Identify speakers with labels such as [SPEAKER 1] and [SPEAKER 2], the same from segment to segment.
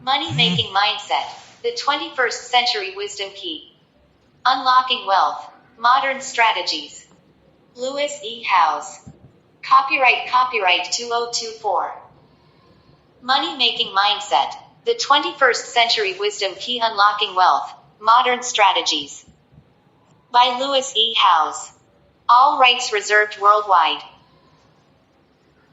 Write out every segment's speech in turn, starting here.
[SPEAKER 1] Money-making mindset. The 21st century wisdom key. Unlocking wealth. Modern strategies. Lewis E.Howes. Copyright 2024. Money-making mindset. The 21st century wisdom key. Unlocking wealth. Modern strategies. By Lewis E.Howes. All rights reserved worldwide.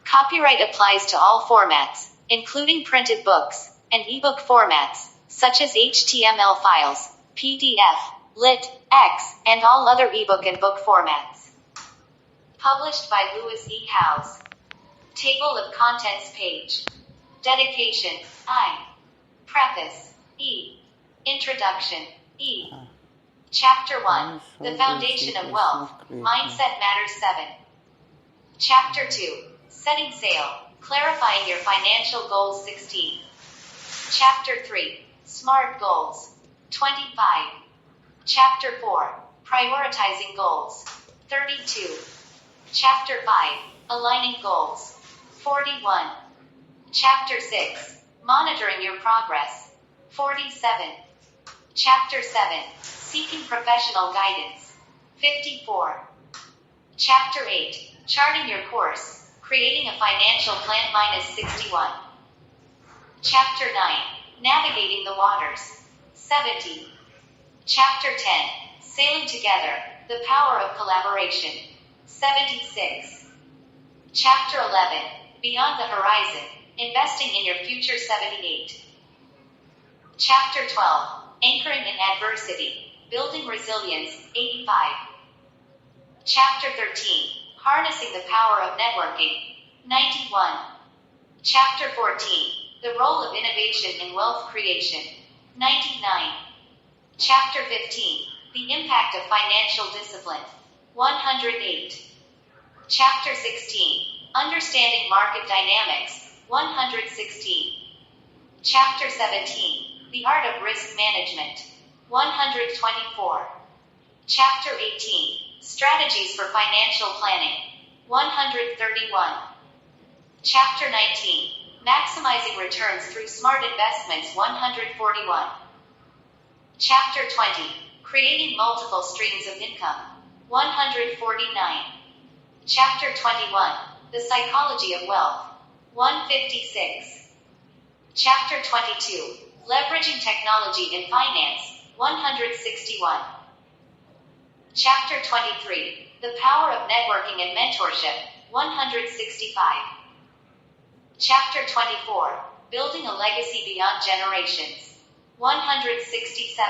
[SPEAKER 1] Copyright applies to all formats, including printed books and ebook formats, such as HTML files, PDF, Lit, X, and all other ebook and book formats. Published by Lewis E.Howes. Table of Contents page. Dedication, I. Preface, E. Introduction, E. Chapter 1, The Foundation of Wealth, Mindset Matters 7. Chapter 2, Setting Sail, Clarifying Your Financial Goals 16. Chapter 3, Smart Goals, 25. Chapter 4, Prioritizing Goals, 32. Chapter 5, Aligning Goals, 41. Chapter 6, Monitoring Your Progress, 47. Chapter 7, Seeking Professional Guidance, 54. Chapter 8, Charting Your Course, Creating a Financial Plan -61. Chapter 9, Navigating the Waters, 70. Chapter 10, Sailing Together, The Power of Collaboration, 76. Chapter 11, Beyond the Horizon, Investing in Your Future, 78. Chapter 12, Anchoring in Adversity, Building Resilience, 85. Chapter 13, Harnessing the Power of Networking, 91. Chapter 14, The Role of Innovation in Wealth Creation, 99. Chapter 15, The Impact of Financial Discipline, 108. Chapter 16, Understanding Market Dynamics, 116. Chapter 17, The Art of Risk Management, 124. Chapter 18, Strategies for Financial Planning, 131. Chapter 19, Maximizing Returns Through Smart Investments, 141. Chapter 20, Creating Multiple Streams of Income, 149. Chapter 21, The Psychology of Wealth, 156. Chapter 22, Leveraging Technology in Finance, 161. Chapter 23, The Power of Networking and Mentorship, 165. Chapter 24, Building a Legacy Beyond Generations, 167.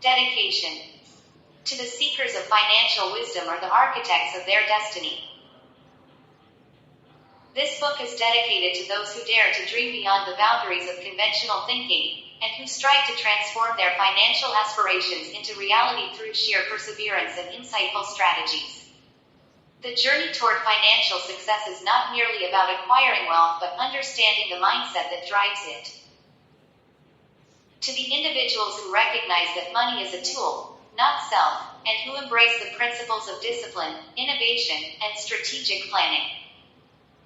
[SPEAKER 1] Dedication. To the seekers of financial wisdom or the architects of their destiny. This book is dedicated to those who dare to dream beyond the boundaries of conventional thinking, and who strive to transform their financial aspirations into reality through sheer perseverance and insightful strategies. The journey toward financial success is not merely about acquiring wealth but understanding the mindset that drives it. To the individuals who recognize that money is a tool, not self, and who embrace the principles of discipline, innovation, and strategic planning.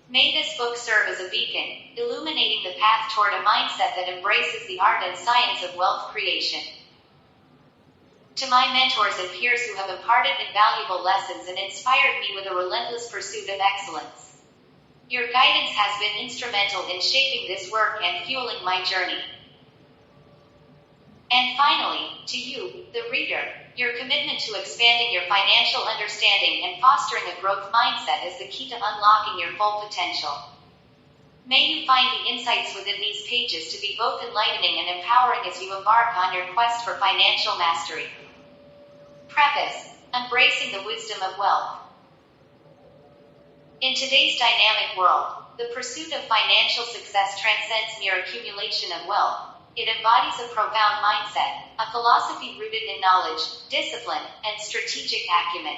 [SPEAKER 1] May this book serve as a beacon, illuminating the path toward a mindset that embraces the art and science of wealth creation. To my mentors and peers who have imparted invaluable lessons and inspired me with a relentless pursuit of excellence. Your guidance has been instrumental in shaping this work and fueling my journey. And finally, to you, the reader, your commitment to expanding your financial understanding and fostering a growth mindset is the key to unlocking your full potential. May you find the insights within these pages to be both enlightening and empowering as you embark on your quest for financial mastery. Preface: Embracing the Wisdom of Wealth. In today's dynamic world, the pursuit of financial success transcends mere accumulation of wealth. It embodies a profound mindset, a philosophy rooted in knowledge, discipline, and strategic acumen.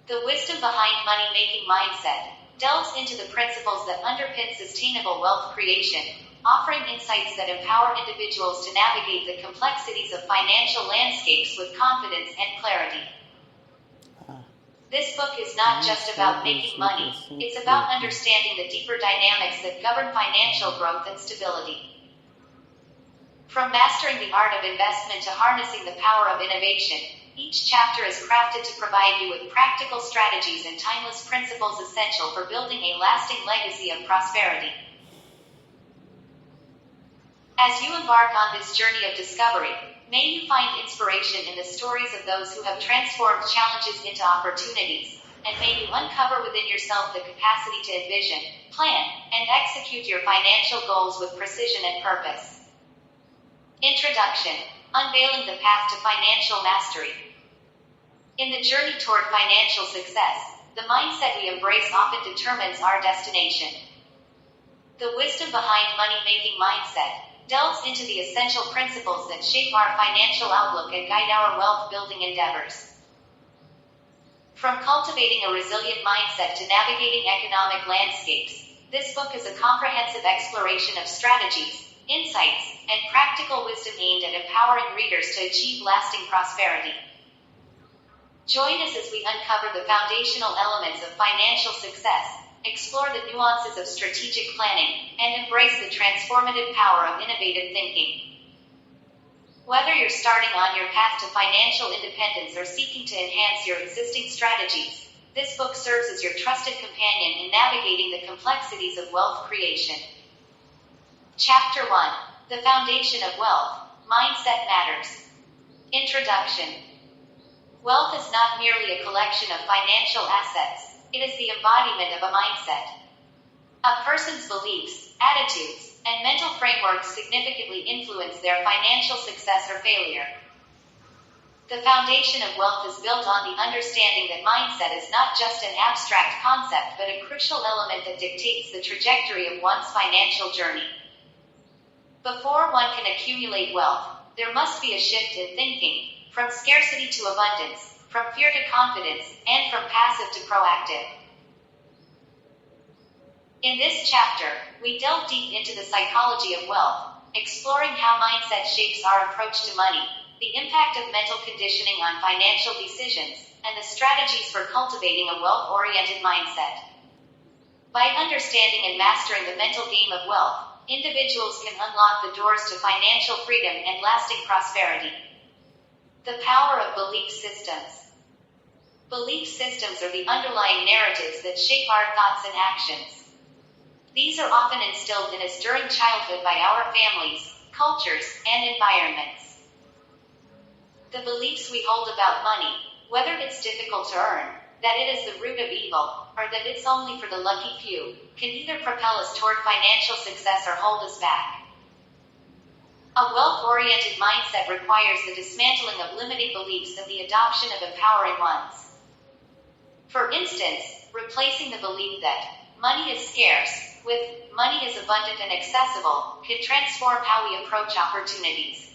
[SPEAKER 1] The wisdom behind money-making mindset delves into the principles that underpin sustainable wealth creation, offering insights that empower individuals to navigate the complexities of financial landscapes with confidence and clarity. This book is not just about making money, it's about understanding the deeper dynamics that govern financial growth and stability. From mastering the art of investment to harnessing the power of innovation, each chapter is crafted to provide you with practical strategies and timeless principles essential for building a lasting legacy of prosperity. As you embark on this journey of discovery, may you find inspiration in the stories of those who have transformed challenges into opportunities, and may you uncover within yourself the capacity to envision, plan, and execute your financial goals with precision and purpose. Introduction: Unveiling the Path to Financial Mastery. In the journey toward financial success, the mindset we embrace often determines our destination. The wisdom behind money-making mindset delves into the essential principles that shape our financial outlook and guide our wealth-building endeavors. From cultivating a resilient mindset to navigating economic landscapes, this book is a comprehensive exploration of strategies, insights, and practical wisdom aimed at empowering readers to achieve lasting prosperity. Join us as we uncover the foundational elements of financial success, explore the nuances of strategic planning, and embrace the transformative power of innovative thinking. Whether you're starting on your path to financial independence or seeking to enhance your existing strategies, this book serves as your trusted companion in navigating the complexities of wealth creation. Chapter 1: The Foundation of Wealth. Mindset Matters. Introduction. Wealth is not merely a collection of financial assets, it is the embodiment of a mindset. A person's beliefs, attitudes, and mental frameworks significantly influence their financial success or failure. The foundation of wealth is built on the understanding that mindset is not just an abstract concept but a crucial element that dictates the trajectory of one's financial journey. Before one can accumulate wealth, there must be a shift in thinking, from scarcity to abundance, from fear to confidence, and from passive to proactive. In this chapter, we delve deep into the psychology of wealth, exploring how mindset shapes our approach to money, the impact of mental conditioning on financial decisions, and the strategies for cultivating a wealth-oriented mindset. By understanding and mastering the mental game of wealth, individuals can unlock the doors to financial freedom and lasting prosperity. The power of belief systems. Belief systems are the underlying narratives that shape our thoughts and actions. These are often instilled in us during childhood by our families, cultures, and environments. The beliefs we hold about money, whether it's difficult to earn, that it is the root of evil, or that it's only for the lucky few, can either propel us toward financial success or hold us back. A wealth-oriented mindset requires the dismantling of limiting beliefs and the adoption of empowering ones. For instance, replacing the belief that money is scarce with money is abundant and accessible can transform how we approach opportunities.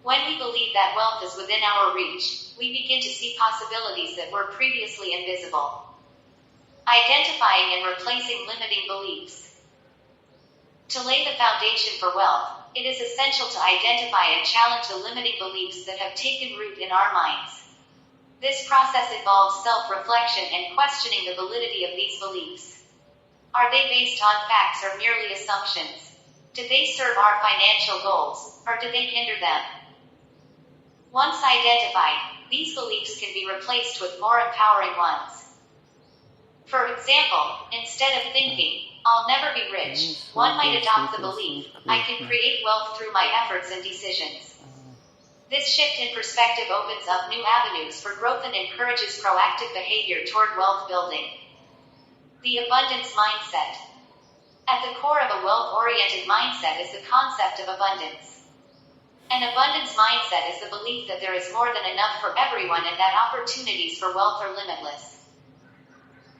[SPEAKER 1] When we believe that wealth is within our reach, we begin to see possibilities that were previously invisible. Identifying and replacing limiting beliefs. To lay the foundation for wealth, it is essential to identify and challenge the limiting beliefs that have taken root in our minds. This process involves self-reflection and questioning the validity of these beliefs. Are they based on facts or merely assumptions? Do they serve our financial goals, or do they hinder them? Once identified, these beliefs can be replaced with more empowering ones. For example, instead of thinking, "I'll never be rich," one might adopt the belief, "I can create wealth through my efforts and decisions." This shift in perspective opens up new avenues for growth and encourages proactive behavior toward wealth building. The abundance mindset. At the core of a wealth-oriented mindset is the concept of abundance. An abundance mindset is the belief that there is more than enough for everyone and that opportunities for wealth are limitless.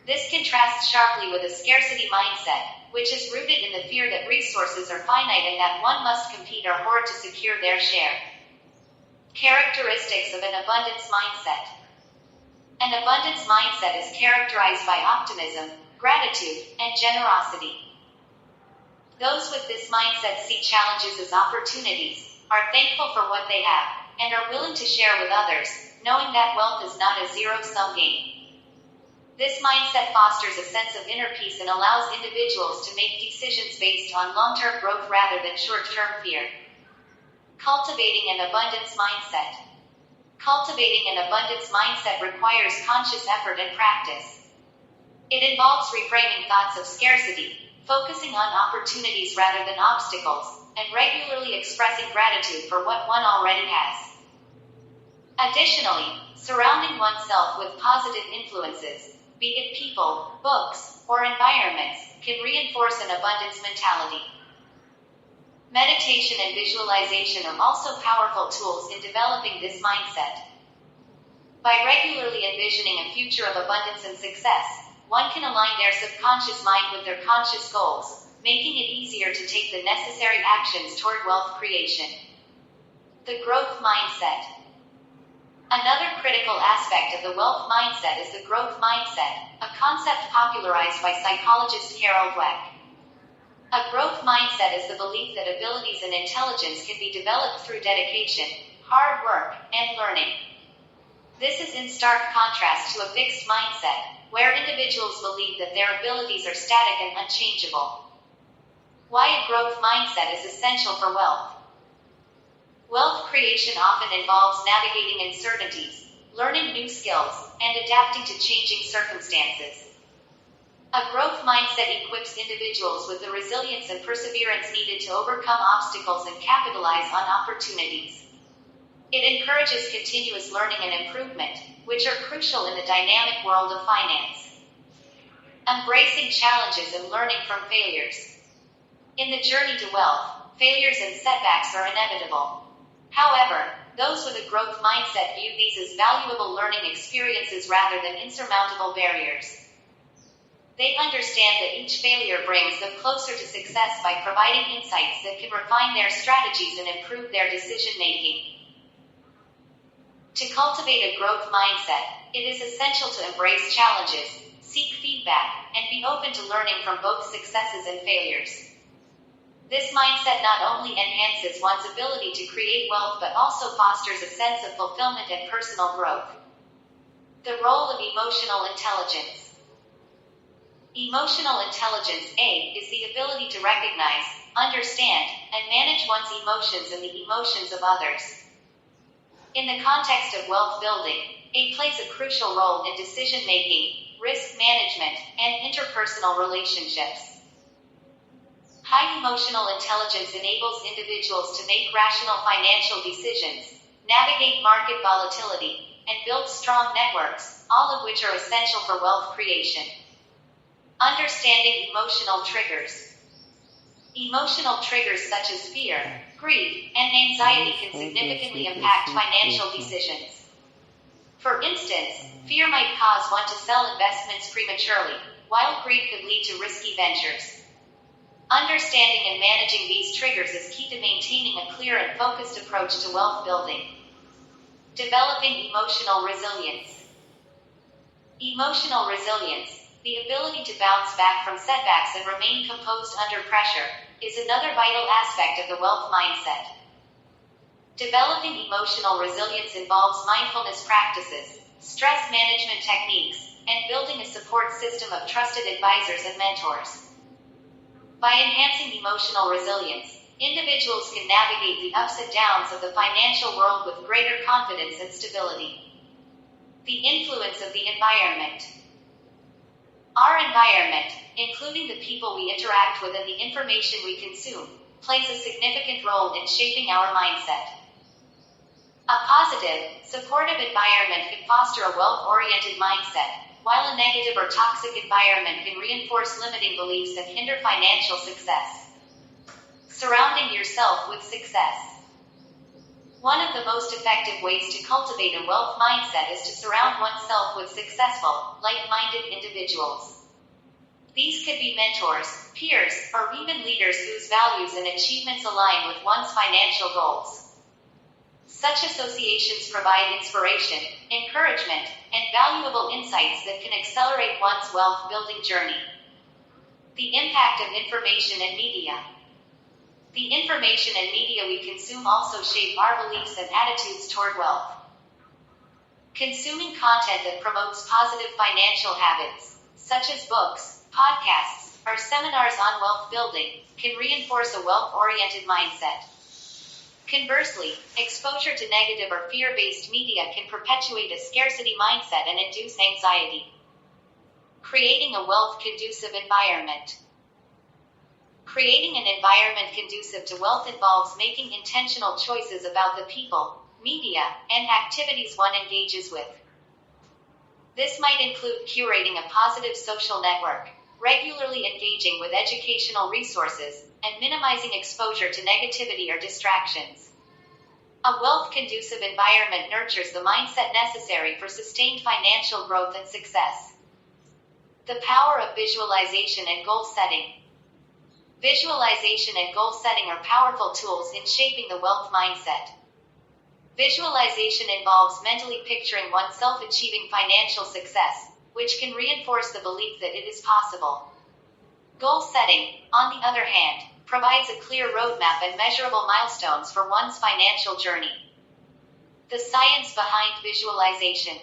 [SPEAKER 1] This contrasts sharply with a scarcity mindset, which is rooted in the fear that resources are finite and that one must compete or hoard to secure their share. Characteristics of an abundance mindset. An abundance mindset is characterized by optimism, gratitude, and generosity. Those with this mindset see challenges as opportunities, are thankful for what they have, and are willing to share with others, knowing that wealth is not a zero-sum game. This mindset fosters a sense of inner peace and allows individuals to make decisions based on long-term growth rather than short-term fear. Cultivating an abundance mindset. Cultivating an abundance mindset requires conscious effort and practice. It involves reframing thoughts of scarcity, focusing on opportunities rather than obstacles, and regularly expressing gratitude for what one already has. Additionally, surrounding oneself with positive influences, be it people, books, or environments, can reinforce an abundance mentality. Meditation and visualization are also powerful tools in developing this mindset. By regularly envisioning a future of abundance and success, one can align their subconscious mind with their conscious goals, making it easier to take the necessary actions toward wealth creation. The growth mindset. Another critical aspect of the wealth mindset is the growth mindset, a concept popularized by psychologist Carol Dweck. A growth mindset is the belief that abilities and intelligence can be developed through dedication, hard work, and learning. This is in stark contrast to a fixed mindset, where individuals believe that their abilities are static and unchangeable. Why a growth mindset is essential for wealth. Wealth creation often involves navigating uncertainties, learning new skills, and adapting to changing circumstances. A growth mindset equips individuals with the resilience and perseverance needed to overcome obstacles and capitalize on opportunities. It encourages continuous learning and improvement, which are crucial in the dynamic world of finance. Embracing challenges and learning from failures. In the journey to wealth, failures and setbacks are inevitable. However, those with a growth mindset view these as valuable learning experiences rather than insurmountable barriers. They understand that each failure brings them closer to success by providing insights that can refine their strategies and improve their decision-making. To cultivate a growth mindset, it is essential to embrace challenges, seek feedback, and be open to learning from both successes and failures. This mindset not only enhances one's ability to create wealth but also fosters a sense of fulfillment and personal growth. The role of emotional intelligence. Emotional intelligence, A, is the ability to recognize, understand, and manage one's emotions and the emotions of others. In the context of wealth building, A plays a crucial role in decision-making, risk management, and interpersonal relationships. High emotional intelligence enables individuals to make rational financial decisions, navigate market volatility, and build strong networks, all of which are essential for wealth creation. Understanding emotional triggers. Emotional triggers such as fear, greed, and anxiety can significantly impact financial decisions. For instance, fear might cause one to sell investments prematurely, while greed could lead to risky ventures. Understanding and managing these triggers is key to maintaining a clear and focused approach to wealth building. Developing emotional resilience. Emotional resilience, the ability to bounce back from setbacks and remain composed under pressure, is another vital aspect of the wealth mindset. Developing emotional resilience involves mindfulness practices, stress management techniques, and building a support system of trusted advisors and mentors. By enhancing emotional resilience, individuals can navigate the ups and downs of the financial world with greater confidence and stability. The influence of the environment. Our environment, including the people we interact with and the information we consume, plays a significant role in shaping our mindset. A positive, supportive environment can foster a wealth-oriented mindset, while a negative or toxic environment can reinforce limiting beliefs and hinder financial success. Surrounding yourself with success. One of the most effective ways to cultivate a wealth mindset is to surround oneself with successful, like-minded individuals. These could be mentors, peers, or even leaders whose values and achievements align with one's financial goals. Such associations provide inspiration, encouragement, and valuable insights that can accelerate one's wealth-building journey. The impact of information and media. The information and media we consume also shape our beliefs and attitudes toward wealth. Consuming content that promotes positive financial habits, such as books, podcasts, or seminars on wealth building, can reinforce a wealth-oriented mindset. Conversely, exposure to negative or fear-based media can perpetuate a scarcity mindset and induce anxiety. Creating a wealth-conducive environment. Creating an environment conducive to wealth involves making intentional choices about the people, media, and activities one engages with. This might include curating a positive social network, regularly engaging with educational resources, and minimizing exposure to negativity or distractions. A wealth-conducive environment nurtures the mindset necessary for sustained financial growth and success. The power of visualization and goal setting. Visualization and goal setting are powerful tools in shaping the wealth mindset. Visualization involves mentally picturing oneself achieving financial success, which can reinforce the belief that it is possible. Goal setting, on the other hand, provides a clear roadmap and measurable milestones for one's financial journey. The science behind visualization.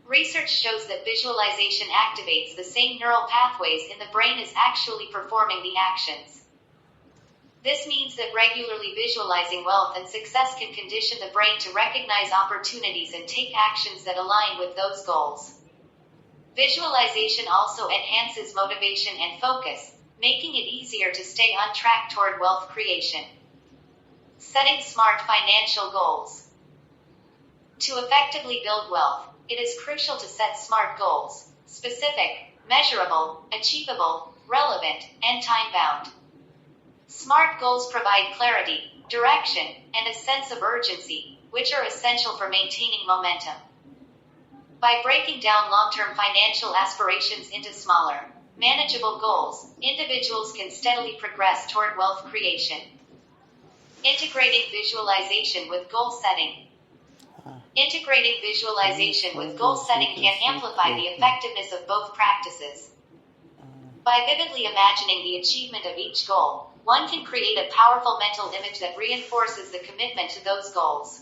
[SPEAKER 1] Research shows that visualization activates the same neural pathways in the brain as actually performing the actions. This means that regularly visualizing wealth and success can condition the brain to recognize opportunities and take actions that align with those goals. Visualization also enhances motivation and focus, making it easier to stay on track toward wealth creation. Setting smart financial goals. To effectively build wealth, it is crucial to set smart goals, specific, measurable, achievable, relevant, and time-bound. Smart goals provide clarity, direction, and a sense of urgency, which are essential for maintaining momentum. By breaking down long-term financial aspirations into smaller, manageable goals, individuals can steadily progress toward wealth creation. Integrating visualization with goal setting. Integrating visualization with goal setting can amplify the effectiveness of both practices. By vividly imagining the achievement of each goal, one can create a powerful mental image that reinforces the commitment to those goals.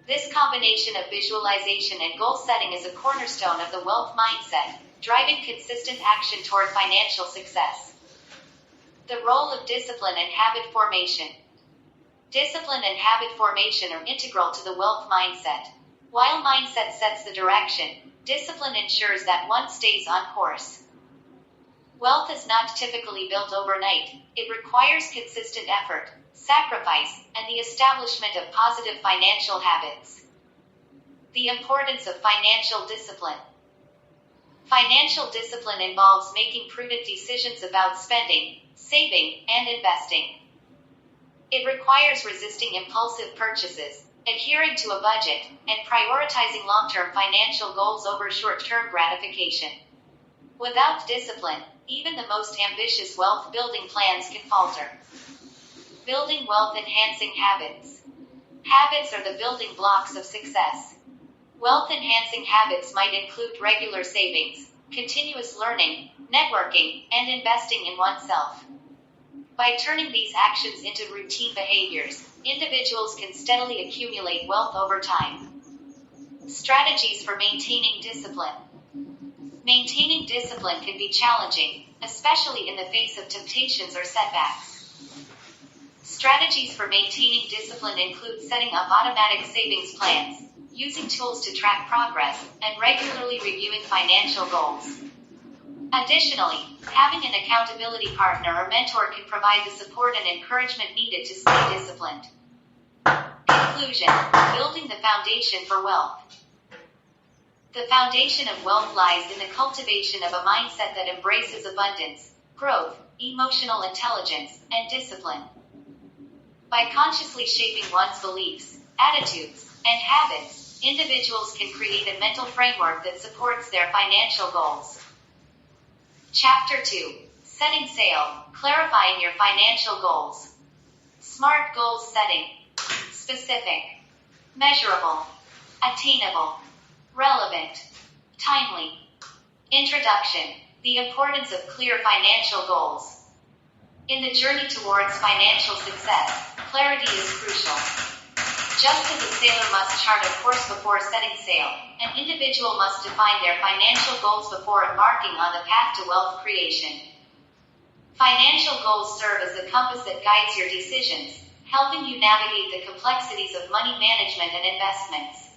[SPEAKER 1] This combination of visualization and goal setting is a cornerstone of the wealth mindset, driving consistent action toward financial success. The role of discipline and habit formation. Discipline and habit formation are integral to the wealth mindset. While mindset sets the direction, discipline ensures that one stays on course. Wealth is not typically built overnight. It requires consistent effort, sacrifice, and the establishment of positive financial habits. The importance of financial discipline. Financial discipline involves making prudent decisions about spending, saving, and investing. It requires resisting impulsive purchases, adhering to a budget, and prioritizing long-term financial goals over short-term gratification. Without discipline, even the most ambitious wealth-building plans can falter. Building wealth-enhancing habits. Habits are the building blocks of success. Wealth-enhancing habits might include regular savings, continuous learning, networking, and investing in oneself. By turning these actions into routine behaviors, individuals can steadily accumulate wealth over time. Strategies for maintaining discipline. Maintaining discipline can be challenging, especially in the face of temptations or setbacks. Strategies for maintaining discipline include setting up automatic savings plans, using tools to track progress, and regularly reviewing financial goals. Additionally, having an accountability partner or mentor can provide the support and encouragement needed to stay disciplined. Conclusion: building the foundation for wealth. The foundation of wealth lies in the cultivation of a mindset that embraces abundance, growth, emotional intelligence, and discipline. By consciously shaping one's beliefs, attitudes, and habits, individuals can create a mental framework that supports their financial goals. Chapter 2. Setting sail, clarifying your financial goals. Smart goals setting. Specific, measurable, attainable, relevant, timely. Introduction. The importance of clear financial goals. In the journey towards financial success, clarity is crucial. Just as a sailor must chart a course before setting sail, an individual must define their financial goals before embarking on the path to wealth creation. Financial goals serve as the compass that guides your decisions, helping you navigate the complexities of money management and investments.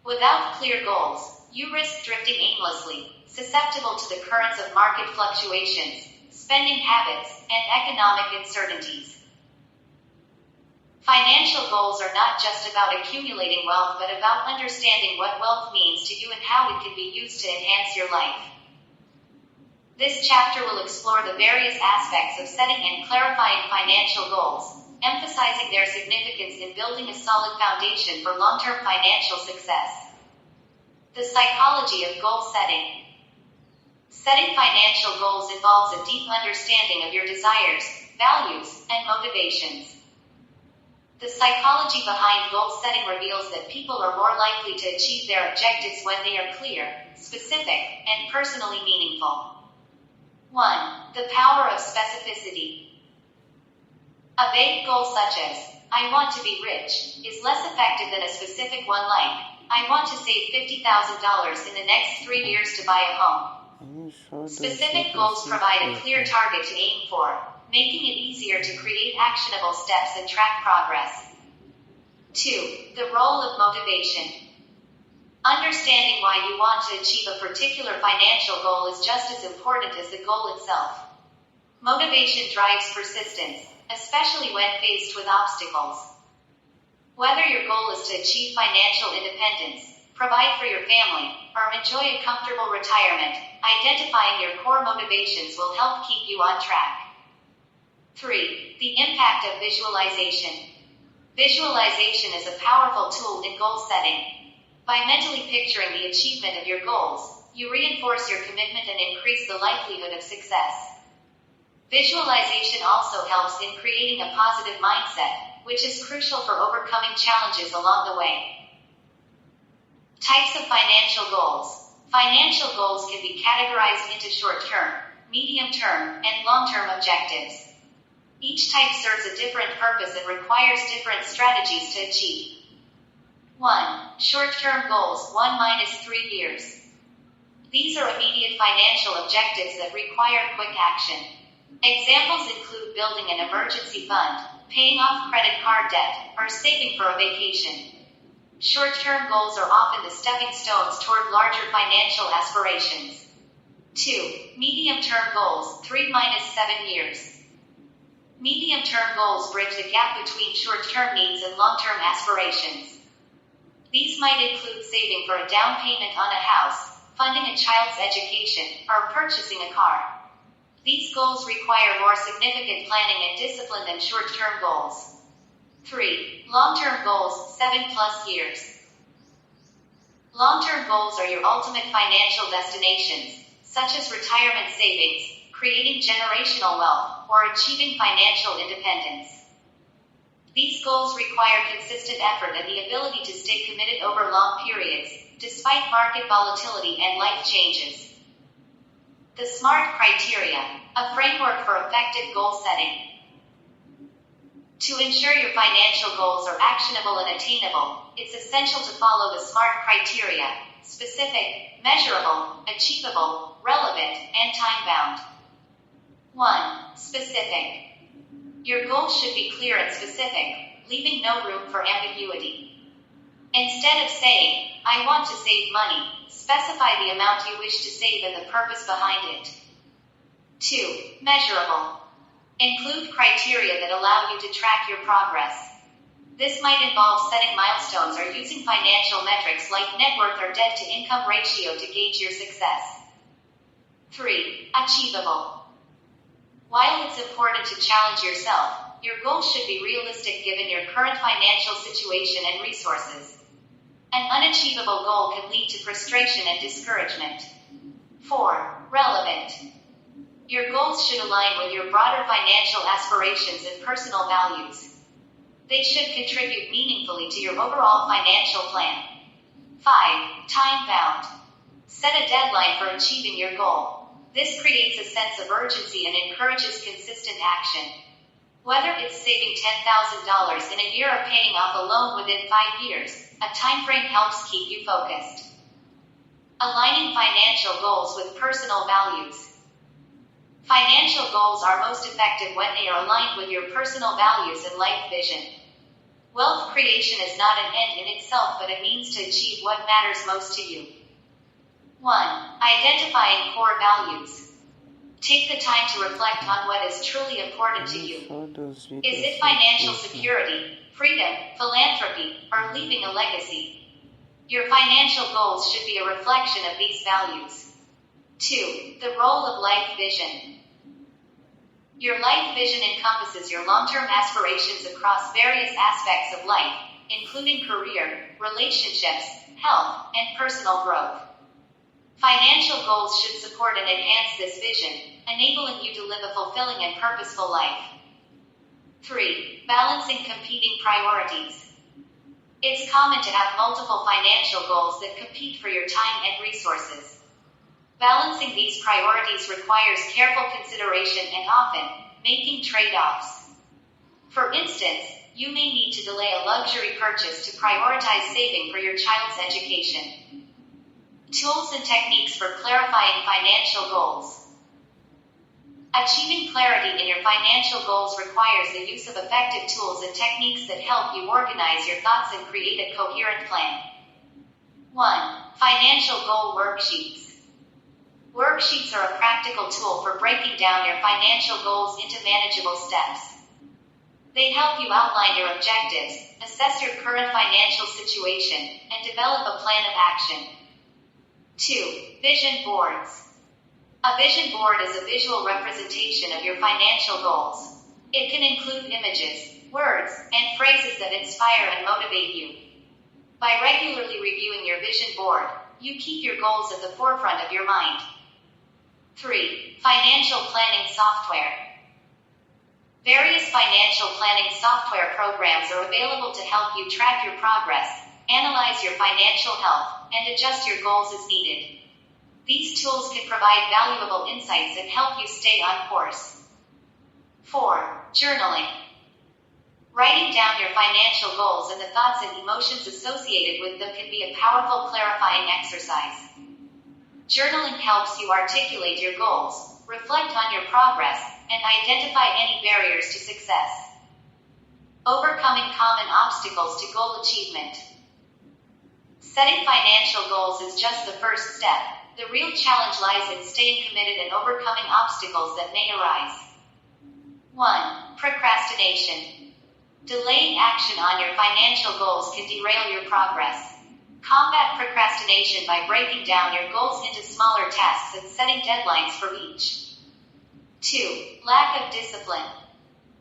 [SPEAKER 1] Without clear goals, you risk drifting aimlessly, susceptible to the currents of market fluctuations, spending habits, and economic uncertainties. Financial goals are not just about accumulating wealth but about understanding what wealth means to you and how it can be used to enhance your life. This chapter will explore the various aspects of setting and clarifying financial goals, emphasizing their significance in building a solid foundation for long-term financial success. The psychology of goal setting. Setting financial goals involves a deep understanding of your desires, values, and motivations. The psychology behind goal setting reveals that people are more likely to achieve their objectives when they are clear, specific, and personally meaningful. 1. The power of specificity. A vague goal such as, I want to be rich, is less effective than a specific one like, I want to save $50,000 in the next 3 years to buy a home. Specific goals provide a clear target to aim for, making it easier to create actionable steps and track progress. 2. The role of motivation. Understanding why you want to achieve a particular financial goal is just as important as the goal itself. Motivation drives persistence, especially when faced with obstacles. Whether your goal is to achieve financial independence, provide for your family, or enjoy a comfortable retirement, identifying your core motivations will help keep you on track. 3. The impact of visualization. Visualization is a powerful tool in goal setting. By mentally picturing the achievement of your goals, you reinforce your commitment and increase the likelihood of success. Visualization also helps in creating a positive mindset, which is crucial for overcoming challenges along the way. Types of financial goals. Financial goals can be categorized into short-term, medium-term, and long-term objectives. Each type serves a different purpose and requires different strategies to achieve. 1. Short-term goals, 1-3 years. These are immediate financial objectives that require quick action. Examples include building an emergency fund, paying off credit card debt, or saving for a vacation. Short-term goals are often the stepping stones toward larger financial aspirations. 2. Medium-term goals, 3-7 years. Medium-term goals bridge the gap between short-term needs and long-term aspirations. These might include saving for a down payment on a house, funding a child's education, or purchasing a car. These goals require more significant planning and discipline than short-term goals. 3. Long-term goals, 7+ years. Long-term goals are your ultimate financial destinations, such as retirement savings, creating generational wealth, or achieving financial independence. These goals require consistent effort and the ability to stay committed over long periods, despite market volatility and life changes. The SMART criteria, a framework for effective goal setting. To ensure your financial goals are actionable and attainable, it's essential to follow the SMART criteria: specific, measurable, achievable, relevant, and time-bound. 1. Specific. Your goals should be clear and specific, leaving no room for ambiguity. Instead of saying, I want to save money, specify the amount you wish to save and the purpose behind it. 2. Measurable. Include criteria that allow you to track your progress. This might involve setting milestones or using financial metrics like net worth or debt-to-income ratio to gauge your success. 3. Achievable. While it's important to challenge yourself, your goals should be realistic given your current financial situation and resources. An unachievable goal can lead to frustration and discouragement. 4. Relevant. Your goals should align with your broader financial aspirations and personal values. They should contribute meaningfully to your overall financial plan. 5. Time-bound. Set a deadline for achieving your goal. This creates a sense of urgency and encourages consistent action. Whether it's saving $10,000 in a year or paying off a loan within 5 years, a time frame helps keep you focused. Aligning financial goals with personal values. Financial goals are most effective when they are aligned with your personal values and life vision. Wealth creation is not an end in itself, but a means to achieve what matters most to you. 1. Identifying core values. Take the time to reflect on what is truly important to you. Is it financial security, freedom, philanthropy, or leaving a legacy? Your financial goals should be a reflection of these values. 2. The role of life vision. Your life vision encompasses your long-term aspirations across various aspects of life, including career, relationships, health, and personal growth. Financial goals should support and enhance this vision, enabling you to live a fulfilling and purposeful life. 3. Balancing competing priorities. It's common to have multiple financial goals that compete for your time and resources. Balancing these priorities requires careful consideration and often making trade-offs. For instance, you may need to delay a luxury purchase to prioritize saving for your child's education. Tools and techniques for clarifying financial goals. Achieving clarity in your financial goals requires the use of effective tools and techniques that help you organize your thoughts and create a coherent plan. 1. Financial goal worksheets. Worksheets are a practical tool for breaking down your financial goals into manageable steps. They help you outline your objectives, assess your current financial situation, and develop a plan of action. 2. Vision boards. A vision board is a visual representation of your financial goals. It can include images, words, and phrases that inspire and motivate you. By regularly reviewing your vision board, you keep your goals at the forefront of your mind. 3. Financial planning software. Various financial planning software programs are available to help you track your progress, analyze your financial health, and adjust your goals as needed. These tools can provide valuable insights and help you stay on course. 4. Journaling. Writing down your financial goals and the thoughts and emotions associated with them can be a powerful clarifying exercise. Journaling helps you articulate your goals, reflect on your progress, and identify any barriers to success. Overcoming common obstacles to goal achievement. Setting financial goals is just the first step. The real challenge lies in staying committed and overcoming obstacles that may arise. 1. Procrastination. Delaying action on your financial goals can derail your progress. Combat procrastination by breaking down your goals into smaller tasks and setting deadlines for each. 2. Lack of discipline.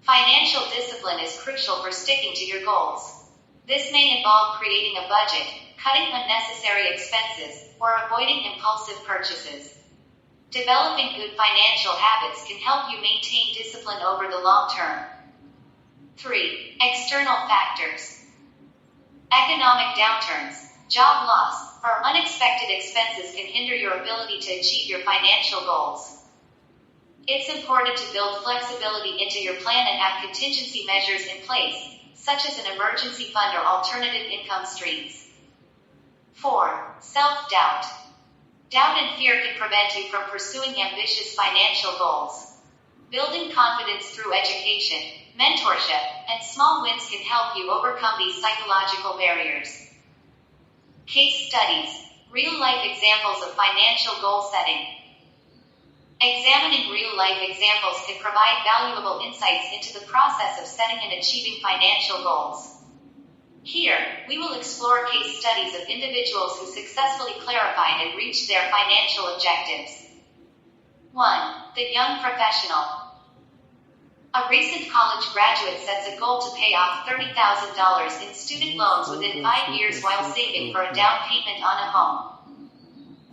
[SPEAKER 1] Financial discipline is crucial for sticking to your goals. This may involve creating a budget, cutting unnecessary expenses, or avoiding impulsive purchases. Developing good financial habits can help you maintain discipline over the long term. 3. External factors. Economic downturns, job loss, or unexpected expenses can hinder your ability to achieve your financial goals. It's important to build flexibility into your plan and have contingency measures in place, such as an emergency fund or alternative income streams. 4. Self-doubt. Doubt and fear can prevent you from pursuing ambitious financial goals. Building confidence through education, mentorship, and small wins can help you overcome these psychological barriers. Case studies. Real-life examples of financial goal setting. Examining real-life examples can provide valuable insights into the process of setting and achieving financial goals. Here, we will explore case studies of individuals who successfully clarified and reached their financial objectives. 1. The young professional. A recent college graduate sets a goal to pay off $30,000 in student loans within 5 years while saving for a down payment on a home.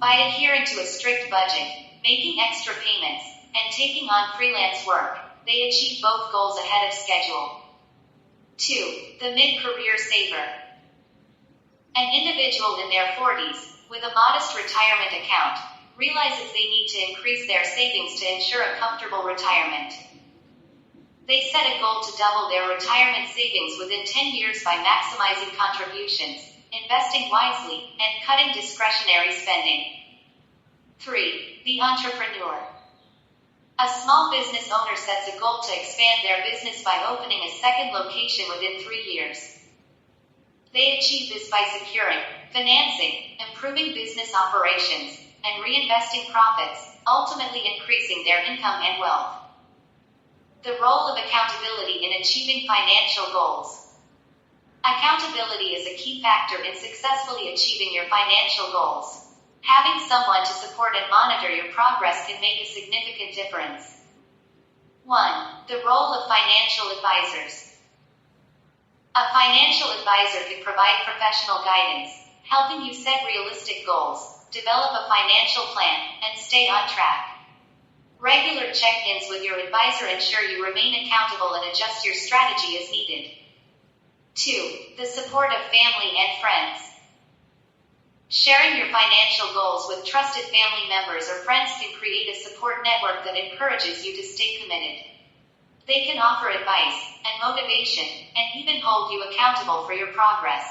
[SPEAKER 1] By adhering to a strict budget, making extra payments, and taking on freelance work, they achieve both goals ahead of schedule. 2. The mid-career saver. An individual in their 40s, with a modest retirement account, realizes they need to increase their savings to ensure a comfortable retirement. They set a goal to double their retirement savings within 10 years by maximizing contributions, investing wisely, and cutting discretionary spending. 3. The entrepreneur. A small business owner sets a goal to expand their business by opening a second location within 3 years. They achieve this by securing financing, improving business operations, and reinvesting profits, ultimately increasing their income and wealth. The role of accountability in achieving financial goals. Accountability is a key factor in successfully achieving your financial goals. Having someone to support and monitor your progress can make a significant difference. 1. The role of financial advisors. A financial advisor can provide professional guidance, helping you set realistic goals, develop a financial plan, and stay on track. Regular check-ins with your advisor ensure you remain accountable and adjust your strategy as needed. 2. The support of family and friends. Sharing your financial goals with trusted family members or friends can create a support network that encourages you to stay committed. They can offer advice and motivation, and even hold you accountable for your progress.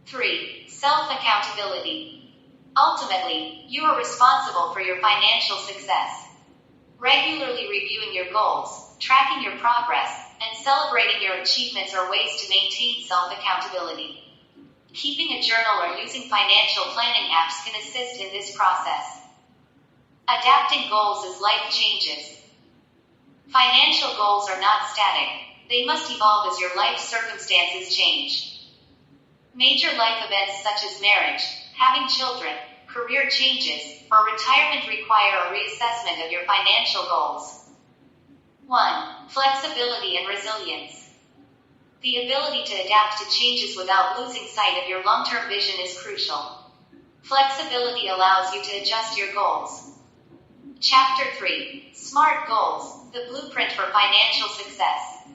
[SPEAKER 1] 3. Self-accountability. Ultimately, you are responsible for your financial success. Regularly reviewing your goals, tracking your progress, and celebrating your achievements are ways to maintain self-accountability. Keeping a journal or using financial planning apps can assist in this process. Adapting goals as life changes. Financial goals are not static. They must evolve as your life circumstances change. Major life events such as marriage, having children, career changes, or retirement require a reassessment of your financial goals. 1. Flexibility and resilience. The ability to adapt to changes without losing sight of your long-term vision is crucial. Flexibility allows you to adjust your goals. Chapter 3. SMART Goals, the blueprint for financial success.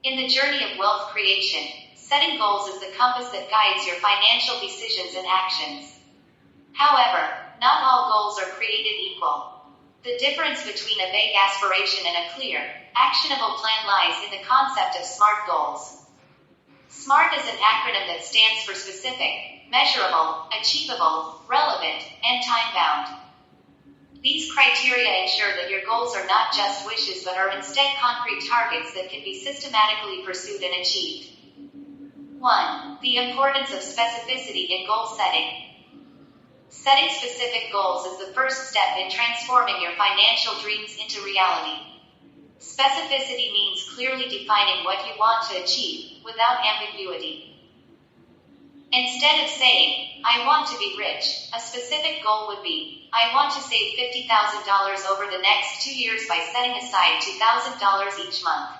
[SPEAKER 1] In the journey of wealth creation, setting goals is the compass that guides your financial decisions and actions. However, not all goals are created equal. The difference between a vague aspiration and a clear, actionable plan lies in the concept of SMART goals. SMART is an acronym that stands for specific, measurable, achievable, relevant, and time-bound. These criteria ensure that your goals are not just wishes but are instead concrete targets that can be systematically pursued and achieved. 1. The importance of specificity in goal setting. Setting specific goals is the first step in transforming your financial dreams into reality. Specificity means clearly defining what you want to achieve, without ambiguity. Instead of saying, I want to be rich, a specific goal would be, I want to save $50,000 over the next 2 years by setting aside $2,000 each month.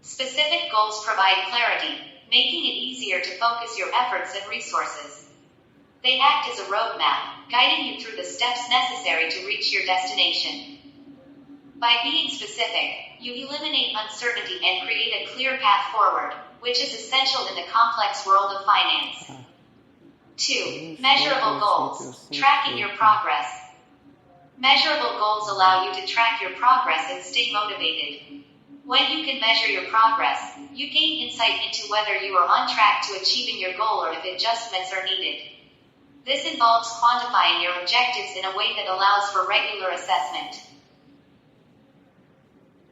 [SPEAKER 1] Specific goals provide clarity, making it easier to focus your efforts and resources. They act as a roadmap, guiding you through the steps necessary to reach your destination. By being specific, you eliminate uncertainty and create a clear path forward, which is essential in the complex world of finance. 2. Measurable goals, tracking your progress. Measurable goals allow you to track your progress and stay motivated. When you can measure your progress, you gain insight into whether you are on track to achieving your goal or if adjustments are needed. This involves quantifying your objectives in a way that allows for regular assessment.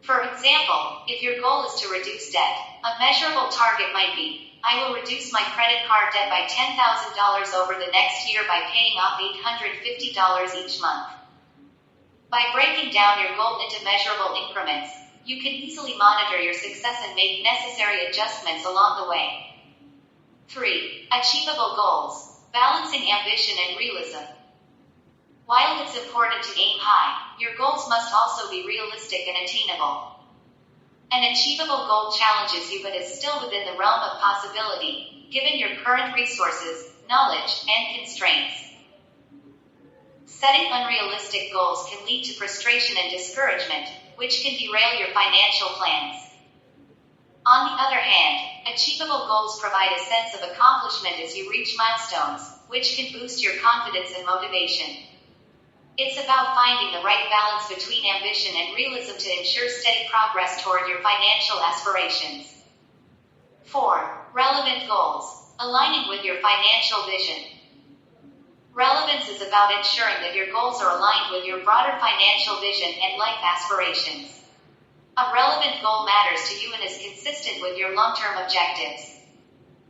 [SPEAKER 1] For example, if your goal is to reduce debt, a measurable target might be, I will reduce my credit card debt by $10,000 over the next year by paying off $850 each month. By breaking down your goal into measurable increments, you can easily monitor your success and make necessary adjustments along the way. 3. Achievable goals. Balancing ambition and realism. While it's important to aim high, your goals must also be realistic and attainable. An achievable goal challenges you but is still within the realm of possibility, given your current resources, knowledge, and constraints. Setting unrealistic goals can lead to frustration and discouragement, which can derail your financial plans. On the other hand, achievable goals provide a sense of accomplishment as you reach milestones, which can boost your confidence and motivation. It's about finding the right balance between ambition and realism to ensure steady progress toward your financial aspirations. 4. Relevant goals. Aligning with your financial vision. Relevance is about ensuring that your goals are aligned with your broader financial vision and life aspirations. A relevant goal matters to you and is consistent with your long-term objectives.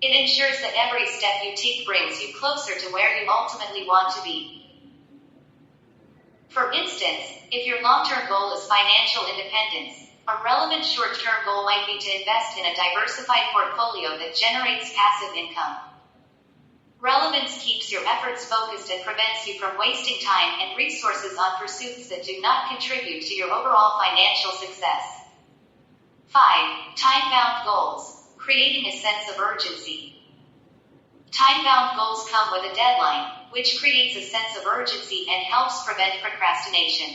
[SPEAKER 1] It ensures that every step you take brings you closer to where you ultimately want to be. For instance, if your long-term goal is financial independence, a relevant short-term goal might be to invest in a diversified portfolio that generates passive income. Relevance keeps your efforts focused and prevents you from wasting time and resources on pursuits that do not contribute to your overall financial success. 5. Time-bound goals. Creating a sense of urgency. Time-bound goals come with a deadline, which creates a sense of urgency and helps prevent procrastination.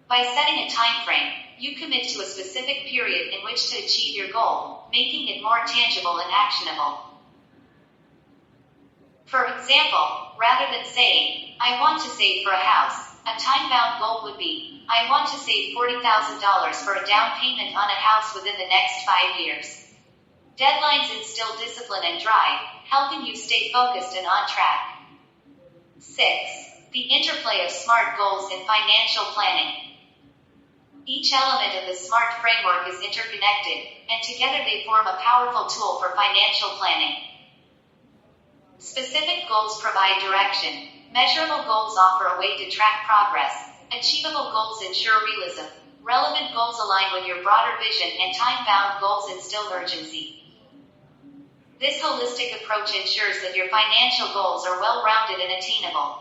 [SPEAKER 1] By setting a time frame, you commit to a specific period in which to achieve your goal, making it more tangible and actionable. For example, rather than saying, "I want to save for a house," a time-bound goal would be, "I want to save $40,000 for a down payment on a house within the next 5 years." Deadlines instill discipline and drive, helping you stay focused and on track. 6. The interplay of SMART goals in financial planning. Each element of the SMART framework is interconnected, and together they form a powerful tool for financial planning. Specific goals provide direction. Measurable goals offer a way to track progress. Achievable goals ensure realism. Relevant goals align with your broader vision, and time-bound goals instill urgency. This holistic approach ensures that your financial goals are well-rounded and attainable.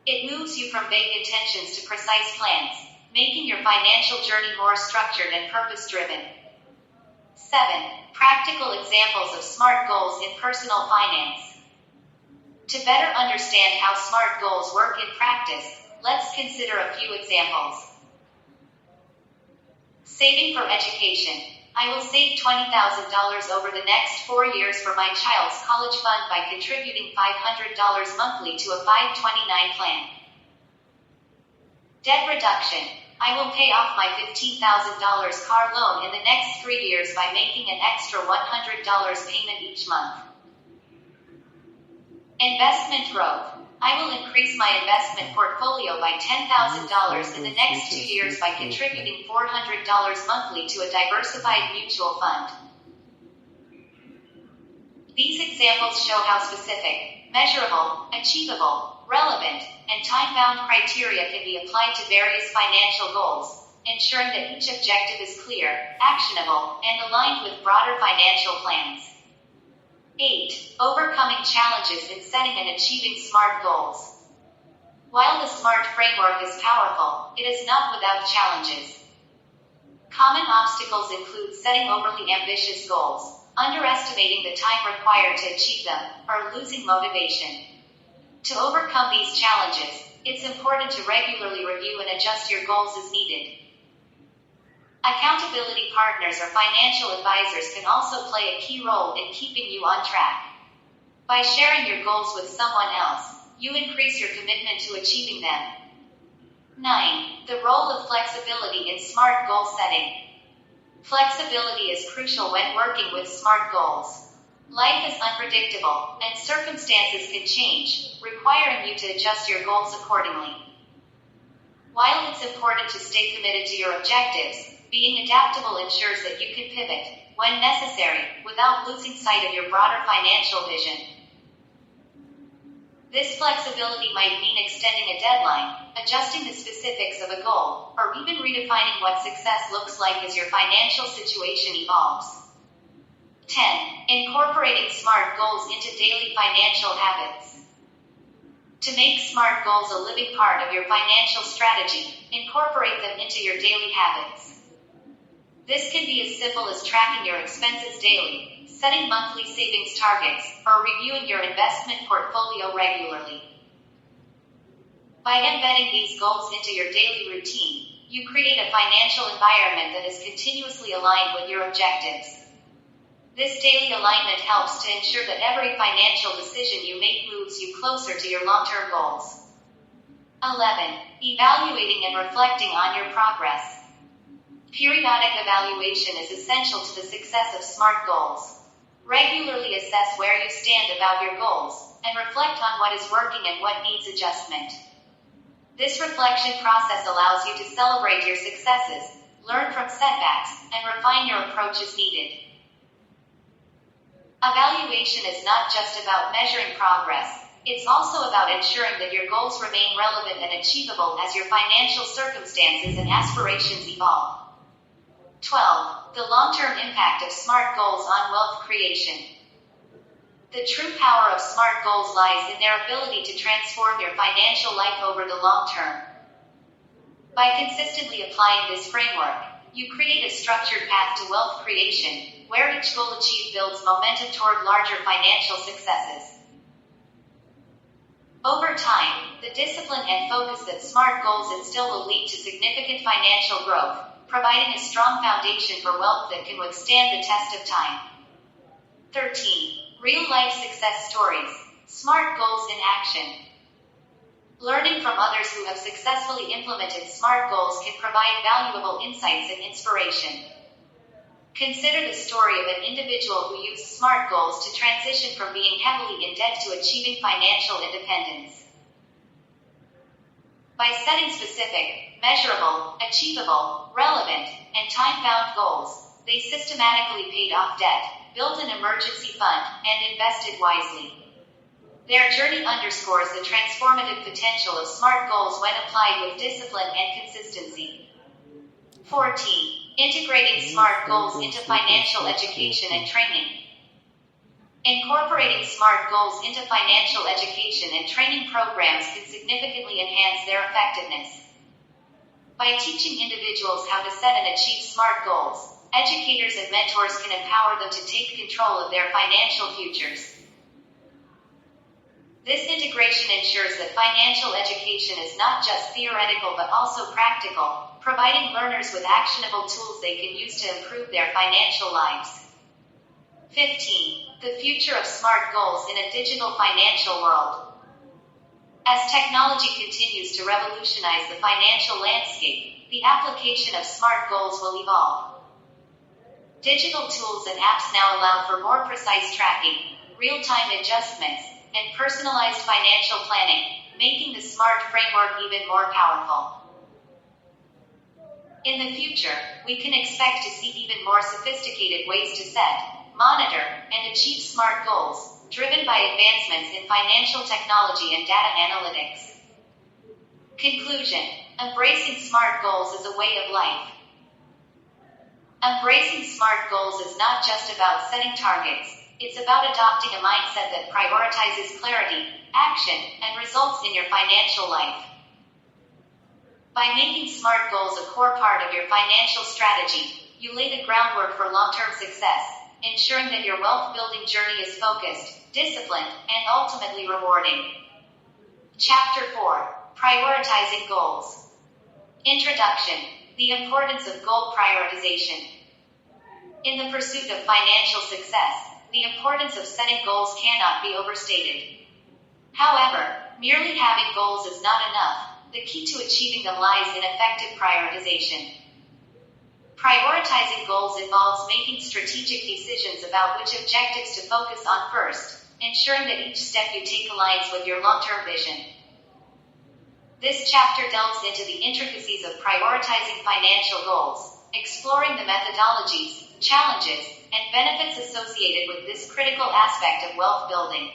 [SPEAKER 1] It moves you from vague intentions to precise plans, making your financial journey more structured and purpose-driven. 7. Practical examples of SMART goals in personal finance. To better understand how SMART goals work in practice, let's consider a few examples. Saving for education. I will save $20,000 over the next 4 years for my child's college fund by contributing $500 monthly to a 529 plan. Debt reduction. I will pay off my $15,000 car loan in the next 3 years by making an extra $100 payment each month. Investment growth. I will increase my investment portfolio by $10,000 in the next 2 years by contributing $400 monthly to a diversified mutual fund. These examples show how specific, measurable, achievable, relevant, and time-bound criteria can be applied to various financial goals, ensuring that each objective is clear, actionable, and aligned with broader financial plans. 8. Overcoming challenges in setting and achieving SMART goals. While the SMART framework is powerful, it is not without challenges. Common obstacles include setting overly ambitious goals, underestimating the time required to achieve them, or losing motivation. To overcome these challenges, it's important to regularly review and adjust your goals as needed. Accountability partners or financial advisors can also play a key role in keeping you on track. By sharing your goals with someone else, you increase your commitment to achieving them. 9. The role of flexibility in SMART goal setting. Flexibility is crucial when working with SMART goals. Life is unpredictable, and circumstances can change, requiring you to adjust your goals accordingly. While it's important to stay committed to your objectives, being adaptable ensures that you can pivot, when necessary, without losing sight of your broader financial vision. This flexibility might mean extending a deadline, adjusting the specifics of a goal, or even redefining what success looks like as your financial situation evolves. 10. Incorporating SMART goals into daily financial habits. To make SMART goals a living part of your financial strategy, incorporate them into your daily habits. This can be as simple as tracking your expenses daily, setting monthly savings targets, or reviewing your investment portfolio regularly. By embedding these goals into your daily routine, you create a financial environment that is continuously aligned with your objectives. This daily alignment helps to ensure that every financial decision you make moves you closer to your long-term goals. 11. Evaluating and reflecting on your progress. Periodic evaluation is essential to the success of SMART goals. Regularly assess where you stand about your goals, and reflect on what is working and what needs adjustment. This reflection process allows you to celebrate your successes, learn from setbacks, and refine your approach as needed. Evaluation is not just about measuring progress, it's also about ensuring that your goals remain relevant and achievable as your financial circumstances and aspirations evolve. 12. The long-term impact of SMART goals on wealth creation. The true power of SMART goals lies in their ability to transform your financial life over the long term. By consistently applying this framework, you create a structured path to wealth creation, where each goal achieved builds momentum toward larger financial successes. Over time, the discipline and focus that SMART goals instill will lead to significant financial growth, providing a strong foundation for wealth that can withstand the test of time. 13. Real-life success stories. SMART goals in action. Learning from others who have successfully implemented SMART goals can provide valuable insights and inspiration. Consider the story of an individual who used SMART goals to transition from being heavily in debt to achieving financial independence. By setting specific, measurable, achievable, relevant, and time-bound goals, they systematically paid off debt, built an emergency fund, and invested wisely. Their journey underscores the transformative potential of SMART goals when applied with discipline and consistency. 14. Integrating SMART goals into financial education and training. Incorporating SMART goals into financial education and training programs can significantly enhance their effectiveness. By teaching individuals how to set and achieve SMART goals, educators and mentors can empower them to take control of their financial futures. This integration ensures that financial education is not just theoretical but also practical, providing learners with actionable tools they can use to improve their financial lives. 15. The future of SMART goals in a digital financial world. As technology continues to revolutionize the financial landscape, the application of SMART goals will evolve. Digital tools and apps now allow for more precise tracking, real-time adjustments, and personalized financial planning, making the SMART framework even more powerful. In the future, we can expect to see even more sophisticated ways to set, monitor, and achieve SMART goals, driven by advancements in financial technology and data analytics. Conclusion: embracing SMART goals is a way of life. Embracing SMART goals is not just about setting targets, it's about adopting a mindset that prioritizes clarity, action, and results in your financial life. By making SMART goals a core part of your financial strategy, you lay the groundwork for long-term success, ensuring that your wealth-building journey is focused, disciplined, and ultimately rewarding. Chapter 4. Prioritizing Goals. Introduction. The importance of goal prioritization. In the pursuit of financial success, the importance of setting goals cannot be overstated. However, merely having goals is not enough. The key to achieving them lies in effective prioritization. Prioritizing goals involves making strategic decisions about which objectives to focus on first, ensuring that each step you take aligns with your long-term vision. This chapter delves into the intricacies of prioritizing financial goals, exploring the methodologies, challenges, and benefits associated with this critical aspect of wealth building.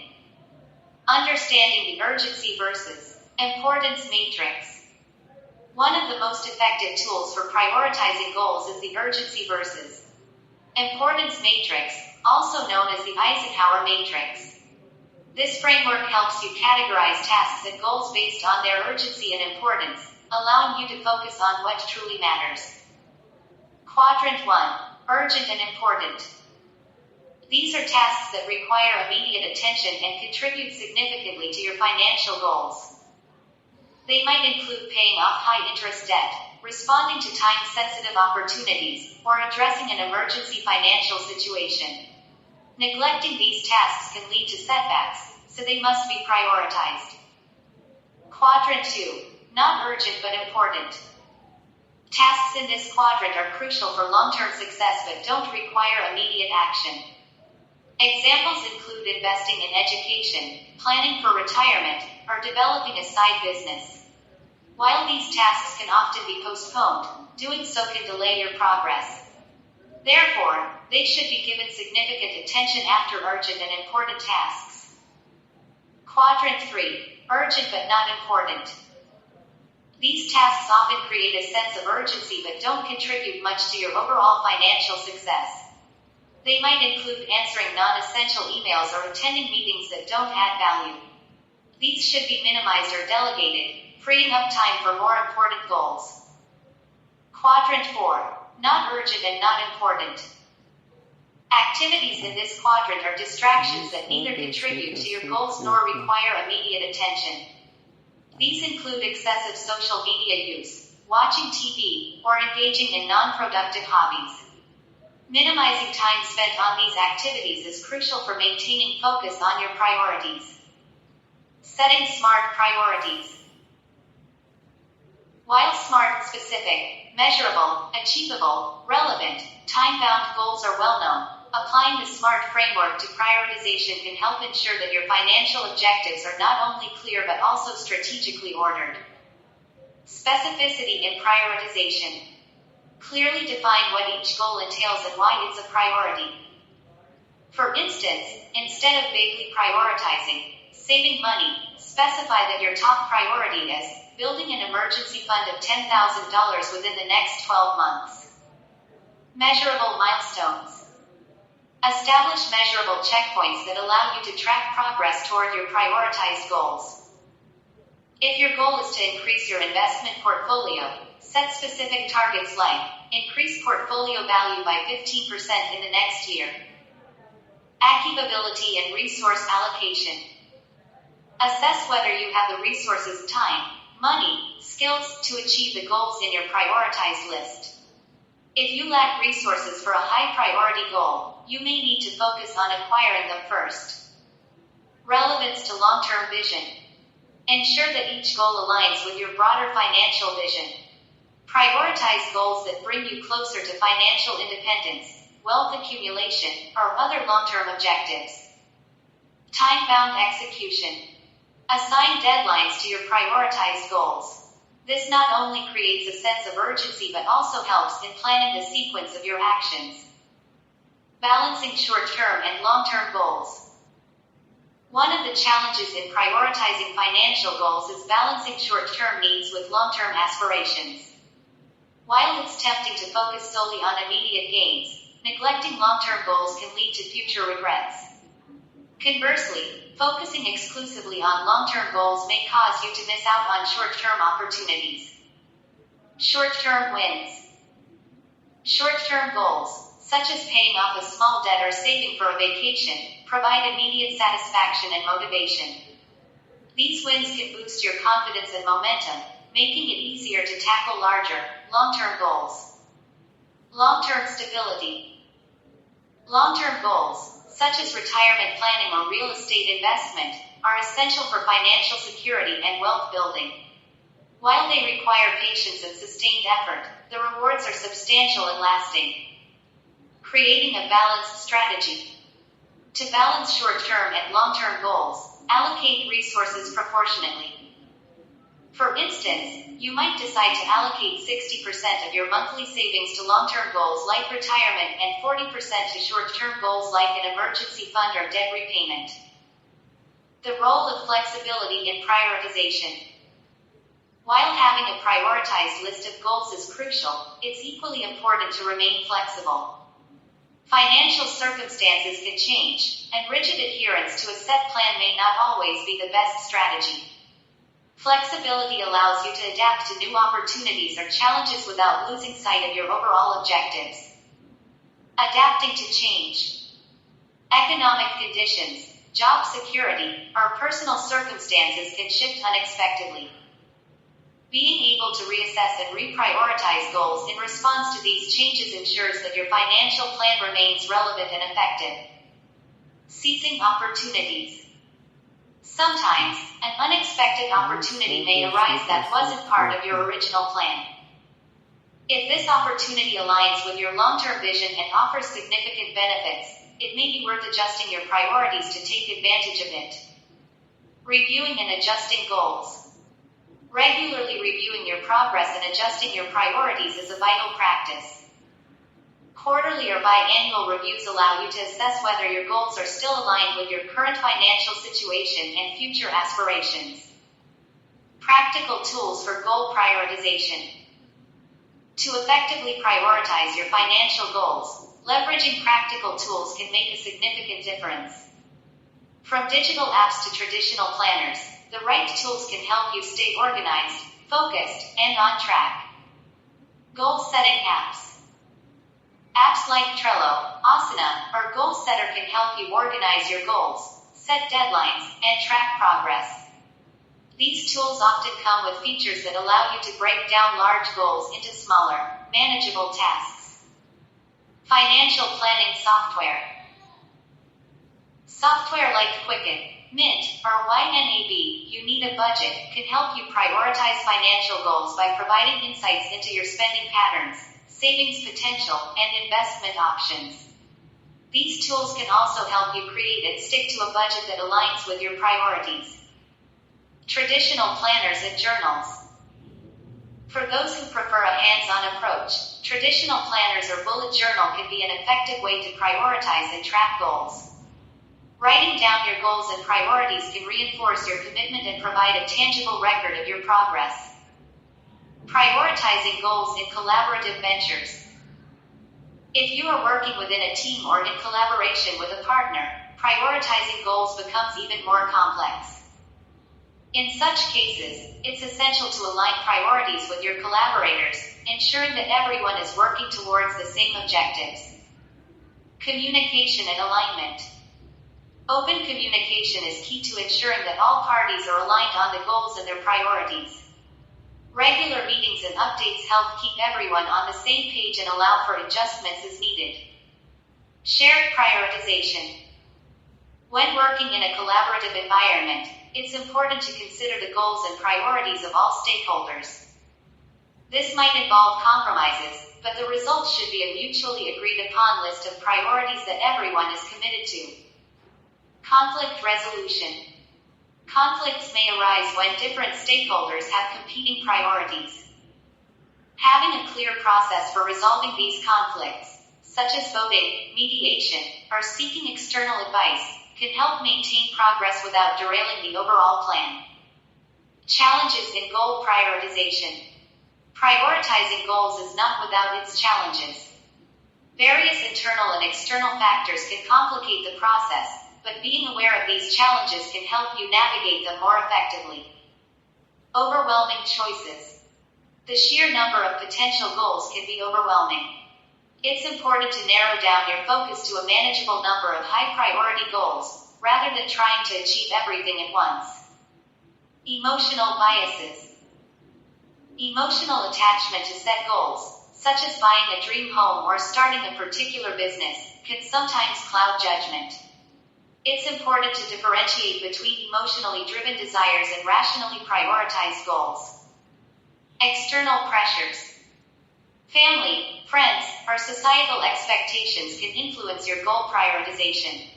[SPEAKER 1] Understanding the urgency versus importance matrix. One of the most effective tools for prioritizing goals is the urgency versus importance matrix, also known as the Eisenhower matrix. This framework helps you categorize tasks and goals based on their urgency and importance, allowing you to focus on what truly matters. Quadrant 1. Urgent and important. These are tasks that require immediate attention and contribute significantly to your financial goals. They might include paying off high-interest debt, responding to time-sensitive opportunities, or addressing an emergency financial situation. Neglecting these tasks can lead to setbacks, so they must be prioritized. Quadrant 2. not urgent but important. Tasks in this quadrant are crucial for long-term success but don't require immediate action. Examples include investing in education, planning for retirement, or developing a side business. While these tasks can often be postponed, doing so can delay your progress. Therefore, they should be given significant attention after urgent and important tasks. Quadrant 3. Urgent but not important. These tasks often create a sense of urgency but don't contribute much to your overall financial success. They might include answering non-essential emails or attending meetings that don't add value. These should be minimized or delegated, freeing up time for more important goals. Quadrant 4. Not urgent and not important. Activities in this quadrant are distractions that neither contribute to your goals nor require immediate attention. These include excessive social media use, watching TV, or engaging in non-productive hobbies. Minimizing time spent on these activities is crucial for maintaining focus on your priorities. Setting smart priorities. While SMART, specific, measurable, achievable, relevant, time-bound goals are well known, applying the SMART framework to prioritization can help ensure that your financial objectives are not only clear but also strategically ordered. Specificity in prioritization. Clearly define what each goal entails and why it's a priority. For instance, instead of vaguely prioritizing saving money, specify that your top priority is building an emergency fund of $10,000 within the next 12 months. Measurable milestones. Establish measurable checkpoints that allow you to track progress toward your prioritized goals. If your goal is to increase your investment portfolio, set specific targets like increase portfolio value by 15% in the next year. Achievability and resource allocation. Assess whether you have the resources, time, money, skills to achieve the goals in your prioritized list. If you lack resources for a high priority goal, you may need to focus on acquiring them first. Relevance to long-term vision. Ensure that each goal aligns with your broader financial vision. Prioritize goals that bring you closer to financial independence, wealth accumulation, or other long-term objectives. Time-bound execution. Assign deadlines to your prioritized goals. This not only creates a sense of urgency but also helps in planning the sequence of your actions. Balancing short-term and long-term goals. One of the challenges in prioritizing financial goals is balancing short-term needs with long-term aspirations. While it's tempting to focus solely on immediate gains, neglecting long-term goals can lead to future regrets. Conversely, focusing exclusively on long-term goals may cause you to miss out on short-term opportunities. Short-term wins. Short-term goals, such as paying off a small debt or saving for a vacation, provide immediate satisfaction and motivation. These wins can boost your confidence and momentum, making it easier to tackle larger, long-term goals. Long-term stability. Long-term goals, such as retirement planning or real estate investment, are essential for financial security and wealth building. While they require patience and sustained effort, the rewards are substantial and lasting. Creating a balanced strategy. To balance short-term and long-term goals, allocate resources proportionately. For instance, you might decide to allocate 60% of your monthly savings to long-term goals like retirement and 40% to short-term goals like an emergency fund or debt repayment. The role of flexibility in prioritization. While having a prioritized list of goals is crucial, it's equally important to remain flexible. Financial circumstances can change, and rigid adherence to a set plan may not always be the best strategy. Flexibility allows you to adapt to new opportunities or challenges without losing sight of your overall objectives. Adapting to change. Economic conditions, job security, or personal circumstances can shift unexpectedly. Being able to reassess and reprioritize goals in response to these changes ensures that your financial plan remains relevant and effective. Seizing opportunities. Sometimes, an unexpected opportunity may arise that wasn't part of your original plan. If this opportunity aligns with your long-term vision and offers significant benefits, it may be worth adjusting your priorities to take advantage of it. Reviewing and adjusting goals. Regularly reviewing your progress and adjusting your priorities is a vital practice. Quarterly or biannual reviews allow you to assess whether your goals are still aligned with your current financial situation and future aspirations. Practical tools for goal prioritization. To effectively prioritize your financial goals, leveraging practical tools can make a significant difference. From digital apps to traditional planners, the right tools can help you stay organized, focused, and on track. Goal-setting apps. Apps like Trello, Asana, or Goal Setter can help you organize your goals, set deadlines, and track progress. These tools often come with features that allow you to break down large goals into smaller, manageable tasks. Financial planning software. Software like Quicken, Mint, or YNAB, You Need a Budget, can help you prioritize financial goals by providing insights into your spending patterns, savings potential, and investment options. These tools can also help you create and stick to a budget that aligns with your priorities. Traditional planners and journals. For those who prefer a hands-on approach, traditional planners or bullet journal can be an effective way to prioritize and track goals. Writing down your goals and priorities can reinforce your commitment and provide a tangible record of your progress. Prioritizing goals in collaborative ventures. If you are working within a team or in collaboration with a partner, prioritizing goals becomes even more complex. In such cases, it's essential to align priorities with your collaborators, ensuring that everyone is working towards the same objectives. Communication and alignment. Open communication is key to ensuring that all parties are aligned on the goals and their priorities. Regular meetings and updates help keep everyone on the same page and allow for adjustments as needed. Shared prioritization. When working in a collaborative environment, it's important to consider the goals and priorities of all stakeholders. This might involve compromises, but the results should be a mutually agreed upon list of priorities that everyone is committed to. Conflict resolution. Conflicts may arise when different stakeholders have competing priorities. Having a clear process for resolving these conflicts, such as voting, mediation, or seeking external advice, can help maintain progress without derailing the overall plan. Challenges in goal prioritization. Prioritizing goals is not without its challenges. Various internal and external factors can complicate the process, but being aware of these challenges can help you navigate them more effectively. Overwhelming choices. The sheer number of potential goals can be overwhelming. It's important to narrow down your focus to a manageable number of high-priority goals, rather than trying to achieve everything at once. Emotional biases. Emotional attachment to set goals, such as buying a dream home or starting a particular business, can sometimes cloud judgment. It's important to differentiate between emotionally driven desires and rationally prioritized goals. External pressures. Family, friends, or societal expectations can influence your goal prioritization.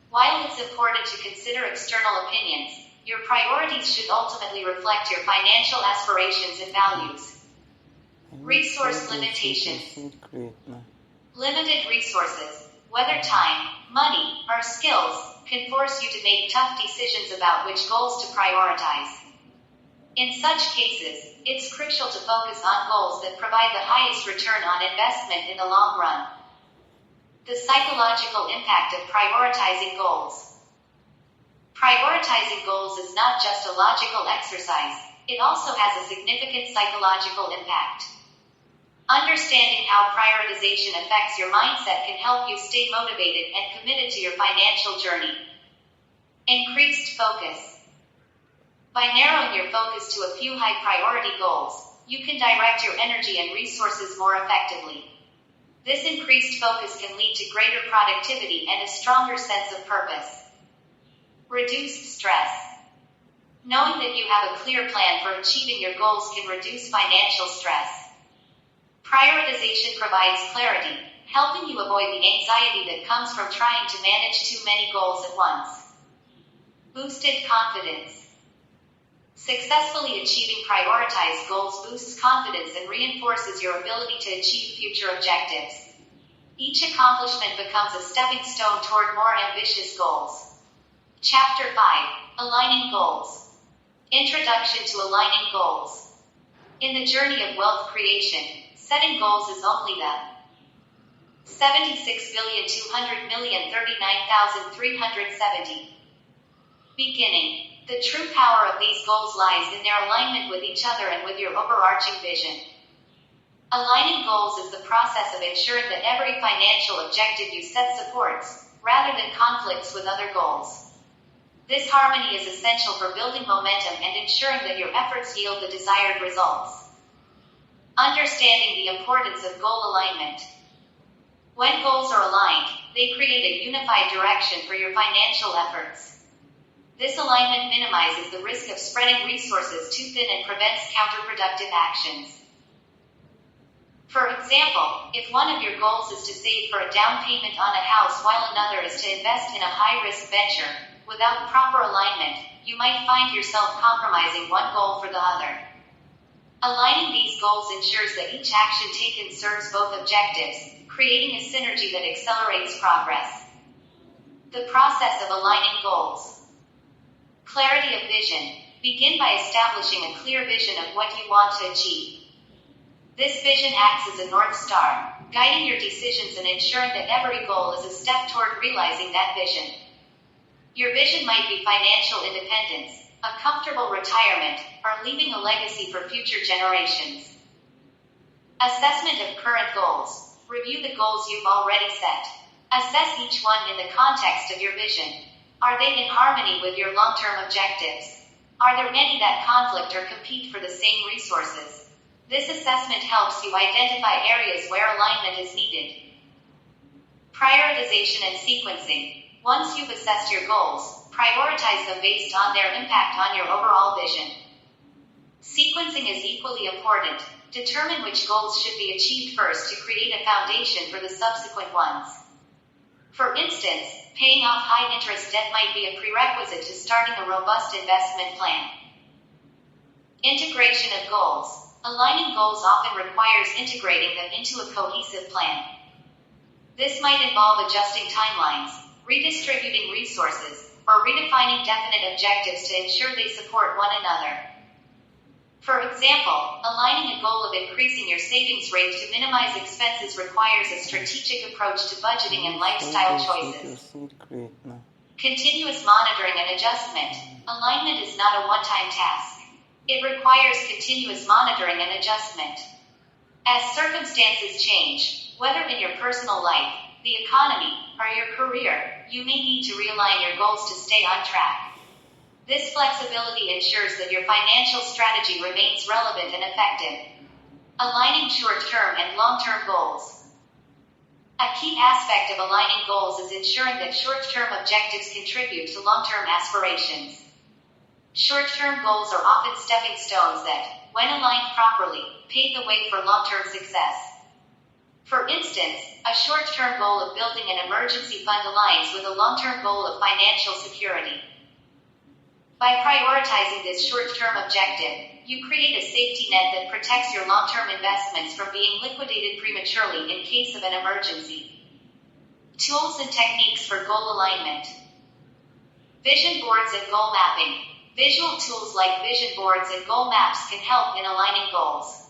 [SPEAKER 1] While it's important to consider external opinions, your priorities should ultimately reflect your financial aspirations and values. Resource limitations. Limited resources, whether time, money, or skills, can force you to make tough decisions about which goals to prioritize. In such cases, it's crucial to focus on goals that provide the highest return on investment in the long run. The psychological impact of prioritizing goals. Prioritizing goals is not just a logical exercise, it also has a significant psychological impact. Understanding how prioritization affects your mindset can help you stay motivated and committed to your financial journey. Increased focus. By narrowing your focus to a few high-priority goals, you can direct your energy and resources more effectively. This increased focus can lead to greater productivity and a stronger sense of purpose. Reduce stress. Knowing that you have a clear plan for achieving your goals can reduce financial stress. Prioritization provides clarity, helping you avoid the anxiety that comes from trying to manage too many goals at once. Boosted confidence. Successfully achieving prioritized goals boosts confidence and reinforces your ability to achieve future objectives. Each accomplishment becomes a stepping stone toward more ambitious goals. Chapter 5. Aligning Goals. Introduction to Aligning Goals. In the journey of wealth creation, setting goals is only the 76,200,039,370 beginning. The true power of these goals lies in their alignment with each other and with your overarching vision. Aligning goals is the process of ensuring that every financial objective you set supports, rather than conflicts with other goals. This harmony is essential for building momentum and ensuring that your efforts yield the desired results. Understanding the importance of goal alignment. When goals are aligned, they create a unified direction for your financial efforts. This alignment minimizes the risk of spreading resources too thin and prevents counterproductive actions. For example, if one of your goals is to save for a down payment on a house while another is to invest in a high-risk venture, without proper alignment, you might find yourself compromising one goal for the other. Aligning these goals ensures that each action taken serves both objectives, creating a synergy that accelerates progress. The process of aligning goals. Clarity of vision. Begin by establishing a clear vision of what you want to achieve. This vision acts as a North Star, guiding your decisions and ensuring that every goal is a step toward realizing that vision. Your vision might be financial independence, a comfortable retirement, or leaving a legacy for future generations. Assessment of current goals. Review the goals you've already set. Assess each one in the context of your vision. Are they in harmony with your long-term objectives? Are there any that conflict or compete for the same resources? This assessment helps you identify areas where alignment is needed. Prioritization and sequencing. Once you've assessed your goals, prioritize them based on their impact on your overall vision. Sequencing is equally important. Determine which goals should be achieved first to create a foundation for the subsequent ones. For instance, paying off high-interest debt might be a prerequisite to starting a robust investment plan. Integration of goals. Aligning goals often requires integrating them into a cohesive plan. This might involve adjusting timelines, redistributing resources, or redefining definite objectives to ensure they support one another. For example, aligning a goal of increasing your savings rate to minimize expenses requires a strategic approach to budgeting and lifestyle choices. Continuous monitoring and adjustment. Alignment is not a one-time task. It requires continuous monitoring and adjustment. As circumstances change, whether in your personal life, the economy, or your career, you may need to realign your goals to stay on track. This flexibility ensures that your financial strategy remains relevant and effective. Aligning short-term and long-term goals. A key aspect of aligning goals is ensuring that short-term objectives contribute to long-term aspirations. Short-term goals are often stepping stones that, when aligned properly, pave the way for long-term success. For instance, a short-term goal of building an emergency fund aligns with a long-term goal of financial security. By prioritizing this short-term objective, you create a safety net that protects your long-term investments from being liquidated prematurely in case of an emergency. Tools and techniques for goal alignment. Vision boards and goal mapping. Visual tools like vision boards and goal maps can help in aligning goals.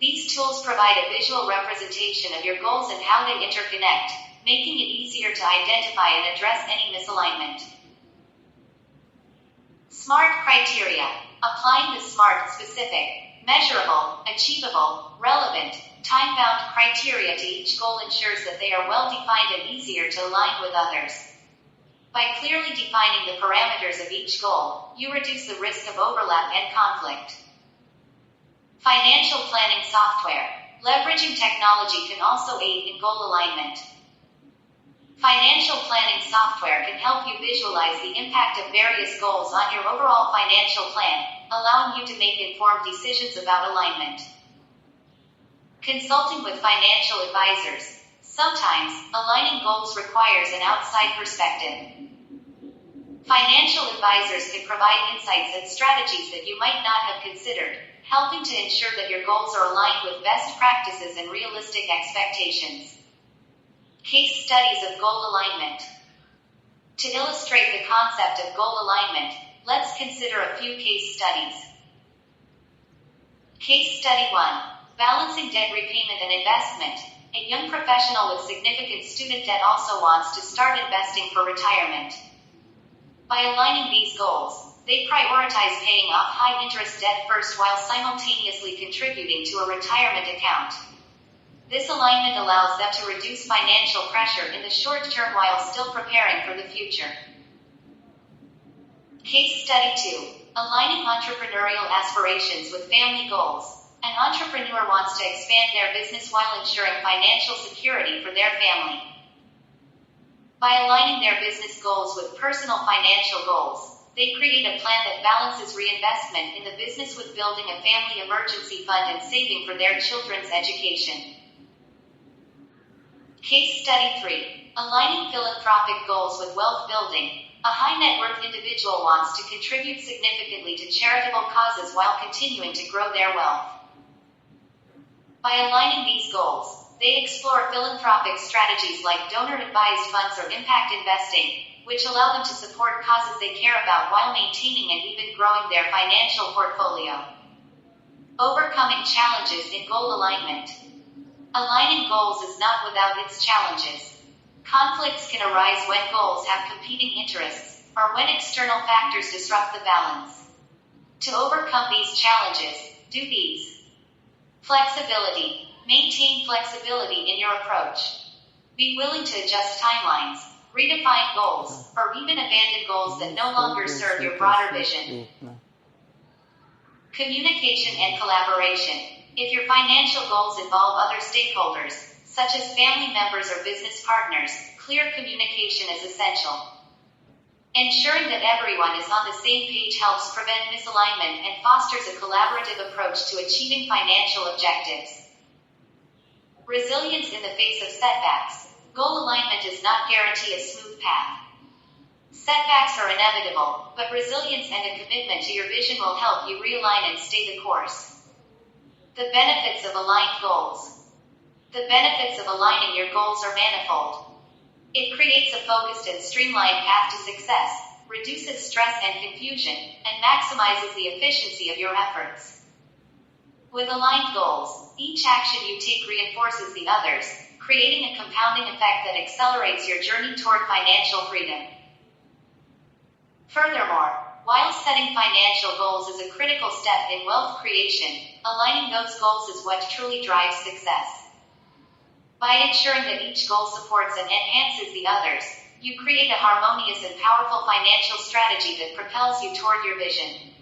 [SPEAKER 1] These tools provide a visual representation of your goals and how they interconnect, making it easier to identify and address any misalignment. SMART criteria. Applying the SMART specific, measurable, achievable, relevant, time-bound criteria to each goal ensures that they are well-defined and easier to align with others. By clearly defining the parameters of each goal, you reduce the risk of overlap and conflict. Financial planning software. Leveraging technology can also aid in goal alignment. Financial planning software can help you visualize the impact of various goals on your overall financial plan, allowing you to make informed decisions about alignment. Consulting with financial advisors. Sometimes, aligning goals requires an outside perspective. Financial advisors can provide insights and strategies that you might not have considered, helping to ensure that your goals are aligned with best practices and realistic expectations. Case studies of goal alignment. To illustrate the concept of goal alignment, let's consider a few case studies. Case study 1. Balancing debt repayment and investment. A young professional with significant student debt also wants to start investing for retirement. By aligning these goals, they prioritize paying off high-interest debt first while simultaneously contributing to a retirement account. This alignment allows them to reduce financial pressure in the short term while still preparing for the future. Case study 2. Aligning entrepreneurial aspirations with family goals. An entrepreneur wants to expand their business while ensuring financial security for their family. By aligning their business goals with personal financial goals, they create a plan that balances reinvestment in the business with building a family emergency fund and saving for their children's education. Case study 3. Aligning philanthropic goals with wealth building. A high net worth individual wants to contribute significantly to charitable causes while continuing to grow their wealth. By aligning these goals, they explore philanthropic strategies like donor-advised funds or impact investing, which allow them to support causes they care about while maintaining and even growing their financial portfolio. Overcoming challenges in goal alignment. Aligning goals is not without its challenges. Conflicts can arise when goals have competing interests, or when external factors disrupt the balance. To overcome these challenges, do these. Flexibility. Maintain flexibility in your approach. Be willing to adjust timelines, redefine goals, or even abandon goals that no longer serve your broader vision. Communication and collaboration. If your financial goals involve other stakeholders, such as family members or business partners, clear communication is essential. Ensuring that everyone is on the same page helps prevent misalignment and fosters a collaborative approach to achieving financial objectives. Resilience in the face of setbacks. Goal alignment does not guarantee a smooth path. Setbacks are inevitable, but resilience and a commitment to your vision will help you realign and stay the course. The benefits of aligned goals. The benefits of aligning your goals are manifold. It creates a focused and streamlined path to success, reduces stress and confusion, and maximizes the efficiency of your efforts. With aligned goals, each action you take reinforces the others, creating a compounding effect that accelerates your journey toward financial freedom. Furthermore, while setting financial goals is a critical step in wealth creation, aligning those goals is what truly drives success. By ensuring that each goal supports and enhances the others, you create a harmonious and powerful financial strategy that propels you toward your vision.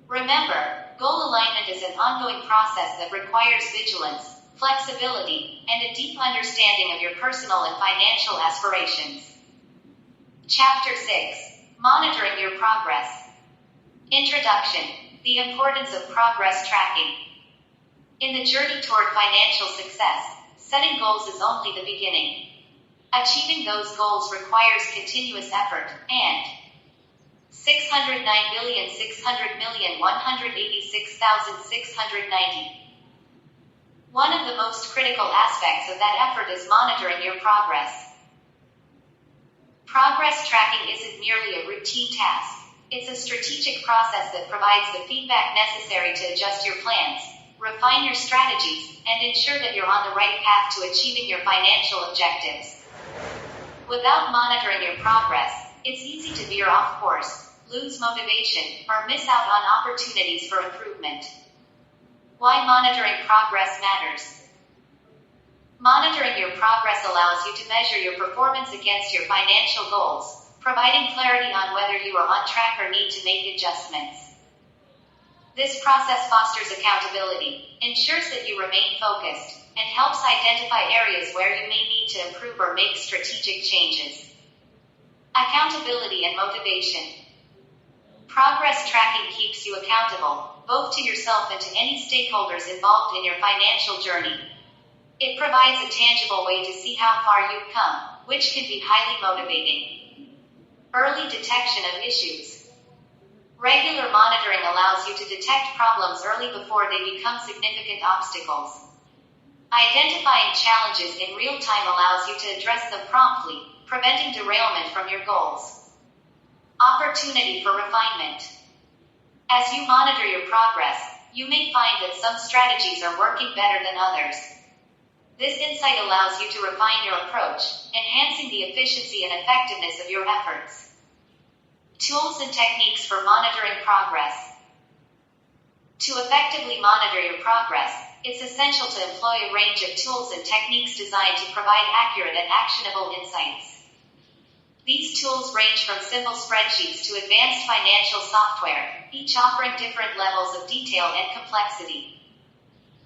[SPEAKER 1] Remember, goal alignment is an ongoing process that requires vigilance, flexibility, and a deep understanding of your personal and financial aspirations. Chapter 6. Monitoring your progress. Introduction. The importance of progress tracking. In the journey toward financial success, setting goals is only the beginning. Achieving those goals requires continuous effort, and 609,600,186,690. One of the most critical aspects of that effort is monitoring your progress. Progress tracking isn't merely a routine task. It's a strategic process that provides the feedback necessary to adjust your plans, refine your strategies, and ensure that you're on the right path to achieving your financial objectives. Without monitoring your progress, it's easy to veer off course, lose motivation, or miss out on opportunities for improvement. Why monitoring progress matters. Monitoring your progress allows you to measure your performance against your financial goals, providing clarity on whether you are on track or need to make adjustments. This process fosters accountability, ensures that you remain focused, and helps identify areas where you may need to improve or make strategic changes. Accountability and motivation. Progress tracking keeps you accountable, both to yourself and to any stakeholders involved in your financial journey. It provides a tangible way to see how far you've come, which can be highly motivating. Early detection of issues. Regular monitoring allows you to detect problems early before they become significant obstacles. Identifying challenges in real time allows you to address them promptly, preventing derailment from your goals. Opportunity for refinement. As you monitor your progress, you may find that some strategies are working better than others. This insight allows you to refine your approach, enhancing the efficiency and effectiveness of your efforts. Tools and techniques for monitoring progress. To effectively monitor your progress, it's essential to employ a range of tools and techniques designed to provide accurate and actionable insights. These tools range from simple spreadsheets to advanced financial software, each offering different levels of detail and complexity.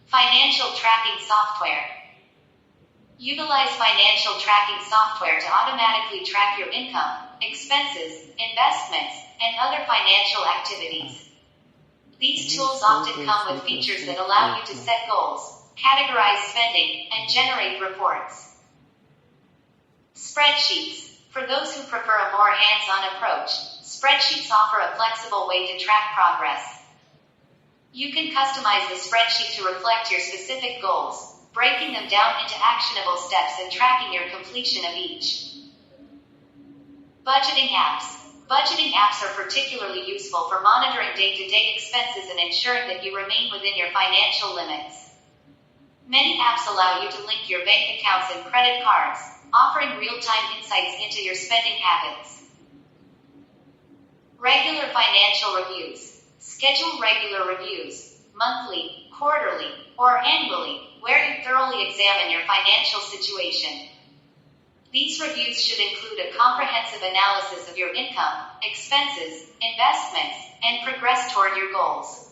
[SPEAKER 1] Financial tracking software. Utilize financial tracking software to automatically track your income, expenses, investments, and other financial activities. These tools often come with features that allow you to set goals, categorize spending, and generate reports. Spreadsheets. For those who prefer a more hands-on approach, spreadsheets offer a flexible way to track progress. You can customize the spreadsheet to reflect your specific goals, breaking them down into actionable steps and tracking your completion of each. Budgeting apps. Budgeting apps are particularly useful for monitoring day-to-day expenses and ensuring that you remain within your financial limits. Many apps allow you to link your bank accounts and credit cards, offering real-time insights into your spending habits. Regular financial reviews. Schedule regular reviews, monthly, quarterly, or annually, where you thoroughly examine your financial situation. These reviews should include a comprehensive analysis of your income, expenses, investments, and progress toward your goals.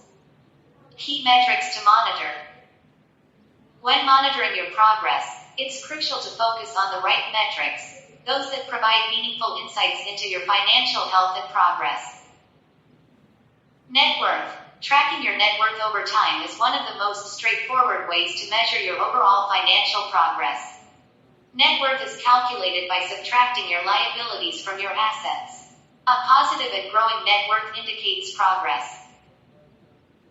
[SPEAKER 1] Key metrics to monitor. When monitoring your progress, it's crucial to focus on the right metrics, those that provide meaningful insights into your financial health and progress. Net worth. Tracking your net worth over time is one of the most straightforward ways to measure your overall financial progress. Net worth is calculated by subtracting your liabilities from your assets. A positive and growing net worth indicates progress.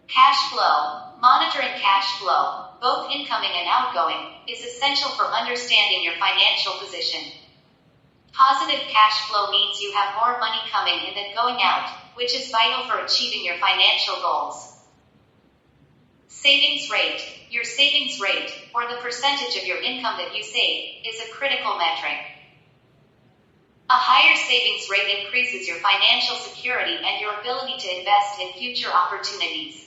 [SPEAKER 1] Cash flow. Monitoring cash flow, both incoming and outgoing, is essential for understanding your financial position. Positive cash flow means you have more money coming in than going out, which is vital for achieving your financial goals. Savings rate. Your savings rate, or the percentage of your income that you save, is a critical metric. A higher savings rate increases your financial security and your ability to invest in future opportunities.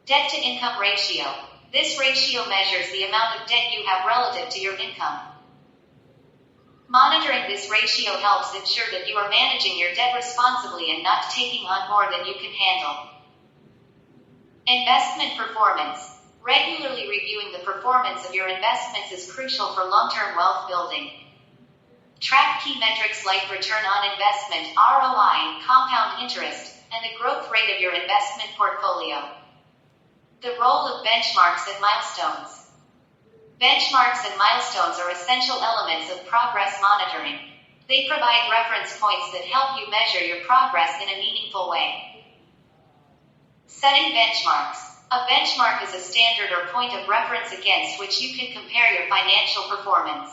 [SPEAKER 1] Debt-to-income ratio. This ratio measures the amount of debt you have relative to your income. Monitoring this ratio helps ensure that you are managing your debt responsibly and not taking on more than you can handle. Investment performance. Regularly reviewing the performance of your investments is crucial for long-term wealth building. Track key metrics like return on investment, ROI, compound interest, and the growth rate of your investment portfolio. The role of benchmarks and milestones. Benchmarks and milestones are essential elements of progress monitoring. They provide reference points that help you measure your progress in a meaningful way. Setting benchmarks. A benchmark is a standard or point of reference against which you can compare your financial performance.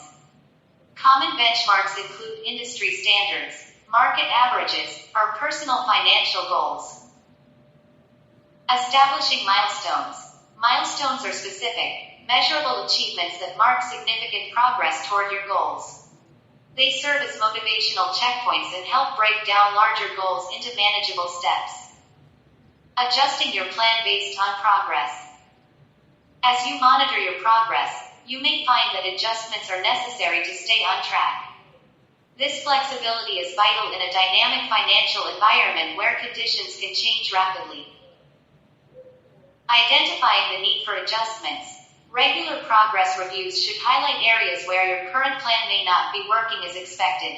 [SPEAKER 1] Common benchmarks include industry standards, market averages, or personal financial goals. Establishing milestones. Milestones are specific, measurable achievements that mark significant progress toward your goals. They serve as motivational checkpoints and help break down larger goals into manageable steps. Adjusting your plan based on progress. As you monitor your progress, you may find that adjustments are necessary to stay on track. This flexibility is vital in a dynamic financial environment where conditions can change rapidly. Identifying the need for adjustments. Regular progress reviews should highlight areas where your current plan may not be working as expected.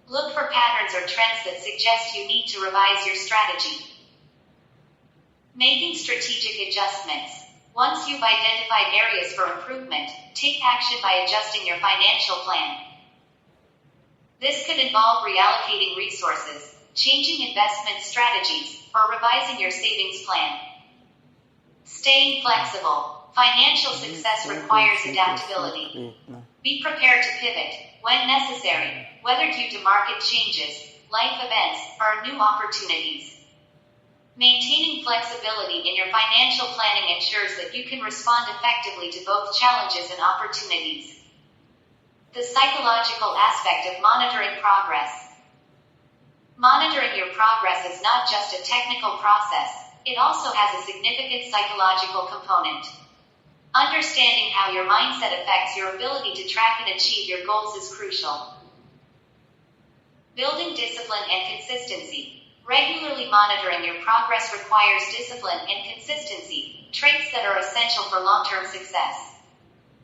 [SPEAKER 1] Look for patterns or trends that suggest you need to revise your strategy. Making strategic adjustments. Once you've identified areas for improvement, take action by adjusting your financial plan. This could involve reallocating resources, changing investment strategies, or revising your savings plan. Staying flexible. Financial success requires adaptability. Be prepared to pivot when necessary, whether due to market changes, life events, or new opportunities. Maintaining flexibility in your financial planning ensures that you can respond effectively to both challenges and opportunities. The psychological aspect of monitoring progress. Monitoring your progress is not just a technical process, it also has a significant psychological component. Understanding how your mindset affects your ability to track and achieve your goals is crucial. Building discipline and consistency. Regularly monitoring your progress requires discipline and consistency, traits that are essential for long-term success.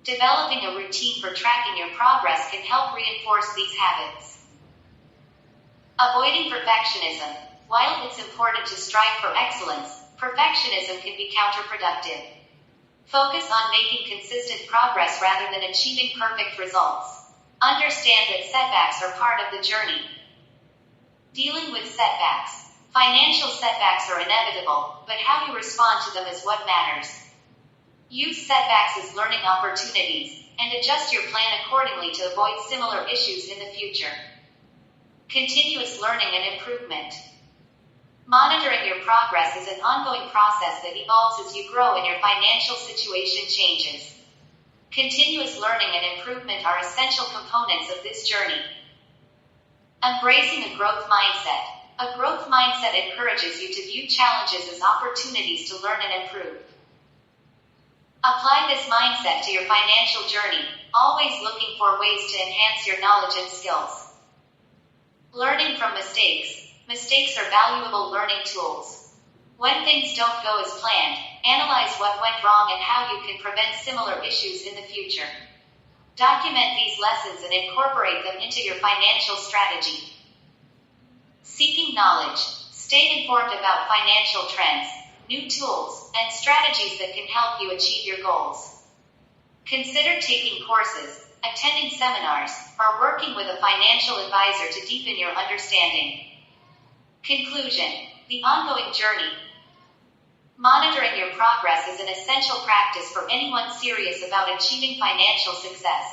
[SPEAKER 1] Developing a routine for tracking your progress can help reinforce these habits. Avoiding perfectionism. While it's important to strive for excellence, perfectionism can be counterproductive. Focus on making consistent progress rather than achieving perfect results. Understand that setbacks are part of the journey. Dealing with setbacks. Financial setbacks are inevitable, but how you respond to them is what matters. Use setbacks as learning opportunities, and adjust your plan accordingly to avoid similar issues in the future. Continuous learning and improvement. Monitoring your progress is an ongoing process that evolves as you grow and your financial situation changes. Continuous learning and improvement are essential components of this journey. Embracing a growth mindset. A growth mindset encourages you to view challenges as opportunities to learn and improve. Apply this mindset to your financial journey, always looking for ways to enhance your knowledge and skills. Learning from mistakes. Mistakes are valuable learning tools. When things don't go as planned, analyze what went wrong and how you can prevent similar issues in the future. Document these lessons and incorporate them into your financial strategy. Seeking knowledge. Stay informed about financial trends, new tools, and strategies that can help you achieve your goals. Consider taking courses, attending seminars, or working with a financial advisor to deepen your understanding. Conclusion. The ongoing journey. Monitoring your progress is an essential practice for anyone serious about achieving financial success.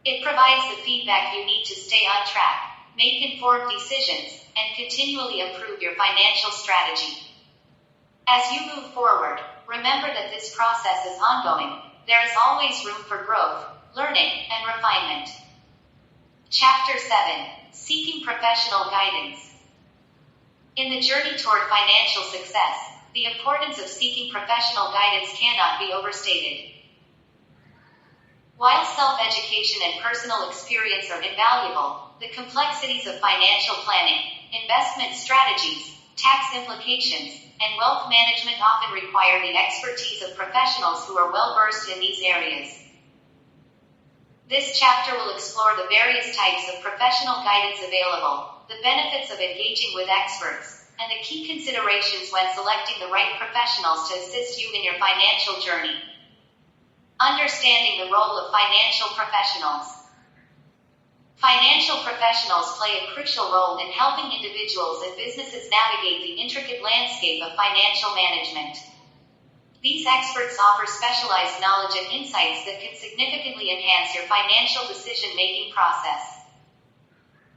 [SPEAKER 1] It provides the feedback you need to stay on track, make informed decisions, and continually improve your financial strategy. As you move forward, remember that this process is ongoing. There is always room for growth, learning, and refinement. Chapter 7. Seeking professional guidance. In the journey toward financial success, the importance of seeking professional guidance cannot be overstated. While self-education and personal experience are invaluable, the complexities of financial planning, investment strategies, tax implications, and wealth management often require the expertise of professionals who are well-versed in these areas. This chapter will explore the various types of professional guidance available, the benefits of engaging with experts, and the key considerations when selecting the right professionals to assist you in your financial journey. Understanding the role of financial professionals. Financial professionals play a crucial role in helping individuals and businesses navigate the intricate landscape of financial management. These experts offer specialized knowledge and insights that can significantly enhance your financial decision-making process.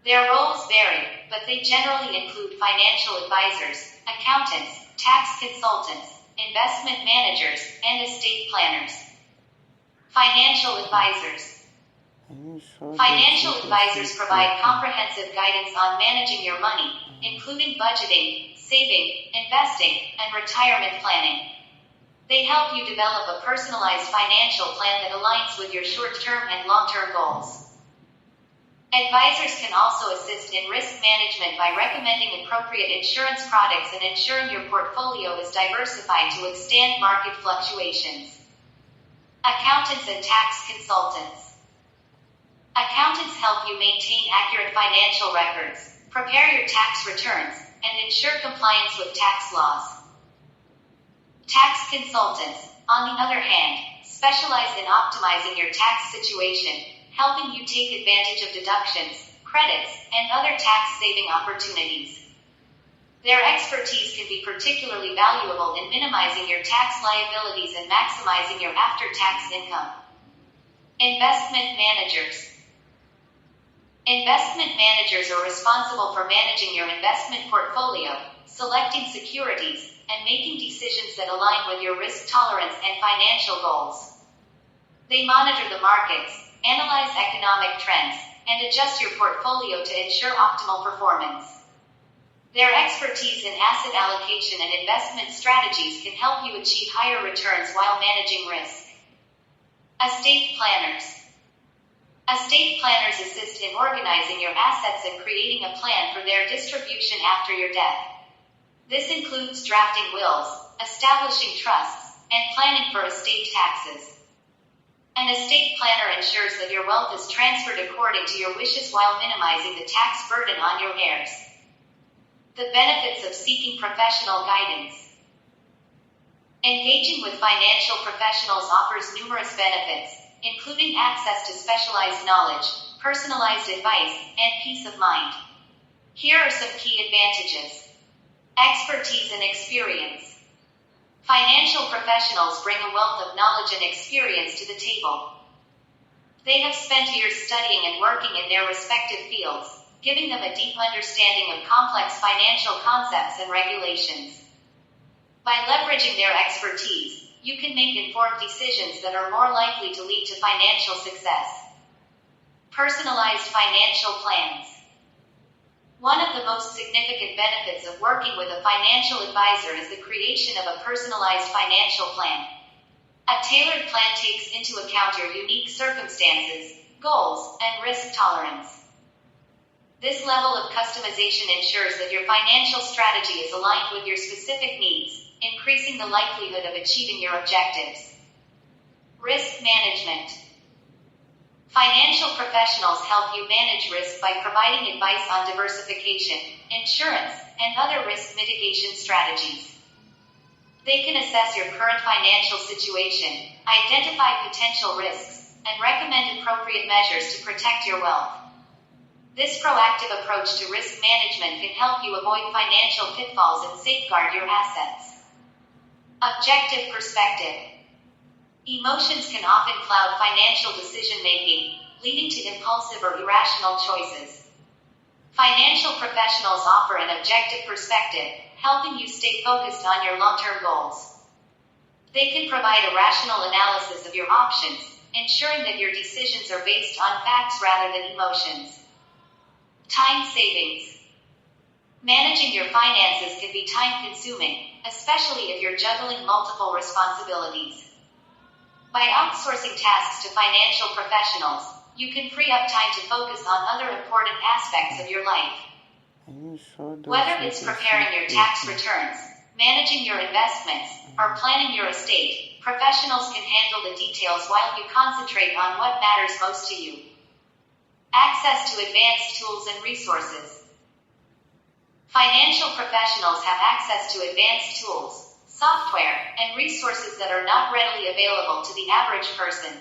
[SPEAKER 1] Their roles vary, but they generally include financial advisors, accountants, tax consultants, investment managers, and estate planners. Financial advisors. Financial advisors provide comprehensive guidance on managing your money, including budgeting, saving, investing, and retirement planning. They help you develop a personalized financial plan that aligns with your short-term and long-term goals. Advisors can also assist in risk management by recommending appropriate insurance products and ensuring your portfolio is diversified to withstand market fluctuations. Accountants and tax consultants. Accountants help you maintain accurate financial records, prepare your tax returns, and ensure compliance with tax laws. Tax consultants, on the other hand, specialize in optimizing your tax situation, helping you take advantage of deductions, credits, and other tax-saving opportunities. Their expertise can be particularly valuable in minimizing your tax liabilities and maximizing your after-tax income. Investment managers. Investment managers are responsible for managing your investment portfolio, selecting securities, and making decisions that align with your risk tolerance and financial goals. They monitor the markets, analyze economic trends, and adjust your portfolio to ensure optimal performance. Their expertise in asset allocation and investment strategies can help you achieve higher returns while managing risk. Estate planners. Estate planners assist in organizing your assets and creating a plan for their distribution after your death. This includes drafting wills, establishing trusts, and planning for estate taxes. An estate planner ensures that your wealth is transferred according to your wishes while minimizing the tax burden on your heirs. The benefits of seeking professional guidance. Engaging with financial professionals offers numerous benefits, including access to specialized knowledge, personalized advice, and peace of mind. Here are some key advantages. Expertise and experience. Financial professionals bring a wealth of knowledge and experience to the table. They have spent years studying and working in their respective fields, giving them a deep understanding of complex financial concepts and regulations. By leveraging their expertise, you can make informed decisions that are more likely to lead to financial success. Personalized financial plans. One of the most significant benefits of working with a financial advisor is the creation of a personalized financial plan. A tailored plan takes into account your unique circumstances, goals, and risk tolerance. This level of customization ensures that your financial strategy is aligned with your specific needs, increasing the likelihood of achieving your objectives. Risk management. Financial professionals help you manage risk by providing advice on diversification, insurance, and other risk mitigation strategies. They can assess your current financial situation, identify potential risks, and recommend appropriate measures to protect your wealth. This proactive approach to risk management can help you avoid financial pitfalls and safeguard your assets. Objective perspective. Emotions can often cloud financial decision-making, leading to impulsive or irrational choices. Financial professionals offer an objective perspective, helping you stay focused on your long-term goals. They can provide a rational analysis of your options, ensuring that your decisions are based on facts rather than emotions. Time savings. Managing your finances can be time-consuming, especially if you're juggling multiple responsibilities. By outsourcing tasks to financial professionals, you can free up time to focus on other important aspects of your life. Whether it's preparing your tax returns, managing your investments, or planning your estate, professionals can handle the details while you concentrate on what matters most to you. Access to advanced tools and resources. Financial professionals have access to advanced tools, software, and resources that are not readily available to the average person.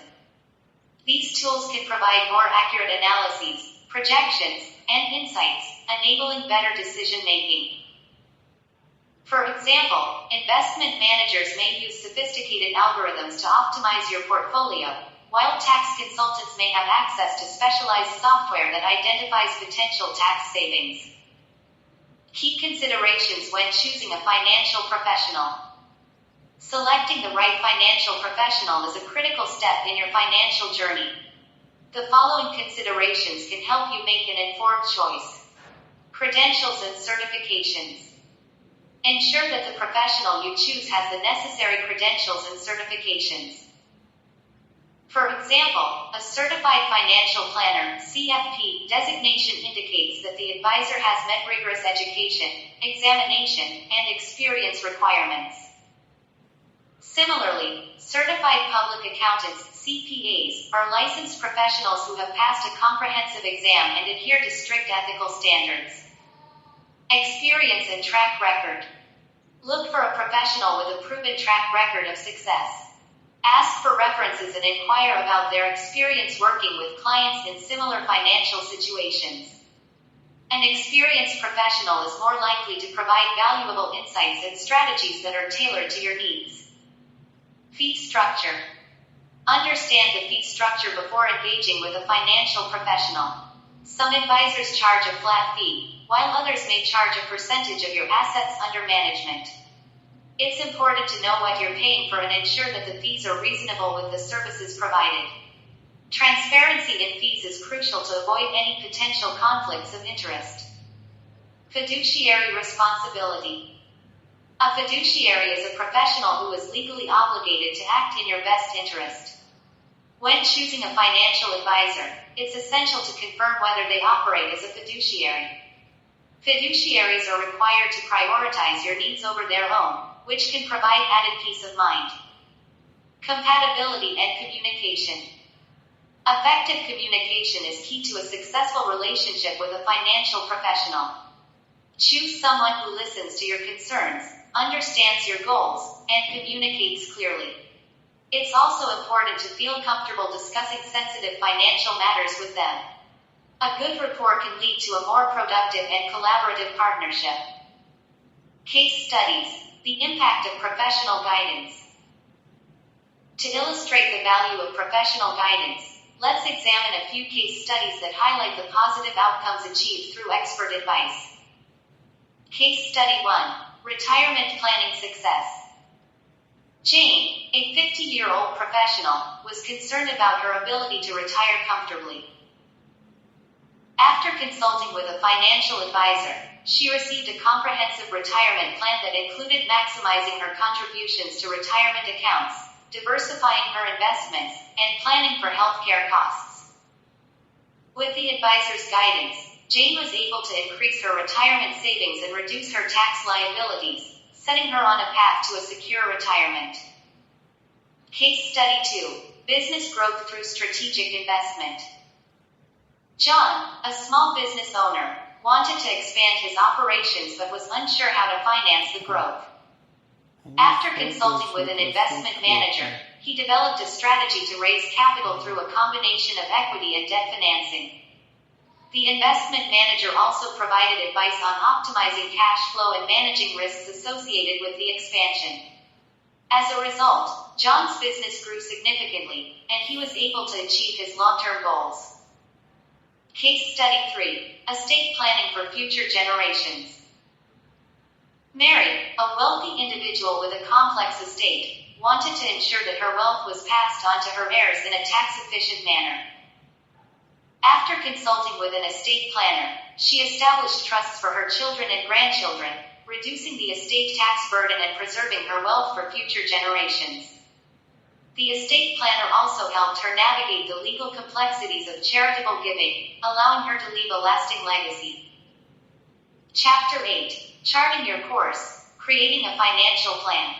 [SPEAKER 1] These tools can provide more accurate analyses, projections, and insights, enabling better decision-making. For example, investment managers may use sophisticated algorithms to optimize your portfolio, while tax consultants may have access to specialized software that identifies potential tax savings. Key considerations when choosing a financial professional. Selecting the right financial professional is a critical step in your financial journey. The following considerations can help you make an informed choice. Credentials and certifications. Ensure that the professional you choose has the necessary credentials and certifications. For example, a Certified Financial Planner (CFP) designation indicates that the advisor has met rigorous education, examination, and experience requirements. Similarly, Certified Public Accountants (CPAs) are licensed professionals who have passed a comprehensive exam and adhere to strict ethical standards. Experience and track record. Look for a professional with a proven track record of success. Ask for references and inquire about their experience working with clients in similar financial situations. An experienced professional is more likely to provide valuable insights and strategies that are tailored to your needs. Fee structure. Understand the fee structure before engaging with a financial professional. Some advisors charge a flat fee, while others may charge a percentage of your assets under management. It's important to know what you're paying for and ensure that the fees are reasonable with the services provided. Transparency in fees is crucial to avoid any potential conflicts of interest. Fiduciary responsibility. A fiduciary is a professional who is legally obligated to act in your best interest. When choosing a financial advisor, it's essential to confirm whether they operate as a fiduciary. Fiduciaries are required to prioritize your needs over their own, which can provide added peace of mind. Compatibility and communication. Effective communication is key to a successful relationship with a financial professional. Choose someone who listens to your concerns, understands your goals, and communicates clearly. It's also important to feel comfortable discussing sensitive financial matters with them. A good rapport can lead to a more productive and collaborative partnership. Case studies. The impact of professional guidance. To illustrate the value of professional guidance, let's examine a few case studies that highlight the positive outcomes achieved through expert advice. Case study 1. Retirement planning success. Jane, a 50-year-old professional, was concerned about her ability to retire comfortably. After consulting with a financial advisor, she received a comprehensive retirement plan that included maximizing her contributions to retirement accounts, diversifying her investments, and planning for healthcare costs. With the advisor's guidance, Jane was able to increase her retirement savings and reduce her tax liabilities, setting her on a path to a secure retirement. Case study 2. Business growth through strategic investment. John, a small business owner, wanted to expand his operations but was unsure how to finance the growth. After consulting with an investment manager, he developed a strategy to raise capital through a combination of equity and debt financing. The investment manager also provided advice on optimizing cash flow and managing risks associated with the expansion. As a result, John's business grew significantly, and he was able to achieve his long-term goals. Case study 3. Estate planning for future generations. Mary, a wealthy individual with a complex estate, wanted to ensure that her wealth was passed on to her heirs in a tax-efficient manner. After consulting with an estate planner, she established trusts for her children and grandchildren, reducing the estate tax burden and preserving her wealth for future generations. The estate planner also helped her navigate the legal complexities of charitable giving, allowing her to leave a lasting legacy. Chapter 8. Charting your course, creating a financial plan.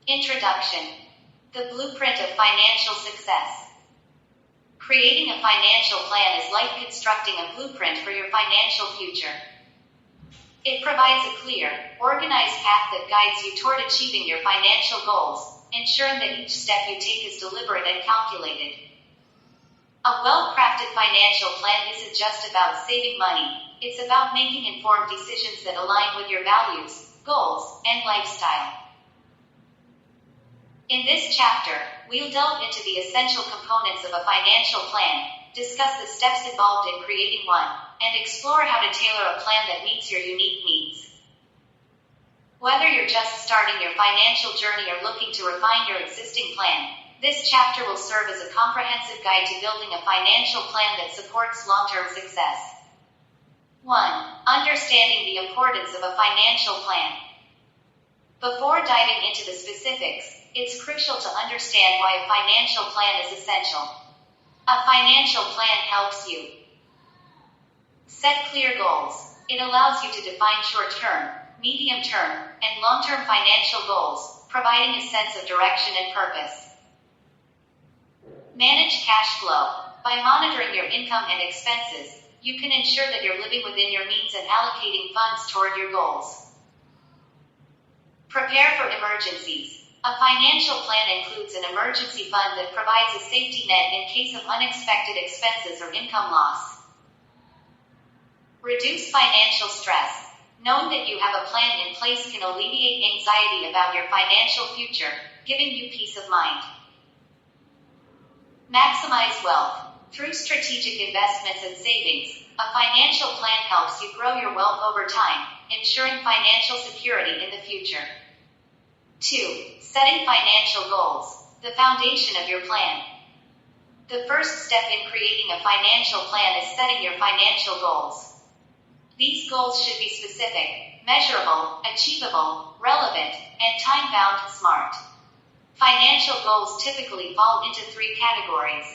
[SPEAKER 1] Introduction. The blueprint of financial success. Creating a financial plan is like constructing a blueprint for your financial future. It provides a clear, organized path that guides you toward achieving your financial goals, ensuring that each step you take is deliberate and calculated. A well-crafted financial plan isn't just about saving money, it's about making informed decisions that align with your values, goals, and lifestyle. In this chapter, we'll delve into the essential components of a financial plan, discuss the steps involved in creating one, and explore how to tailor a plan that meets your unique needs. Whether you're just starting your financial journey or looking to refine your existing plan, this chapter will serve as a comprehensive guide to building a financial plan that supports long-term success. 1. Understanding the importance of a financial plan. Before diving into the specifics, it's crucial to understand why a financial plan is essential. A financial plan helps you set clear goals. It allows you to define short-term, medium-term, and long-term financial goals, providing a sense of direction and purpose. Manage cash flow. By monitoring your income and expenses, you can ensure that you're living within your means and allocating funds toward your goals. Prepare for emergencies. A financial plan includes an emergency fund that provides a safety net in case of unexpected expenses or income loss. Reduce financial stress. Knowing that you have a plan in place can alleviate anxiety about your financial future, giving you peace of mind. Maximize wealth. Through strategic investments and savings, a financial plan helps you grow your wealth over time, ensuring financial security in the future. 2. Setting financial goals. The foundation of your plan. The first step in creating a financial plan is setting your financial goals. These goals should be specific, measurable, achievable, relevant, and time-bound. Smart. Financial goals typically fall into 3 categories.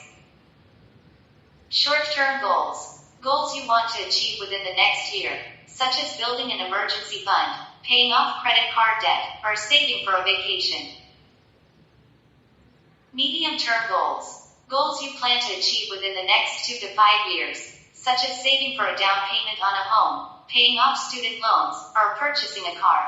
[SPEAKER 1] Short-term goals. Goals you want to achieve within the next year, such as building an emergency fund, paying off credit card debt, or saving for a vacation. Medium-term goals. Goals you plan to achieve within the next 2 to 5 years, such as saving for a down payment on a home, paying off student loans, or purchasing a car.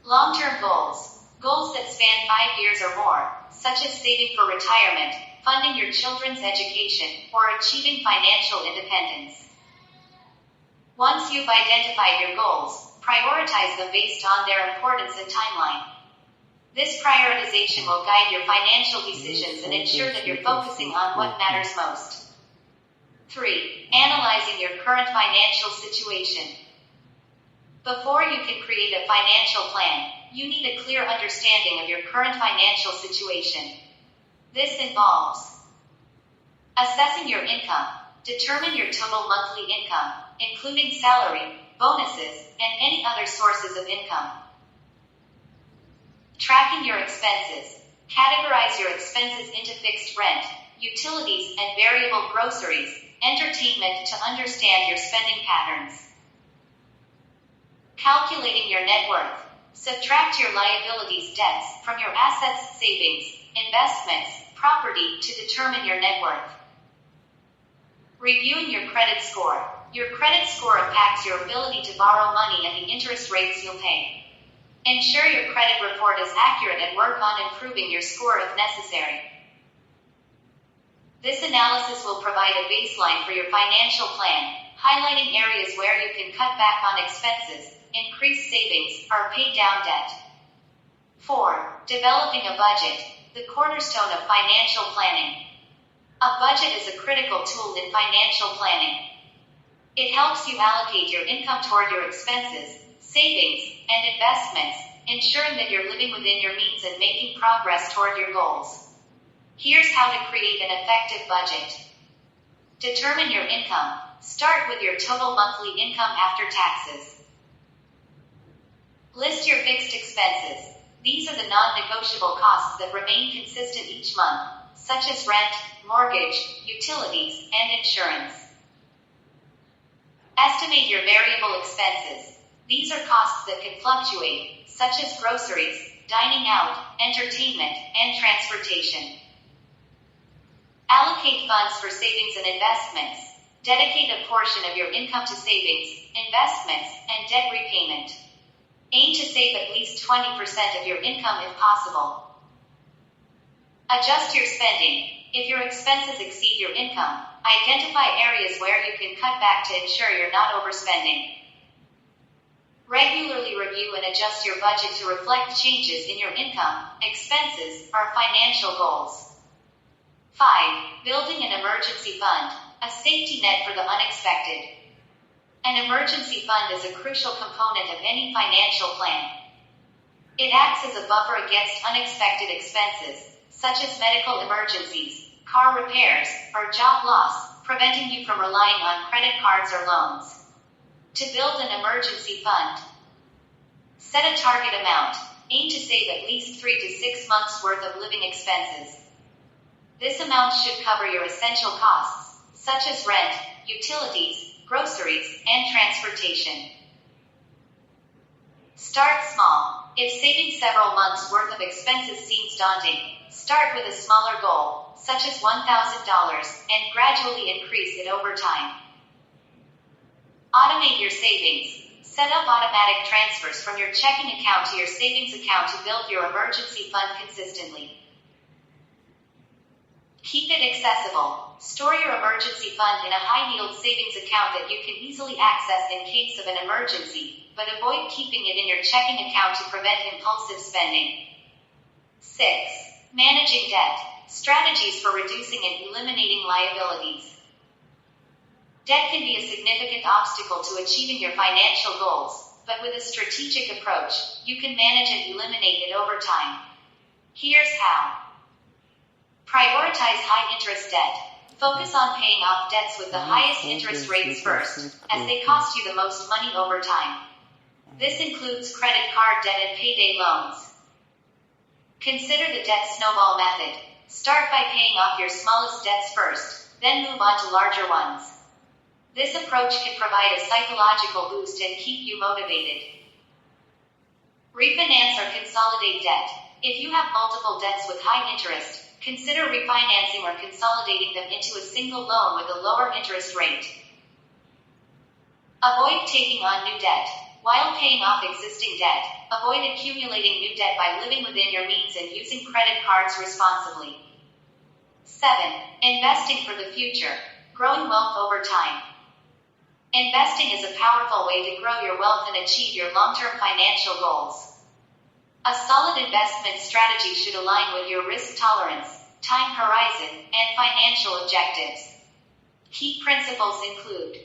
[SPEAKER 1] Long-term goals. Goals that span 5 years or more, such as saving for retirement, funding your children's education, or achieving financial independence. Once you've identified your goals, prioritize them based on their importance and timeline. This prioritization will guide your financial decisions and ensure that you're focusing on what matters most. 3. Analyzing your current financial situation. Before you can create a financial plan, you need a clear understanding of your current financial situation. This involves assessing your income. Determine your total monthly income, including salary, bonuses, and any other sources of income. Tracking your expenses. Categorize your expenses into fixed rent, utilities, and variable groceries, entertainment to understand your spending patterns. Calculating your net worth. Subtract your liabilities, debts, from your assets, savings, investments, property to determine your net worth. Reviewing your credit score. Your credit score impacts your ability to borrow money and the interest rates you'll pay. Ensure your credit report is accurate and work on improving your score if necessary. This analysis will provide a baseline for your financial plan, highlighting areas where you can cut back on expenses, increase savings, or pay down debt. 4. Developing a budget, the cornerstone of financial planning. A budget is a critical tool in financial planning. It helps you allocate your income toward your expenses, savings, and investments, ensuring that you're living within your means and making progress toward your goals. Here's how to create an effective budget. Determine your income. Start with your total monthly income after taxes. List your fixed expenses. These are the non-negotiable costs that remain consistent each month, such as rent, mortgage, utilities, and insurance. Estimate your variable expenses. These are costs that can fluctuate, such as groceries, dining out, entertainment, and transportation. Allocate funds for savings and investments. Dedicate a portion of your income to savings, investments, and debt repayment. Aim to save at least 20% of your income if possible. Adjust your spending. If your expenses exceed your income, identify areas where you can cut back to ensure you're not overspending. Regularly review and adjust your budget to reflect changes in your income, expenses, or financial goals. 5. Building an emergency fund, a safety net for the unexpected. An emergency fund is a crucial component of any financial plan. It acts as a buffer against unexpected expenses, such as medical emergencies, car repairs, or job loss, preventing you from relying on credit cards or loans. To build an emergency fund, set a target amount. Aim to save at least 3 to 6 months' worth of living expenses. This amount should cover your essential costs, such as rent, utilities, groceries, and transportation. Start small. If saving several months' worth of expenses seems daunting, start with a smaller goal, such as $1,000, and gradually increase it over time. Automate your savings. Set up automatic transfers from your checking account to your savings account to build your emergency fund consistently. Keep it accessible. Store your emergency fund in a high-yield savings account that you can easily access in case of an emergency, but avoid keeping it in your checking account to prevent impulsive spending. 6. Managing debt. Strategies for reducing and eliminating liabilities. Debt can be a significant obstacle to achieving your financial goals, but with a strategic approach, you can manage and eliminate it over time. Here's how. Prioritize high-interest debt. Focus on paying off debts with the highest interest rates first, as they cost you the most money over time. This includes credit card debt and payday loans. Consider the debt snowball method. Start by paying off your smallest debts first, then move on to larger ones. This approach can provide a psychological boost and keep you motivated. Refinance or consolidate debt. If you have multiple debts with high interest, consider refinancing or consolidating them into a single loan with a lower interest rate. Avoid taking on new debt. While paying off existing debt, avoid accumulating new debt by living within your means and using credit cards responsibly. 7. Investing for the future. Growing wealth over time. Investing is a powerful way to grow your wealth and achieve your long-term financial goals. A solid investment strategy should align with your risk tolerance, time horizon, and financial objectives. Key principles include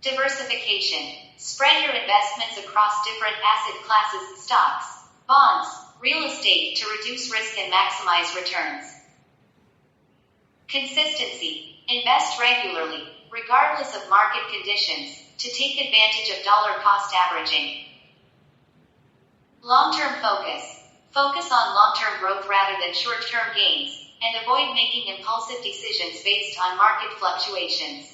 [SPEAKER 1] diversification. Spread your investments across different asset classes, stocks, bonds, real estate to reduce risk and maximize returns. Consistency. Invest regularly, regardless of market conditions, to take advantage of dollar cost averaging. Long-term focus. Focus on long-term growth rather than short-term gains, and avoid making impulsive decisions based on market fluctuations.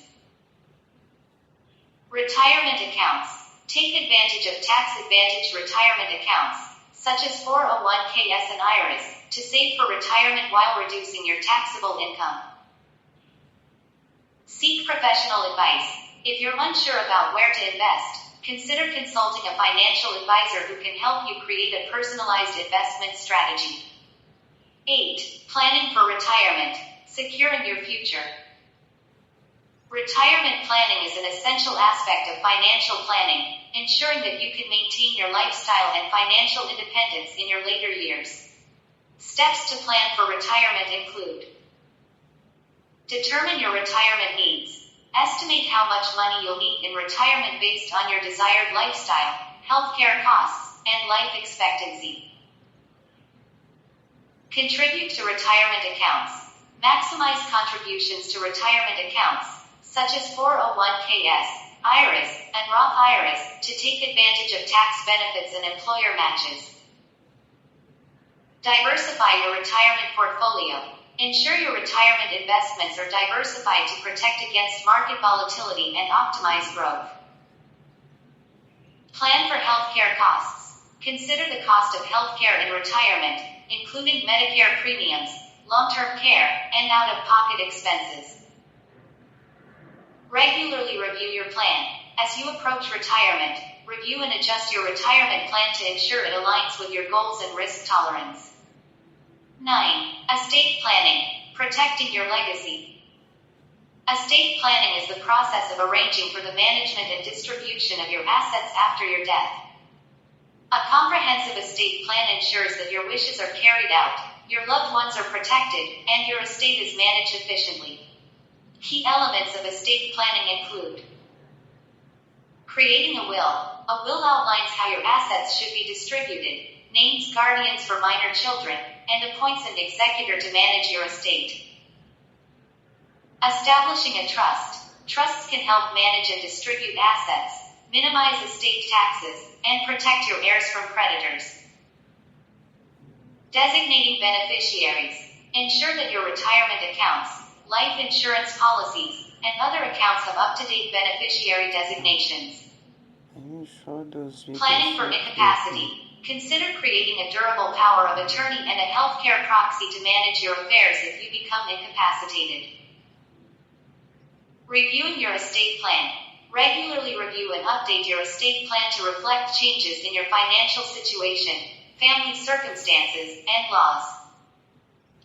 [SPEAKER 1] Retirement accounts. Take advantage of tax-advantaged retirement accounts, such as 401ks and IRAs, to save for retirement while reducing your taxable income. Seek professional advice. If you're unsure about where to invest, consider consulting a financial advisor who can help you create a personalized investment strategy. 8. Planning for retirement. Securing your future. Retirement planning is an essential aspect of financial planning, ensuring that you can maintain your lifestyle and financial independence in your later years. Steps to plan for retirement include: determine your retirement needs. Estimate how much money you'll need in retirement based on your desired lifestyle, healthcare costs, and life expectancy. Contribute to retirement accounts. Maximize contributions to retirement accounts, such as 401ks, IRAs, and Roth IRAs, to take advantage of tax benefits and employer matches. Diversify your retirement portfolio. Ensure your retirement investments are diversified to protect against market volatility and optimize growth. Plan for healthcare costs. Consider the cost of healthcare in retirement, including Medicare premiums, long-term care, and out-of-pocket expenses. Regularly review your plan. As you approach retirement, review and adjust your retirement plan to ensure it aligns with your goals and risk tolerance. 9. Estate planning. Protecting your legacy. Estate planning is the process of arranging for the management and distribution of your assets after your death. A comprehensive estate plan ensures that your wishes are carried out, your loved ones are protected, and your estate is managed efficiently. Key elements of estate planning include: creating a will. A will outlines how your assets should be distributed, names guardians for minor children, and appoints an executor to manage your estate. Establishing a trust. Trusts can help manage and distribute assets, minimize estate taxes, and protect your heirs from creditors. Designating beneficiaries. Ensure that your retirement accounts, life insurance policies, and other accounts have up-to-date beneficiary designations. Planning for incapacity. Consider creating a durable power of attorney and a healthcare proxy to manage your affairs if you become incapacitated. Reviewing your estate plan. Regularly review and update your estate plan to reflect changes in your financial situation, family circumstances, and laws.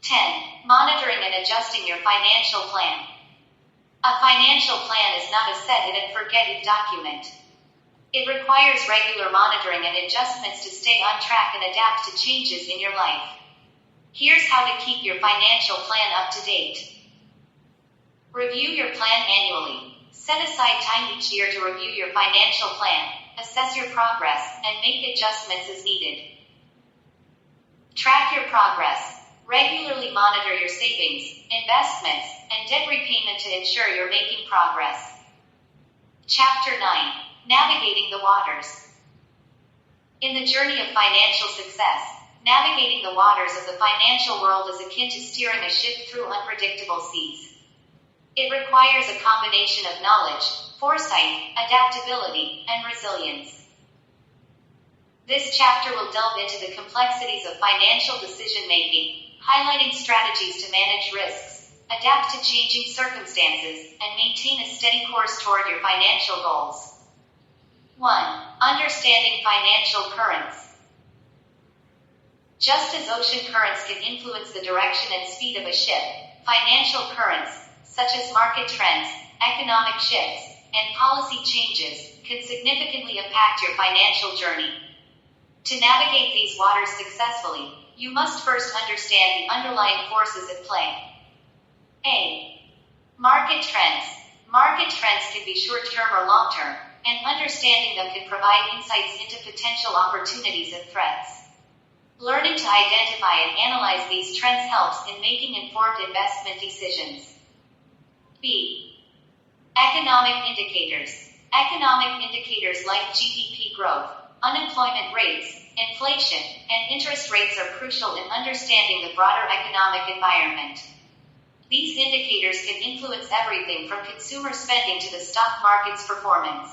[SPEAKER 1] 10. Monitoring and adjusting your financial plan. A financial plan is not a set-it-and-forget-it document. It requires regular monitoring and adjustments to stay on track and adapt to changes in your life. Here's how to keep your financial plan up to date. Review your plan annually. Set aside time each year to review your financial plan, assess your progress, and make adjustments as needed. Track your progress. Regularly monitor your savings, investments, and debt repayment to ensure you're making progress. Chapter 9. Navigating the waters. In the journey of financial success, navigating the waters of the financial world is akin to steering a ship through unpredictable seas. It requires a combination of knowledge, foresight, adaptability, and resilience. This chapter will delve into the complexities of financial decision-making, highlighting strategies to manage risks, adapt to changing circumstances, and maintain a steady course toward your financial goals. 1. Understanding financial currents. Just as ocean currents can influence the direction and speed of a ship, financial currents, such as market trends, economic shifts, and policy changes, can significantly impact your financial journey. To navigate these waters successfully, you must first understand the underlying forces at play. A. Market trends. Market trends can be short-term or long-term, and understanding them can provide insights into potential opportunities and threats. Learning to identify and analyze these trends helps in making informed investment decisions. B. Economic indicators. Economic indicators like GDP growth, unemployment rates, inflation, and interest rates are crucial in understanding the broader economic environment. These indicators can influence everything from consumer spending to the stock market's performance.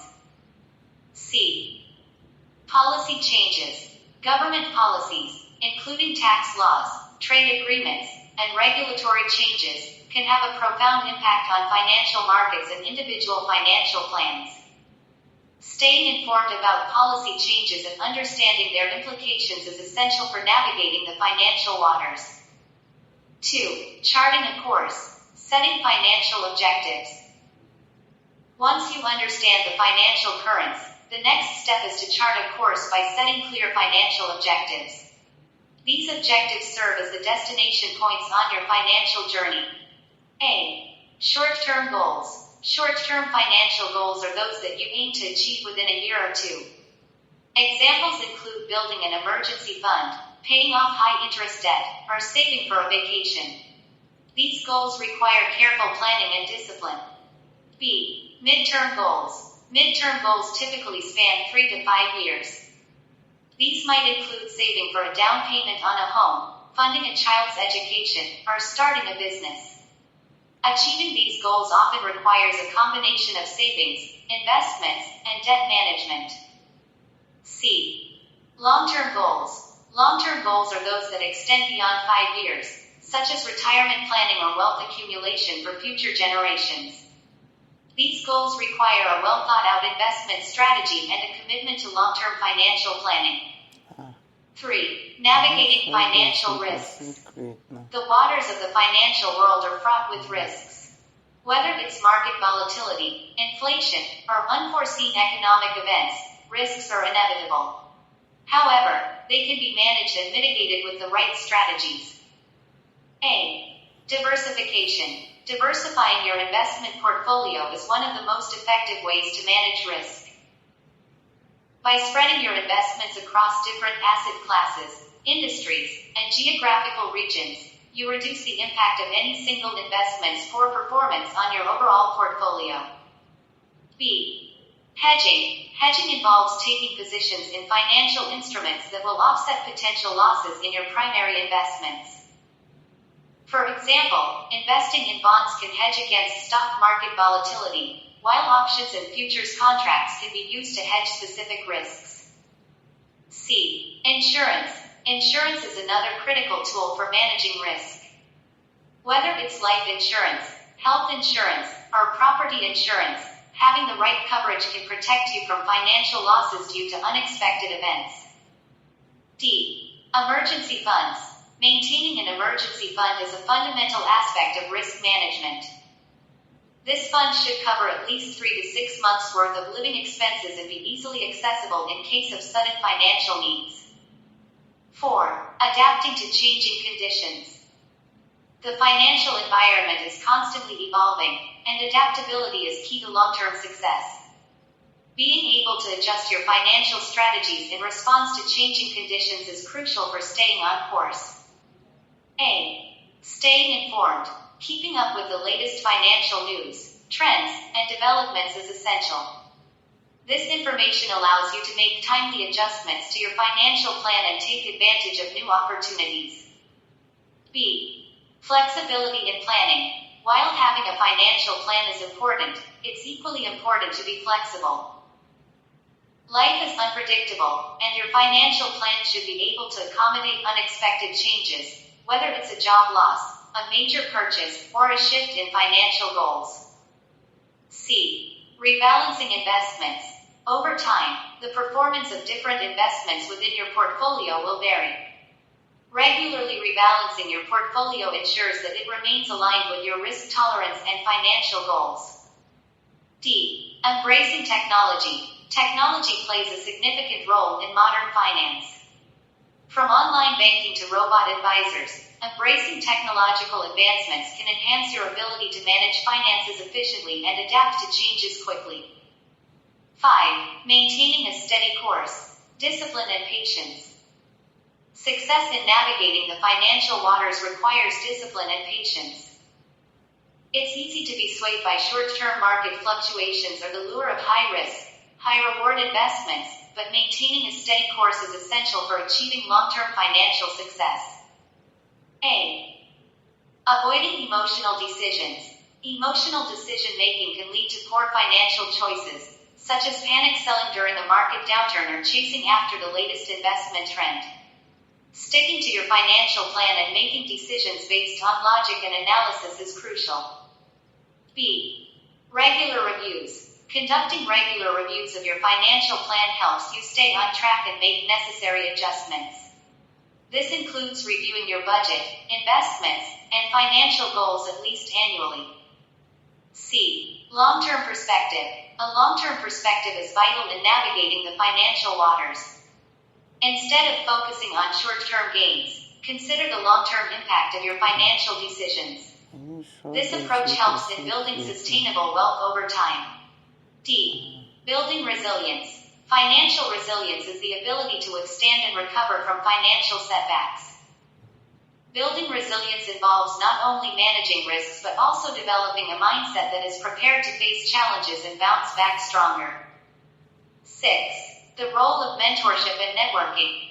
[SPEAKER 1] C. Policy changes. Government policies, including tax laws, trade agreements, and regulatory changes, can have a profound impact on financial markets and individual financial plans. Staying informed about policy changes and understanding their implications is essential for navigating the financial waters. 2. Charting a course. Setting financial objectives. Once you understand the financial currents, the next step is to chart a course by setting clear financial objectives. These objectives serve as the destination points on your financial journey. A. Short-term goals. Short-term financial goals are those that you aim to achieve within a year or two. Examples include building an emergency fund, paying off high-interest debt, or saving for a vacation. These goals require careful planning and discipline. B. Mid-term goals. Mid-term goals typically span 3 to 5 years. These might include saving for a down payment on a home, funding a child's education, or starting a business. Achieving these goals often requires a combination of savings, investments, and debt management. C. Long-term goals. Long-term goals are those that extend beyond 5 years, such as retirement planning or wealth accumulation for future generations. These goals require a well-thought-out investment strategy and a commitment to long-term financial planning. 3. Navigating financial risks. The waters of the financial world are fraught with risks. Whether it's market volatility, inflation, or unforeseen economic events, risks are inevitable. However, they can be managed and mitigated with the right strategies. A. Diversification. Diversifying your investment portfolio is one of the most effective ways to manage risk. By spreading your investments across different asset classes, industries, and geographical regions, you reduce the impact of any single investment's poor performance on your overall portfolio. B. Hedging. Hedging involves taking positions in financial instruments that will offset potential losses in your primary investments. For example, investing in bonds can hedge against stock market volatility, while options and futures contracts can be used to hedge specific risks. C. Insurance. Insurance is another critical tool for managing risk. Whether it's life insurance, health insurance, or property insurance, having the right coverage can protect you from financial losses due to unexpected events. D. Emergency funds. Maintaining an emergency fund is a fundamental aspect of risk management. This fund should cover at least 3 to 6 months' worth of living expenses and be easily accessible in case of sudden financial needs. 4. Adapting to changing conditions. The financial environment is constantly evolving, and adaptability is key to long-term success. Being able to adjust your financial strategies in response to changing conditions is crucial for staying on course. A. Staying informed. Keeping up with the latest financial news, trends, and developments is essential. This information allows you to make timely adjustments to your financial plan and take advantage of new opportunities. B. Flexibility in planning. While having a financial plan is important, it's equally important to be flexible. Life is unpredictable, and your financial plan should be able to accommodate unexpected changes, whether it's a job loss, a major purchase, or a shift in financial goals. C. Rebalancing investments. Over time, the performance of different investments within your portfolio will vary. Regularly rebalancing your portfolio ensures that it remains aligned with your risk tolerance and financial goals. D. Embracing technology. Technology plays a significant role in modern finance. From online banking to robot advisors, embracing technological advancements can enhance your ability to manage finances efficiently and adapt to changes quickly. 5. Maintaining a steady course. Discipline and patience. Success in navigating the financial waters requires discipline and patience. It's easy to be swayed by short-term market fluctuations or the lure of high-risk, high-reward investments, but maintaining a steady course is essential for achieving long-term financial success. A. Avoiding emotional decisions. Emotional decision-making can lead to poor financial choices, such as panic selling during a market downturn or chasing after the latest investment trend. Sticking to your financial plan and making decisions based on logic and analysis is crucial. B. Regular reviews. Conducting regular reviews of your financial plan helps you stay on track and make necessary adjustments. This includes reviewing your budget, investments, and financial goals at least annually. C. Long-term perspective. A long-term perspective is vital in navigating the financial waters. Instead of focusing on short-term gains, consider the long-term impact of your financial decisions. This approach helps in building sustainable wealth over time. D. Building resilience. Financial resilience is the ability to withstand and recover from financial setbacks. Building resilience involves not only managing risks but also developing a mindset that is prepared to face challenges and bounce back stronger. 6. The role of mentorship and networking.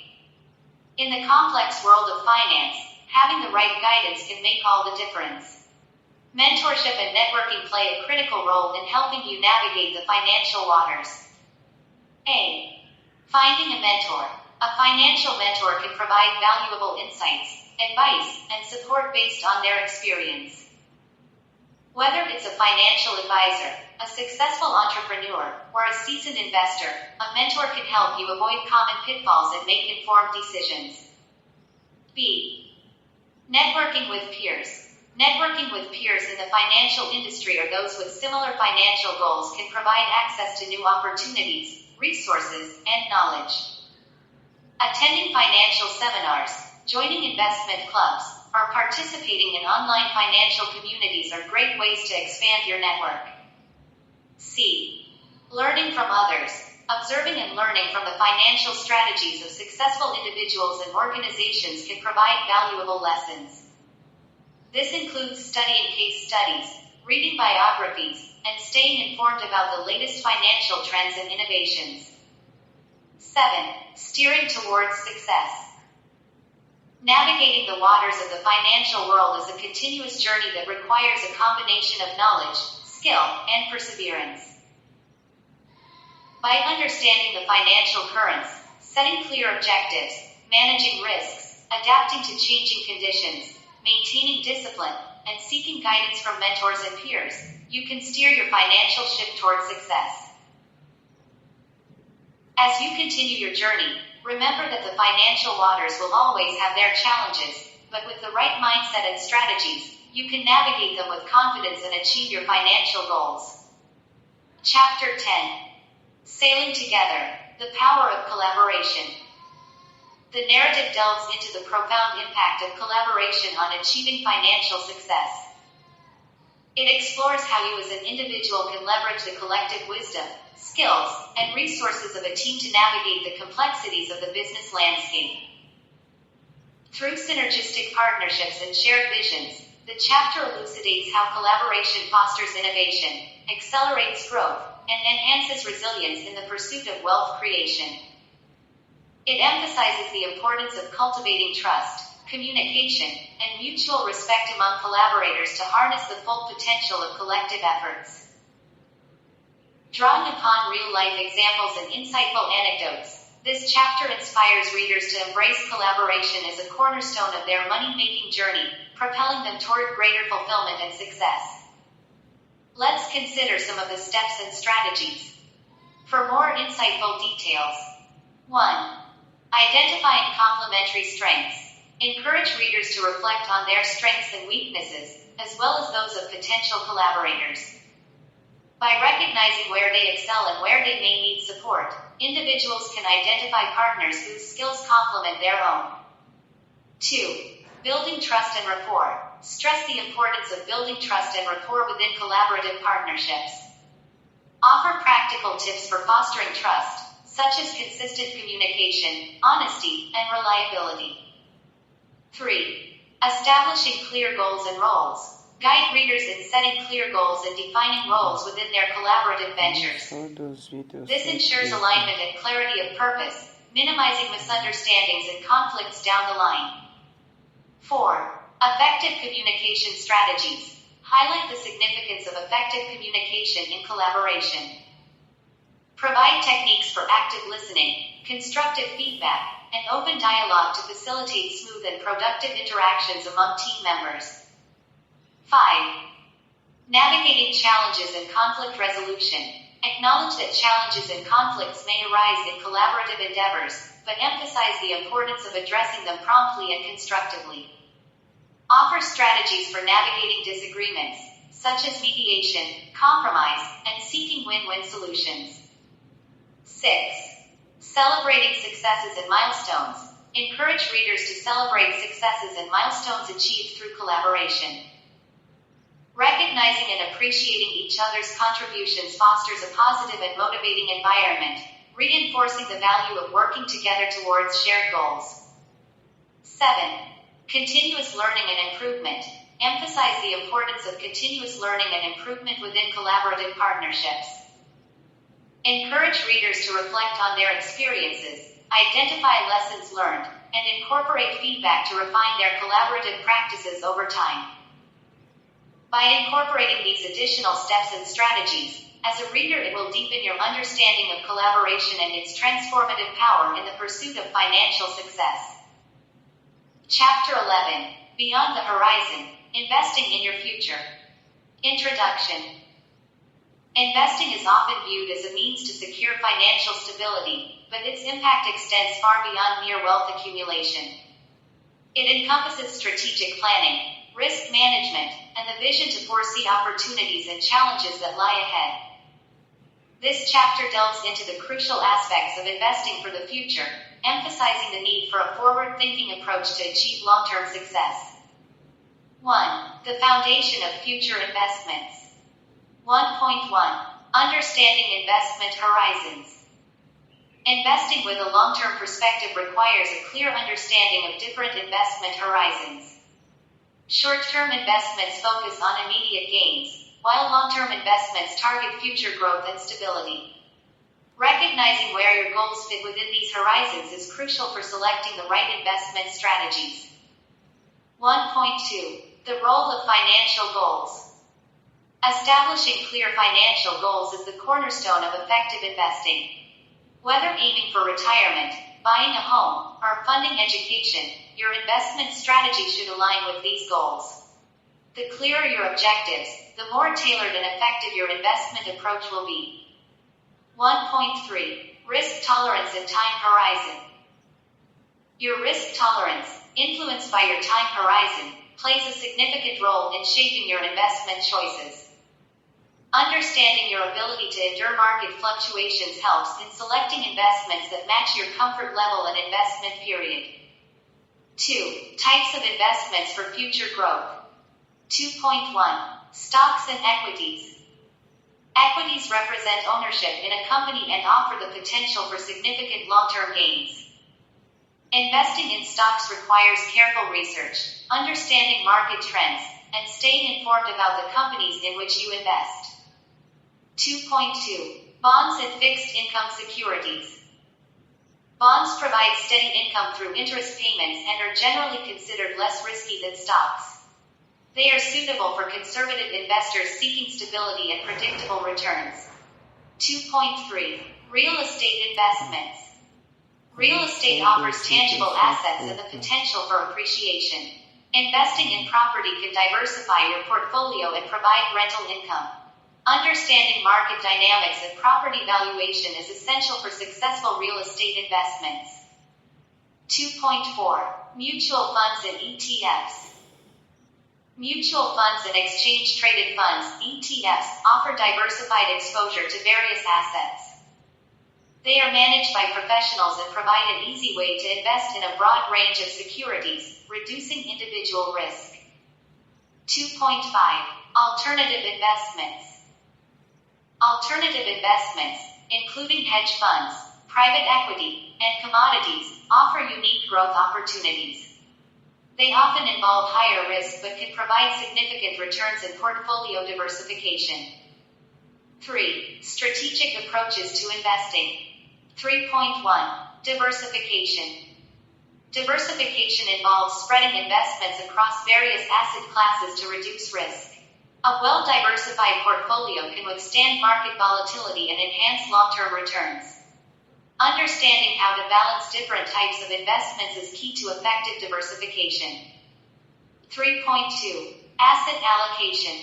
[SPEAKER 1] In the complex world of finance, having the right guidance can make all the difference. Mentorship and networking play a critical role in helping you navigate the financial waters. A. Finding a mentor. A financial mentor can provide valuable insights, advice, and support based on their experience. Whether it's a financial advisor, a successful entrepreneur, or a seasoned investor, a mentor can help you avoid common pitfalls and make informed decisions. B. Networking with peers. Networking with peers in the financial industry or those with similar financial goals can provide access to new opportunities, resources, and knowledge. Attending financial seminars, joining investment clubs, or participating in online financial communities are great ways to expand your network. C. Learning from others. Observing and learning from the financial strategies of successful individuals and organizations can provide valuable lessons. This includes studying case studies, reading biographies, and staying informed about the latest financial trends and innovations. 7. Steering towards success. Navigating the waters of the financial world is a continuous journey that requires a combination of knowledge, skill, and perseverance. By understanding the financial currents, setting clear objectives, managing risks, adapting to changing conditions, maintaining discipline, and seeking guidance from mentors and peers, you can steer your financial ship towards success. As you continue your journey, remember that the financial waters will always have their challenges, but with the right mindset and strategies, you can navigate them with confidence and achieve your financial goals. Chapter 10. Sailing Together, the Power of Collaboration. The narrative delves into the profound impact of collaboration on achieving financial success. It explores how you as an individual can leverage the collective wisdom, skills, and resources of a team to navigate the complexities of the business landscape. Through synergistic partnerships and shared visions, the chapter elucidates how collaboration fosters innovation, accelerates growth, and enhances resilience in the pursuit of wealth creation. It emphasizes the importance of cultivating trust, communication, and mutual respect among collaborators to harness the full potential of collective efforts. Drawing upon real-life examples and insightful anecdotes, this chapter inspires readers to embrace collaboration as a cornerstone of their money-making journey, propelling them toward greater fulfillment and success. Let's consider some of the steps and strategies. For more insightful details. 1. Identifying complementary strengths. Encourage readers to reflect on their strengths and weaknesses, as well as those of potential collaborators. By recognizing where they excel and where they may need support, individuals can identify partners whose skills complement their own. 2. Building trust and rapport. Stress the importance of building trust and rapport within collaborative partnerships. Offer practical tips for fostering trust, such as consistent communication, honesty, and reliability. 3. Establishing clear goals and roles. Guide readers in setting clear goals and defining roles within their collaborative ventures. This ensures alignment and clarity of purpose, minimizing misunderstandings and conflicts down the line. 4. Effective communication strategies. Highlight the significance of effective communication in collaboration. Provide techniques for active listening, constructive feedback, and open dialogue to facilitate smooth and productive interactions among team members. 5. Navigating challenges and conflict resolution. Acknowledge that challenges and conflicts may arise in collaborative endeavors, but emphasize the importance of addressing them promptly and constructively. Offer strategies for navigating disagreements, such as mediation, compromise, and seeking win-win solutions. 6. Celebrating successes and milestones. Encourage readers to celebrate successes and milestones achieved through collaboration. Recognizing and appreciating each other's contributions fosters a positive and motivating environment, reinforcing the value of working together towards shared goals. 7. Continuous learning and improvement. Emphasize the importance of continuous learning and improvement within collaborative partnerships. Encourage readers to reflect on their experiences, identify lessons learned, and incorporate feedback to refine their collaborative practices over time. By incorporating these additional steps and strategies, as a reader it will deepen your understanding of collaboration and its transformative power in the pursuit of financial success. Chapter 11. Beyond the Horizon. Investing in your future. Introduction. Investing is often viewed as a means to secure financial stability, but its impact extends far beyond mere wealth accumulation. It encompasses strategic planning, risk management, and the vision to foresee opportunities and challenges that lie ahead. This chapter delves into the crucial aspects of investing for the future, emphasizing the need for a forward-thinking approach to achieve long-term success. 1. The foundation of future investments. 1.1. Understanding investment horizons. Investing with a long-term perspective requires a clear understanding of different investment horizons. Short-term investments focus on immediate gains, while long-term investments target future growth and stability. Recognizing where your goals fit within these horizons is crucial for selecting the right investment strategies. 1.2. The role of financial goals. Establishing clear financial goals is the cornerstone of effective investing. Whether aiming for retirement, buying a home, or funding education, your investment strategy should align with these goals. The clearer your objectives, the more tailored and effective your investment approach will be. 1.3. Risk tolerance and time horizon. Your risk tolerance, influenced by your time horizon, plays a significant role in shaping your investment choices. Understanding your ability to endure market fluctuations helps in selecting investments that match your comfort level and investment period. 2. Types of investments for future growth. 2.1. Stocks and equities. Equities represent ownership in a company and offer the potential for significant long-term gains. Investing in stocks requires careful research, understanding market trends, and staying informed about the companies in which you invest. 2.2. Bonds and fixed income securities. Bonds provide steady income through interest payments and are generally considered less risky than stocks. They are suitable for conservative investors seeking stability and predictable returns. 2.3. Real estate investments. Real estate offers tangible assets and the potential for appreciation. Investing in property can diversify your portfolio and provide rental income. Understanding market dynamics and property valuation is essential for successful real estate investments. 2.4. Mutual funds and ETFs. Mutual funds and exchange-traded funds, ETFs, offer diversified exposure to various assets. They are managed by professionals and provide an easy way to invest in a broad range of securities, reducing individual risk. 2.5. Alternative investments. Alternative investments, including hedge funds, private equity, and commodities, offer unique growth opportunities. They often involve higher risk but can provide significant returns and portfolio diversification. 3. Strategic approaches to investing. 3.1. Diversification. Diversification involves spreading investments across various asset classes to reduce risk. A well-diversified portfolio can withstand market volatility and enhance long-term returns. Understanding how to balance different types of investments is key to effective diversification. 3.2. Asset allocation.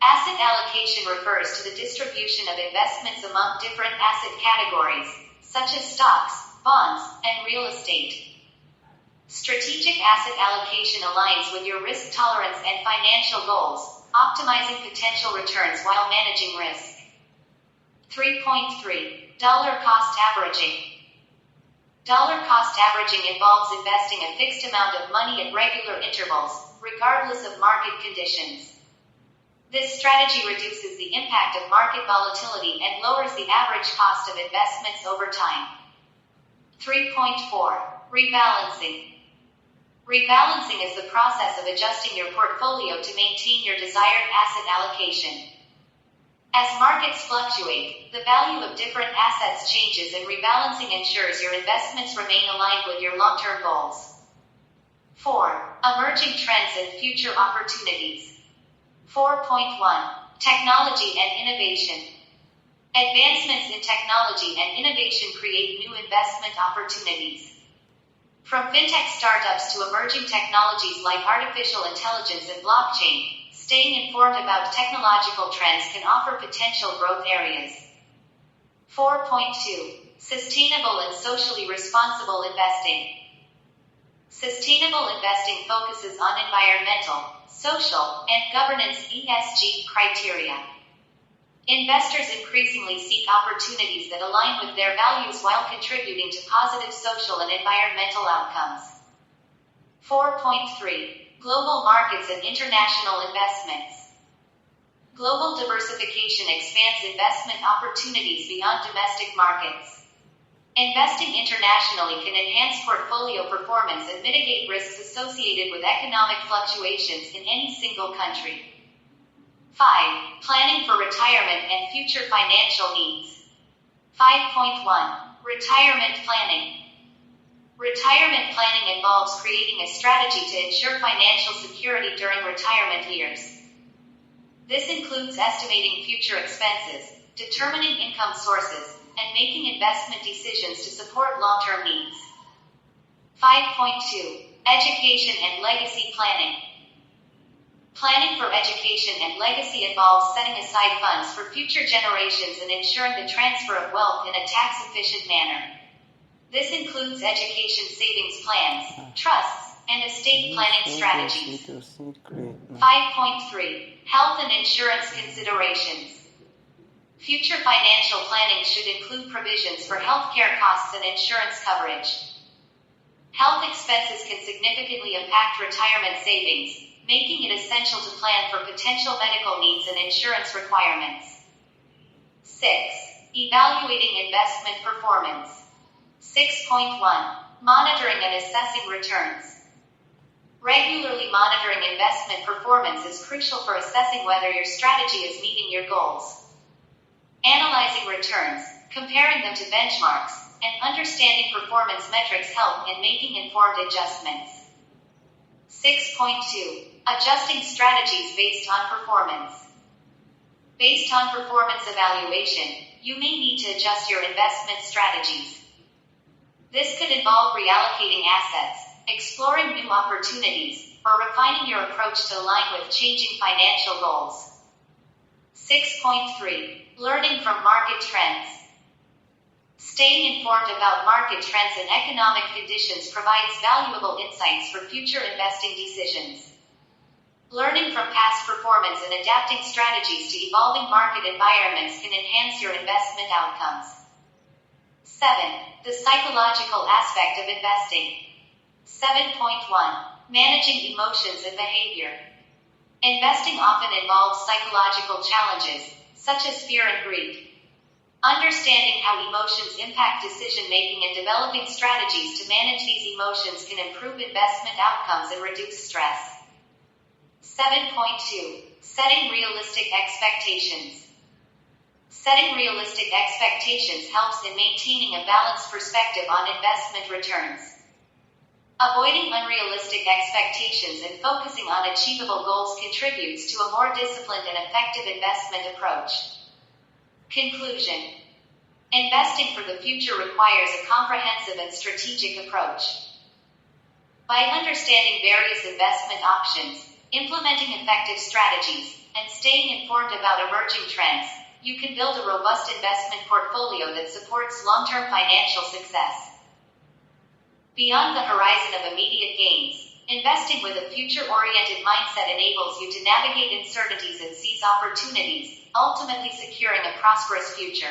[SPEAKER 1] Asset allocation refers to the distribution of investments among different asset categories, such as stocks, bonds, and real estate. Strategic asset allocation aligns with your risk tolerance and financial goals, optimizing potential returns while managing risk. 3.3. Dollar cost averaging. Dollar cost averaging involves investing a fixed amount of money at regular intervals, regardless of market conditions. This strategy reduces the impact of market volatility and lowers the average cost of investments over time. 3.4. Rebalancing. Rebalancing is the process of adjusting your portfolio to maintain your desired asset allocation. As markets fluctuate, the value of different assets changes and rebalancing ensures your investments remain aligned with your long-term goals. 4. Emerging trends and future opportunities. 4.1. Technology and innovation. Advancements in technology and innovation create new investment opportunities. From fintech startups to emerging technologies like artificial intelligence and blockchain, staying informed about technological trends can offer potential growth areas. 4.2. Sustainable and socially responsible investing. Sustainable investing focuses on environmental, social, and governance (ESG) criteria. Investors increasingly seek opportunities that align with their values while contributing to positive social and environmental outcomes. 4.3. Global markets and international investments. Global diversification expands investment opportunities beyond domestic markets. Investing internationally can enhance portfolio performance and mitigate risks associated with economic fluctuations in any single country. 5. Planning for retirement and future financial needs. 5.1. Retirement planning. Retirement planning involves creating a strategy to ensure financial security during retirement years. This includes estimating future expenses, determining income sources, and making investment decisions to support long-term needs. 5.2. Education and legacy planning. Planning for education and legacy involves setting aside funds for future generations and ensuring the transfer of wealth in a tax-efficient manner. This includes education savings plans, trusts, and estate planning strategies. 5.3. Health and insurance considerations. Future financial planning should include provisions for healthcare costs and insurance coverage. Health expenses can significantly impact retirement savings, making it essential to plan for potential medical needs and insurance requirements. 6. Evaluating investment performance. 6.1. Monitoring and assessing returns. Regularly monitoring investment performance is crucial for assessing whether your strategy is meeting your goals. Analyzing returns, comparing them to benchmarks, and understanding performance metrics help in making informed adjustments. 6.2. Adjusting strategies based on performance. Based on performance evaluation, you may need to adjust your investment strategies. This could involve reallocating assets, exploring new opportunities, or refining your approach to align with changing financial goals. 6.3. Learning from market trends. Staying informed about market trends and economic conditions provides valuable insights for future investing decisions. Learning from past performance and adapting strategies to evolving market environments can enhance your investment outcomes. 7. The psychological aspect of investing. 7.1. Managing emotions and behavior. Investing often involves psychological challenges, such as fear and greed. Understanding how emotions impact decision-making and developing strategies to manage these emotions can improve investment outcomes and reduce stress. 7.2. Setting realistic expectations. Setting realistic expectations helps in maintaining a balanced perspective on investment returns. Avoiding unrealistic expectations and focusing on achievable goals contributes to a more disciplined and effective investment approach. Conclusion. Investing for the future requires a comprehensive and strategic approach. By understanding various investment options, implementing effective strategies, and staying informed about emerging trends, you can build a robust investment portfolio that supports long-term financial success. Beyond the horizon of immediate gains, investing with a future-oriented mindset enables you to navigate uncertainties and seize opportunities, ultimately securing a prosperous future.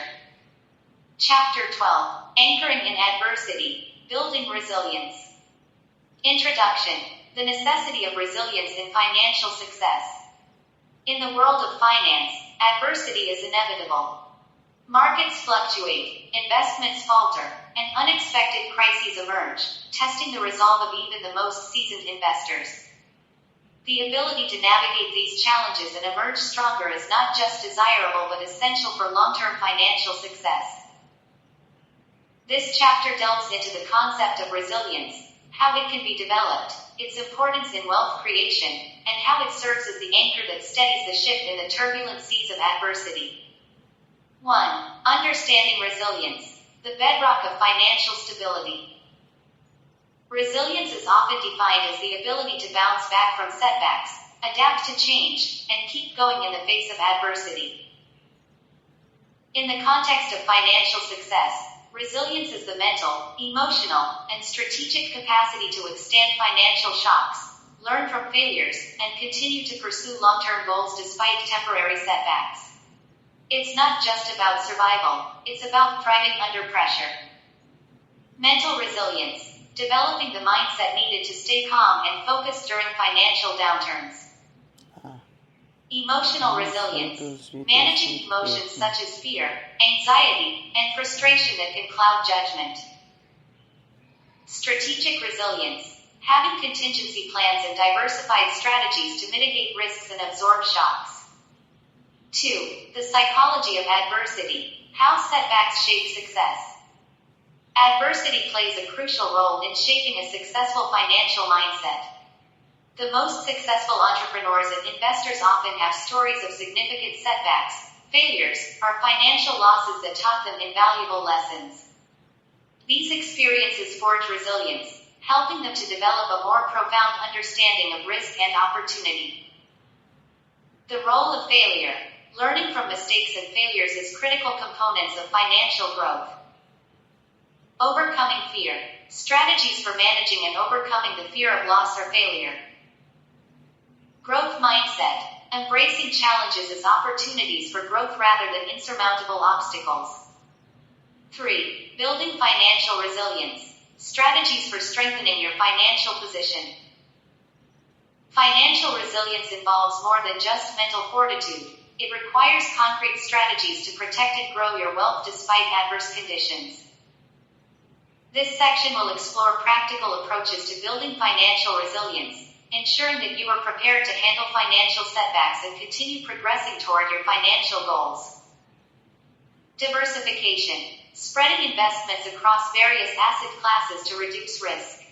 [SPEAKER 1] Chapter 12. Anchoring in Adversity, Building Resilience. Introduction. The necessity of resilience in financial success. In the world of finance, adversity is inevitable. Markets fluctuate, investments falter, and unexpected crises emerge, testing the resolve of even the most seasoned investors. The ability to navigate these challenges and emerge stronger is not just desirable but essential for long-term financial success. This chapter delves into the concept of resilience, how it can be developed, its importance in wealth creation, and how it serves as the anchor that steadies the ship in the turbulent seas of adversity. 1. Understanding resilience, the bedrock of financial stability. Resilience is often defined as the ability to bounce back from setbacks, adapt to change, and keep going in the face of adversity. In the context of financial success, resilience is the mental, emotional, and strategic capacity to withstand financial shocks, learn from failures, and continue to pursue long-term goals despite temporary setbacks. It's not just about survival, it's about thriving under pressure. Mental resilience, developing the mindset needed to stay calm and focused during financial downturns. Emotional resilience, managing emotions such as fear, anxiety, and frustration that can cloud judgment. Strategic resilience, having contingency plans and diversified strategies to mitigate risks and absorb shocks. 2. The psychology of adversity. How setbacks shape success. Adversity plays a crucial role in shaping a successful financial mindset. The most successful entrepreneurs and investors often have stories of significant setbacks, failures, or financial losses that taught them invaluable lessons. These experiences forge resilience, helping them to develop a more profound understanding of risk and opportunity. The role of failure. Learning from mistakes and failures is critical components of financial growth. Overcoming fear. Strategies for managing and overcoming the fear of loss or failure. Growth mindset. Embracing challenges as opportunities for growth rather than insurmountable obstacles. 3. Building financial resilience. Strategies for strengthening your financial position. Financial resilience involves more than just mental fortitude. It requires concrete strategies to protect and grow your wealth despite adverse conditions. This section will explore practical approaches to building financial resilience, ensuring that you are prepared to handle financial setbacks and continue progressing toward your financial goals. Diversification. Spreading investments across various asset classes to reduce risk.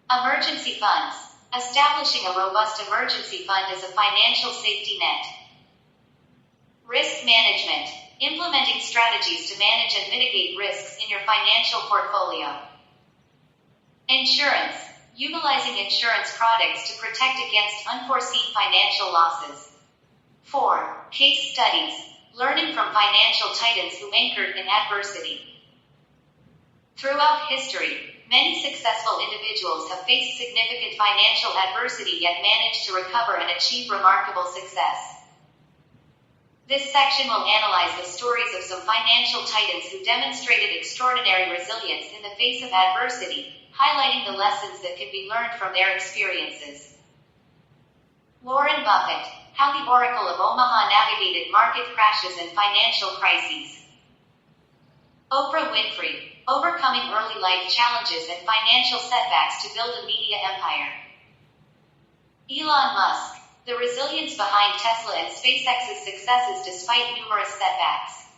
[SPEAKER 1] Emergency funds. Establishing a robust emergency fund is a financial safety net. Risk management. Implementing strategies to manage and mitigate risks in your financial portfolio. Insurance. Utilizing insurance products to protect against unforeseen financial losses. 4. Case studies. Learning from financial titans who anchored in adversity. Throughout history, many successful individuals have faced significant financial adversity yet managed to recover and achieve remarkable success. This section will analyze the stories of some financial titans who demonstrated extraordinary resilience in the face of adversity, highlighting the lessons that can be learned from their experiences. Warren Buffett. How the Oracle of Omaha navigated market crashes and financial crises. Oprah Winfrey. Overcoming early life challenges and financial setbacks to build a media empire. Elon Musk. The resilience behind Tesla and SpaceX's successes despite numerous setbacks.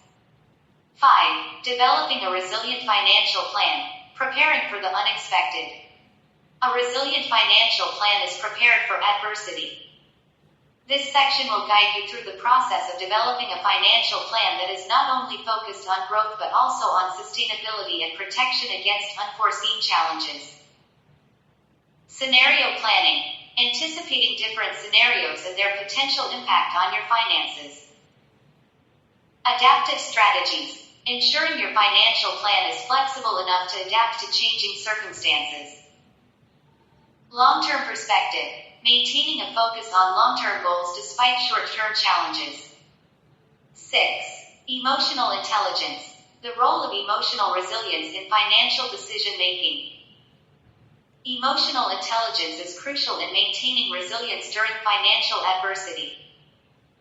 [SPEAKER 1] 5. Developing a resilient financial plan. Preparing for the unexpected. A resilient financial plan is prepared for adversity. This section will guide you through the process of developing a financial plan that is not only focused on growth but also on sustainability and protection against unforeseen challenges. Scenario planning. Anticipating different scenarios and their potential impact on your finances. Adaptive strategies. Ensuring your financial plan is flexible enough to adapt to changing circumstances. Long-term perspective. Maintaining a focus on long-term goals despite short-term challenges. 6. Emotional intelligence. The role of emotional resilience in financial decision-making. Emotional intelligence is crucial in maintaining resilience during financial adversity.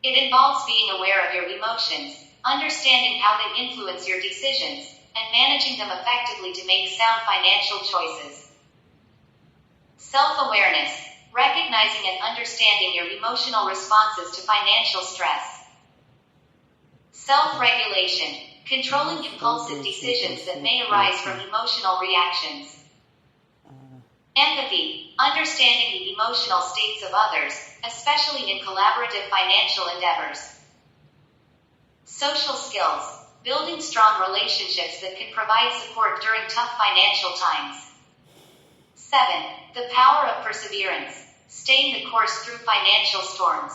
[SPEAKER 1] It involves being aware of your emotions, understanding how they influence your decisions, and managing them effectively to make sound financial choices. Self-awareness. Recognizing and understanding your emotional responses to financial stress. Self-regulation. Controlling impulsive decisions that may arise from emotional reactions. Empathy. Understanding the emotional states of others, especially in collaborative financial endeavors. Social skills. Building strong relationships that can provide support during tough financial times. 7. The power of perseverance. Staying the course through financial storms.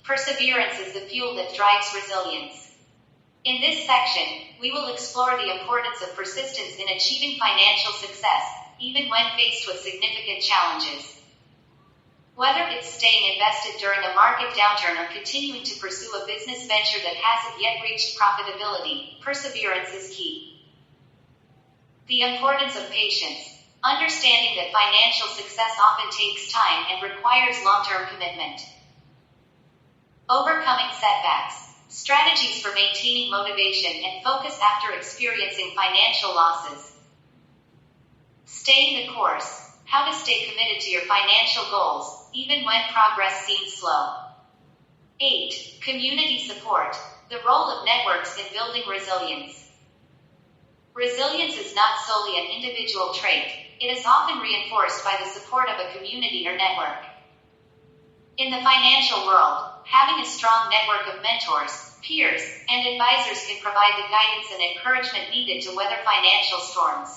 [SPEAKER 1] Perseverance is the fuel that drives resilience. In this section, we will explore the importance of persistence in achieving financial success, even when faced with significant challenges. Whether it's staying invested during a market downturn or continuing to pursue a business venture that hasn't yet reached profitability, perseverance is key. The importance of patience. Understanding that financial success often takes time and requires long-term commitment. Overcoming setbacks. Strategies for maintaining motivation and focus after experiencing financial losses. Staying the course. How to stay committed to your financial goals, even when progress seems slow. 8. Community support. The role of networks in building resilience. Resilience is not solely an individual trait. It is often reinforced by the support of a community or network. In the financial world, having a strong network of mentors, peers, and advisors can provide the guidance and encouragement needed to weather financial storms.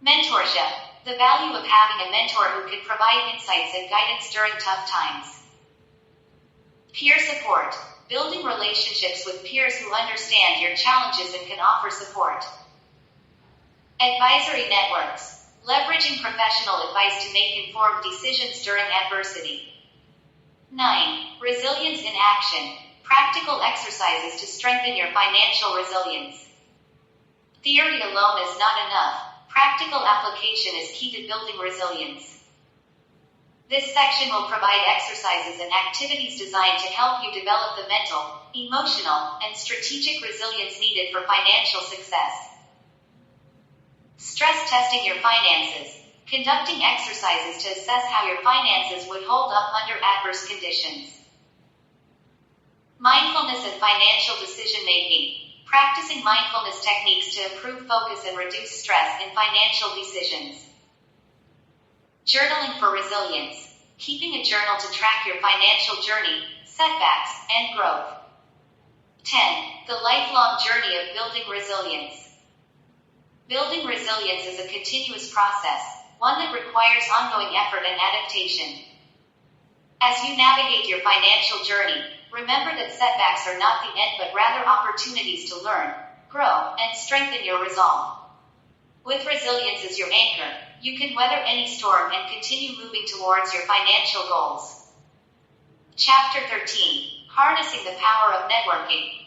[SPEAKER 1] Mentorship. The value of having a mentor who can provide insights and guidance during tough times. Peer support. Building relationships with peers who understand your challenges and can offer support. Advisory networks. Leveraging professional advice to make informed decisions during adversity. 9. Resilience in action. Practical exercises to strengthen your financial resilience. Theory alone is not enough. Practical application is key to building resilience. This section will provide exercises and activities designed to help you develop the mental, emotional, and strategic resilience needed for financial success. Stress testing your finances. Conducting exercises to assess how your finances would hold up under adverse conditions. Mindfulness and financial decision making. Practicing mindfulness techniques to improve focus and reduce stress in financial decisions. Journaling for resilience. Keeping a journal to track your financial journey, setbacks, and growth. 10. The lifelong journey of building resilience. Building resilience is a continuous process, one that requires ongoing effort and adaptation. As you navigate your financial journey, remember that setbacks are not the end but rather opportunities to learn, grow, and strengthen your resolve. With resilience as your anchor, you can weather any storm and continue moving towards your financial goals. Chapter 13. Harnessing the Power of Networking.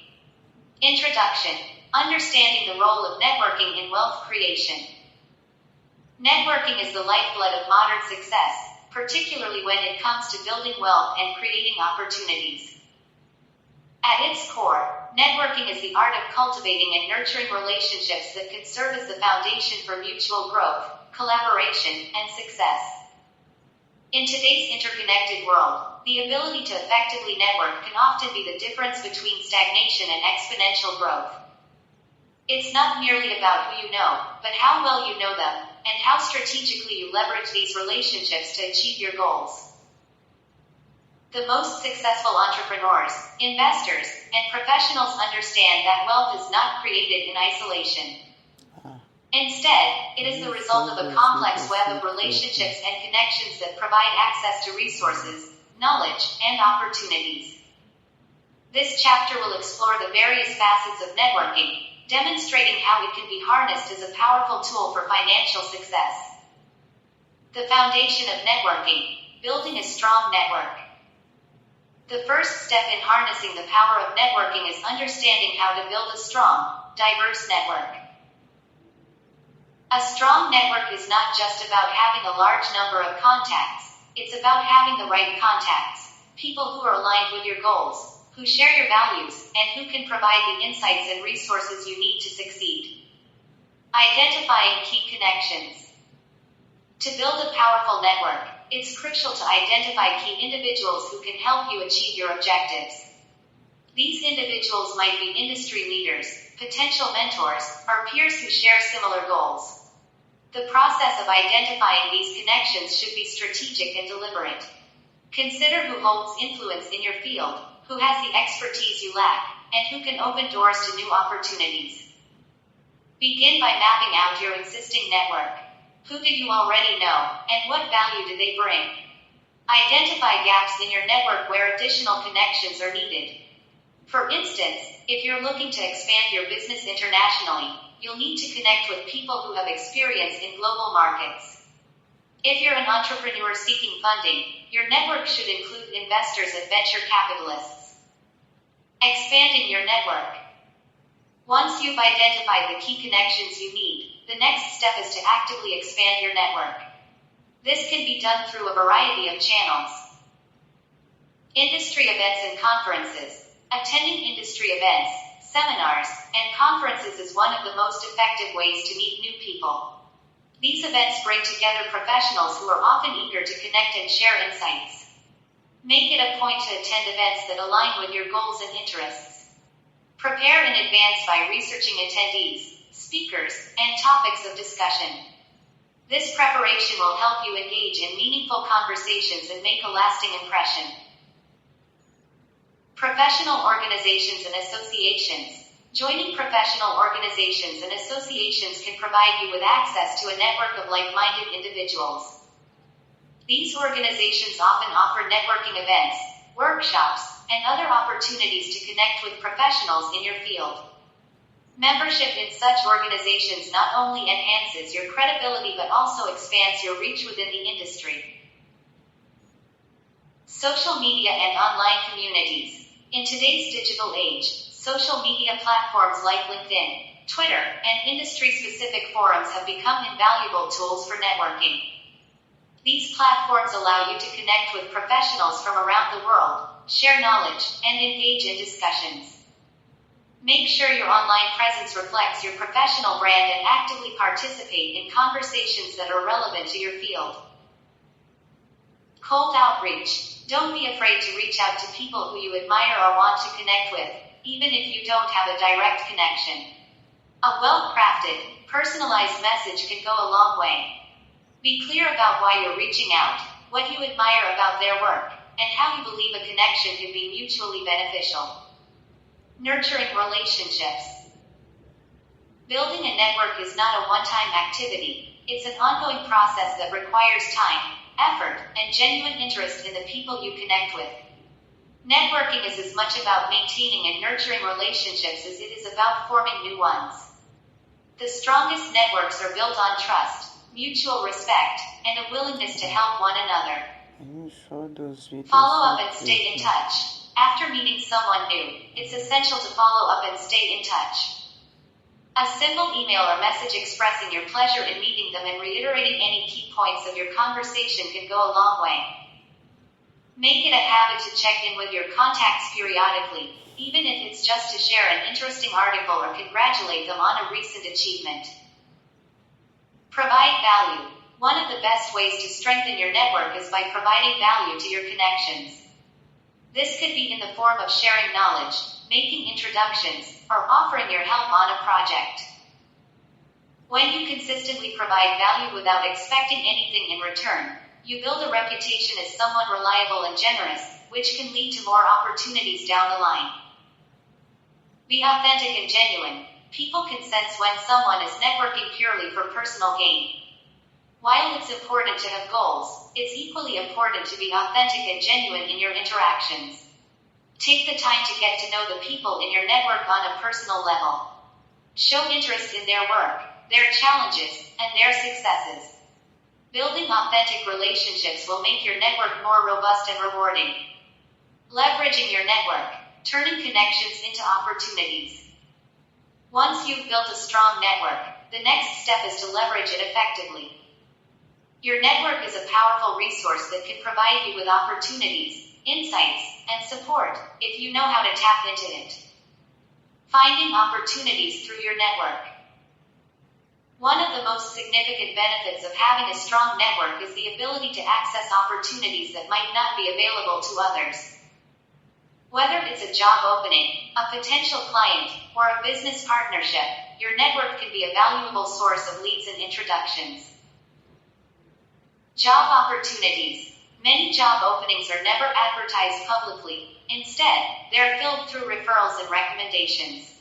[SPEAKER 1] Introduction. Understanding the role of networking in wealth creation. Networking is the lifeblood of modern success, particularly when it comes to building wealth and creating opportunities. At its core, networking is the art of cultivating and nurturing relationships that can serve as the foundation for mutual growth, collaboration, and success. In today's interconnected world, the ability to effectively network can often be the difference between stagnation and exponential growth. It's not merely about who you know, but how well you know them, and how strategically you leverage these relationships to achieve your goals. The most successful entrepreneurs, investors, and professionals understand that wealth is not created in isolation. Instead, it is the result of a complex web of relationships and connections that provide access to resources, knowledge, and opportunities. This chapter will explore the various facets of networking, demonstrating how it can be harnessed as a powerful tool for financial success. The foundation of networking: building a strong network. The first step in harnessing the power of networking is understanding how to build a strong, diverse network. A strong network is not just about having a large number of contacts, it's about having the right contacts, people who are aligned with your goals, who share your values, and who can provide the insights and resources you need to succeed. Identifying key connections. To build a powerful network, it's crucial to identify key individuals who can help you achieve your objectives. These individuals might be industry leaders, potential mentors, or peers who share similar goals. The process of identifying these connections should be strategic and deliberate. Consider who holds influence in your field, who has the expertise you lack, and who can open doors to new opportunities. Begin by mapping out your existing network. Who do you already know, and what value do they bring? Identify gaps in your network where additional connections are needed. For instance, if you're looking to expand your business internationally, you'll need to connect with people who have experience in global markets. If you're an entrepreneur seeking funding, your network should include investors and venture capitalists. Expanding your network. Once you've identified the key connections you need, the next step is to actively expand your network. This can be done through a variety of channels. Industry events and conferences. Attending industry events, seminars, and conferences is one of the most effective ways to meet new people. These events bring together professionals who are often eager to connect and share insights. Make it a point to attend events that align with your goals and interests. Prepare in advance by researching attendees, speakers, and topics of discussion. This preparation will help you engage in meaningful conversations and make a lasting impression. Professional organizations and associations. Joining professional organizations and associations can provide you with access to a network of like-minded individuals. These organizations often offer networking events, workshops, and other opportunities to connect with professionals in your field. Membership in such organizations not only enhances your credibility but also expands your reach within the industry. Social media and online communities. In today's digital age, social media platforms like LinkedIn, Twitter, and industry-specific forums have become invaluable tools for networking. These platforms allow you to connect with professionals from around the world, share knowledge, and engage in discussions. Make sure your online presence reflects your professional brand and actively participate in conversations that are relevant to your field. Cold outreach. Don't be afraid to reach out to people who you admire or want to connect with, even if you don't have a direct connection. A well-crafted, personalized message can go a long way. Be clear about why you're reaching out, what you admire about their work, and how you believe a connection can be mutually beneficial. Nurturing relationships. Building a network is not a one-time activity. It's an ongoing process that requires time, effort, and genuine interest in the people you connect with. Networking is as much about maintaining and nurturing relationships as it is about forming new ones. The strongest networks are built on trust, mutual respect, and a willingness to help one another. Follow up and stay in touch. After meeting someone new, it's essential to follow up and stay in touch. A simple email or message expressing your pleasure in meeting them and reiterating any key points of your conversation can go a long way. Make it a habit to check in with your contacts periodically, even if it's just to share an interesting article or congratulate them on a recent achievement. Provide value. One of the best ways to strengthen your network is by providing value to your connections. This could be in the form of sharing knowledge, making introductions, or offering your help on a project. When you consistently provide value without expecting anything in return, you build a reputation as someone reliable and generous, which can lead to more opportunities down the line. Be authentic and genuine. People can sense when someone is networking purely for personal gain. While it's important to have goals, it's equally important to be authentic and genuine in your interactions. Take the time to get to know the people in your network on a personal level. Show interest in their work, their challenges, and their successes. Building authentic relationships will make your network more robust and rewarding. Leveraging your network, turning connections into opportunities. Once you've built a strong network, the next step is to leverage it effectively. Your network is a powerful resource that can provide you with opportunities, insights, and support, if you know how to tap into it. Finding opportunities through your network. One of the most significant benefits of having a strong network is the ability to access opportunities that might not be available to others. Whether it's a job opening, a potential client, or a business partnership, your network can be a valuable source of leads and introductions. Job opportunities. Many job openings are never advertised publicly. Instead, they're filled through referrals and recommendations.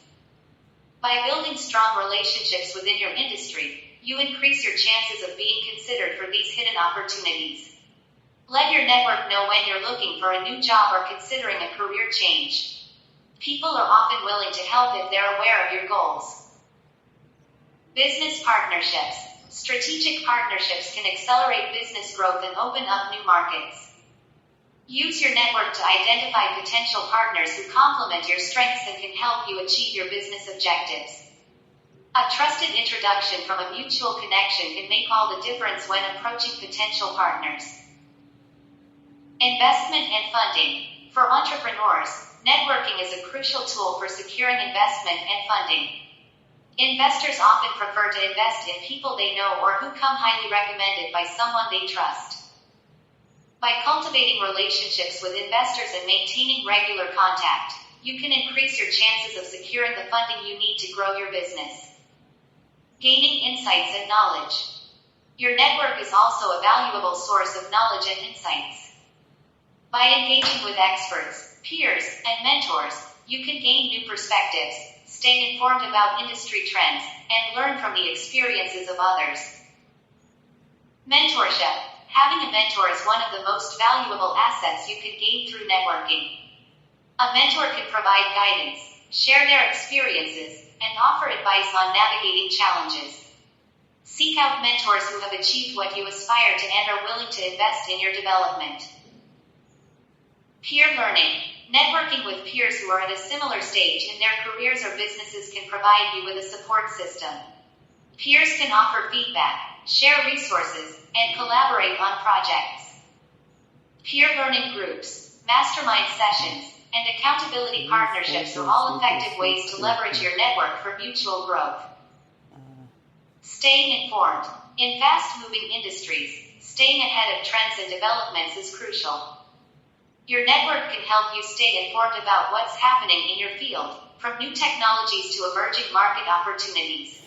[SPEAKER 1] By building strong relationships within your industry, you increase your chances of being considered for these hidden opportunities. Let your network know when you're looking for a new job or considering a career change. People are often willing to help if they're aware of your goals. Business partnerships. Strategic partnerships can accelerate business growth and open up new markets. Use your network to identify potential partners who complement your strengths and can help you achieve your business objectives. A trusted introduction from a mutual connection can make all the difference when approaching potential partners. Investment and funding. For entrepreneurs, networking is a crucial tool for securing investment and funding. Investors often prefer to invest in people they know or who come highly recommended by someone they trust. By cultivating relationships with investors and maintaining regular contact, you can increase your chances of securing the funding you need to grow your business. Gaining insights and knowledge. Your network is also a valuable source of knowledge and insights. By engaging with experts, peers, and mentors, you can gain new perspectives, stay informed about industry trends, and learn from the experiences of others. Mentorship. Having a mentor is one of the most valuable assets you can gain through networking. A mentor can provide guidance, share their experiences, and offer advice on navigating challenges. Seek out mentors who have achieved what you aspire to and are willing to invest in your development. Peer learning. Networking with peers who are at a similar stage in their careers or businesses can provide you with a support system. Peers can offer feedback, share resources, and collaborate on projects. Peer learning groups, mastermind sessions, and accountability partnerships are all effective ways to leverage your network for mutual growth. Staying informed. In fast-moving industries, staying ahead of trends and developments is crucial. Your network can help you stay informed about what's happening in your field, from new technologies to emerging market opportunities.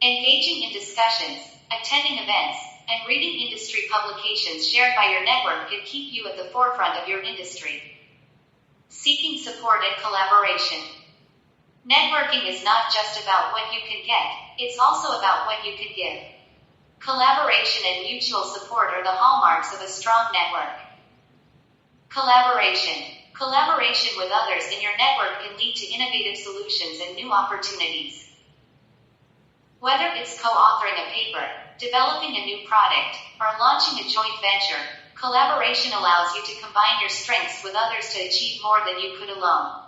[SPEAKER 1] Engaging in discussions, attending events, and reading industry publications shared by your network can keep you at the forefront of your industry. Seeking support and collaboration. Networking is not just about what you can get, it's also about what you can give. Collaboration and mutual support are the hallmarks of a strong network. Collaboration. Collaboration with others in your network can lead to innovative solutions and new opportunities. Whether it's co-authoring a paper, developing a new product, or launching a joint venture, collaboration allows you to combine your strengths with others to achieve more than you could alone.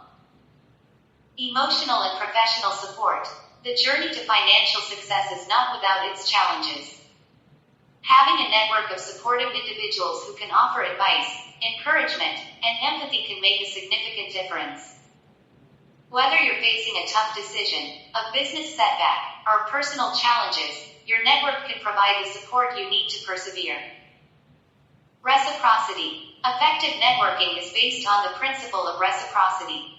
[SPEAKER 1] Emotional and professional support. The journey to financial success is not without its challenges. Having a network of supportive individuals who can offer advice, encouragement, and empathy can make a significant difference. Whether you're facing a tough decision, a business setback, or personal challenges, your network can provide the support you need to persevere. Reciprocity. Effective networking is based on the principle of reciprocity.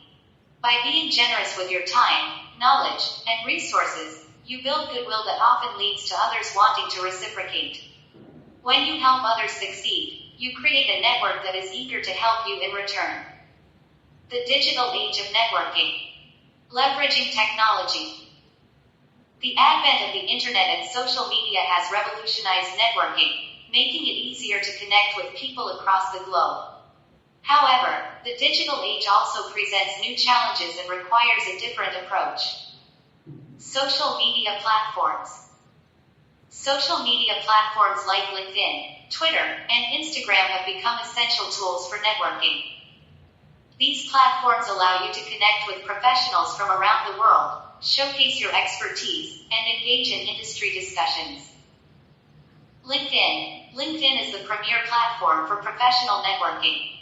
[SPEAKER 1] By being generous with your time, knowledge, and resources, you build goodwill that often leads to others wanting to reciprocate. When you help others succeed, you create a network that is eager to help you in return. The digital age of networking. Leveraging technology. The advent of the internet and social media has revolutionized networking, making it easier to connect with people across the globe. However, the digital age also presents new challenges and requires a different approach. Social media platforms. Social media platforms like LinkedIn, Twitter, and Instagram have become essential tools for networking. These platforms allow you to connect with professionals from around the world, showcase your expertise, and engage in industry discussions. LinkedIn. LinkedIn is the premier platform for professional networking.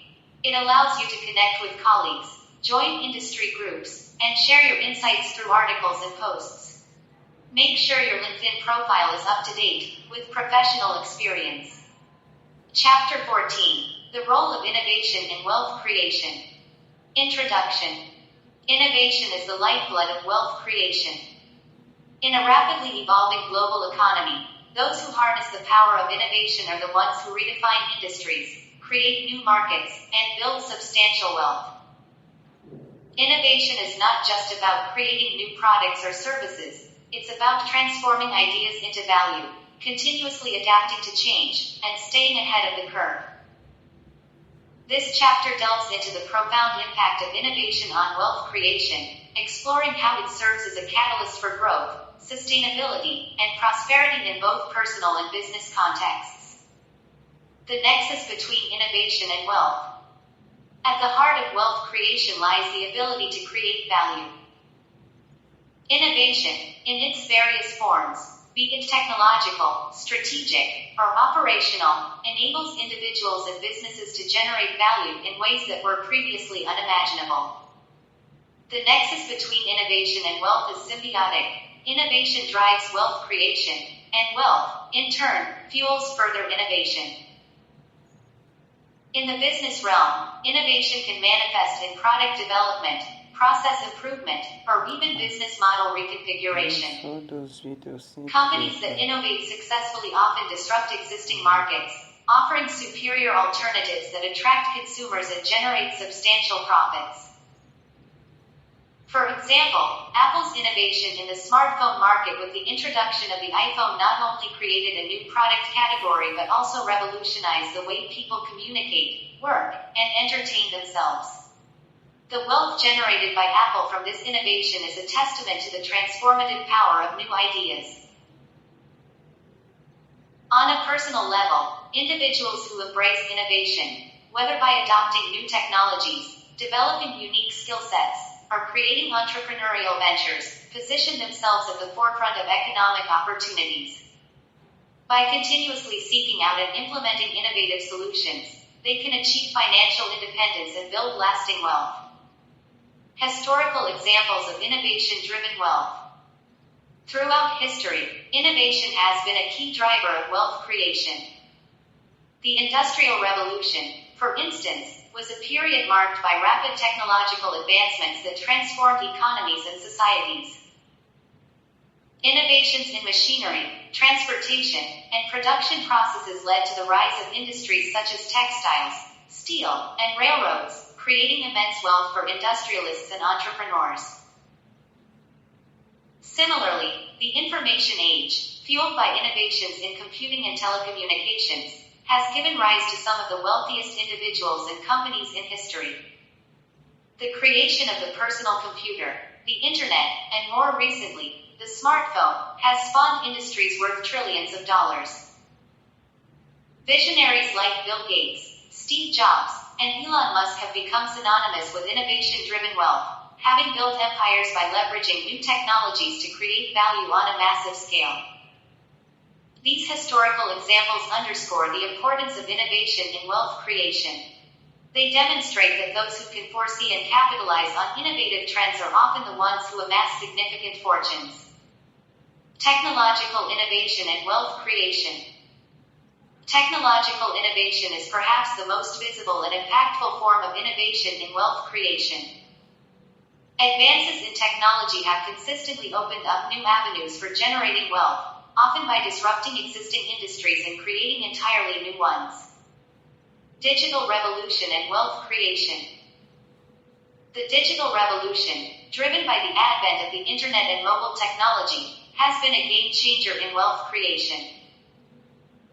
[SPEAKER 1] It allows you to connect with colleagues, join industry groups, and share your insights through articles and posts. Make sure your LinkedIn profile is up to date, with professional experience. Chapter 14. The Role of Innovation in Wealth Creation. Introduction. Innovation is the lifeblood of wealth creation. In a rapidly evolving global economy, those who harness the power of innovation are the ones who redefine industries, create new markets, and build substantial wealth. Innovation is not just about creating new products or services, it's about transforming ideas into value, continuously adapting to change, and staying ahead of the curve. This chapter delves into the profound impact of innovation on wealth creation, exploring how it serves as a catalyst for growth, sustainability, and prosperity in both personal and business contexts. The nexus between innovation and wealth. At the heart of wealth creation lies the ability to create value. Innovation, in its various forms, be it technological, strategic, or operational, enables individuals and businesses to generate value in ways that were previously unimaginable. The nexus between innovation and wealth is symbiotic. Innovation drives wealth creation, and wealth, in turn, fuels further innovation. In the business realm, innovation can manifest in product development, process improvement, or even business model reconfiguration. Companies that innovate successfully often disrupt existing markets, offering superior alternatives that attract consumers and generate substantial profits. For example, Apple's innovation in the smartphone market with the introduction of the iPhone not only created a new product category but also revolutionized the way people communicate, work, and entertain themselves. The wealth generated by Apple from this innovation is a testament to the transformative power of new ideas. On a personal level, individuals who embrace innovation, whether by adopting new technologies, developing unique skill sets, or creating entrepreneurial ventures, position themselves at the forefront of economic opportunities. By continuously seeking out and implementing innovative solutions, they can achieve financial independence and build lasting wealth. Historical examples of innovation-driven wealth. Throughout history, innovation has been a key driver of wealth creation. The Industrial Revolution, for instance, was a period marked by rapid technological advancements that transformed economies and societies. Innovations in machinery, transportation, and production processes led to the rise of industries such as textiles, steel, and railroads, creating immense wealth for industrialists and entrepreneurs. Similarly, the information age, fueled by innovations in computing and telecommunications, has given rise to some of the wealthiest individuals and companies in history. The creation of the personal computer, the internet, and more recently, the smartphone, has spawned industries worth trillions of dollars. Visionaries like Bill Gates, Steve Jobs, and Elon Musk have become synonymous with innovation-driven wealth, having built empires by leveraging new technologies to create value on a massive scale. These historical examples underscore the importance of innovation in wealth creation. They demonstrate that those who can foresee and capitalize on innovative trends are often the ones who amass significant fortunes. Technological innovation and wealth creation. Technological innovation is perhaps the most visible and impactful form of innovation in wealth creation. Advances in technology have consistently opened up new avenues for generating wealth, often by disrupting existing industries and creating entirely new ones. Digital revolution and wealth creation. The digital revolution, driven by the advent of the internet and mobile technology, has been a game changer in wealth creation.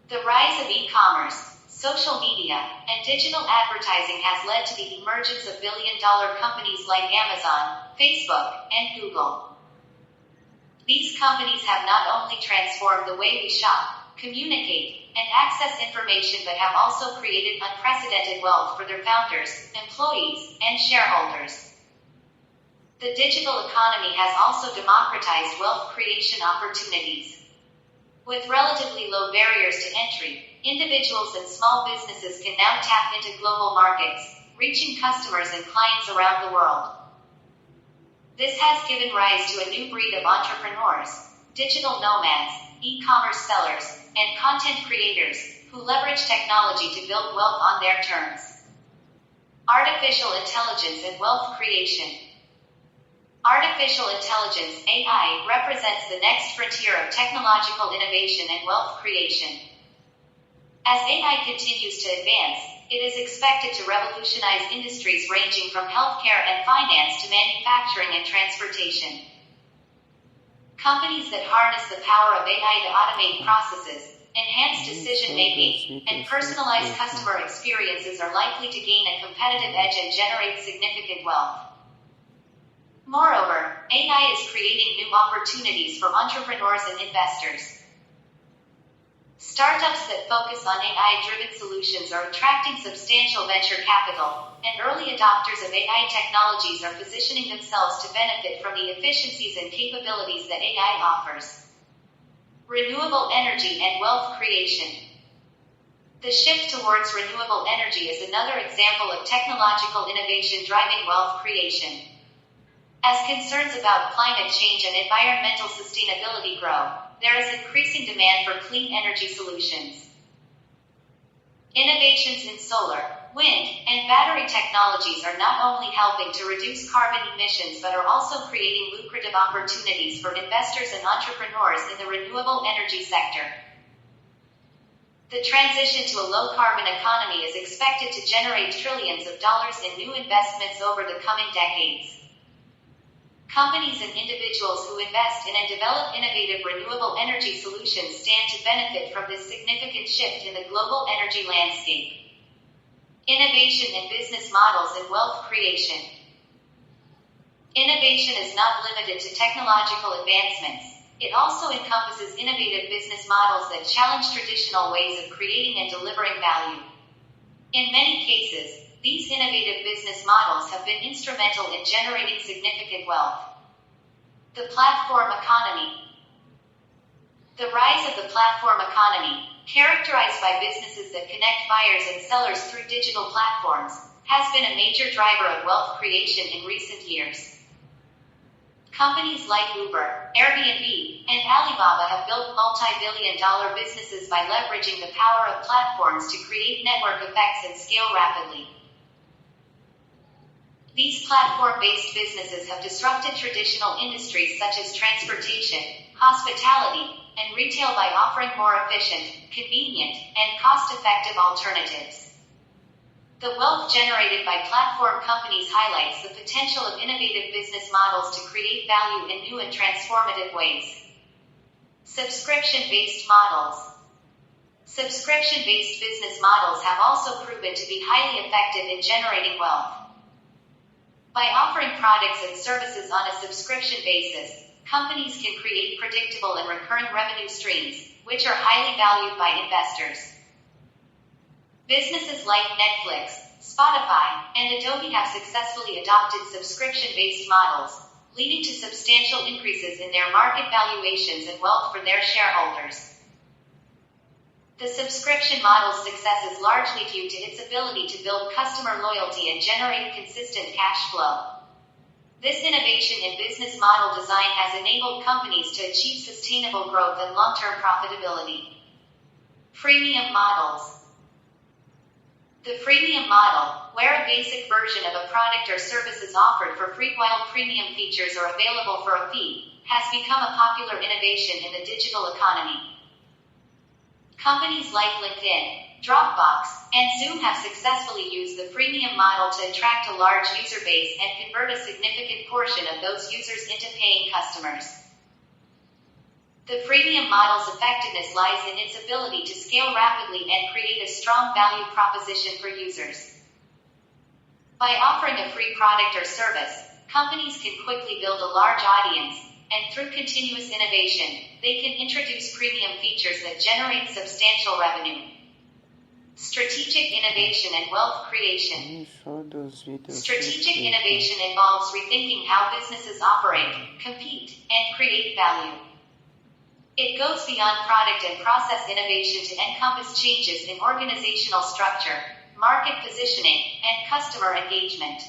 [SPEAKER 1] The rise of e-commerce, social media, and digital advertising has led to the emergence of billion-dollar companies like Amazon, Facebook, and Google. These companies have not only transformed the way we shop, communicate, and access information but have also created unprecedented wealth for their founders, employees, and shareholders. The digital economy has also democratized wealth creation opportunities. With relatively low barriers to entry, individuals and small businesses can now tap into global markets, reaching customers and clients around the world. This has given rise to a new breed of entrepreneurs, digital nomads, e-commerce sellers, and content creators, who leverage technology to build wealth on their terms. Artificial intelligence and wealth creation. Artificial intelligence, AI, represents the next frontier of technological innovation and wealth creation. As AI continues to advance, it is expected to revolutionize industries ranging from healthcare and finance to manufacturing and transportation. Companies that harness the power of AI to automate processes, enhance decision-making, and personalize customer experiences are likely to gain a competitive edge and generate significant wealth. Moreover, AI is creating new opportunities for entrepreneurs and investors. Startups that focus on AI-driven solutions are attracting substantial venture capital, and early adopters of AI technologies are positioning themselves to benefit from the efficiencies and capabilities that AI offers. Renewable energy and wealth creation. The shift towards renewable energy is another example of technological innovation driving wealth creation. As concerns about climate change and environmental sustainability grow, there is increasing demand for clean energy solutions. Innovations in solar, wind, and battery technologies are not only helping to reduce carbon emissions but are also creating lucrative opportunities for investors and entrepreneurs in the renewable energy sector. The transition to a low-carbon economy is expected to generate trillions of dollars in new investments over the coming decades. Companies and individuals who invest in and develop innovative renewable energy solutions stand to benefit from this significant shift in the global energy landscape. Innovation in business models and wealth creation. Innovation is not limited to technological advancements. It also encompasses innovative business models that challenge traditional ways of creating and delivering value. In many cases, these innovative business models have been instrumental in generating significant wealth. The platform economy. The rise of the platform economy, characterized by businesses that connect buyers and sellers through digital platforms, has been a major driver of wealth creation in recent years. Companies like Uber, Airbnb, and Alibaba have built multi-billion-dollar businesses by leveraging the power of platforms to create network effects and scale rapidly. These platform-based businesses have disrupted traditional industries such as transportation, hospitality, and retail by offering more efficient, convenient, and cost-effective alternatives. The wealth generated by platform companies highlights the potential of innovative business models to create value in new and transformative ways. Subscription-based models. Subscription-based business models have also proven to be highly effective in generating wealth. By offering products and services on a subscription basis, companies can create predictable and recurring revenue streams, which are highly valued by investors. Businesses like Netflix, Spotify, and Adobe have successfully adopted subscription-based models, leading to substantial increases in their market valuations and wealth for their shareholders. The subscription model's success is largely due to its ability to build customer loyalty and generate consistent cash flow. This innovation in business model design has enabled companies to achieve sustainable growth and long-term profitability. Freemium models. The freemium model, where a basic version of a product or service is offered for free while premium features are available for a fee, has become a popular innovation in the digital economy. Companies like LinkedIn, Dropbox, and Zoom have successfully used the freemium model to attract a large user base and convert a significant portion of those users into paying customers. The freemium model's effectiveness lies in its ability to scale rapidly and create a strong value proposition for users. By offering a free product or service, companies can quickly build a large audience, and through continuous innovation, they can introduce premium features that generate substantial revenue. Strategic innovation and wealth creation. Strategic innovation involves rethinking how businesses operate, compete, and create value. It goes beyond product and process innovation to encompass changes in organizational structure, market positioning, and customer engagement.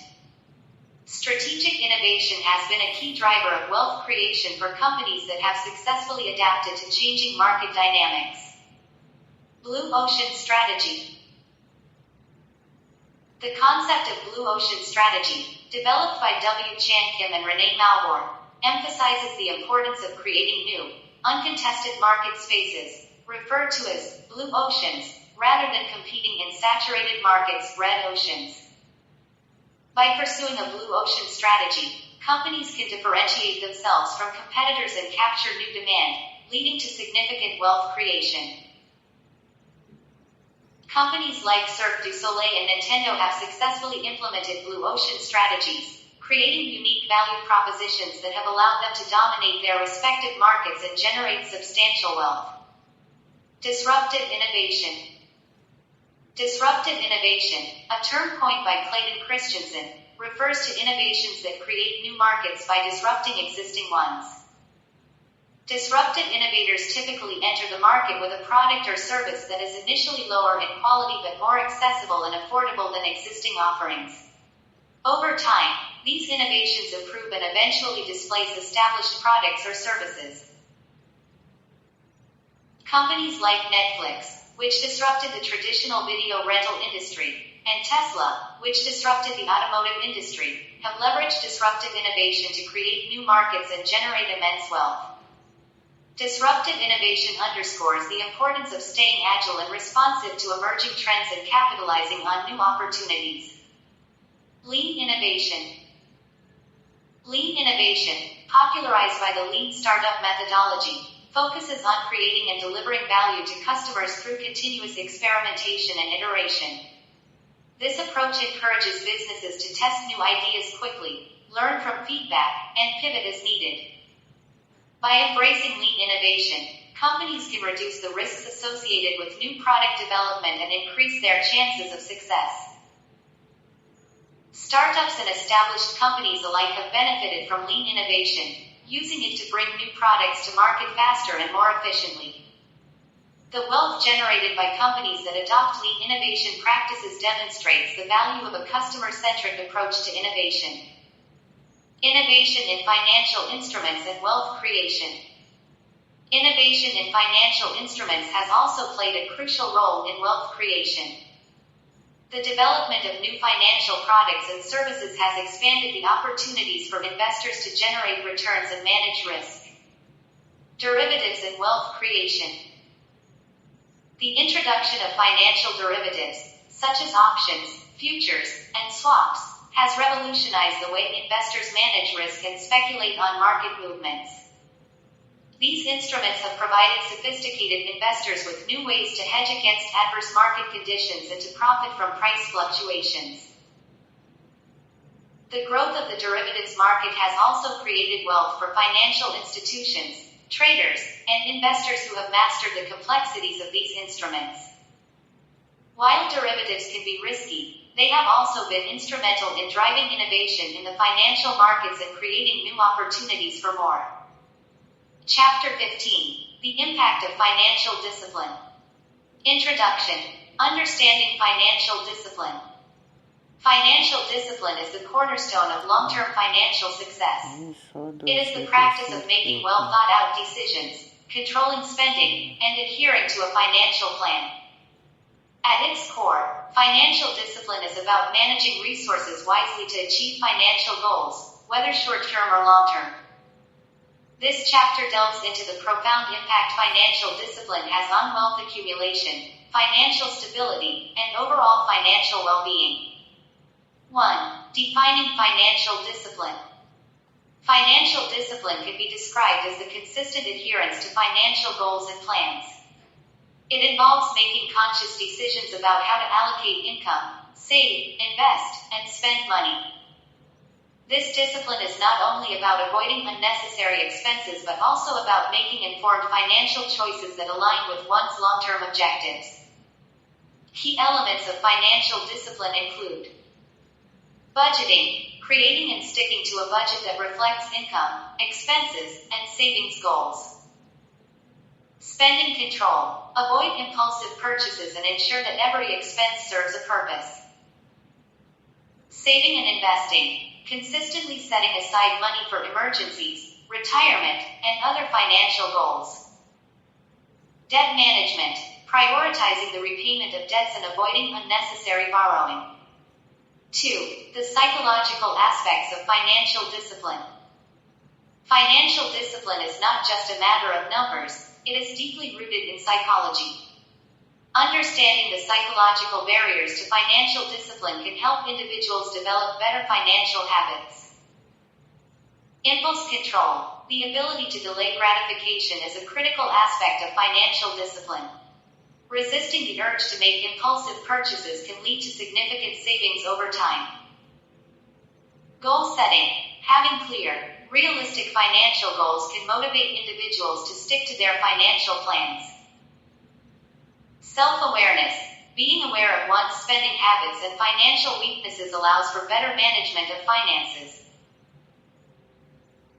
[SPEAKER 1] Strategic innovation has been a key driver of wealth creation for companies that have successfully adapted to changing market dynamics. Blue Ocean Strategy. The concept of Blue Ocean Strategy, developed by W. Chan Kim and Renee Malborn, emphasizes the importance of creating new, uncontested market spaces, referred to as blue oceans, rather than competing in saturated markets, red oceans. By pursuing a blue ocean strategy, companies can differentiate themselves from competitors and capture new demand, leading to significant wealth creation. Companies like Cirque du Soleil and Nintendo have successfully implemented blue ocean strategies, creating unique value propositions that have allowed them to dominate their respective markets and generate substantial wealth. Disruptive innovation. Disruptive innovation, a term coined by Clayton Christensen, refers to innovations that create new markets by disrupting existing ones. Disruptive innovators typically enter the market with a product or service that is initially lower in quality but more accessible and affordable than existing offerings. Over time, these innovations improve and eventually displace established products or services. Companies like Netflix, which disrupted the traditional video rental industry, and Tesla, which disrupted the automotive industry, have leveraged disruptive innovation to create new markets and generate immense wealth. Disruptive innovation underscores the importance of staying agile and responsive to emerging trends and capitalizing on new opportunities. Lean innovation. Lean innovation, popularized by the Lean Startup methodology, focuses on creating and delivering value to customers through continuous experimentation and iteration. This approach encourages businesses to test new ideas quickly, learn from feedback, and pivot as needed. By embracing lean innovation, companies can reduce the risks associated with new product development and increase their chances of success. Startups and established companies alike have benefited from lean innovation, using it to bring new products to market faster and more efficiently. The wealth generated by companies that adopt lean innovation practices demonstrates the value of a customer-centric approach to innovation. Innovation in financial instruments and wealth creation. Innovation in financial instruments has also played a crucial role in wealth creation. The development of new financial products and services has expanded the opportunities for investors to generate returns and manage risk. Derivatives and wealth creation. The introduction of financial derivatives, such as options, futures, and swaps, has revolutionized the way investors manage risk and speculate on market movements. These instruments have provided sophisticated investors with new ways to hedge against adverse market conditions and to profit from price fluctuations. The growth of the derivatives market has also created wealth for financial institutions, traders, and investors who have mastered the complexities of these instruments. While derivatives can be risky, they have also been instrumental in driving innovation in the financial markets and creating new opportunities for more. Chapter 15. The Impact of Financial Discipline. Introduction. Understanding financial discipline. Financial discipline is the cornerstone of long-term financial success. It is the practice of making well-thought-out decisions, controlling spending, and adhering to a financial plan. At its core, financial discipline is about managing resources wisely to achieve financial goals, whether short-term or long-term. This chapter delves into the profound impact financial discipline has on wealth accumulation, financial stability, and overall financial well-being. 1. Defining financial discipline. Financial discipline can be described as the consistent adherence to financial goals and plans. It involves making conscious decisions about how to allocate income, save, invest, and spend money. This discipline is not only about avoiding unnecessary expenses but also about making informed financial choices that align with one's long-term objectives. Key elements of financial discipline include budgeting, creating and sticking to a budget that reflects income, expenses, and savings goals. Spending control. Avoid impulsive purchases and ensure that every expense serves a purpose. Saving and investing. Consistently setting aside money for emergencies, retirement, and other financial goals. Debt management. Prioritizing the repayment of debts and avoiding unnecessary borrowing. 2. The psychological aspects of financial discipline. Financial discipline is not just a matter of numbers. It is deeply rooted in psychology. Understanding the psychological barriers to financial discipline can help individuals develop better financial habits. Impulse control. The ability to delay gratification is a critical aspect of financial discipline. Resisting the urge to make impulsive purchases can lead to significant savings over time. Goal setting. Having clear, realistic financial goals can motivate individuals to stick to their financial plans. Self-awareness. Being aware of one's spending habits and financial weaknesses allows for better management of finances.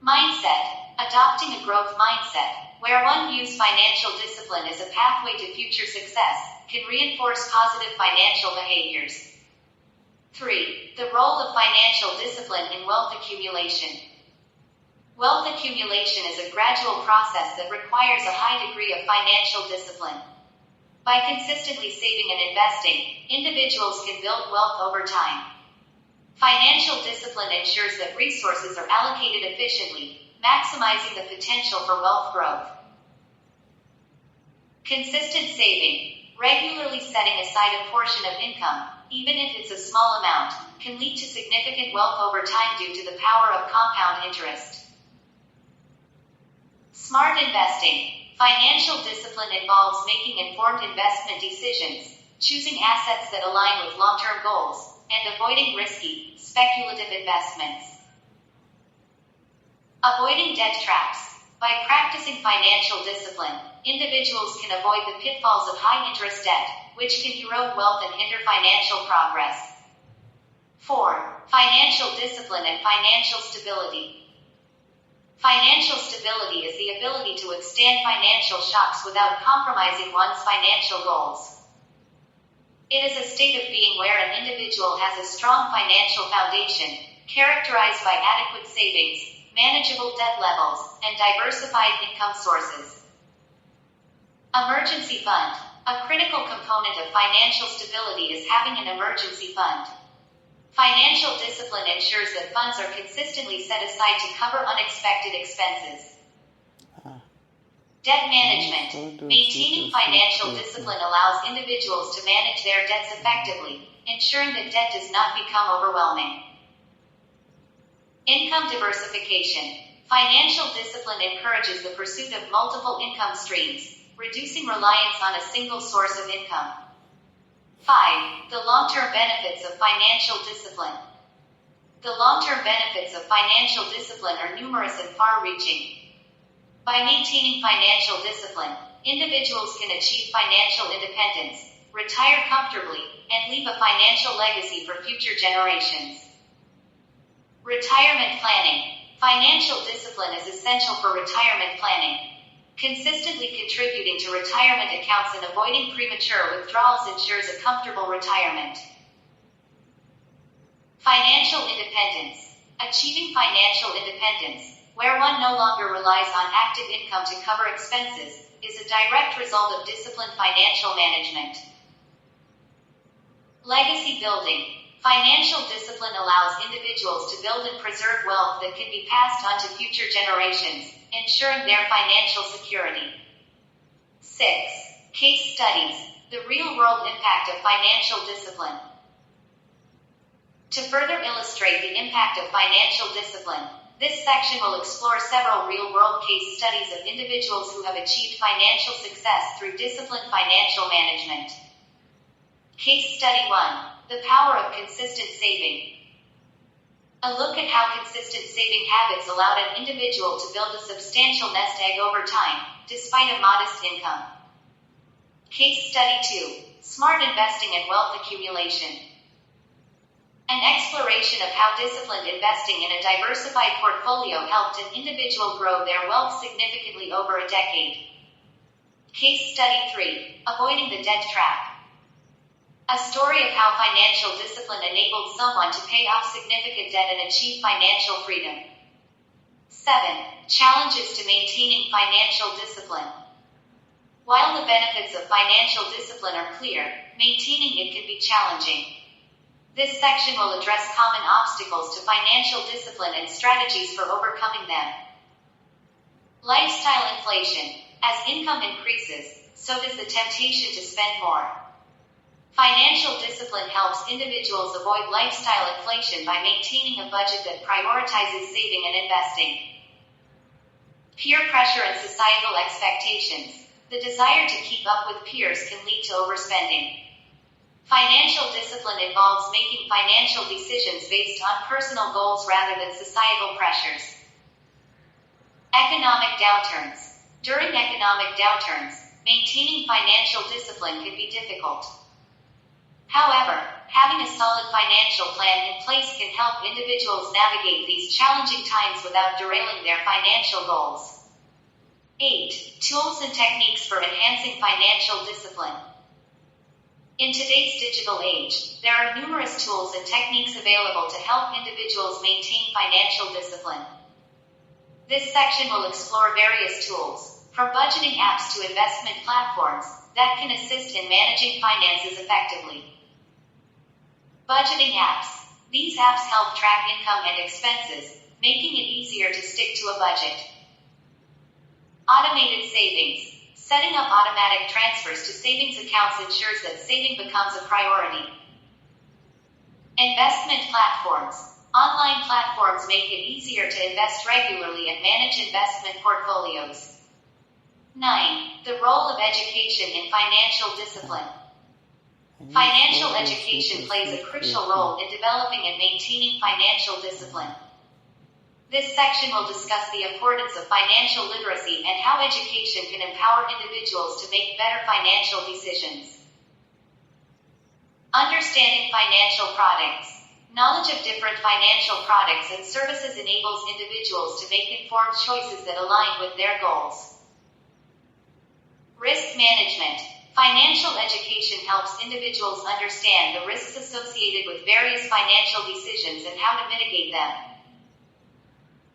[SPEAKER 1] Mindset. Adopting a growth mindset, where one views financial discipline as a pathway to future success, can reinforce positive financial behaviors. 3. The role of financial discipline in wealth accumulation. Wealth accumulation is a gradual process that requires a high degree of financial discipline. By consistently saving and investing, individuals can build wealth over time. Financial discipline ensures that resources are allocated efficiently, maximizing the potential for wealth growth. Consistent saving, regularly setting aside a portion of income, even if it's a small amount, can lead to significant wealth over time due to the power of compound interest. Smart investing. Financial discipline involves making informed investment decisions, choosing assets that align with long-term goals, and avoiding risky, speculative investments. Avoiding debt traps. By practicing financial discipline, individuals can avoid the pitfalls of high-interest debt, which can erode wealth and hinder financial progress. 4. Financial discipline and financial stability. Financial stability is the ability to withstand financial shocks without compromising one's financial goals. It is a state of being where an individual has a strong financial foundation, characterized by adequate savings, manageable debt levels, and diversified income sources. Emergency fund. A critical component of financial stability is having an emergency fund. Financial discipline ensures that funds are consistently set aside to cover unexpected expenses. Debt management. Maintaining financial discipline allows individuals to manage their debts effectively, ensuring that debt does not become overwhelming. Income diversification. Financial discipline encourages the pursuit of multiple income streams, reducing reliance on a single source of income. 5. The long-term benefits of financial discipline. The long-term benefits of financial discipline are numerous and far-reaching. By maintaining financial discipline, individuals can achieve financial independence, retire comfortably, and leave a financial legacy for future generations. Retirement planning. Financial discipline is essential for retirement planning. Consistently contributing to retirement accounts and avoiding premature withdrawals ensures a comfortable retirement. Financial independence. Achieving financial independence, where one no longer relies on active income to cover expenses, is a direct result of disciplined financial management. Legacy building. Financial discipline allows individuals to build and preserve wealth that can be passed on to future generations, ensuring their financial security. 6. Case studies. The real-world impact of financial discipline. To further illustrate the impact of financial discipline, this section will explore several real-world case studies of individuals who have achieved financial success through disciplined financial management. Case Study 1. The power of consistent saving. A look at how consistent saving habits allowed an individual to build a substantial nest egg over time, despite a modest income. Case Study 2. Smart investing and wealth accumulation. An exploration of how disciplined investing in a diversified portfolio helped an individual grow their wealth significantly over a decade. Case Study 3. Avoiding the debt trap. A story of how financial discipline enabled someone to pay off significant debt and achieve financial freedom. 7. Challenges to maintaining financial discipline. While the benefits of financial discipline are clear, maintaining it can be challenging. This section will address common obstacles to financial discipline and strategies for overcoming them. Lifestyle inflation. As income increases, so does the temptation to spend more. Financial discipline helps individuals avoid lifestyle inflation by maintaining a budget that prioritizes saving and investing. Peer pressure and societal expectations. The desire to keep up with peers can lead to overspending. Financial discipline involves making financial decisions based on personal goals rather than societal pressures. Economic downturns. During economic downturns, maintaining financial discipline can be difficult. However, having a solid financial plan in place can help individuals navigate these challenging times without derailing their financial goals. 8. Tools and techniques for enhancing financial discipline. In today's digital age, there are numerous tools and techniques available to help individuals maintain financial discipline. This section will explore various tools, from budgeting apps to investment platforms that can assist in managing finances effectively. Budgeting apps. These apps help track income and expenses, making it easier to stick to a budget. Automated savings. Setting up automatic transfers to savings accounts ensures that saving becomes a priority. Investment platforms. Online platforms make it easier to invest regularly and manage investment portfolios. 9. The role of education in financial discipline. Financial education plays a crucial role in developing and maintaining financial discipline. This section will discuss the importance of financial literacy and how education can empower individuals to make better financial decisions. Understanding financial products. Knowledge of different financial products and services enables individuals to make informed choices that align with their goals. Risk management. Financial education helps individuals understand the risks associated with various financial decisions and how to mitigate them.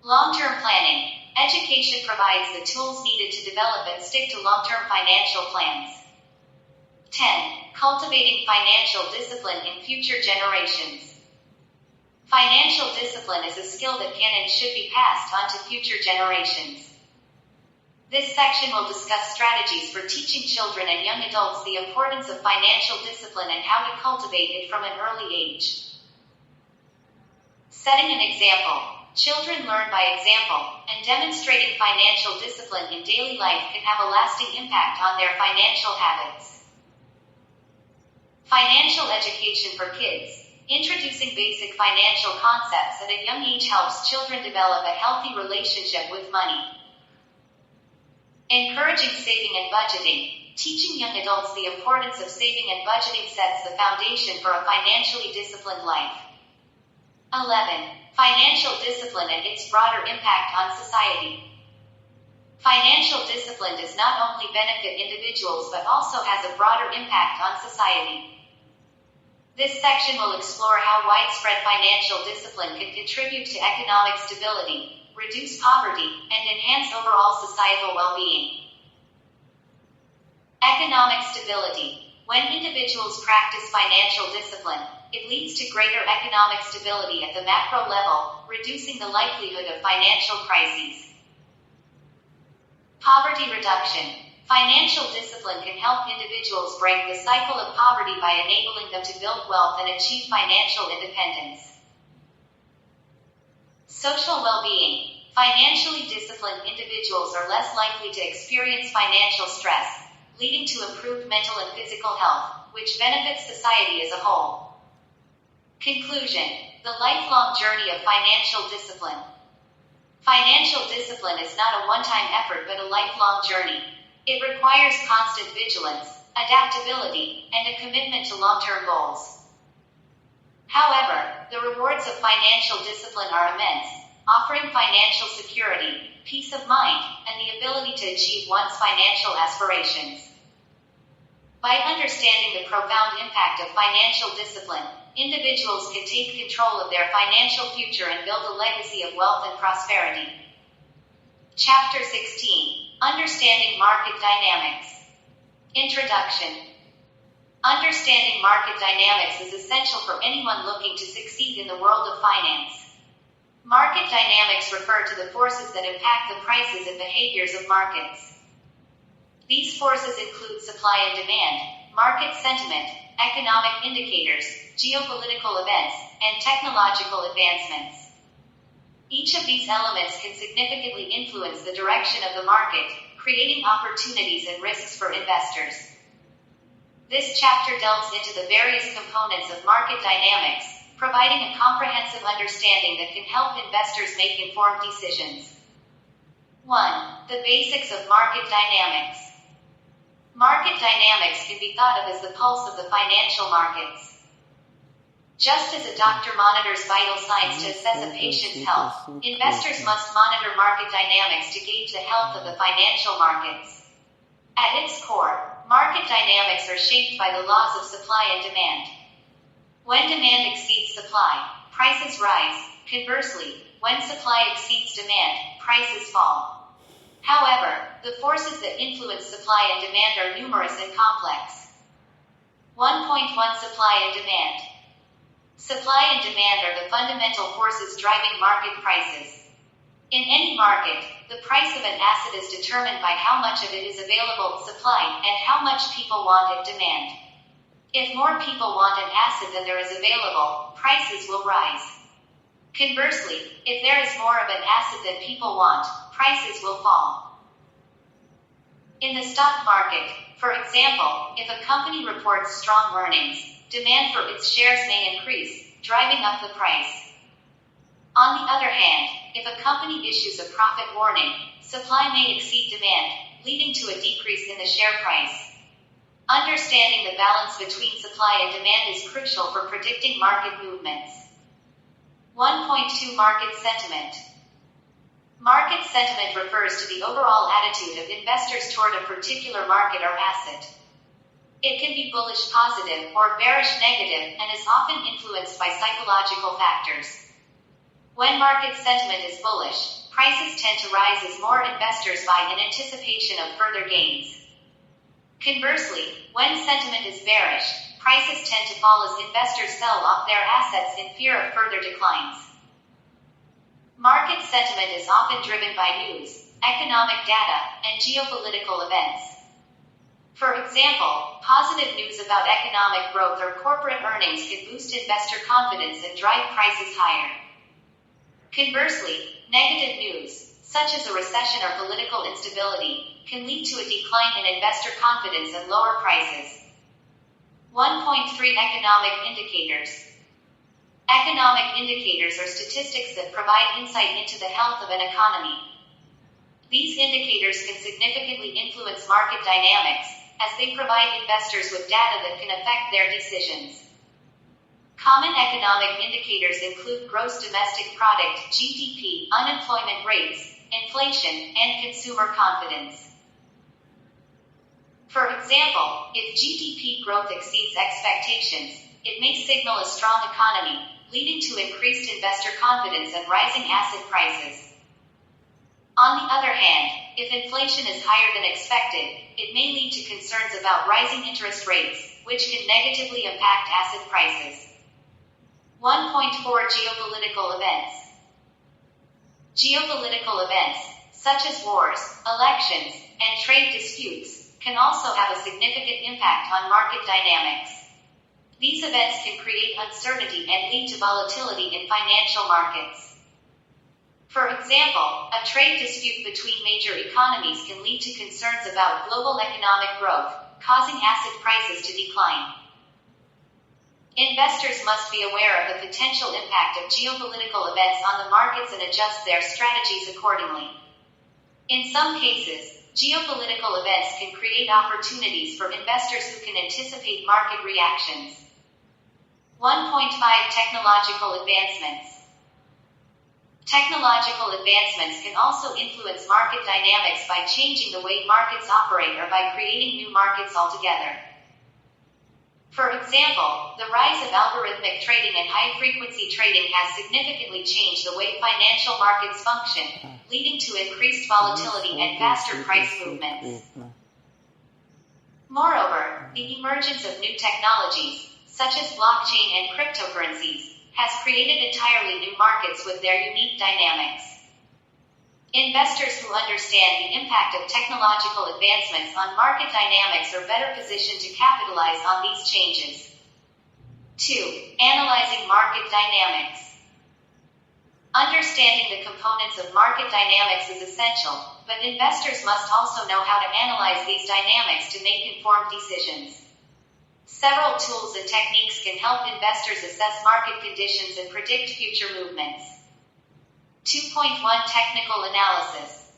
[SPEAKER 1] Long-term planning. Education provides the tools needed to develop and stick to long-term financial plans. 10. Cultivating financial discipline in future generations. Financial discipline is a skill that can and should be passed on to future generations. This section will discuss strategies for teaching children and young adults the importance of financial discipline and how to cultivate it from an early age. Setting an example. Children learn by example, and demonstrating financial discipline in daily life can have a lasting impact on their financial habits. Financial education for kids. Introducing basic financial concepts at a young age helps children develop a healthy relationship with money. Encouraging saving and budgeting. Teaching young adults the importance of saving and budgeting sets the foundation for a financially disciplined life. 11. Financial discipline and its broader impact on society. Financial discipline does not only benefit individuals but also has a broader impact on society. This section will explore how widespread financial discipline can contribute to economic stability, reduce poverty, and enhance overall societal well-being. Economic stability. When individuals practice financial discipline, it leads to greater economic stability at the macro level, reducing the likelihood of financial crises. Poverty reduction. Financial discipline can help individuals break the cycle of poverty by enabling them to build wealth and achieve financial independence. Social well-being. Financially disciplined individuals are less likely to experience financial stress, leading to improved mental and physical health, which benefits society as a whole. Conclusion. The lifelong journey of financial discipline. Financial discipline is not a one-time effort but a lifelong journey. It requires constant vigilance, adaptability, and a commitment to long-term goals. However, the rewards of financial discipline are immense, offering financial security, peace of mind, and the ability to achieve one's financial aspirations. By understanding the profound impact of financial discipline, individuals can take control of their financial future and build a legacy of wealth and prosperity. Chapter 16. Understanding Market Dynamics. Introduction. Understanding market dynamics is essential for anyone looking to succeed in the world of finance. Market dynamics refer to the forces that impact the prices and behaviors of markets. These forces include supply and demand, market sentiment, economic indicators, geopolitical events, and technological advancements. Each of these elements can significantly influence the direction of the market, creating opportunities and risks for investors. This chapter delves into the various components of market dynamics, providing a comprehensive understanding that can help investors make informed decisions. 1. The basics of market dynamics. Market dynamics can be thought of as the pulse of the financial markets. Just as a doctor monitors vital signs to assess a patient's health, investors must monitor market dynamics to gauge the health of the financial markets. At its core, market dynamics are shaped by the laws of supply and demand. When demand exceeds supply, prices rise. Conversely, when supply exceeds demand, prices fall. However, the forces that influence supply and demand are numerous and complex. 1.1 Supply and demand. Supply and demand are the fundamental forces driving market prices. In any market, the price of an asset is determined by how much of it is available, supply, and how much people want it, demand. If more people want an asset than there is available, prices will rise. Conversely, if there is more of an asset than people want, prices will fall. In the stock market, for example, if a company reports strong earnings, demand for its shares may increase, driving up the price. On the other hand, if a company issues a profit warning, supply may exceed demand, leading to a decrease in the share price. Understanding the balance between supply and demand is crucial for predicting market movements. 1.2 Market sentiment. Market sentiment refers to the overall attitude of investors toward a particular market or asset. It can be bullish positive or bearish negative and is often influenced by psychological factors. When market sentiment is bullish, prices tend to rise as more investors buy in anticipation of further gains. Conversely, when sentiment is bearish, prices tend to fall as investors sell off their assets in fear of further declines. Market sentiment is often driven by news, economic data, and geopolitical events. For example, positive news about economic growth or corporate earnings can boost investor confidence and drive prices higher. Conversely, negative news, such as a recession or political instability, can lead to a decline in investor confidence and lower prices. 1.3 Economic indicators. Economic indicators are statistics that provide insight into the health of an economy. These indicators can significantly influence market dynamics, as they provide investors with data that can affect their decisions. Common economic indicators include gross domestic product, GDP, unemployment rates, inflation, and consumer confidence. For example, if GDP growth exceeds expectations, it may signal a strong economy, leading to increased investor confidence and rising asset prices. On the other hand, if inflation is higher than expected, it may lead to concerns about rising interest rates, which can negatively impact asset prices. 1.4 Geopolitical events. Geopolitical events, such as wars, elections, and trade disputes, can also have a significant impact on market dynamics. These events can create uncertainty and lead to volatility in financial markets. For example, a trade dispute between major economies can lead to concerns about global economic growth, causing asset prices to decline. Investors must be aware of the potential impact of geopolitical events on the markets and adjust their strategies accordingly. In some cases, geopolitical events can create opportunities for investors who can anticipate market reactions. 1.5 Technological advancements. Technological advancements can also influence market dynamics by changing the way markets operate or by creating new markets altogether. For example, the rise of algorithmic trading and high-frequency trading has significantly changed the way financial markets function, leading to increased volatility and faster price movements. Moreover, the emergence of new technologies, such as blockchain and cryptocurrencies, has created entirely new markets with their unique dynamics. Investors who understand the impact of technological advancements on market dynamics are better positioned to capitalize on these changes. 2. Analyzing market dynamics. Understanding the components of market dynamics is essential, but investors must also know how to analyze these dynamics to make informed decisions. Several tools and techniques can help investors assess market conditions and predict future movements. 2.1 Technical analysis.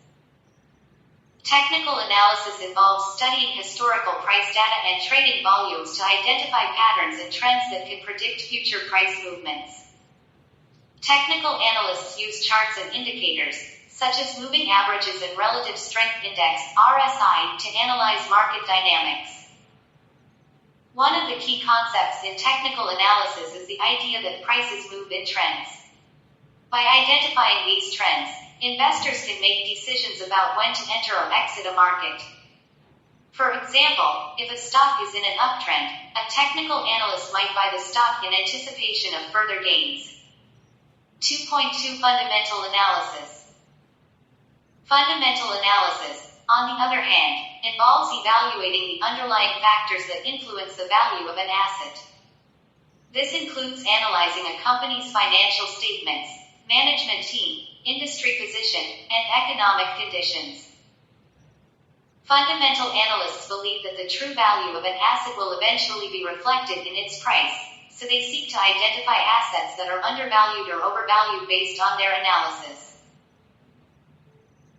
[SPEAKER 1] Technical analysis involves studying historical price data and trading volumes to identify patterns and trends that can predict future price movements. Technical analysts use charts and indicators, such as moving averages and relative strength index, RSI, to analyze market dynamics. One of the key concepts in technical analysis is the idea that prices move in trends. By identifying these trends, investors can make decisions about when to enter or exit a market. For example, if a stock is in an uptrend, a technical analyst might buy the stock in anticipation of further gains. 2.2 Fundamental Analysis. Fundamental analysis, on the other hand, involves evaluating the underlying factors that influence the value of an asset. This includes analyzing a company's financial statements, management team, industry position, and economic conditions. Fundamental analysts believe that the true value of an asset will eventually be reflected in its price, so they seek to identify assets that are undervalued or overvalued based on their analysis.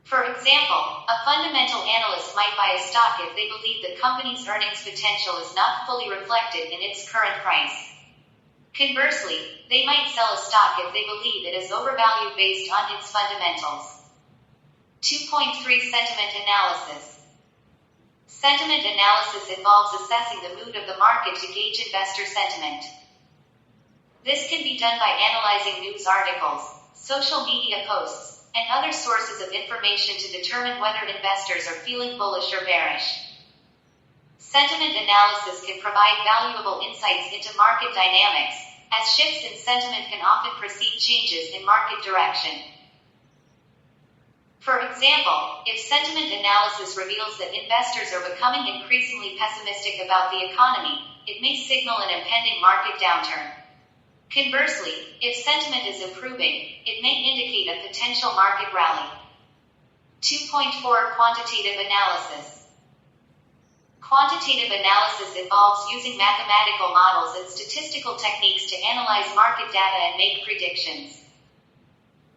[SPEAKER 1] For example, a fundamental analyst might buy a stock if they believe the company's earnings potential is not fully reflected in its current price. Conversely, they might sell a stock if they believe it is overvalued based on its fundamentals. 2.3 Sentiment Analysis. Sentiment analysis involves assessing the mood of the market to gauge investor sentiment. This can be done by analyzing news articles, social media posts, and other sources of information to determine whether investors are feeling bullish or bearish. Sentiment analysis can provide valuable insights into market dynamics, as shifts in sentiment can often precede changes in market direction. For example, if sentiment analysis reveals that investors are becoming increasingly pessimistic about the economy, it may signal an impending market downturn. Conversely, if sentiment is improving, it may indicate a potential market rally. 2.4 Quantitative Analysis. Quantitative analysis involves using mathematical models and statistical techniques to analyze market data and make predictions.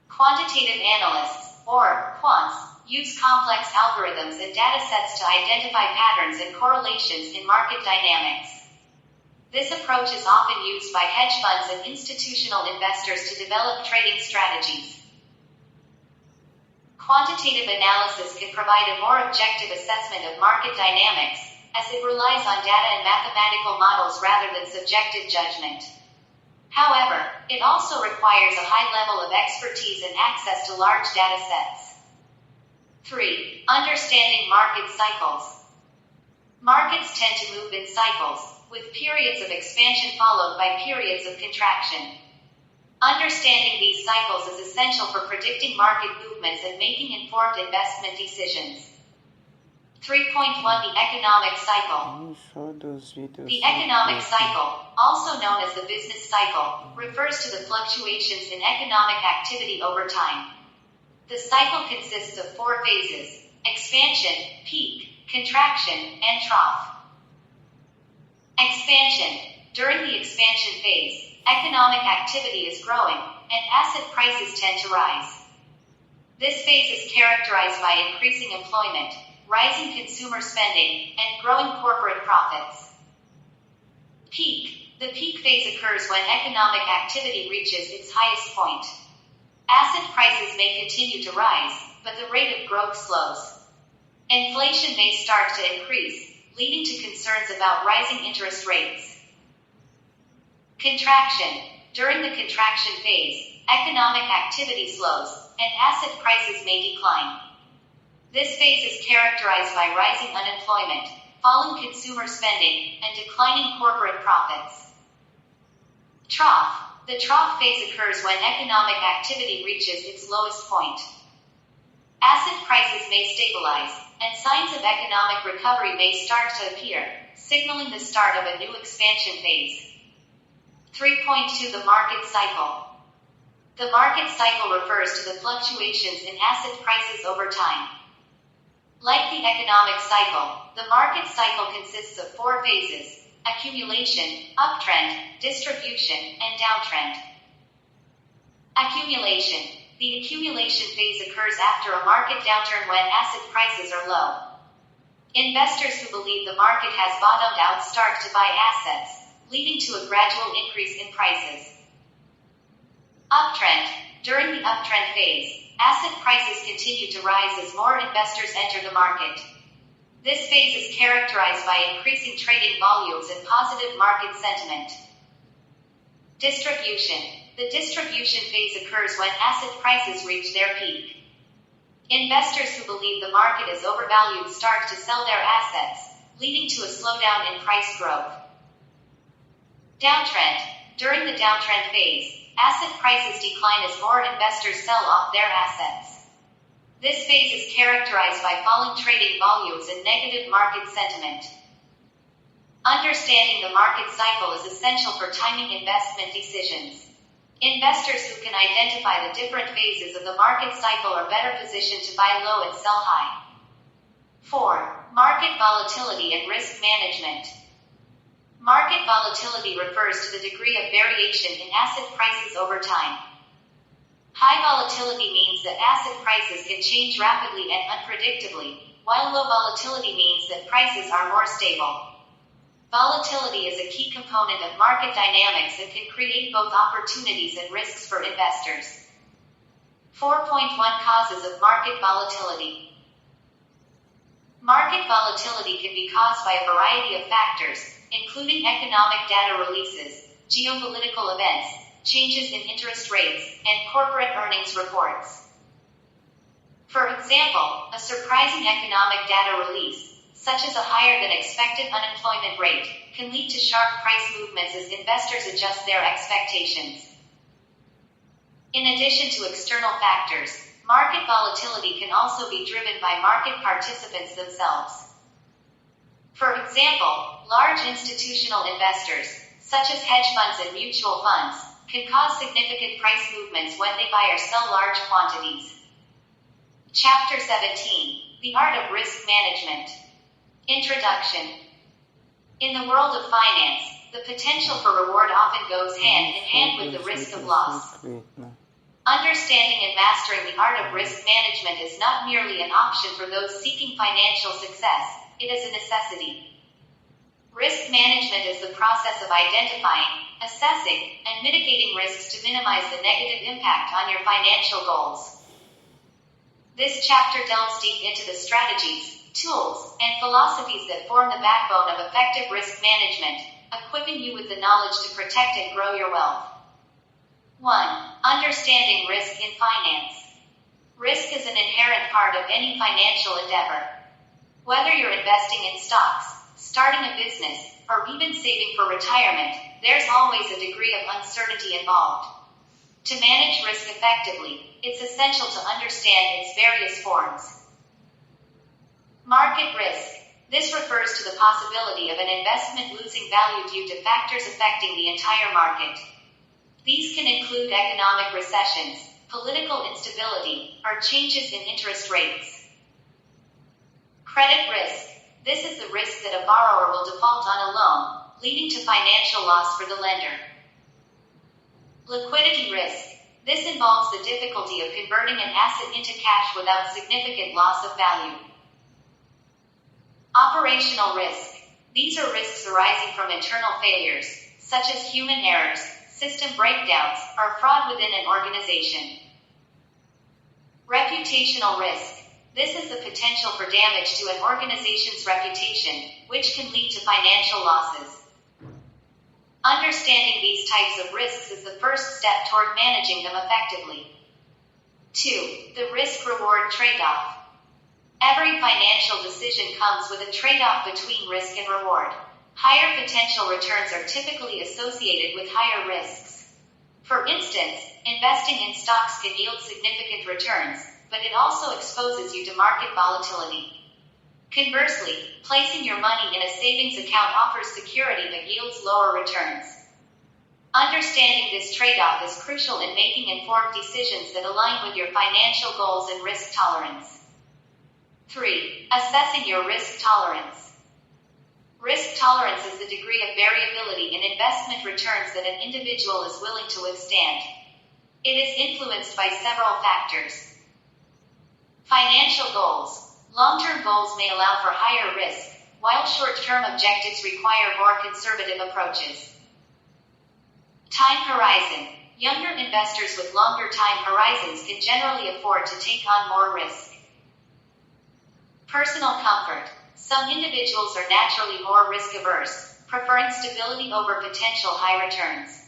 [SPEAKER 1] Quantitative analysts, or quants, use complex algorithms and data sets to identify patterns and correlations in market dynamics. This approach is often used by hedge funds and institutional investors to develop trading strategies. Quantitative analysis can provide a more objective assessment of market dynamics, as it relies on data and mathematical models rather than subjective judgment. However, it also requires a high level of expertise and access to large data sets. 3. Understanding market cycles. Markets tend to move in cycles, with periods of expansion followed by periods of contraction. Understanding these cycles is essential for predicting market movements and making informed investment decisions. 3.1 The Economic Cycle. The economic cycle, also known as the business cycle, refers to the fluctuations in economic activity over time. The cycle consists of 4 phases: expansion, peak, contraction, and trough. Expansion. During the expansion phase, economic activity is growing, and asset prices tend to rise. This phase is characterized by increasing employment, rising consumer spending, and growing corporate profits. Peak. The peak phase occurs when economic activity reaches its highest point. Asset prices may continue to rise, but the rate of growth slows. Inflation may start to increase, leading to concerns about rising interest rates. Contraction. During the contraction phase, economic activity slows, and asset prices may decline. This phase is characterized by rising unemployment, falling consumer spending, and declining corporate profits. Trough. The trough phase occurs when economic activity reaches its lowest point. Asset prices may stabilize, and signs of economic recovery may start to appear, signaling the start of a new expansion phase. 3.2 The Market Cycle. The market cycle refers to the fluctuations in asset prices over time. Like the economic cycle, the market cycle consists of 4 phases: accumulation, uptrend, distribution, and downtrend. Accumulation. The accumulation phase occurs after a market downturn when asset prices are low. Investors who believe the market has bottomed out start to buy assets, leading to a gradual increase in prices. Uptrend. During the uptrend phase, asset prices continue to rise as more investors enter the market. This phase is characterized by increasing trading volumes and positive market sentiment. Distribution. The distribution phase occurs when asset prices reach their peak. Investors who believe the market is overvalued start to sell their assets, leading to a slowdown in price growth. Downtrend. During the downtrend phase, asset prices decline as more investors sell off their assets. This phase is characterized by falling trading volumes and negative market sentiment. Understanding the market cycle is essential for timing investment decisions. Investors who can identify the different phases of the market cycle are better positioned to buy low and sell high. 4. Market volatility and risk management. Market volatility refers to the degree of variation in asset prices over time. High volatility means that asset prices can change rapidly and unpredictably, while low volatility means that prices are more stable. Volatility is a key component of market dynamics and can create both opportunities and risks for investors. 4.1 Causes of market volatility. Market volatility can be caused by a variety of factors, including economic data releases, geopolitical events, changes in interest rates, and corporate earnings reports. For example, a surprising economic data release, such as a higher than expected unemployment rate, can lead to sharp price movements as investors adjust their expectations. In addition to external factors, market volatility can also be driven by market participants themselves. For example, large institutional investors, such as hedge funds and mutual funds, can cause significant price movements when they buy or sell large quantities. Chapter 17. The Art of Risk Management. Introduction. In the world of finance, the potential for reward often goes hand in hand with the risk of loss. Understanding and mastering the art of risk management is not merely an option for those seeking financial success, it is a necessity. Risk management is the process of identifying, assessing, and mitigating risks to minimize the negative impact on your financial goals. This chapter delves deep into the strategies, tools, and philosophies that form the backbone of effective risk management, equipping you with the knowledge to protect and grow your wealth. 1. Understanding risk in finance. Risk is an inherent part of any financial endeavor. Whether you're investing in stocks, starting a business, or even saving for retirement, there's always a degree of uncertainty involved. To manage risk effectively, it's essential to understand its various forms. Market risk. This refers to the possibility of an investment losing value due to factors affecting the entire market. These can include economic recessions, political instability, or changes in interest rates. Credit risk. This is the risk that a borrower will default on a loan, leading to financial loss for the lender. Liquidity risk. This involves the difficulty of converting an asset into cash without significant loss of value. Operational risk. These are risks arising from internal failures, such as human errors, system breakdowns, or fraud within an organization. Reputational risk. This is the potential for damage to an organization's reputation, which can lead to financial losses. Understanding these types of risks is the first step toward managing them effectively. 2. The risk-reward trade-off. Every financial decision comes with a trade-off between risk and reward. Higher potential returns are typically associated with higher risks. For instance, investing in stocks can yield significant returns, but it also exposes you to market volatility. Conversely, placing your money in a savings account offers security but yields lower returns. Understanding this trade-off is crucial in making informed decisions that align with your financial goals and risk tolerance. 3. Assessing your risk tolerance. Risk tolerance is the degree of variability in investment returns that an individual is willing to withstand. It is influenced by several factors. Financial goals. Long-term goals may allow for higher risk, while short-term objectives require more conservative approaches. Time horizon. Younger investors with longer time horizons can generally afford to take on more risk. Personal comfort. Some individuals are naturally more risk-averse, preferring stability over potential high returns.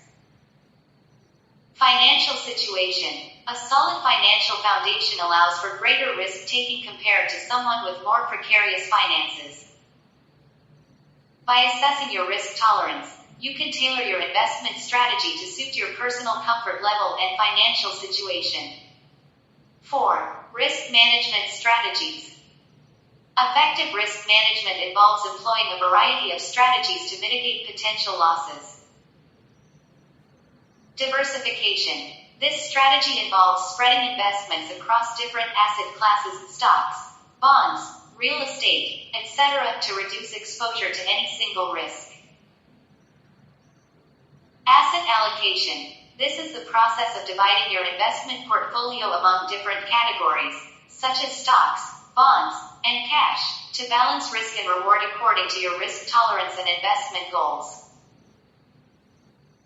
[SPEAKER 1] Financial situation. A solid financial foundation allows for greater risk-taking compared to someone with more precarious finances. By assessing your risk tolerance, you can tailor your investment strategy to suit your personal comfort level and financial situation. 4. Risk management strategies. Effective risk management involves employing a variety of strategies to mitigate potential losses. Diversification. This strategy involves spreading investments across different asset classes, stocks, bonds, real estate, etc., to reduce exposure to any single risk. Asset allocation. This is the process of dividing your investment portfolio among different categories, such as stocks, bonds, and cash, to balance risk and reward according to your risk tolerance and investment goals.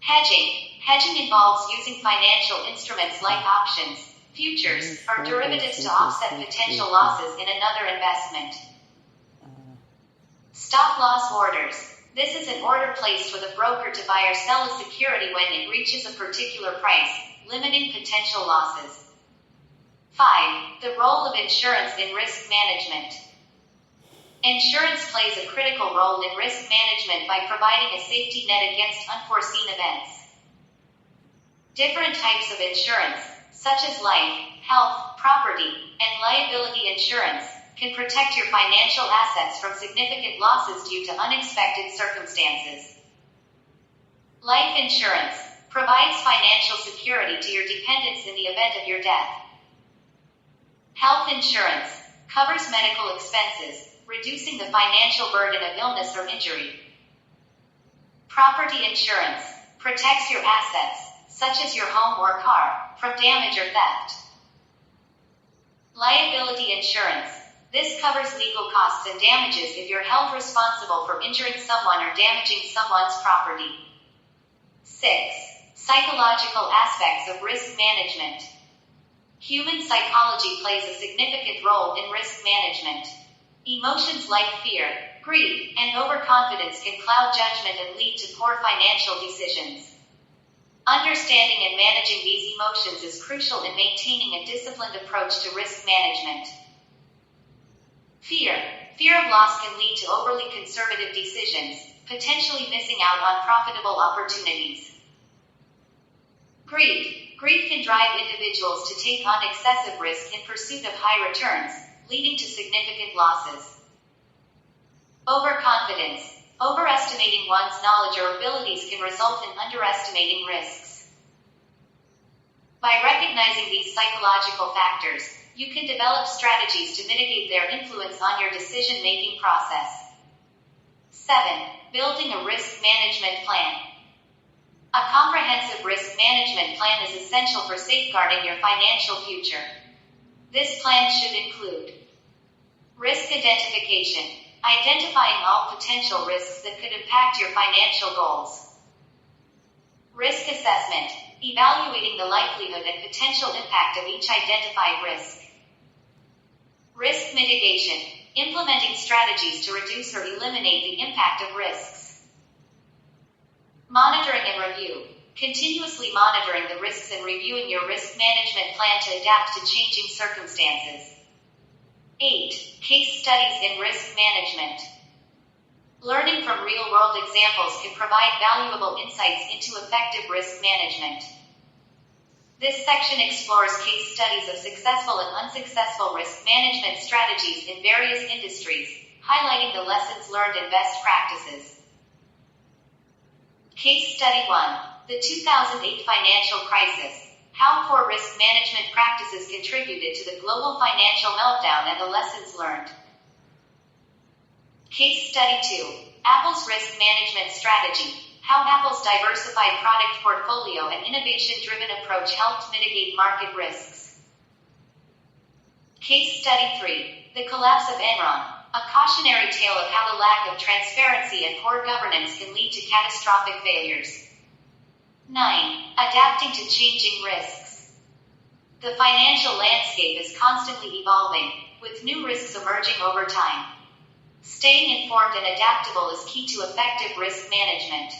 [SPEAKER 1] Hedging. Hedging involves using financial instruments like options, futures, or derivatives to offset potential losses in another investment. Stop loss orders. This is an order placed with a broker to buy or sell a security when it reaches a particular price, limiting potential losses. 5. The role of insurance in risk management. Insurance plays a critical role in risk management by providing a safety net against unforeseen events. Different types of insurance, such as life, health, property, and liability insurance, can protect your financial assets from significant losses due to unexpected circumstances. Life insurance provides financial security to your dependents in the event of your death. Health insurance covers medical expenses, reducing the financial burden of illness or injury. Property insurance protects your assets, such as your home or car, from damage or theft. Liability insurance. This covers legal costs and damages if you're held responsible for injuring someone or damaging someone's property. 6. Psychological aspects of risk management. Human psychology plays a significant role in risk management. Emotions like fear, greed, and overconfidence can cloud judgment and lead to poor financial decisions. Understanding and managing these emotions is crucial in maintaining a disciplined approach to risk management. Fear. Fear of loss can lead to overly conservative decisions, potentially missing out on profitable opportunities. Greed. Greed can drive individuals to take on excessive risk in pursuit of high returns, leading to significant losses. Overconfidence. Overestimating one's knowledge or abilities can result in underestimating risks. By recognizing these psychological factors, you can develop strategies to mitigate their influence on your decision-making process. 7. Building a risk management plan. A comprehensive risk management plan is essential for safeguarding your financial future. This plan should include risk identification, identifying all potential risks that could impact your financial goals. Risk assessment, evaluating the likelihood and potential impact of each identified risk. Risk mitigation, implementing strategies to reduce or eliminate the impact of risks. Monitoring and review, continuously monitoring the risks and reviewing your risk management plan to adapt to changing circumstances. 8. Case studies in risk management. Learning from real-world examples can provide valuable insights into effective risk management. This section explores case studies of successful and unsuccessful risk management strategies in various industries, highlighting the lessons learned and best practices. Case Study 1. The 2008 Financial Crisis. How poor risk management practices contributed to the global financial meltdown and the lessons learned. Case Study 2. Apple's Risk Management Strategy. How Apple's diversified product portfolio and innovation-driven approach helped mitigate market risks. Case Study 3. The Collapse of Enron. A cautionary tale of how the lack of transparency and poor governance can lead to catastrophic failures. 9. Adapting to changing risks. The financial landscape is constantly evolving, with new risks emerging over time. Staying informed and adaptable is key to effective risk management.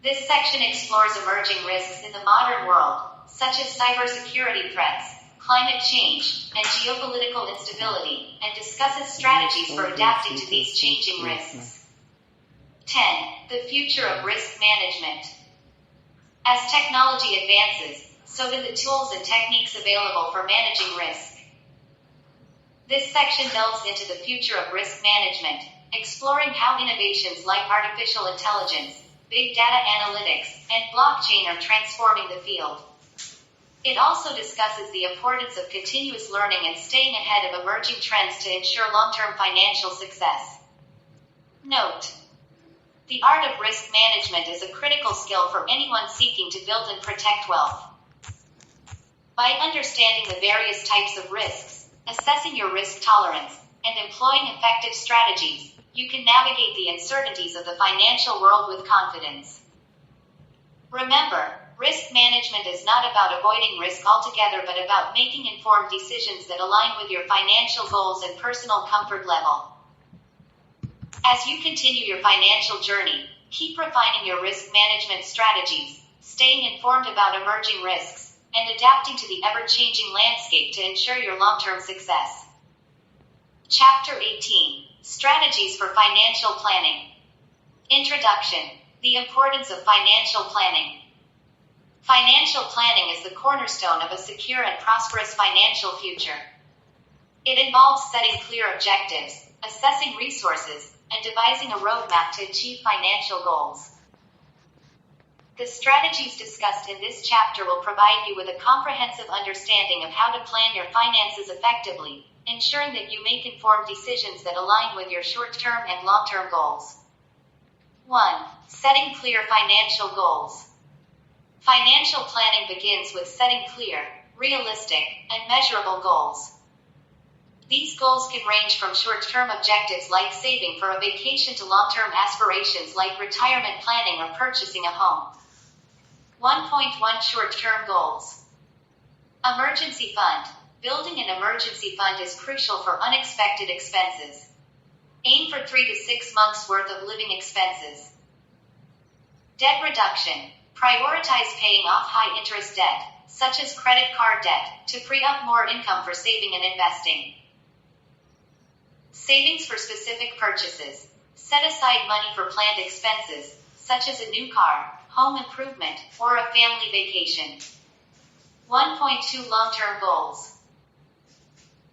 [SPEAKER 1] This section explores emerging risks in the modern world, such as cybersecurity threats, climate change, and geopolitical instability, and discusses strategies for adapting to these changing risks. 10. The future of risk management. As technology advances, so do the tools and techniques available for managing risk. This section delves into the future of risk management, exploring how innovations like artificial intelligence, big data analytics, and blockchain are transforming the field. It also discusses the importance of continuous learning and staying ahead of emerging trends to ensure long-term financial success. Note: the art of risk management is a critical skill for anyone seeking to build and protect wealth. By understanding the various types of risks, assessing your risk tolerance, and employing effective strategies, you can navigate the uncertainties of the financial world with confidence. Remember, risk management is not about avoiding risk altogether but about making informed decisions that align with your financial goals and personal comfort level. As you continue your financial journey, keep refining your risk management strategies, staying informed about emerging risks, and adapting to the ever-changing landscape to ensure your long-term success. Chapter 18. Strategies for Financial Planning. Introduction. The importance of financial planning. Financial planning is the cornerstone of a secure and prosperous financial future. It involves setting clear objectives, assessing resources, and devising a roadmap to achieve financial goals. The strategies discussed in this chapter will provide you with a comprehensive understanding of how to plan your finances effectively, ensuring that you make informed decisions that align with your short-term and long-term goals. 1. Setting clear financial goals. Financial planning begins with setting clear, realistic, and measurable goals. These goals can range from short-term objectives like saving for a vacation to long-term aspirations like retirement planning or purchasing a home. 1.1 Short-term goals. Emergency fund. Building an emergency fund is crucial for unexpected expenses. Aim for 3 to 6 months' worth of living expenses. Debt reduction. Prioritize paying off high-interest debt, such as credit card debt, to free up more income for saving and investing. Savings for specific purchases. Set aside money for planned expenses, such as a new car, home improvement, or a family vacation. 1.2 Long-term goals.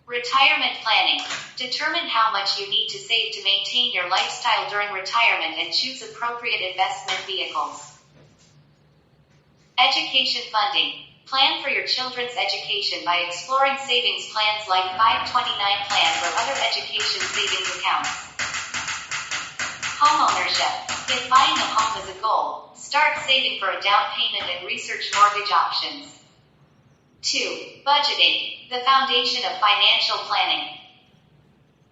[SPEAKER 1] Retirement planning. Determine how much you need to save to maintain your lifestyle during retirement and choose appropriate investment vehicles. Education funding. Plan for your children's education by exploring savings plans like 529 plans or other education savings accounts. Homeownership. If buying a home is a goal, start saving for a down payment and research mortgage options. 2. Budgeting, the foundation of financial planning.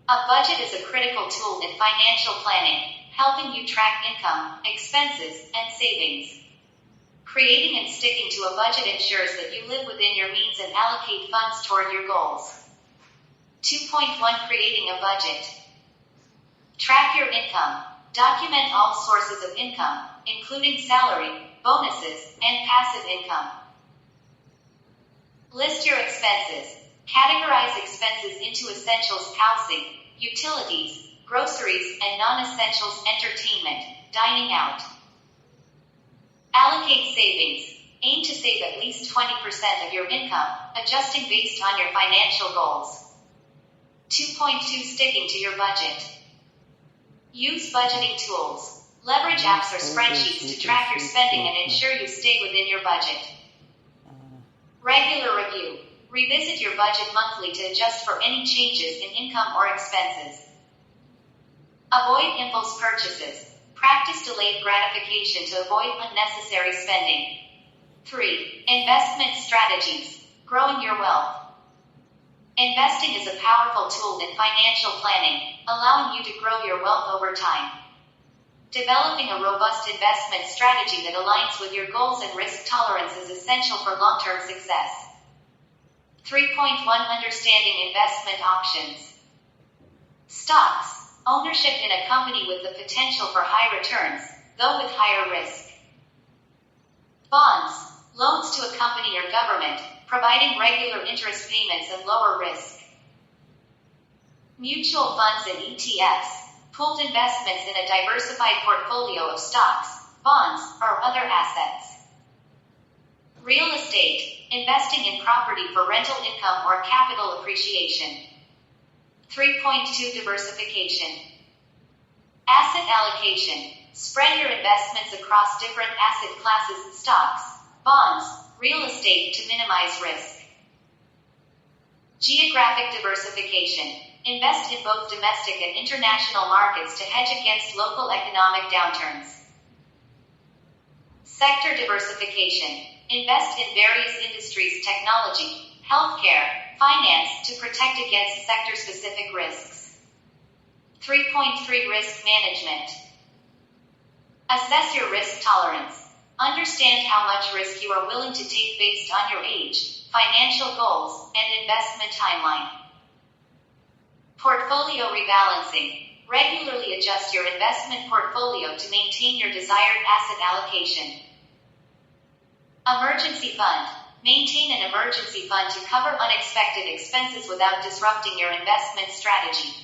[SPEAKER 1] A budget is a critical tool in financial planning, helping you track income, expenses, and savings. Creating and sticking to a budget ensures that you live within your means and allocate funds toward your goals. 2.1 Creating a budget. Track your income. Document all sources of income, including salary, bonuses, and passive income. List your expenses. Categorize expenses into essentials, housing, utilities, groceries, and non-essentials, entertainment, dining out. Allocate savings. Aim to save at least 20% of your income, adjusting based on your financial goals. 2.2 Sticking to your budget. Use budgeting tools. Leverage apps or spreadsheets to track your spending and ensure you stay within your budget. Regular review. Revisit your budget monthly to adjust for any changes in income or expenses. Avoid impulse purchases. Practice delayed gratification to avoid unnecessary spending. 3. Investment strategies. Growing your wealth. Investing is a powerful tool in financial planning, allowing you to grow your wealth over time. Developing a robust investment strategy that aligns with your goals and risk tolerance is essential for long-term success. 3.1 Understanding investment options. Stocks. Ownership in a company with the potential for high returns, though with higher risk. Bonds, loans to a company or government, providing regular interest payments and lower risk. Mutual funds and ETFs, pooled investments in a diversified portfolio of stocks, bonds, or other assets. Real estate, investing in property for rental income or capital appreciation. 3.2 Diversification. Asset allocation, spread your investments across different asset classes and stocks, bonds, real estate to minimize risk. Geographic diversification, invest in both domestic and international markets to hedge against local economic downturns. Sector diversification, invest in various industries, technology, healthcare, finance to protect against sector-specific risks. 3.3 Risk management. Assess your risk tolerance. Understand how much risk you are willing to take based on your age, financial goals, and investment timeline. Portfolio rebalancing. Regularly adjust your investment portfolio to maintain your desired asset allocation. Emergency fund. Maintain an emergency fund to cover unexpected expenses without disrupting your investment strategy.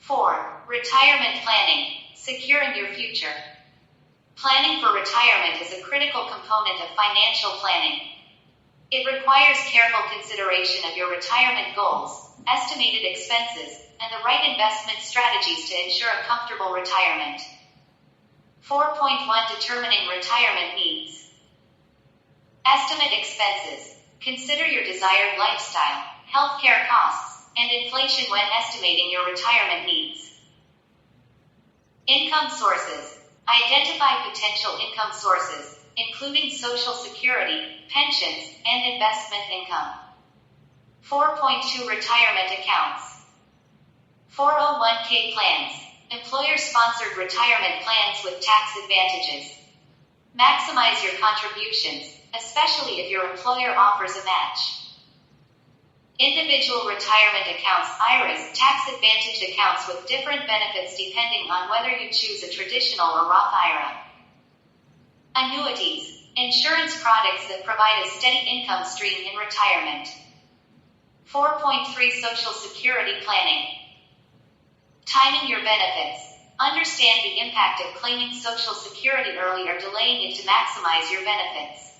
[SPEAKER 1] 4. Retirement planning. Securing your future. Planning for retirement is a critical component of financial planning. It requires careful consideration of your retirement goals, estimated expenses, and the right investment strategies to ensure a comfortable retirement. 4.1 Determining retirement needs. Estimate expenses. Consider your desired lifestyle, healthcare costs, and inflation when estimating your retirement needs. Income sources. Identify potential income sources, including Social Security, pensions, and investment income. 4.2 Retirement accounts. 401k plans. Employer-sponsored retirement plans with tax advantages. Maximize your contributions, especially if your employer offers a match. Individual retirement accounts (IRAs), tax-advantaged accounts with different benefits depending on whether you choose a traditional or Roth IRA. Annuities, insurance products that provide a steady income stream in retirement. 4.3 Social Security planning. Timing your benefits. Understand the impact of claiming Social Security early or delaying it to maximize your benefits.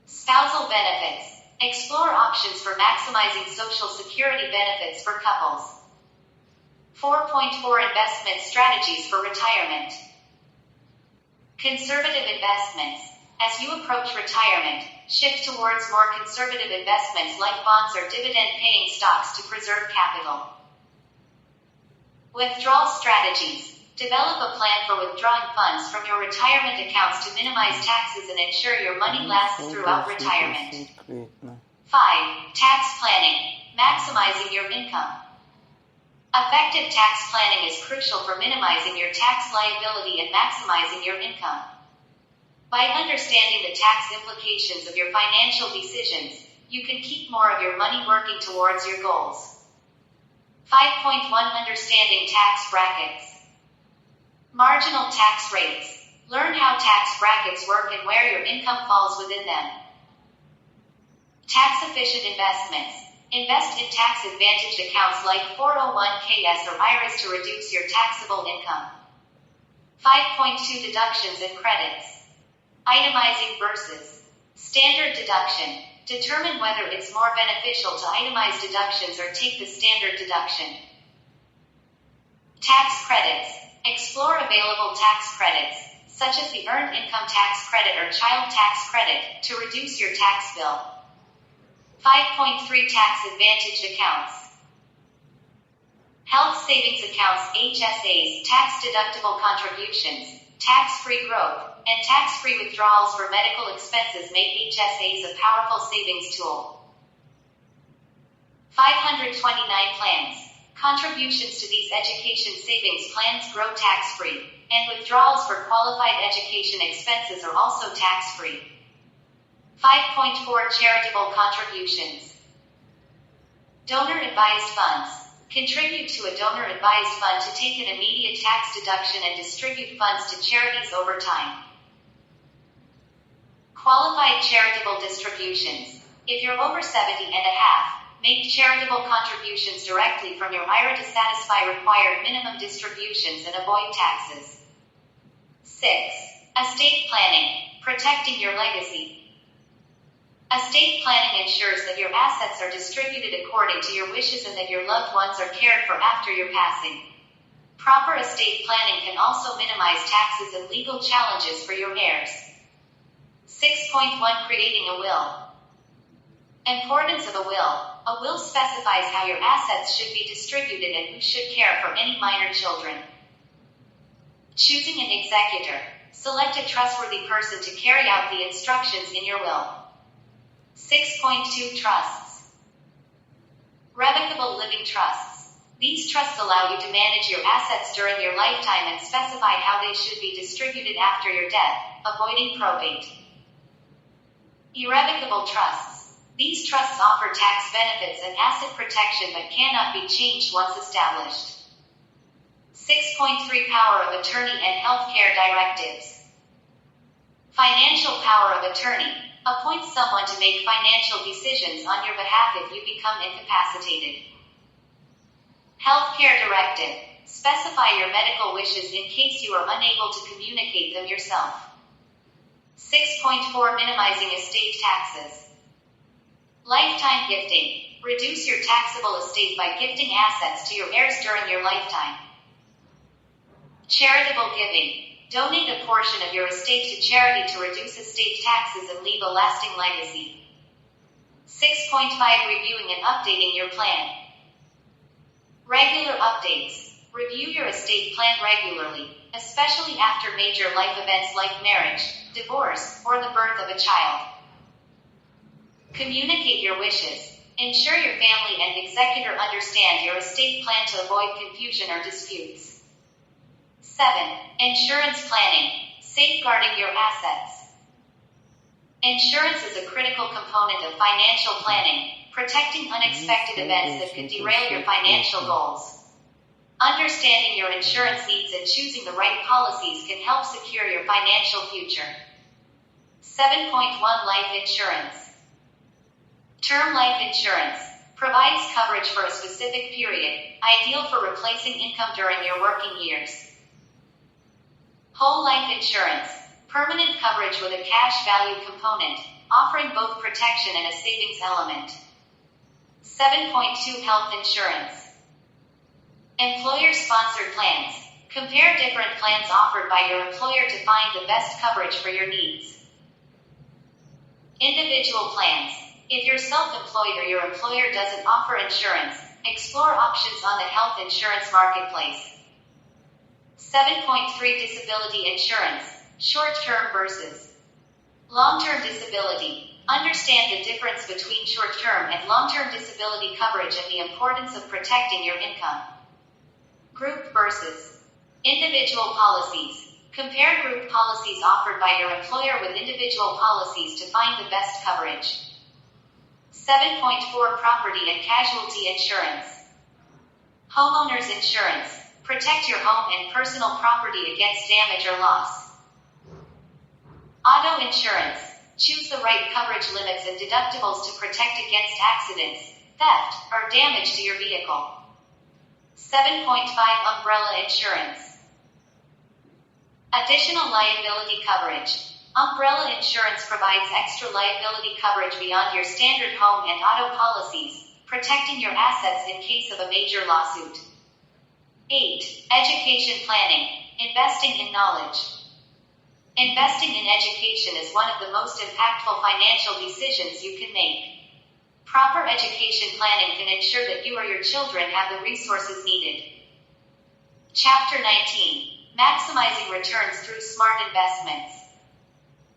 [SPEAKER 1] Spousal benefits. Explore options for maximizing Social Security benefits for couples. 4.4 Investment strategies for retirement. Conservative investments. As you approach retirement, shift towards more conservative investments like bonds or dividend-paying stocks to preserve capital. Withdrawal strategies. Develop a plan for withdrawing funds from your retirement accounts to minimize taxes and ensure your money lasts throughout retirement. 5. Tax planning. Maximizing your income. Effective tax planning is crucial for minimizing your tax liability and maximizing your income. By understanding the tax implications of your financial decisions, you can keep more of your money working towards your goals. 5.1 Understanding tax brackets. Marginal tax rates. Learn how tax brackets work and where your income falls within them. Tax-efficient investments. Invest in tax-advantaged accounts like 401ks or IRAs to reduce your taxable income. 5.2 Deductions and credits. Itemizing versus standard deduction. Determine whether it's more beneficial to itemize deductions or take the standard deduction. Tax credits. Explore available tax credits, such as the Earned Income Tax Credit or Child Tax Credit, to reduce your tax bill. 5.3 Tax-advantaged accounts. Health savings accounts (HSAs), tax-deductible contributions, tax-free growth, and tax-free withdrawals for medical expenses make HSAs a powerful savings tool. 529 Plans. Contributions to these education savings plans grow tax-free, and withdrawals for qualified education expenses are also tax-free. 5.4 Charitable contributions. Donor-advised funds. Contribute to a donor-advised fund to take an immediate tax deduction and distribute funds to charities over time. Qualified charitable distributions. If you're over 70 and a half, make charitable contributions directly from your IRA to satisfy required minimum distributions and avoid taxes. 6. Estate planning. Protecting your legacy. Estate planning ensures that your assets are distributed according to your wishes and that your loved ones are cared for after your passing. Proper estate planning can also minimize taxes and legal challenges for your heirs. 6.1 Creating a will. Importance of a will. A will specifies how your assets should be distributed and who should care for any minor children. Choosing an executor. Select a trustworthy person to carry out the instructions in your will. 6.2 Trusts. Revocable living trusts. These trusts allow you to manage your assets during your lifetime and specify how they should be distributed after your death, avoiding probate. Irrevocable trusts. These trusts offer tax benefits and asset protection but cannot be changed once established. 6.3 Power of attorney and healthcare directives. Financial power of attorney. Appoint someone to make financial decisions on your behalf if you become incapacitated. Healthcare directive. Specify your medical wishes in case you are unable to communicate them yourself. 6.4 Minimizing estate taxes. Lifetime gifting. Reduce your taxable estate by gifting assets to your heirs during your lifetime. Charitable giving. Donate a portion of your estate to charity to reduce estate taxes and leave a lasting legacy. 6.5 Reviewing and updating your plan. Regular updates. Review your estate plan regularly, especially after major life events like marriage, divorce, or the birth of a child. Communicate your wishes. Ensure your family and executor understand your estate plan to avoid confusion or disputes. 7. Insurance planning. Safeguarding your assets. Insurance is a critical component of financial planning, protecting unexpected events that could derail your financial goals. Understanding your insurance needs and choosing the right policies can help secure your financial future. 7.1 Life insurance. Term life insurance provides coverage for a specific period, ideal for replacing income during your working years. Whole life insurance, permanent coverage with a cash value component, offering both protection and a savings element. 7.2 Health insurance. Employer-sponsored plans. Compare different plans offered by your employer to find the best coverage for your needs. Individual plans. If you're self-employed or your employer doesn't offer insurance, explore options on the health insurance marketplace. 7.3 Disability insurance. Short-term versus long-term disability. Understand the difference between short-term and long-term disability coverage and the importance of protecting your income. Group versus individual policies. Compare group policies offered by your employer with individual policies to find the best coverage. 7.4 Property and casualty insurance. Homeowners insurance. Protect your home and personal property against damage or loss. Auto insurance. Choose the right coverage limits and deductibles to protect against accidents, theft, or damage to your vehicle. 7.5 Umbrella insurance. Additional liability coverage. Umbrella insurance provides extra liability coverage beyond your standard home and auto policies, protecting your assets in case of a major lawsuit. 8. Education planning. Investing in knowledge. Investing in education is one of the most impactful financial decisions you can make. Proper education planning can ensure that you or your children have the resources needed. Chapter 19. Maximizing returns through smart investments.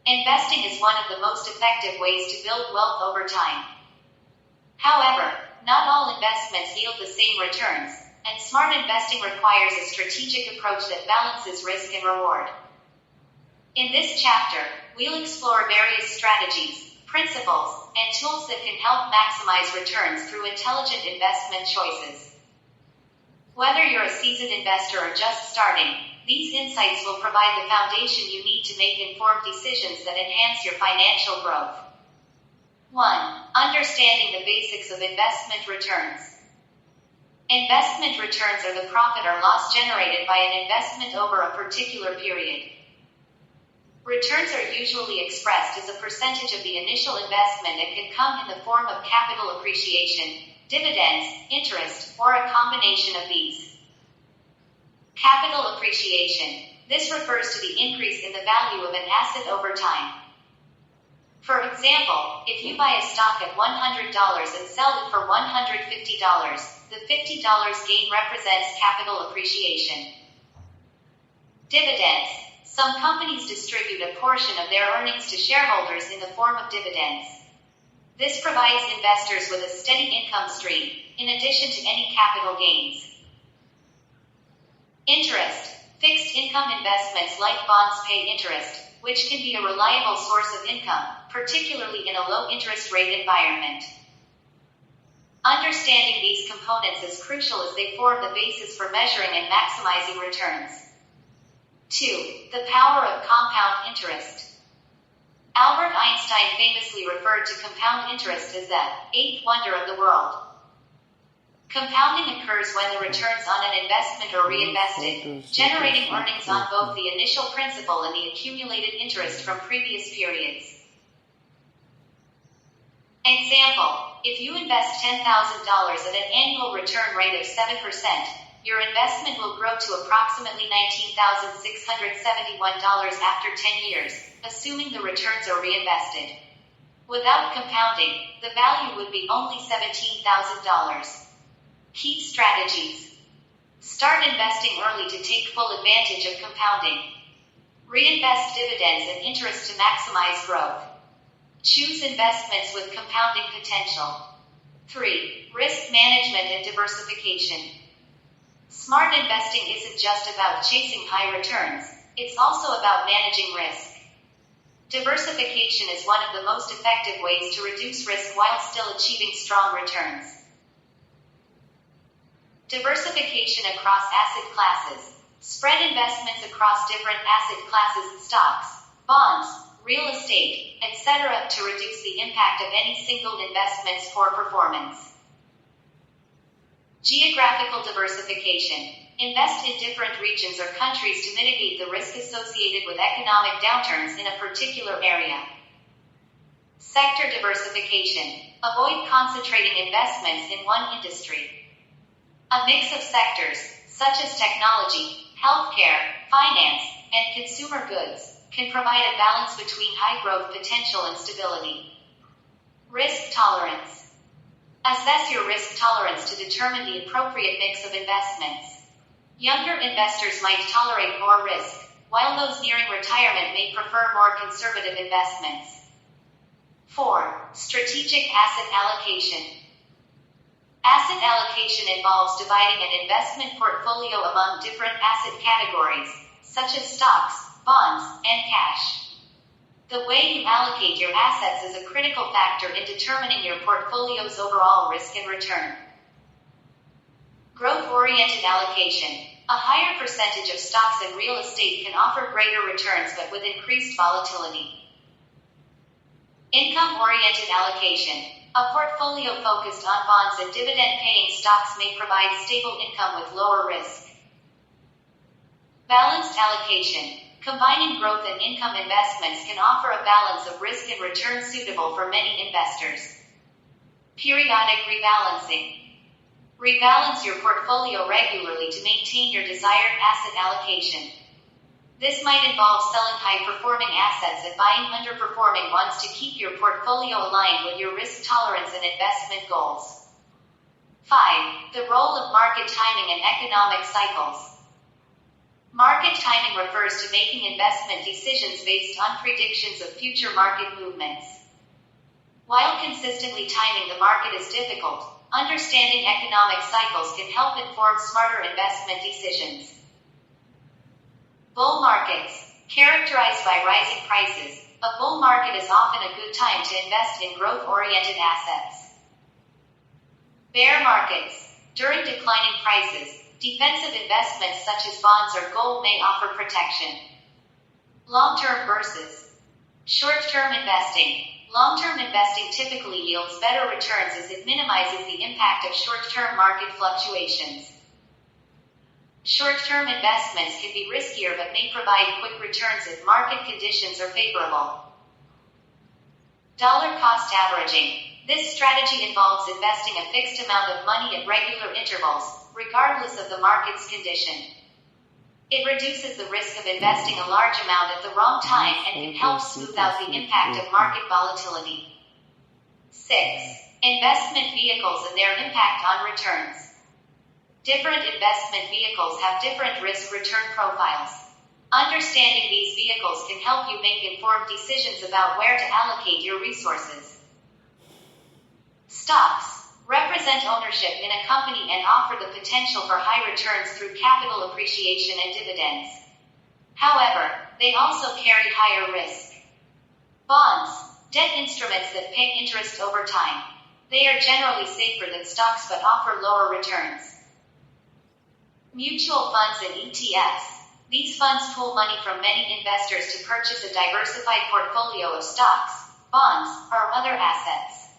[SPEAKER 1] Investing is one of the most effective ways to build wealth over time. However, not all investments yield the same returns, and smart investing requires a strategic approach that balances risk and reward. In this chapter, we'll explore various strategies, principles, and tools that can help maximize returns through intelligent investment choices. Whether you're a seasoned investor or just starting, these insights will provide the foundation you need to make informed decisions that enhance your financial growth. 1. Understanding the basics of investment returns. Investment returns are the profit or loss generated by an investment over a particular period. Returns are usually expressed as a percentage of the initial investment and can come in the form of capital appreciation, dividends, interest, or a combination of these. Capital appreciation. This refers to the increase in the value of an asset over time. For example, if you buy a stock at $100 and sell it for $150, the $50 gain represents capital appreciation. Dividends. Some companies distribute a portion of their earnings to shareholders in the form of dividends. This provides investors with a steady income stream, in addition to any capital gains. Interest. Fixed income investments like bonds pay interest, which can be a reliable source of income, particularly in a low interest rate environment. Understanding these components is crucial as they form the basis for measuring and maximizing returns. 2. The power of compound interest. Albert Einstein famously referred to compound interest as the eighth wonder of the world. Compounding occurs when the returns on an investment are reinvested, generating earnings on both the initial principal and the accumulated interest from previous periods. Example, if you invest $10,000 at an annual return rate of 7%, your investment will grow to approximately $19,671 after 10 years, assuming the returns are reinvested. Without compounding, the value would be only $17,000. Key strategies. Start investing early to take full advantage of compounding. Reinvest dividends and interest to maximize growth. Choose investments with compounding potential. 3. Risk management and diversification. Smart investing isn't just about chasing high returns, it's also about managing risk. Diversification is one of the most effective ways to reduce risk while still achieving strong returns. Diversification across asset classes. Spread investments across different asset classes, stocks, bonds, real estate, etc. to reduce the impact of any single investment's poor performance. Geographical diversification. Invest in different regions or countries to mitigate the risk associated with economic downturns in a particular area. Sector diversification. Avoid concentrating investments in one industry. A mix of sectors, such as technology, healthcare, finance, and consumer goods, can provide a balance between high growth potential and stability. Risk tolerance. Assess your risk tolerance to determine the appropriate mix of investments. Younger investors might tolerate more risk, while those nearing retirement may prefer more conservative investments. 4. Strategic asset allocation. Asset allocation involves dividing an investment portfolio among different asset categories, such as stocks, bonds, and cash. The way you allocate your assets is a critical factor in determining your portfolio's overall risk and return. Growth-oriented allocation. A higher percentage of stocks and real estate can offer greater returns but with increased volatility. Income-oriented allocation. A portfolio focused on bonds and dividend-paying stocks may provide stable income with lower risk. Balanced allocation. Combining growth and income investments can offer a balance of risk and return suitable for many investors. Periodic rebalancing. Rebalance your portfolio regularly to maintain your desired asset allocation. This might involve selling high-performing assets and buying underperforming ones to keep your portfolio aligned with your risk tolerance and investment goals. 5. The role of market timing and economic cycles. Market timing refers to making investment decisions based on predictions of future market movements. While consistently timing the market is difficult, understanding economic cycles can help inform smarter investment decisions. Bull markets. Characterized by rising prices, a bull market is often a good time to invest in growth-oriented assets. Bear markets. During declining prices, Defensive investments such as bonds or gold may offer protection. Long-term versus short-term investing. Long-term investing typically yields better returns as it minimizes the impact of short-term market fluctuations. Short-term investments can be riskier but may provide quick returns if market conditions are favorable. Dollar cost averaging. This strategy involves investing a fixed amount of money at regular intervals, regardless of the market's condition. It reduces the risk of investing a large amount at the wrong time and can help smooth out the impact of market volatility. 6. Investment vehicles and their impact on returns. Different investment vehicles have different risk-return profiles. Understanding these vehicles can help you make informed decisions about where to allocate your resources. Stocks represent ownership in a company and offer the potential for high returns through capital appreciation and dividends. However, they also carry higher risk. Bonds, debt instruments that pay interest over time. They are generally safer than stocks but offer lower returns. Mutual funds and ETFs. These funds pool money from many investors to purchase a diversified portfolio of stocks, bonds, or other assets.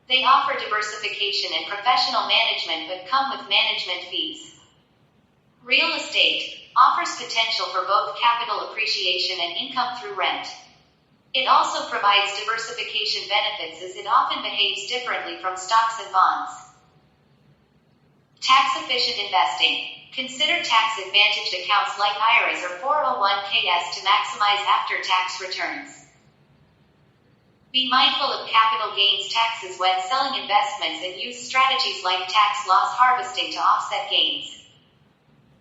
[SPEAKER 1] They offer diversification and professional management but come with management fees. Real estate offers potential for both capital appreciation and income through rent. It also provides diversification benefits as it often behaves differently from stocks and bonds. Tax-efficient investing. Consider tax-advantaged accounts like IRAs or 401ks to maximize after-tax returns. Be mindful of capital gains taxes when selling investments and use strategies like tax loss harvesting to offset gains.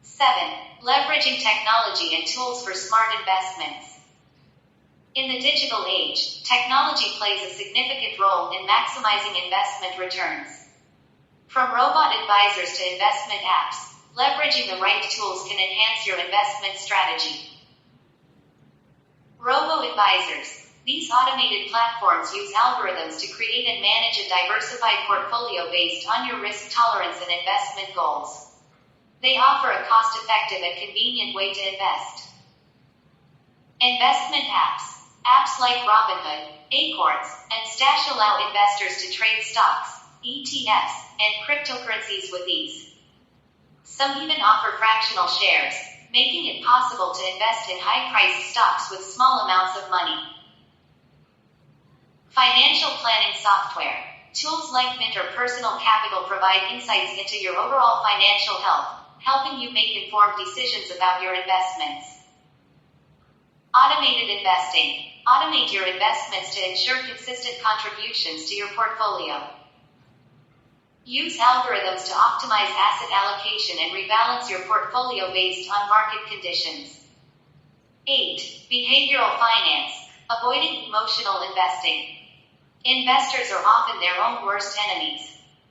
[SPEAKER 1] 7. Leveraging technology and tools for smart investments. In the digital age, technology plays a significant role in maximizing investment returns. From robot advisors to investment apps, leveraging the right tools can enhance your investment strategy. Robo-advisors. These automated platforms use algorithms to create and manage a diversified portfolio based on your risk tolerance and investment goals. They offer a cost-effective and convenient way to invest. Investment apps. Apps like Robinhood, Acorns, and Stash allow investors to trade stocks, ETFs, and cryptocurrencies with ease. Some even offer fractional shares, making it possible to invest in high-priced stocks with small amounts of money. Financial planning software. Tools like Mint or Personal Capital provide insights into your overall financial health, helping you make informed decisions about your investments. Automated investing. Automate your investments to ensure consistent contributions to your portfolio. Use algorithms to optimize asset allocation and rebalance your portfolio based on market conditions. 8. Behavioral finance. Avoiding emotional investing. Investors are often their own worst enemies.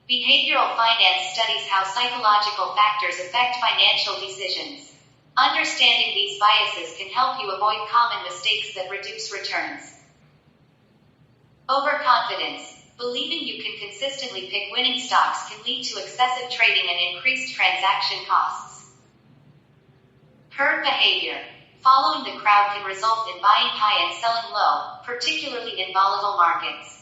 [SPEAKER 1] Behavioral finance studies how psychological factors affect financial decisions. Understanding these biases can help you avoid common mistakes that reduce returns. Overconfidence. Believing you can consistently pick winning stocks can lead to excessive trading and increased transaction costs. Herd behavior. Following the crowd can result in buying high and selling low, particularly in volatile markets.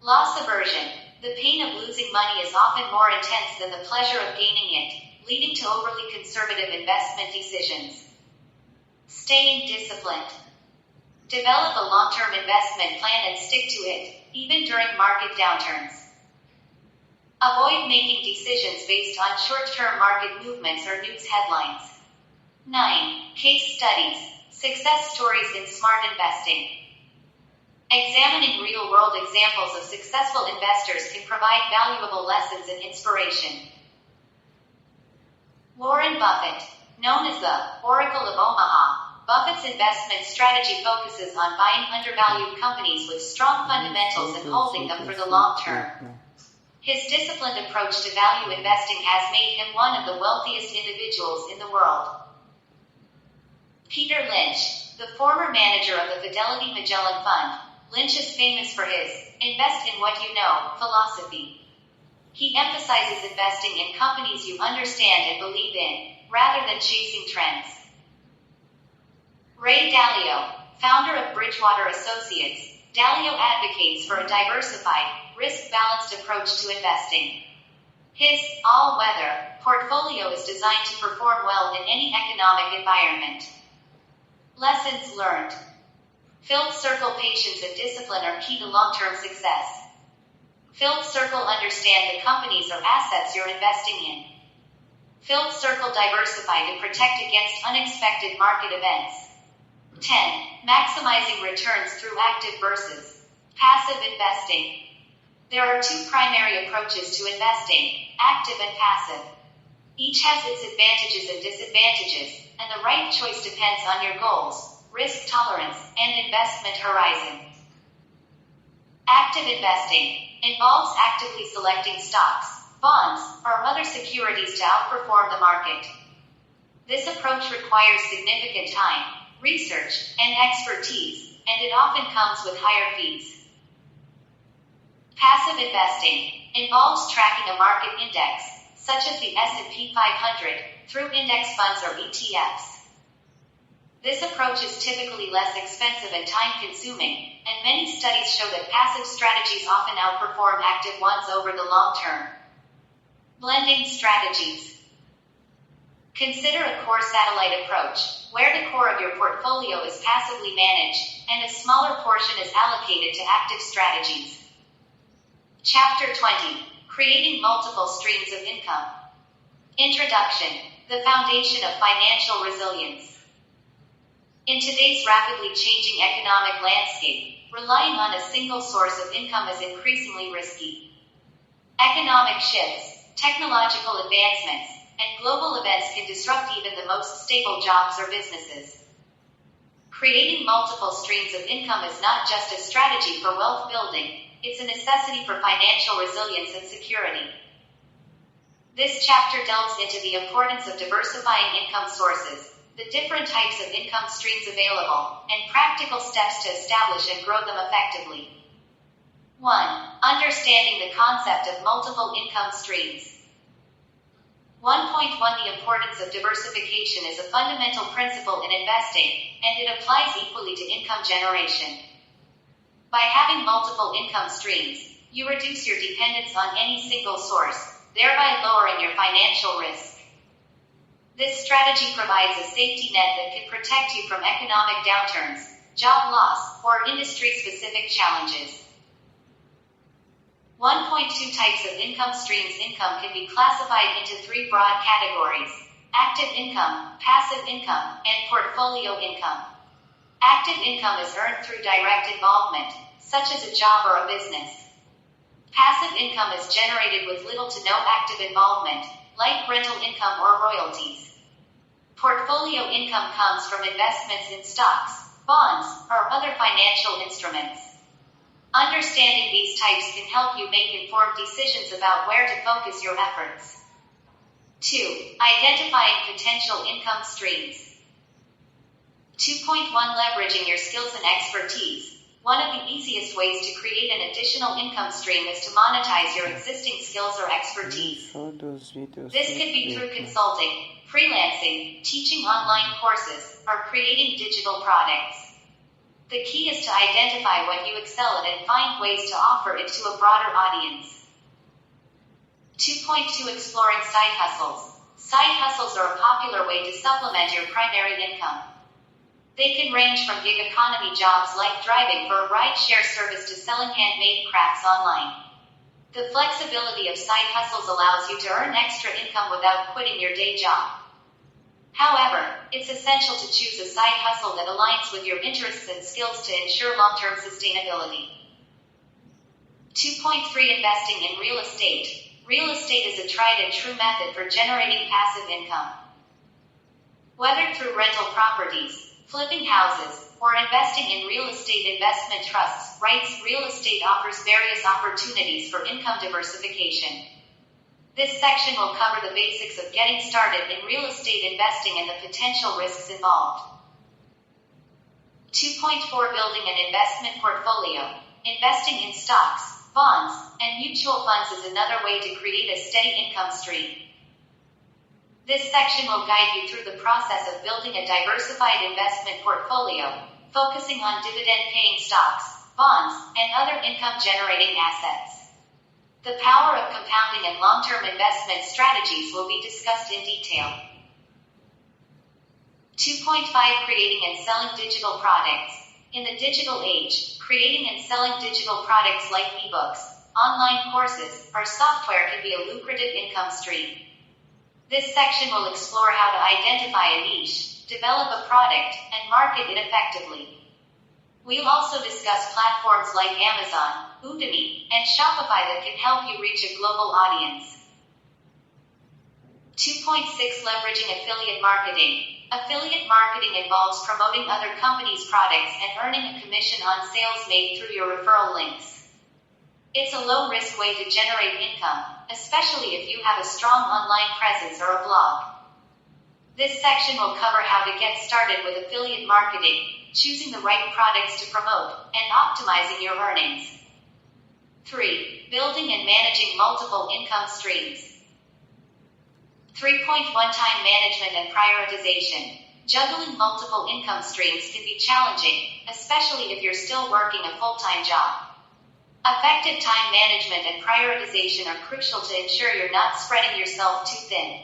[SPEAKER 1] Loss aversion. The pain of losing money is often more intense than the pleasure of gaining it, leading to overly conservative investment decisions. Staying disciplined. Develop a long-term investment plan and stick to it, even during market downturns. Avoid making decisions based on short-term market movements or news headlines. 9. Case studies. Success stories in smart investing. Examining real-world examples of successful investors can provide valuable lessons and inspiration. Warren Buffett. Known as the Oracle of Omaha, Buffett's investment strategy focuses on buying undervalued companies with strong fundamentals and holding them for the long term. His disciplined approach to value investing has made him one of the wealthiest individuals in the world. Peter Lynch. The former manager of the Fidelity Magellan Fund, Lynch is famous for his invest in what you know philosophy. He emphasizes investing in companies you understand and believe in, rather than chasing trends. Ray Dalio, founder of Bridgewater Associates, Dalio advocates for a diversified, risk-balanced approach to investing. His all-weather portfolio is designed to perform well in any economic environment. Lessons learned. Filled circle patience and discipline are key to long-term success. Filled circle understand the companies or assets you're investing in. Filled circle diversify to protect against unexpected market events. 10. Maximizing returns through active versus passive investing. There are two primary approaches to investing, active and passive. Each has its advantages and disadvantages, and the right choice depends on your goals, risk tolerance, and investment horizon. Active investing involves actively selecting stocks, bonds, or other securities to outperform the market. This approach requires significant time, research, and expertise, and it often comes with higher fees. Passive investing involves tracking a market index, such as the S&P 500, through index funds or ETFs. This approach is typically less expensive and time-consuming, and many studies show that passive strategies often outperform active ones over the long term. Blending strategies. Consider a core satellite approach, where the core of your portfolio is passively managed, and a smaller portion is allocated to active strategies. Chapter 20. Creating multiple streams of income. Introduction. The foundation of financial resilience. In today's rapidly changing economic landscape, relying on a single source of income is increasingly risky. Economic shifts, technological advancements, and global events can disrupt even the most stable jobs or businesses. Creating multiple streams of income is not just a strategy for wealth building, it's a necessity for financial resilience and security. This chapter delves into the importance of diversifying income sources, the different types of income streams available, and practical steps to establish and grow them effectively. 1. Understanding the concept of multiple income streams. 1.1 The importance of diversification is a fundamental principle in investing, and it applies equally to income generation. By having multiple income streams, you reduce your dependence on any single source, thereby lowering your financial risk. This strategy provides a safety net that can protect you from economic downturns, job loss, or industry-specific challenges. 1.2 Types of income streams. Income can be classified into three broad categories: active income, passive income, and portfolio income. Active income is earned through direct involvement, such as a job or a business. Passive income is generated with little to no active involvement, like rental income or royalties. Portfolio income comes from investments in stocks, bonds, or other financial instruments. Understanding these types can help you make informed decisions about where to focus your efforts. 2. Identifying potential income streams. 2.1 Leveraging your skills and expertise. One of the easiest ways to create an additional income stream is to monetize your existing skills or expertise. This could be through consulting, freelancing, teaching online courses, or creating digital products. The key is to identify what you excel at and find ways to offer it to a broader audience. 2.2 Exploring side hustles. Side hustles are a popular way to supplement your primary income. They can range from gig economy jobs like driving for a ride-share service to selling handmade crafts online. The flexibility of side hustles allows you to earn extra income without quitting your day job. However, it's essential to choose a side hustle that aligns with your interests and skills to ensure long-term sustainability. 2.3 Investing in real estate. Real estate is a tried and true method for generating passive income. Whether through rental properties, flipping houses, or investing in real estate investment trusts, real estate offers various opportunities for income diversification. This section will cover the basics of getting started in real estate investing and the potential risks involved. 2.4 Building an investment portfolio. Investing in stocks, bonds, and mutual funds is another way to create a steady income stream. This section will guide you through the process of building a diversified investment portfolio, focusing on dividend-paying stocks, bonds, and other income-generating assets. The power of compounding and long-term investment strategies will be discussed in detail. 2.5 Creating and selling digital products. In the digital age, creating and selling digital products like ebooks, online courses, or software can be a lucrative income stream. This section will explore how to identify a niche, develop a product, and market it effectively. We'll also discuss platforms like Amazon, Udemy, and Shopify that can help you reach a global audience. 2.6 Leveraging affiliate marketing. Affiliate marketing involves promoting other companies' products and earning a commission on sales made through your referral links. It's a low-risk way to generate income, especially if you have a strong online presence or a blog. This section will cover how to get started with affiliate marketing, choosing the right products to promote, and optimizing your earnings. 3. Building and managing multiple income streams. 3.1 Time management and prioritization. Juggling multiple income streams can be challenging, especially if you're still working a full-time job. Effective time management and prioritization are crucial to ensure you're not spreading yourself too thin.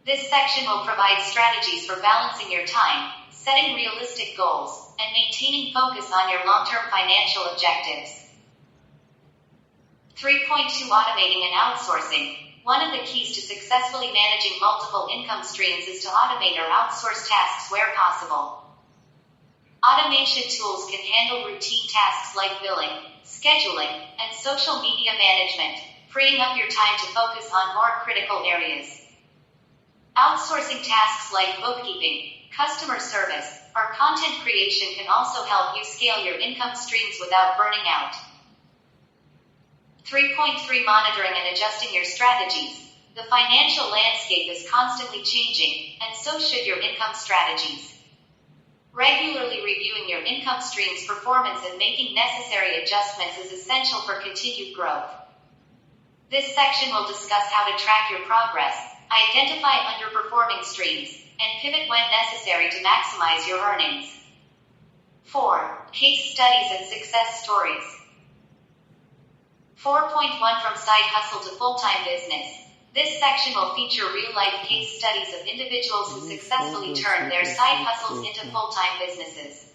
[SPEAKER 1] This section will provide strategies for balancing your time, setting realistic goals, and maintaining focus on your long-term financial objectives. 3.2 Automating and outsourcing. One of the keys to successfully managing multiple income streams is to automate or outsource tasks where possible. Automation tools can handle routine tasks like billing, scheduling, and social media management, freeing up your time to focus on more critical areas. Outsourcing tasks like bookkeeping, customer service, or content creation can also help you scale your income streams without burning out. 3.3 Monitoring and adjusting your strategies. The financial landscape is constantly changing, and so should your income strategies. Regularly reviewing your income stream's performance and making necessary adjustments is essential for continued growth. This section will discuss how to track your progress, identify underperforming streams, and pivot when necessary to maximize your earnings. 4. Case studies and success stories. 4.1 From side hustle to full-time business. This section will feature real-life case studies of individuals who successfully turned their side hustles into full-time businesses.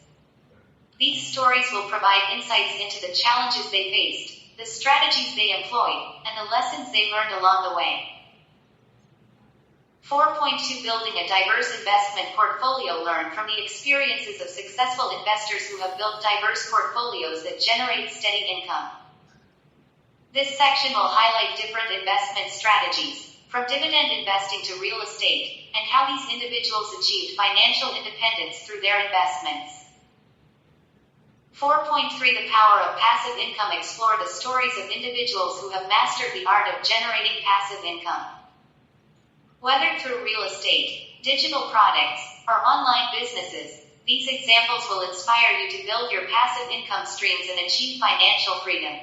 [SPEAKER 1] These stories will provide insights into the challenges they faced, the strategies they employed, and the lessons they learned along the way. 4.2 Building a diverse investment portfolio. Learn from the experiences of successful investors who have built diverse portfolios that generate steady income. This section will highlight different investment strategies, from dividend investing to real estate, and how these individuals achieved financial independence through their investments. 4.3 The power of passive income. Explore the stories of individuals who have mastered the art of generating passive income. Whether through real estate, digital products, or online businesses, these examples will inspire you to build your passive income streams and achieve financial freedom.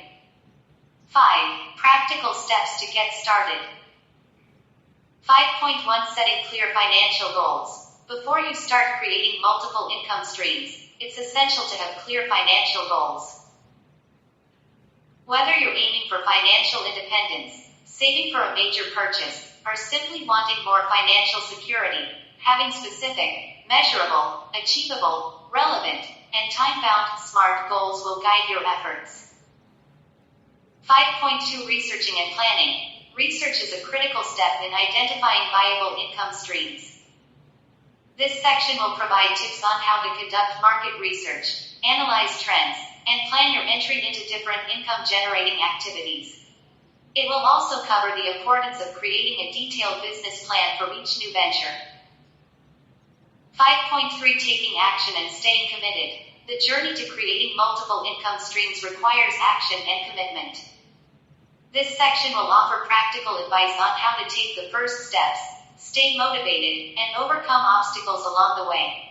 [SPEAKER 1] 5. Practical steps to get started. 5.1 Setting clear financial goals. Before you start creating multiple income streams, it's essential to have clear financial goals. Whether you're aiming for financial independence, saving for a major purchase, or simply wanting more financial security, having specific, measurable, achievable, relevant, and time-bound, SMART goals will guide your efforts. 5.2 Researching and planning. Research is a critical step in identifying viable income streams. This section will provide tips on how to conduct market research, analyze trends, and plan your entry into different income-generating activities. It will also cover the importance of creating a detailed business plan for each new venture. 5.3 Taking action and staying committed. The journey to creating multiple income streams requires action and commitment. This section will offer practical advice on how to take the first steps, stay motivated, and overcome obstacles along the way.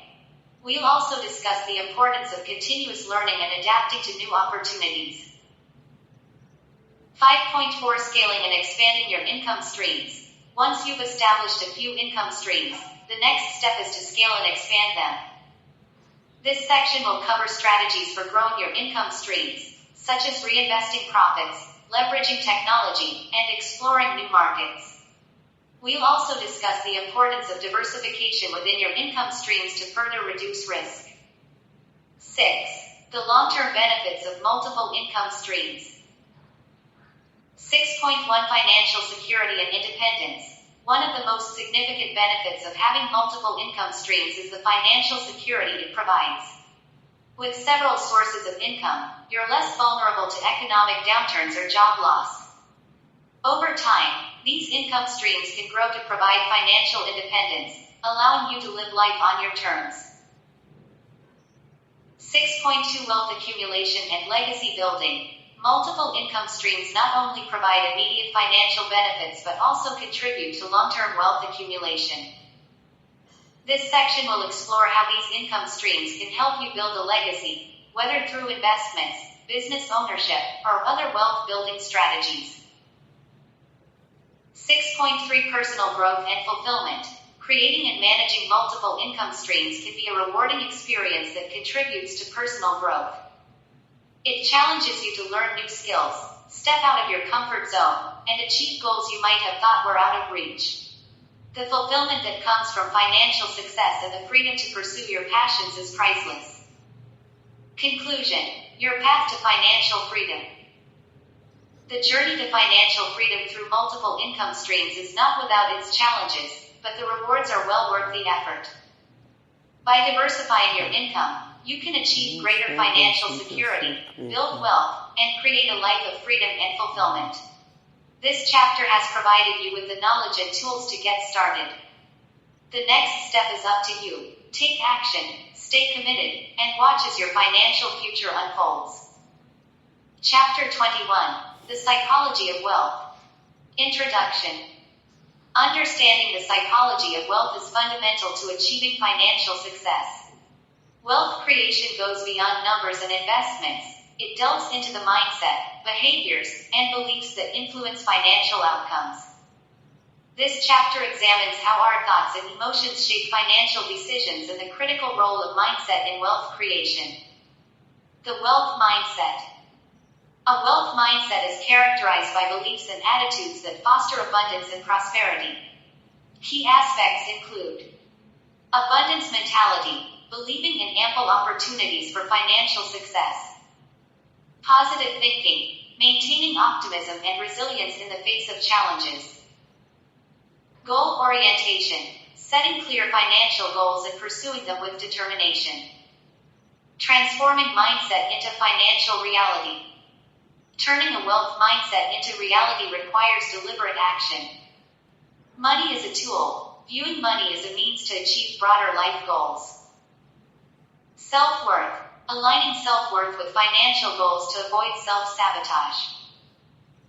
[SPEAKER 1] We'll also discuss the importance of continuous learning and adapting to new opportunities. 5.4 Scaling and expanding your income streams. Once you've established a few income streams, the next step is to scale and expand them. This section will cover strategies for growing your income streams, such as reinvesting profits, leveraging technology, and exploring new markets. We'll also discuss the importance of diversification within your income streams to further reduce risk. 6. The long-term benefits of multiple income streams. 6.1 Financial security and independence. One of the most significant benefits of having multiple income streams is the financial security it provides. With several sources of income, you're less vulnerable to economic downturns or job loss. Over time, these income streams can grow to provide financial independence, allowing you to live life on your terms. 6.2 Wealth accumulation and legacy building. Multiple income streams not only provide immediate financial benefits but also contribute to long-term wealth accumulation. This section will explore how these income streams can help you build a legacy, whether through investments, business ownership, or other wealth-building strategies. 6.3 Personal growth and fulfillment. Creating and managing multiple income streams can be a rewarding experience that contributes to personal growth. It challenges you to learn new skills, step out of your comfort zone, and achieve goals you might have thought were out of reach. The fulfillment that comes from financial success and the freedom to pursue your passions is priceless. Conclusion: your path to financial freedom. The journey to financial freedom through multiple income streams is not without its challenges, but the rewards are well worth the effort. By diversifying your income, you can achieve greater financial security, build wealth, and create a life of freedom and fulfillment. This chapter has provided you with the knowledge and tools to get started. The next step is up to you. Take action, stay committed, and watch as your financial future unfolds. Chapter 21. The Psychology of Wealth. Introduction. Understanding the psychology of wealth is fundamental to achieving financial success. Wealth creation goes beyond numbers and investments. It delves into the mindset, behaviors, and beliefs that influence financial outcomes. This chapter examines how our thoughts and emotions shape financial decisions and the critical role of mindset in wealth creation. The wealth mindset. A wealth mindset is characterized by beliefs and attitudes that foster abundance and prosperity. Key aspects include abundance mentality, believing in ample opportunities for financial success. Positive thinking, maintaining optimism and resilience in the face of challenges. Goal orientation, setting clear financial goals and pursuing them with determination. Transforming mindset into financial reality. Turning a wealth mindset into reality requires deliberate action. Money is a tool. Viewing money as a means to achieve broader life goals. Self-worth. Aligning self-worth with financial goals to avoid self-sabotage.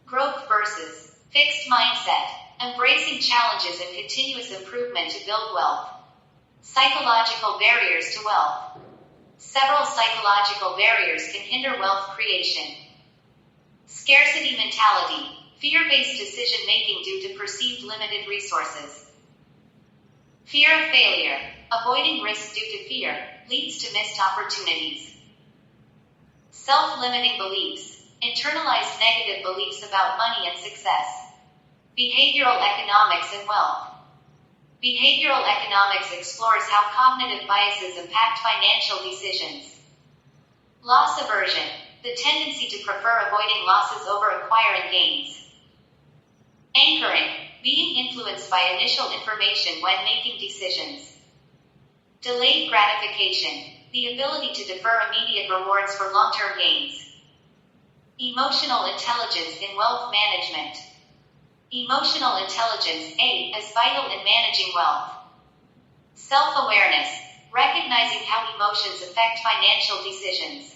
[SPEAKER 1] Growth versus fixed mindset. Embracing challenges and continuous improvement to build wealth. Psychological barriers to wealth. Several psychological barriers can hinder wealth creation. Scarcity mentality. Fear-based decision-making due to perceived limited resources. Fear of failure. Avoiding risk due to fear leads to missed opportunities. Self-limiting beliefs. Internalized negative beliefs about money and success. Behavioral economics and wealth. Behavioral economics explores how cognitive biases impact financial decisions. Loss aversion. The tendency to prefer avoiding losses over acquiring gains. Anchoring. Being influenced by initial information when making decisions. Delayed gratification. The ability to defer immediate rewards for long-term gains. Emotional intelligence in wealth management. Emotional intelligence, is vital in managing wealth. Self-awareness. Recognizing how emotions affect financial decisions.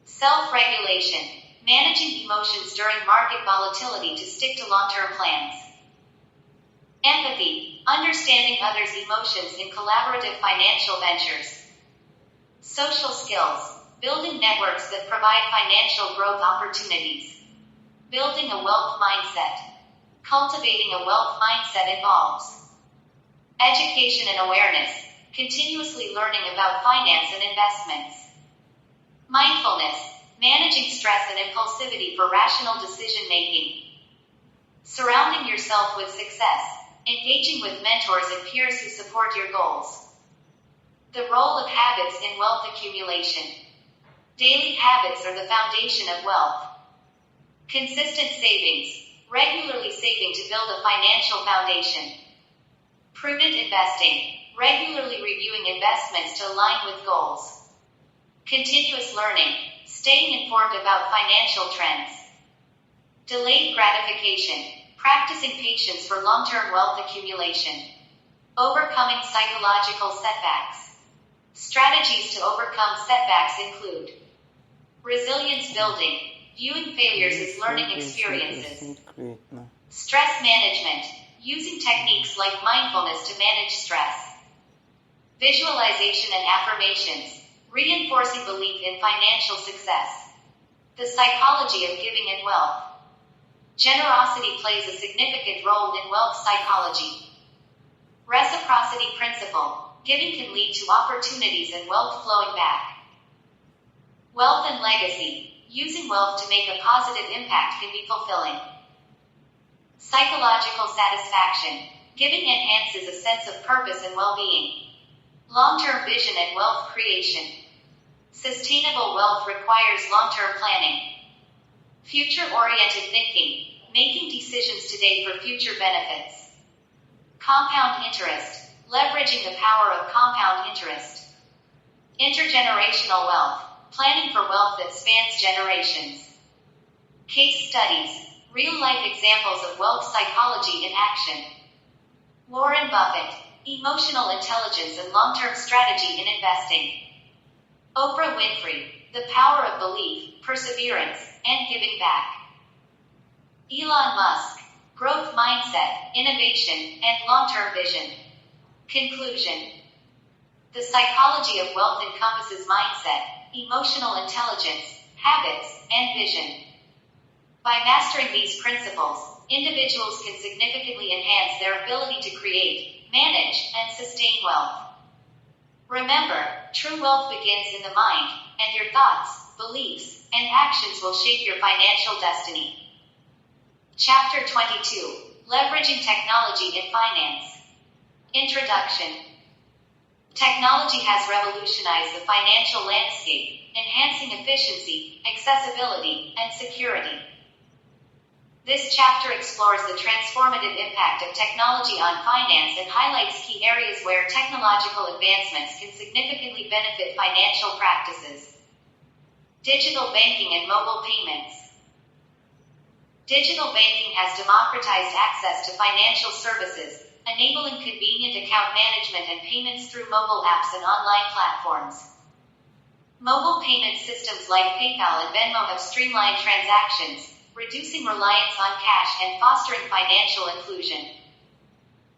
[SPEAKER 1] Self-regulation. Managing emotions during market volatility to stick to long-term plans. Empathy. Understanding others' emotions in collaborative financial ventures. Social skills. Building networks that provide financial growth opportunities. Building a wealth mindset. Cultivating a wealth mindset involves education and awareness, continuously learning about finance and investments. Mindfulness, managing stress and impulsivity for rational decision making. Surrounding yourself with success, engaging with mentors and peers who support your goals. The role of habits in wealth accumulation. Daily habits are the foundation of wealth. Consistent savings, regularly saving to build a financial foundation. Prudent investing, regularly reviewing investments to align with goals. Continuous learning, staying informed about financial trends. Delayed gratification, practicing patience for long-term wealth accumulation. Overcoming psychological setbacks. Strategies to overcome setbacks include resilience building, viewing failures as learning experiences. Stress management, using techniques like mindfulness to manage stress. Visualization and affirmations, reinforcing belief in financial success. The psychology of giving and wealth. Generosity plays a significant role in wealth psychology. Reciprocity principle, giving can lead to opportunities and wealth flowing back. Wealth and legacy, using wealth to make a positive impact can be fulfilling. Psychological satisfaction, giving enhances a sense of purpose and well-being. Long-term vision and wealth creation. Sustainable wealth requires long-term planning. Future-oriented thinking, making decisions today for future benefits. Compound interest, leveraging the power of compound interest. Intergenerational wealth, planning for wealth that spans generations. Case studies, real-life examples of wealth psychology in action. Warren Buffett, emotional intelligence and long-term strategy in investing. Oprah Winfrey, the power of belief, perseverance, and giving back. Elon Musk, growth mindset, innovation, and long-term vision. Conclusion. The psychology of wealth encompasses mindset, emotional intelligence, habits, and vision. By mastering these principles, individuals can significantly enhance their ability to create, manage, and sustain wealth. Remember, true wealth begins in the mind, and your thoughts, beliefs, and actions will shape your financial destiny. Chapter 22. Leveraging Technology in Finance. Introduction. Technology has revolutionized the financial landscape, enhancing efficiency, accessibility, and security. This chapter explores the transformative impact of technology on finance and highlights key areas where technological advancements can significantly benefit financial practices. Digital banking and mobile payments. Digital banking has democratized access to financial services, enabling convenient account management and payments through mobile apps and online platforms. Mobile payment systems like PayPal and Venmo have streamlined transactions, reducing reliance on cash and fostering financial inclusion.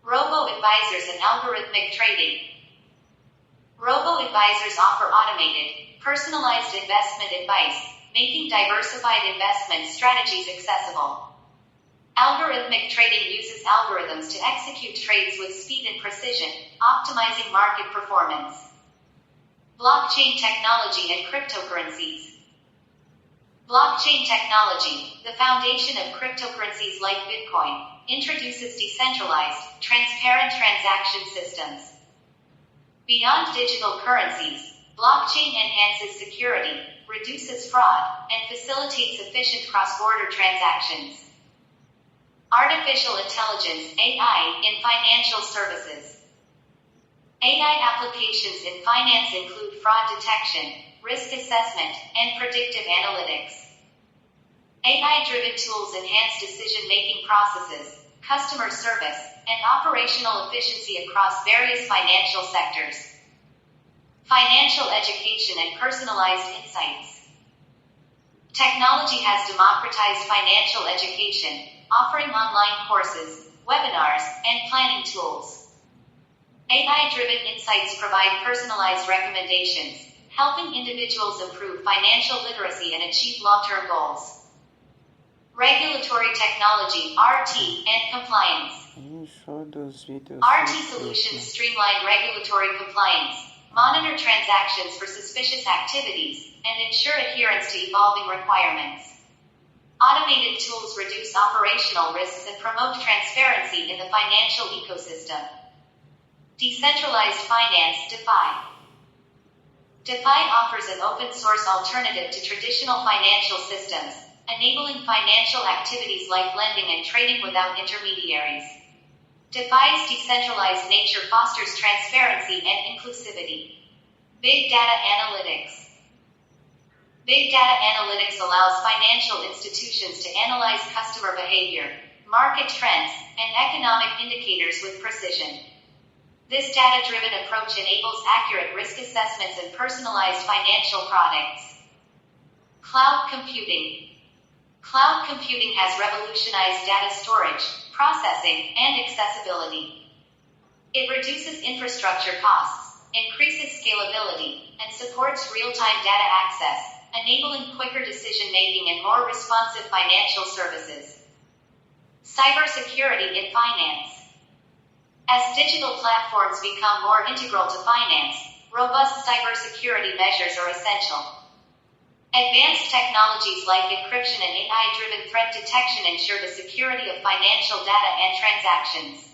[SPEAKER 1] Robo-advisors and algorithmic trading. Robo-advisors offer automated, personalized investment advice, making diversified investment strategies accessible. Algorithmic trading uses algorithms to execute trades with speed and precision, optimizing market performance. Blockchain technology and cryptocurrencies. Blockchain technology, the foundation of cryptocurrencies like Bitcoin, introduces decentralized, transparent transaction systems. Beyond digital currencies, blockchain enhances security, reduces fraud, and facilitates efficient cross-border transactions. Artificial intelligence (AI) in financial services. AI applications in finance include fraud detection, risk assessment, and predictive analytics. AI-driven tools enhance decision-making processes, customer service, and operational efficiency across various financial sectors. Financial education and personalized insights. Technology has democratized financial education, offering online courses, webinars, and planning tools. AI-driven insights provide personalized recommendations, helping individuals improve financial literacy and achieve long-term goals. Regulatory technology, RT, and compliance. RT solutions streamline regulatory compliance, monitor transactions for suspicious activities, and ensure adherence to evolving requirements. Automated tools reduce operational risks and promote transparency in the financial ecosystem. Decentralized finance, DeFi. DeFi offers an open-source alternative to traditional financial systems, enabling financial activities like lending and trading without intermediaries. DeFi's decentralized nature fosters transparency and inclusivity. Big data analytics. Big data analytics allows financial institutions to analyze customer behavior, market trends, and economic indicators with precision. This data-driven approach enables accurate risk assessments and personalized financial products. Cloud computing. Cloud computing has revolutionized data storage, processing, and accessibility. It reduces infrastructure costs, increases scalability, and supports real-time data access, enabling quicker decision-making and more responsive financial services. Cybersecurity in finance. As digital platforms become more integral to finance, robust cybersecurity measures are essential. Advanced technologies like encryption and AI-driven threat detection ensure the security of financial data and transactions.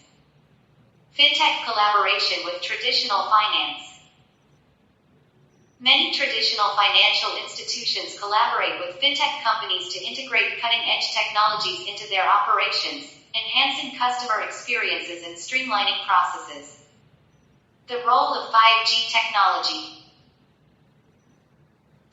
[SPEAKER 1] Fintech collaboration with traditional finance. Many traditional financial institutions collaborate with fintech companies to integrate cutting-edge technologies into their operations, enhancing customer experiences and streamlining processes. The role of 5G technology.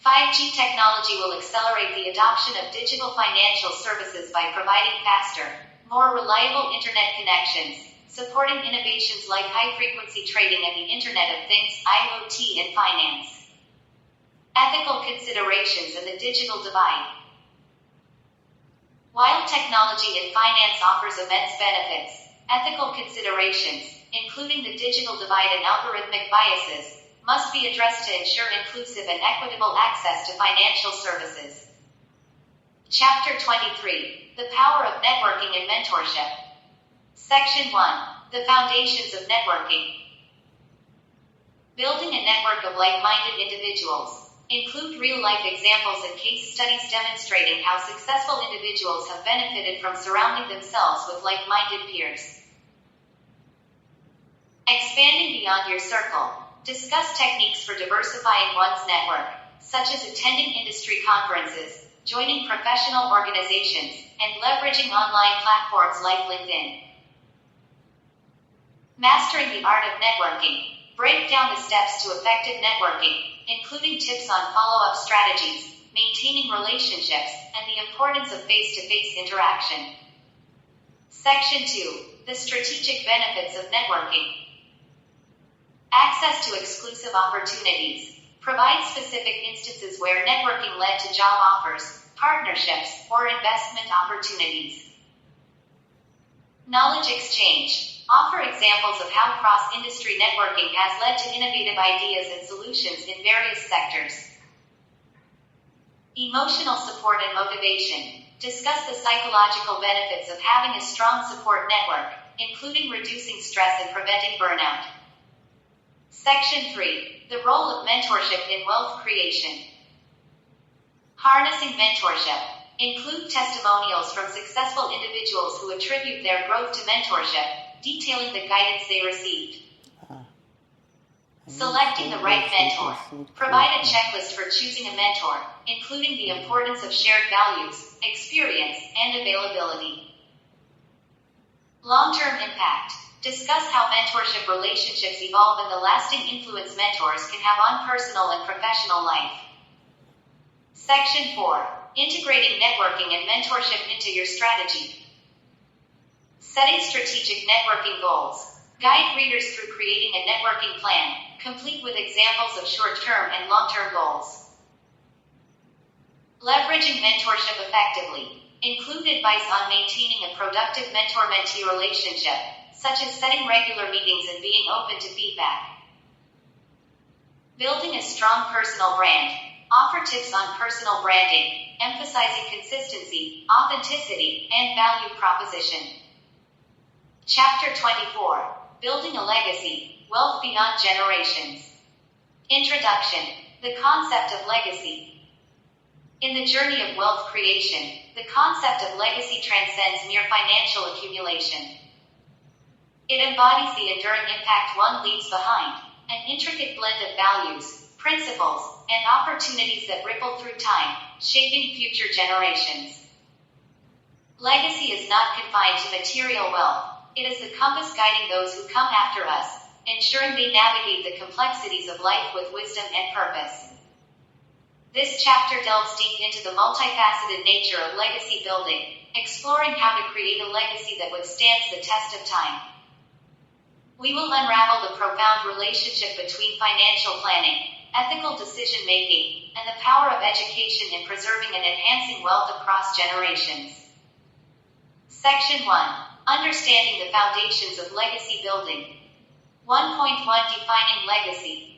[SPEAKER 1] 5G technology will accelerate the adoption of digital financial services by providing faster, more reliable internet connections, supporting innovations like high-frequency trading and the Internet of Things, IoT, and finance. Ethical considerations and the digital divide. While technology in finance offers immense benefits, ethical considerations, including the digital divide and algorithmic biases, must be addressed to ensure inclusive and equitable access to financial services. Chapter 23. The Power of Networking and Mentorship. Section 1. The Foundations of Networking. Building a network of like-minded individuals. Include real-life examples and case studies demonstrating how successful individuals have benefited from surrounding themselves with like-minded peers. Expanding beyond your circle. Discuss techniques for diversifying one's network, such as attending industry conferences, joining professional organizations, and leveraging online platforms like LinkedIn. Mastering the art of networking. Break down the steps to effective networking, including tips on follow-up strategies, maintaining relationships, and the importance of face-to-face interaction. Section 2. The strategic benefits of networking. Access to exclusive opportunities. Provide specific instances where networking led to job offers, partnerships, or investment opportunities. Knowledge exchange. Offer examples of how cross-industry networking has led to innovative ideas and solutions in various sectors. Emotional support and motivation. Discuss the psychological benefits of having a strong support network, including reducing stress and preventing burnout. Section 3. The role of mentorship in wealth creation. Harnessing mentorship. Include testimonials from successful individuals who attribute their growth to mentorship, detailing the guidance they received. Selecting the right mentor. Provide a checklist for choosing a mentor, including the importance of shared values, experience, and availability. Long-term impact. Discuss how mentorship relationships evolve and the lasting influence mentors can have on personal and professional life. Section 4. Integrating networking and mentorship into your strategy. Setting strategic networking goals. Guide readers through creating a networking plan, complete with examples of short-term and long-term goals. Leveraging mentorship effectively. Include advice on maintaining a productive mentor-mentee relationship, such as setting regular meetings and being open to feedback. Building a strong personal brand. offer tips on personal branding, emphasizing consistency, authenticity, and value proposition. Chapter 24. Building a Legacy, Wealth Beyond Generations. Introduction. The concept of legacy. In the journey of wealth creation, the concept of legacy transcends mere financial accumulation. It embodies the enduring impact one leaves behind, an intricate blend of values, principles, and opportunities that ripple through time, shaping future generations. Legacy is not confined to material wealth. It is the compass guiding those who come after us, ensuring they navigate the complexities of life with wisdom and purpose. This chapter delves deep into the multifaceted nature of legacy building, exploring how to create a legacy that withstands the test of time. We will unravel the profound relationship between financial planning, ethical decision-making, and the power of education in preserving and enhancing wealth across generations. Section 1. Understanding the foundations of legacy building. 1.1 Defining legacy.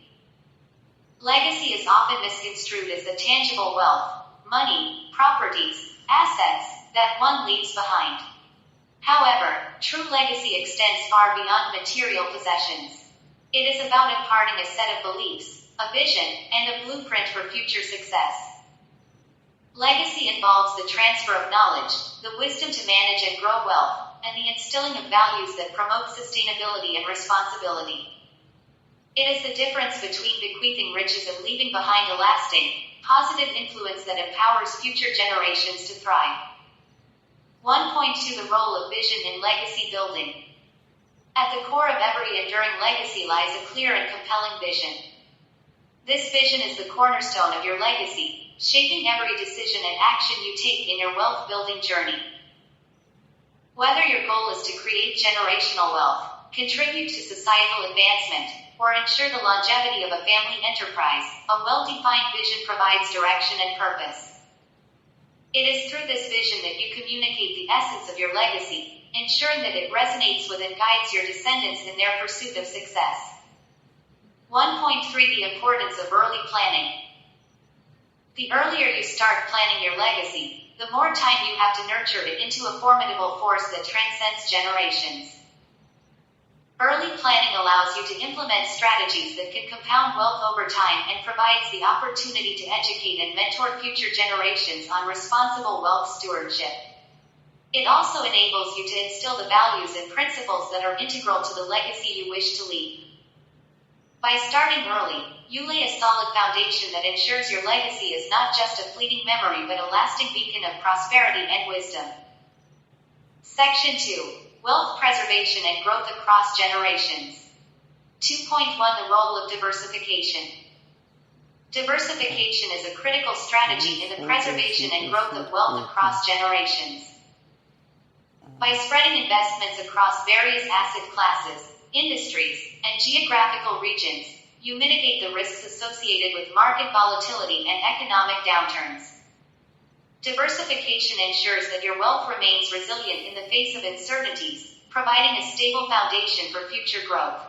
[SPEAKER 1] Legacy is often misconstrued as the tangible wealth, money, properties, assets that one leaves behind. However, true legacy extends far beyond material possessions. It is about imparting a set of beliefs, a vision, and a blueprint for future success. Legacy involves the transfer of knowledge, the wisdom to manage and grow wealth, and the instilling of values that promote sustainability and responsibility. It is the difference between bequeathing riches and leaving behind a lasting, positive influence that empowers future generations to thrive. 1.2 The role of vision in legacy building. At the core of every enduring legacy lies a clear and compelling vision. This vision is the cornerstone of your legacy, shaping every decision and action you take in your wealth-building journey. Whether your goal is to create generational wealth, contribute to societal advancement, or ensure the longevity of a family enterprise, a well-defined vision provides direction and purpose. It is through this vision that you communicate the essence of your legacy, ensuring that it resonates with and guides your descendants in their pursuit of success. 1.3 The importance of early planning. The earlier you start planning your legacy, the more time you have to nurture it into a formidable force that transcends generations. Early planning allows you to implement strategies that can compound wealth over time and provides the opportunity to educate and mentor future generations on responsible wealth stewardship. It also enables you to instill the values and principles that are integral to the legacy you wish to leave. By starting early, you lay a solid foundation that ensures your legacy is not just a fleeting memory but a lasting beacon of prosperity and wisdom. Section 2. Wealth Preservation and Growth Across Generations. 2.1 The role of diversification. Diversification is a critical strategy in the preservation and growth of wealth across generations. By spreading investments across various asset classes, industries, and geographical regions, you mitigate the risks associated with market volatility and economic downturns. Diversification ensures that your wealth remains resilient in the face of uncertainties, providing a stable foundation for future growth.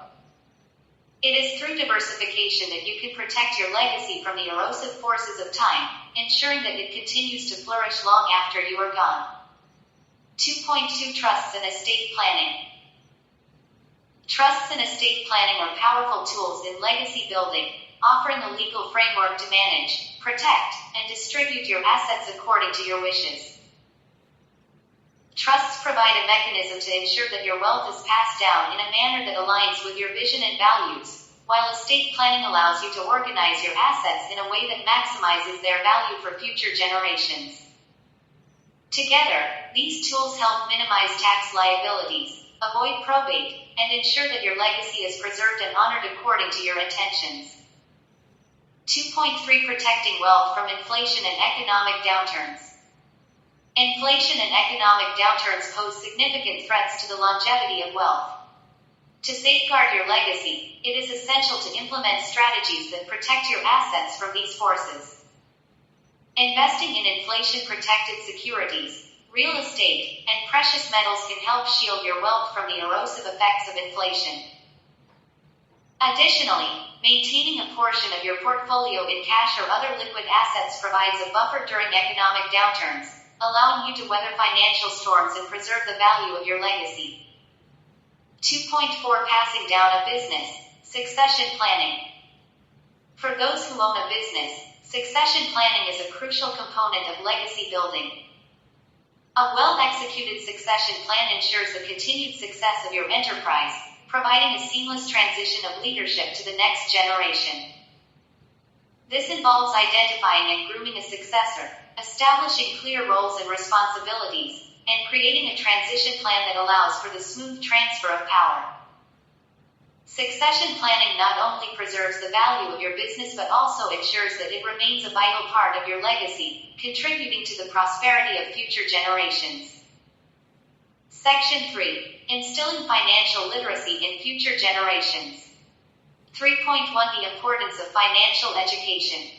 [SPEAKER 1] It is through diversification that you can protect your legacy from the erosive forces of time, ensuring that it continues to flourish long after you are gone. 2.2 Trusts and estate planning. Trusts and estate planning are powerful tools in legacy building, offering a legal framework to manage, protect, and distribute your assets according to your wishes. Trusts provide a mechanism to ensure that your wealth is passed down in a manner that aligns with your vision and values, while estate planning allows you to organize your assets in a way that maximizes their value for future generations. Together, these tools help minimize tax liabilities, avoid probate, and ensure that your legacy is preserved and honored according to your intentions. 2.3 Protecting wealth from inflation and economic downturns. Inflation and economic downturns pose significant threats to the longevity of wealth. To safeguard your legacy, it is essential to implement strategies that protect your assets from these forces. Investing in inflation-protected securities, real estate, and precious metals can help shield your wealth from the erosive effects of inflation. Additionally, maintaining a portion of your portfolio in cash or other liquid assets provides a buffer during economic downturns, allowing you to weather financial storms and preserve the value of your legacy. 2.4 Passing down a business. Succession planning. For those who own a business, succession planning is a crucial component of legacy building. A well-executed succession plan ensures the continued success of your enterprise, providing a seamless transition of leadership to the next generation. This involves identifying and grooming a successor, establishing clear roles and responsibilities, and creating a transition plan that allows for the smooth transfer of power. Succession planning not only preserves the value of your business but also ensures that it remains a vital part of your legacy, contributing to the prosperity of future generations. Section 3. Instilling financial literacy in future generations. 3.1 The importance of financial education.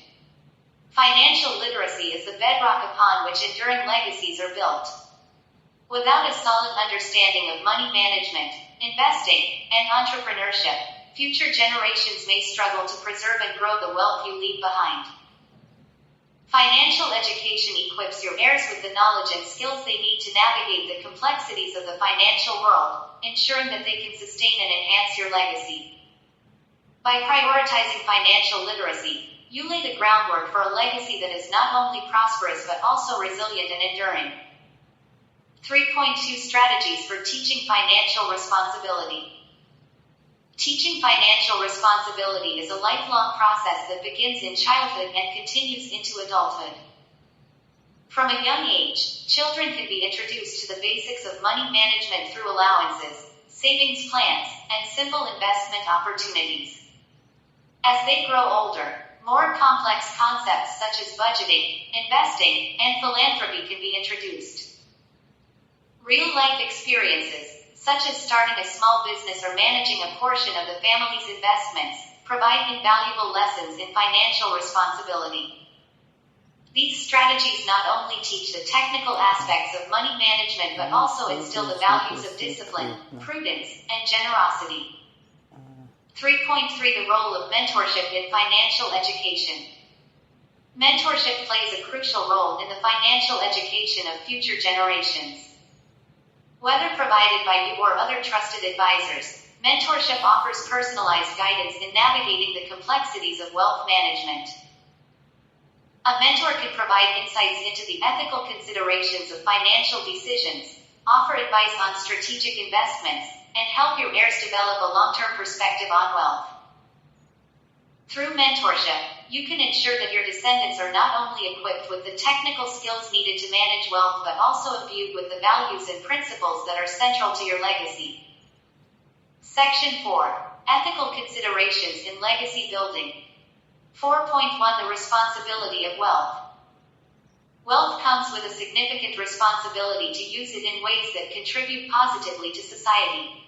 [SPEAKER 1] Financial literacy is the bedrock upon which enduring legacies are built. Without a solid understanding of money management, investing, and entrepreneurship, future generations may struggle to preserve and grow the wealth you leave behind. Financial education equips your heirs with the knowledge and skills they need to navigate the complexities of the financial world, ensuring that they can sustain and enhance your legacy. By prioritizing financial literacy, you lay the groundwork for a legacy that is not only prosperous but also resilient and enduring. 3.2 Strategies for teaching financial responsibility. Teaching financial responsibility is a lifelong process that begins in childhood and continues into adulthood. From a young age, children can be introduced to the basics of money management through allowances, savings plans, and simple investment opportunities. As they grow older, more complex concepts such as budgeting, investing, and philanthropy can be introduced. Real-life experiences, such as starting a small business or managing a portion of the family's investments, provide invaluable lessons in financial responsibility. These strategies not only teach the technical aspects of money management but also instill the values of discipline, prudence, and generosity. 3.3 The role of mentorship in financial education. Mentorship plays a crucial role in the financial education of future generations. Whether provided by you or other trusted advisors, mentorship offers personalized guidance in navigating the complexities of wealth management. A mentor can provide insights into the ethical considerations of financial decisions, offer advice on strategic investments, and help your heirs develop a long-term perspective on wealth. Through mentorship, you can ensure that your descendants are not only equipped with the technical skills needed to manage wealth but also imbued with the values and principles that are central to your legacy. Section 4. Ethical considerations in legacy building. 4.1 The responsibility of wealth. Wealth comes with a significant responsibility to use it in ways that contribute positively to society.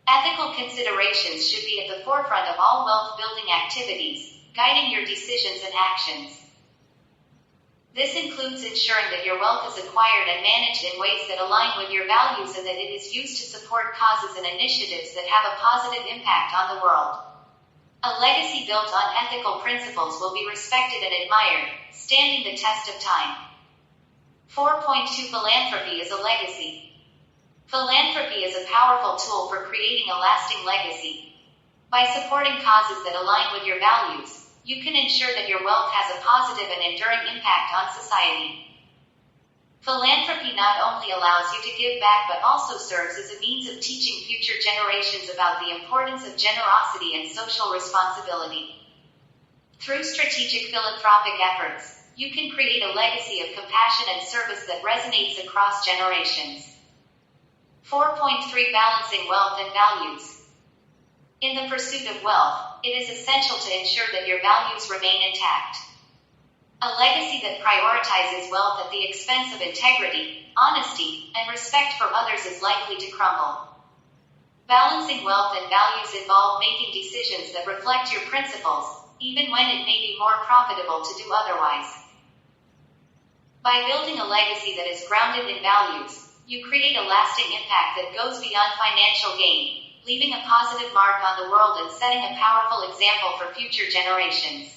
[SPEAKER 1] Ethical considerations should be at the forefront of all wealth-building activities, guiding your decisions and actions. This includes ensuring that your wealth is acquired and managed in ways that align with your values and that it is used to support causes and initiatives that have a positive impact on the world. A legacy built on ethical principles will be respected and admired, standing the test of time. 4.2 Philanthropy is a legacy. Philanthropy is a powerful tool for creating a lasting legacy. By supporting causes that align with your values, you can ensure that your wealth has a positive and enduring impact on society. Philanthropy not only allows you to give back but also serves as a means of teaching future generations about the importance of generosity and social responsibility. Through strategic philanthropic efforts, you can create a legacy of compassion and service that resonates across generations. 4.3 Balancing wealth and values. In the pursuit of wealth, it is essential to ensure that your values remain intact. A legacy that prioritizes wealth at the expense of integrity, honesty, and respect for others is likely to crumble. Balancing wealth and values involve making decisions that reflect your principles, even when it may be more profitable to do otherwise. By building a legacy that is grounded in values, you create a lasting impact that goes beyond financial gain, leaving a positive mark on the world and setting a powerful example for future generations.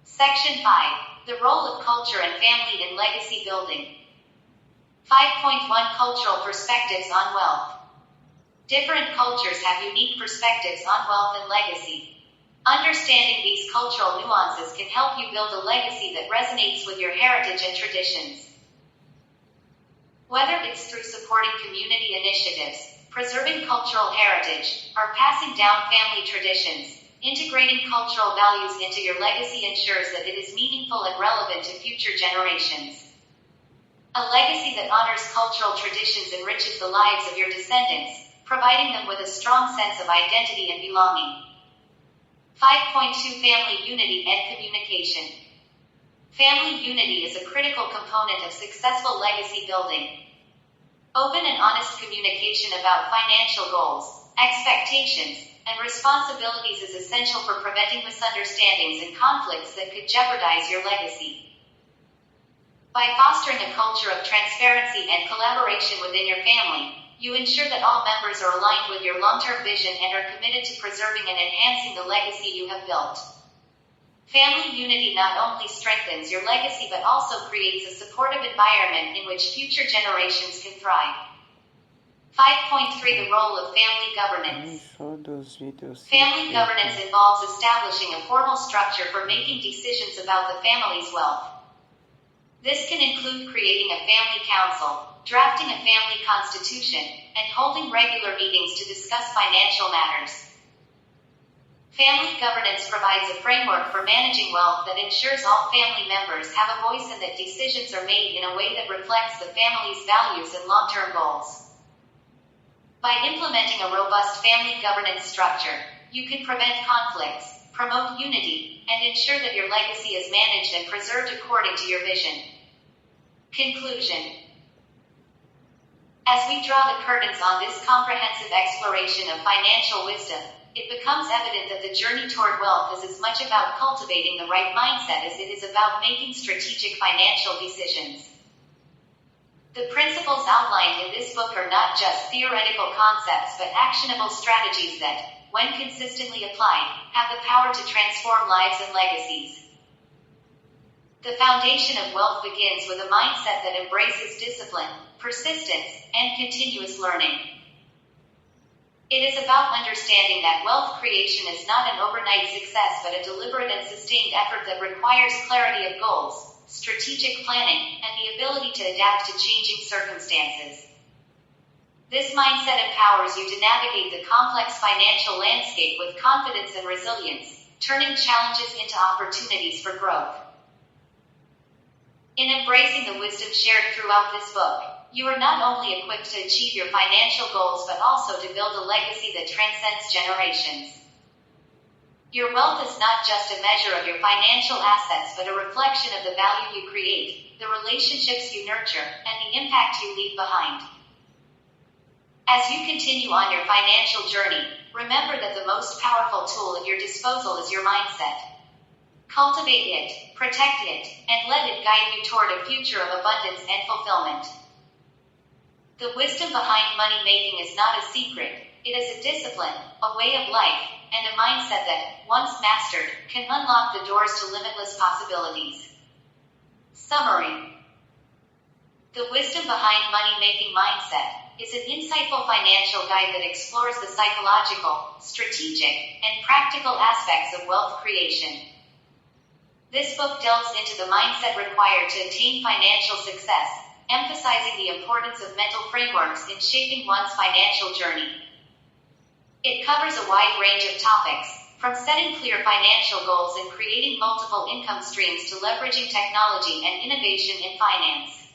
[SPEAKER 1] Section 5. The role of culture and family in legacy building. 5.1 Cultural perspectives on wealth. Different cultures have unique perspectives on wealth and legacy. Understanding these cultural nuances can help you build a legacy that resonates with your heritage and traditions. Whether it's through supporting community initiatives, preserving cultural heritage, or passing down family traditions, integrating cultural values into your legacy ensures that it is meaningful and relevant to future generations. A legacy that honors cultural traditions enriches the lives of your descendants, providing them with a strong sense of identity and belonging. 5.2 Family unity and communication. Family unity is a critical component of successful legacy building. Open and honest communication about financial goals, expectations, and responsibilities is essential for preventing misunderstandings and conflicts that could jeopardize your legacy. By fostering a culture of transparency and collaboration within your family, you ensure that all members are aligned with your long-term vision and are committed to preserving and enhancing the legacy you have built. Family unity not only strengthens your legacy but also creates a supportive environment in which future generations can thrive. 5.3 The role of family governance. Family governance involves establishing a formal structure for making decisions about the family's wealth. This can include creating a family council, drafting a family constitution, and holding regular meetings to discuss financial matters. Family governance provides a framework for managing wealth that ensures all family members have a voice and that decisions are made in a way that reflects the family's values and long-term goals. By implementing a robust family governance structure, you can prevent conflicts, promote unity, and ensure that your legacy is managed and preserved according to your vision. Conclusion. As we draw the curtains on this comprehensive exploration of financial wisdom, it becomes evident that the journey toward wealth is as much about cultivating the right mindset as it is about making strategic financial decisions. The principles outlined in this book are not just theoretical concepts but actionable strategies that, when consistently applied, have the power to transform lives and legacies. The foundation of wealth begins with a mindset that embraces discipline, persistence, and continuous learning. It is about understanding that wealth creation is not an overnight success but a deliberate and sustained effort that requires clarity of goals, strategic planning, and the ability to adapt to changing circumstances. This mindset empowers you to navigate the complex financial landscape with confidence and resilience, turning challenges into opportunities for growth. In embracing the wisdom shared throughout this book, you are not only equipped to achieve your financial goals but also to build a legacy that transcends generations. Your wealth is not just a measure of your financial assets but a reflection of the value you create, the relationships you nurture, and the impact you leave behind. As you continue on your financial journey, remember that the most powerful tool at your disposal is your mindset. Cultivate it, protect it, and let it guide you toward a future of abundance and fulfillment. The wisdom behind money making is not a secret, it is a discipline, a way of life, and a mindset that, once mastered, can unlock the doors to limitless possibilities. Summary. The wisdom behind money-making mindset is an insightful financial guide that explores the psychological, strategic, and practical aspects of wealth creation. This book delves into the mindset required to attain financial success, emphasizing the importance of mental frameworks in shaping one's financial journey. It covers a wide range of topics, from setting clear financial goals and creating multiple income streams to leveraging technology and innovation in finance.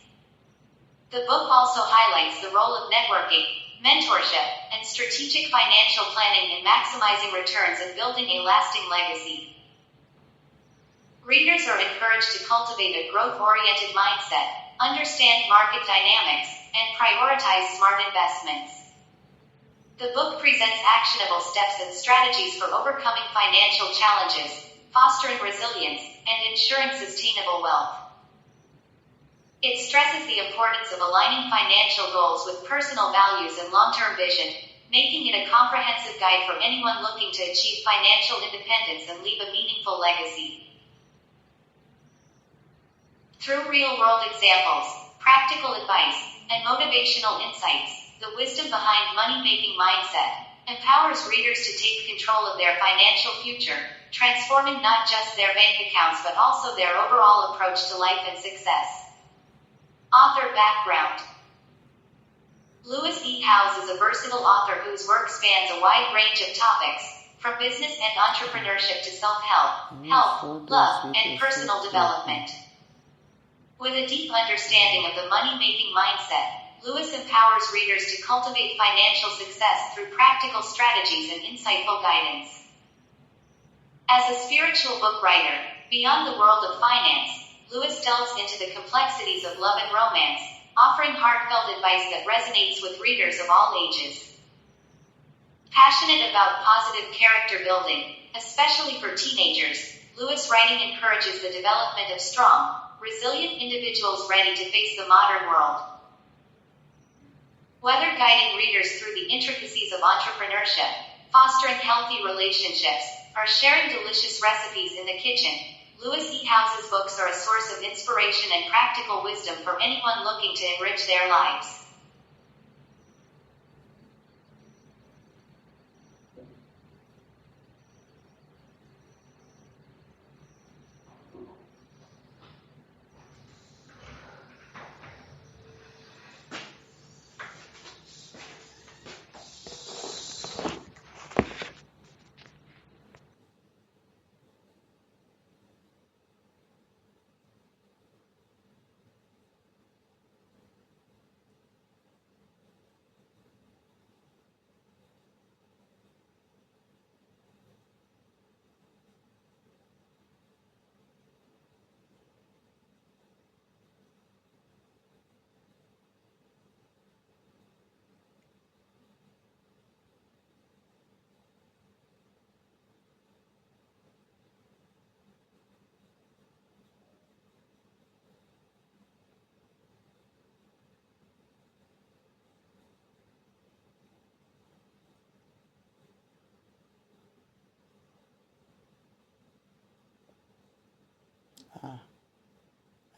[SPEAKER 1] The book also highlights the role of networking, mentorship, and strategic financial planning in maximizing returns and building a lasting legacy. Readers are encouraged to cultivate a growth-oriented mindset, understand market dynamics, and prioritize smart investments. The book presents actionable steps and strategies for overcoming financial challenges, fostering resilience, and ensuring sustainable wealth. It stresses the importance of aligning financial goals with personal values and long-term vision, making it a comprehensive guide for anyone looking to achieve financial independence and leave a meaningful legacy. Through real-world examples, practical advice, and motivational insights, the wisdom behind money-making mindset empowers readers to take control of their financial future, transforming not just their bank accounts but also their overall approach to life and success. Author background. Lewis E.Howes is a versatile author whose work spans a wide range of topics, from business and entrepreneurship to self-help, health, love, and personal development. With a deep understanding of the money-making mindset, Lewis empowers readers to cultivate financial success through practical strategies and insightful guidance. As a spiritual book writer, beyond the world of finance, Lewis delves into the complexities of love and romance, offering heartfelt advice that resonates with readers of all ages. Passionate about positive character building, especially for teenagers, Lewis' writing encourages the development of strong, resilient individuals ready to face the modern world. Whether guiding readers through the intricacies of entrepreneurship, fostering healthy relationships, or sharing delicious recipes in the kitchen, Lewis E.Howes' books are a source of inspiration and practical wisdom for anyone looking to enrich their lives.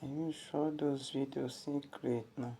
[SPEAKER 2] Are you sure those videos need create now?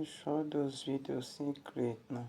[SPEAKER 2] só dos vídeos secretos, né?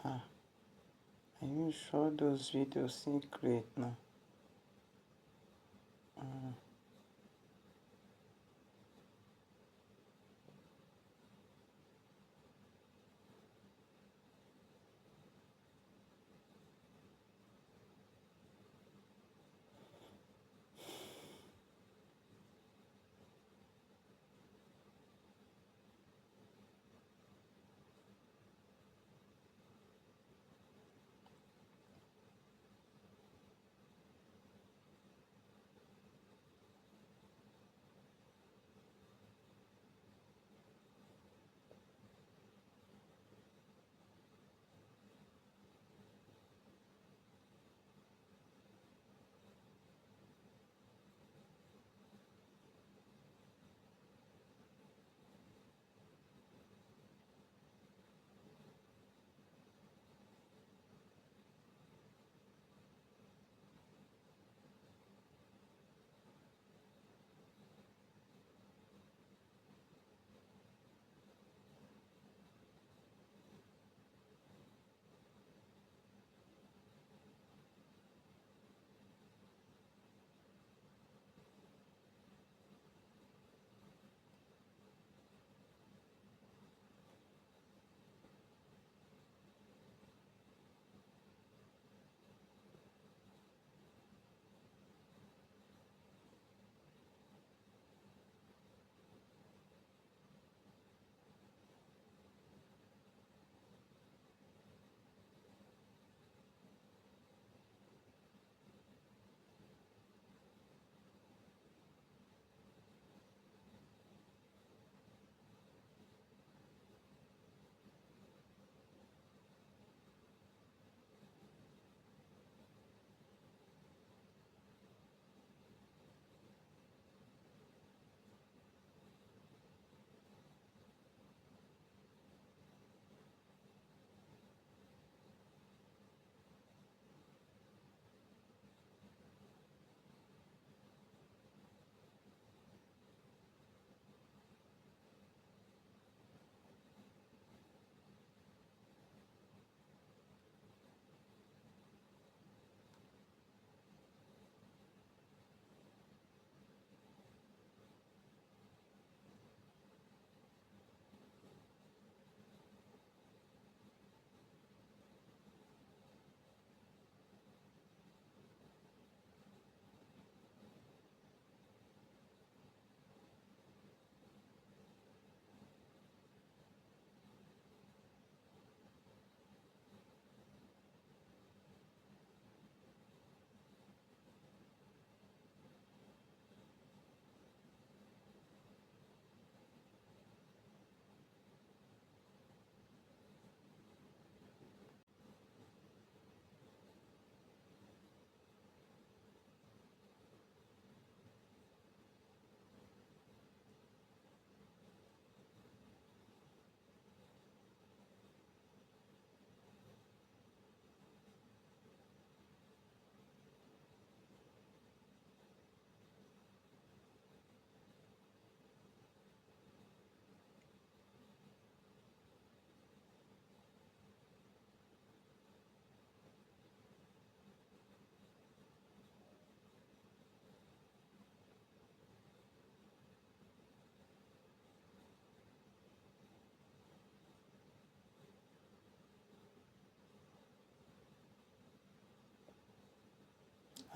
[SPEAKER 2] Ah, aí só dos vídeos secretos, né?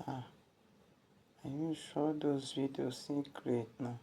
[SPEAKER 2] Ah, are you sure those videos seem great now?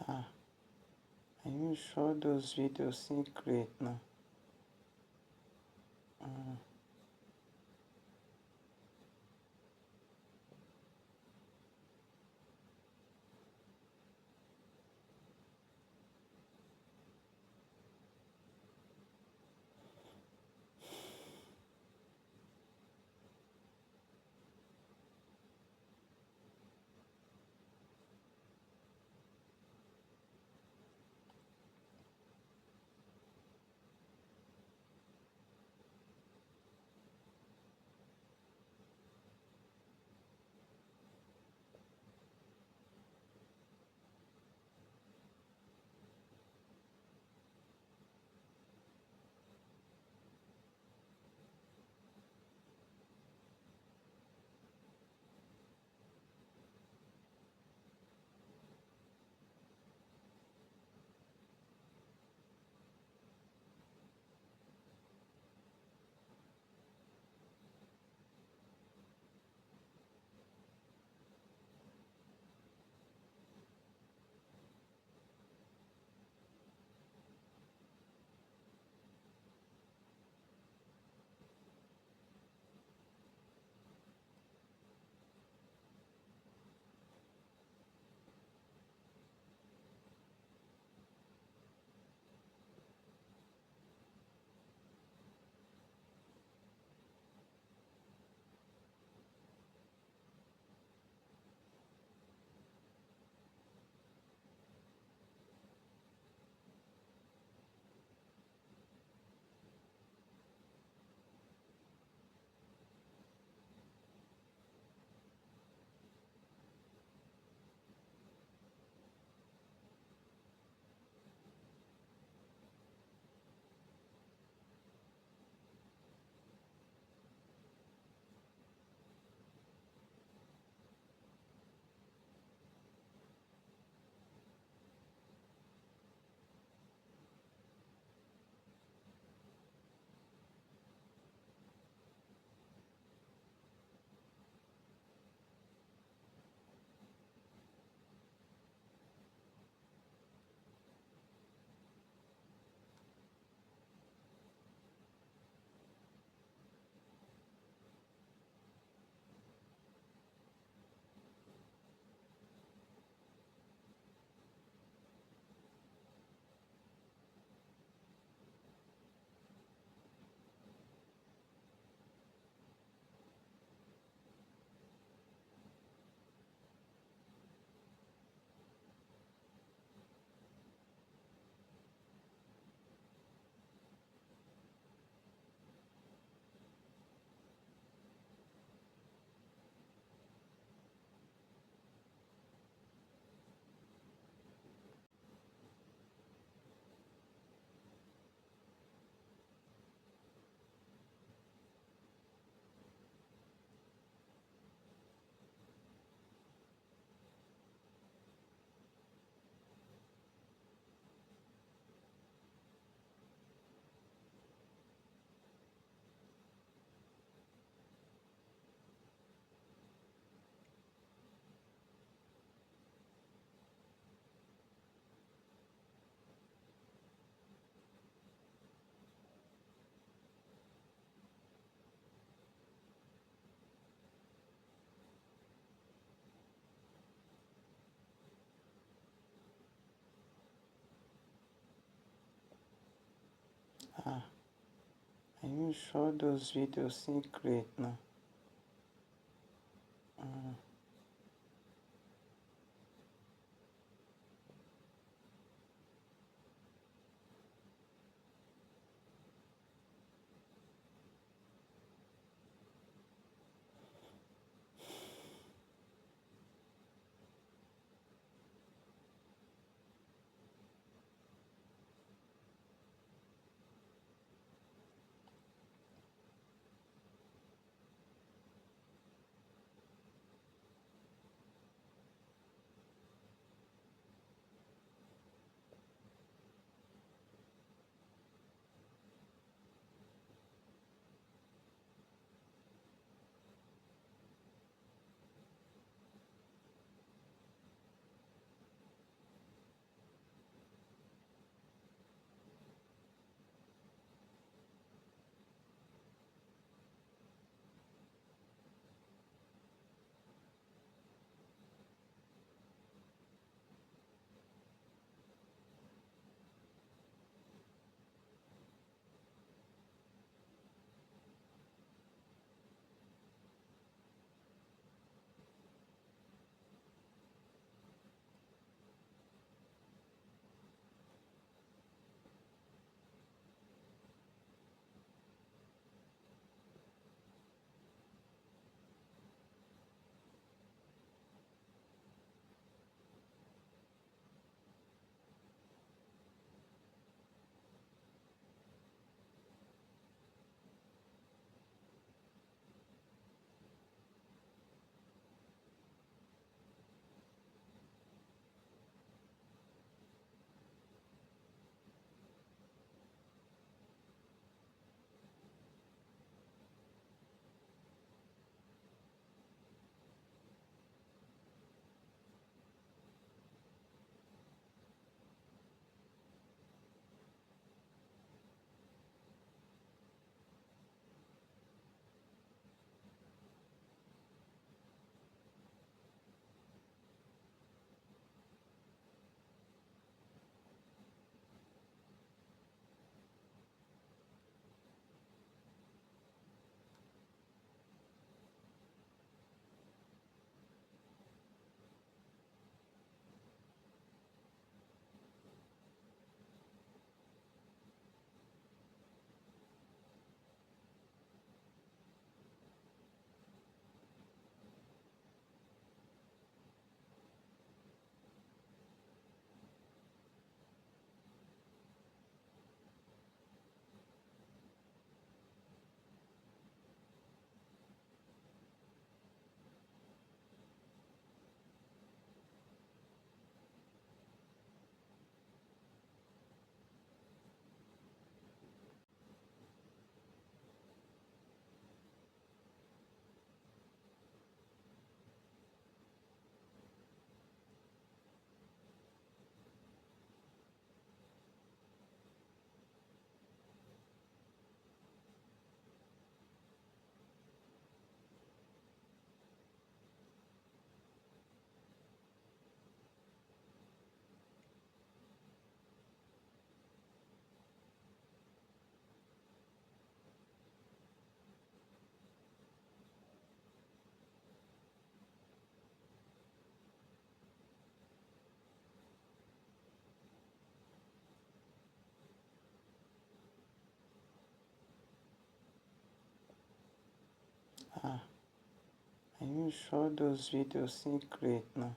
[SPEAKER 2] Ah, are you sure those videos seem great now? Ah, are you sure those videos seem great now? Ah, are you sure those videos seem great now?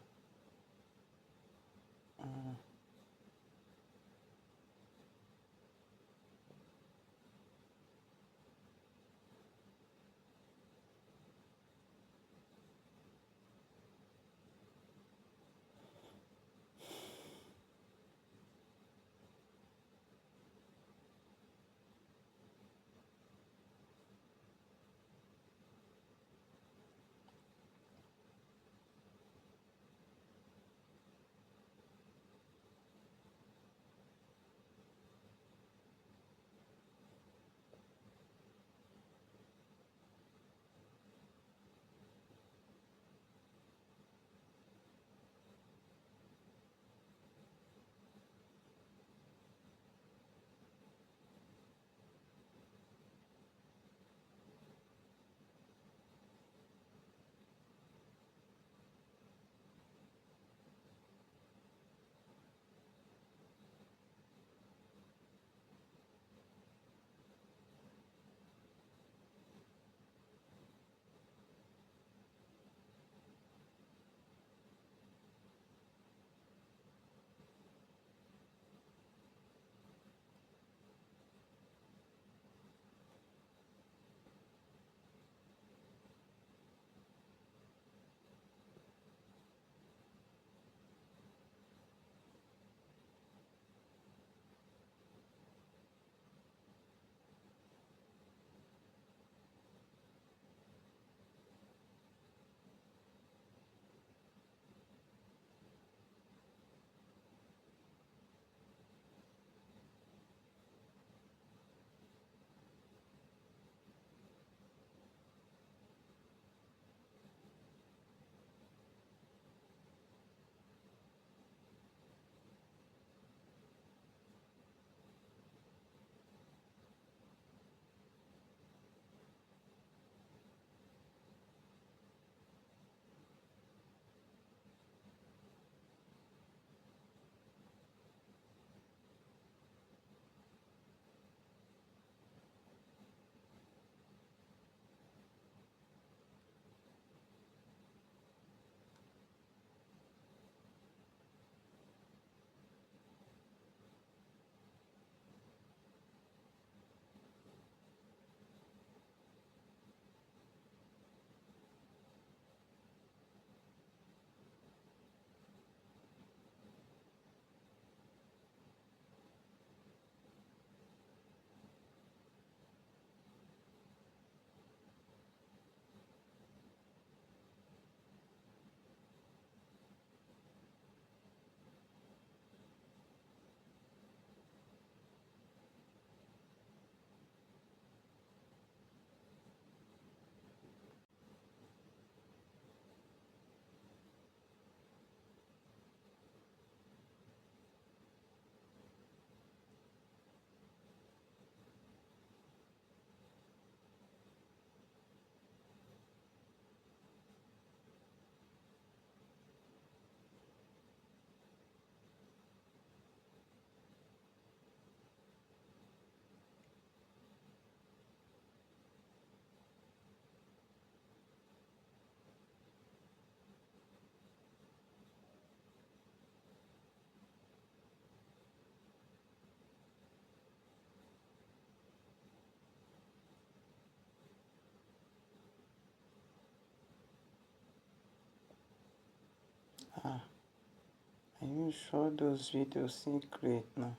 [SPEAKER 2] you show those videos secret now?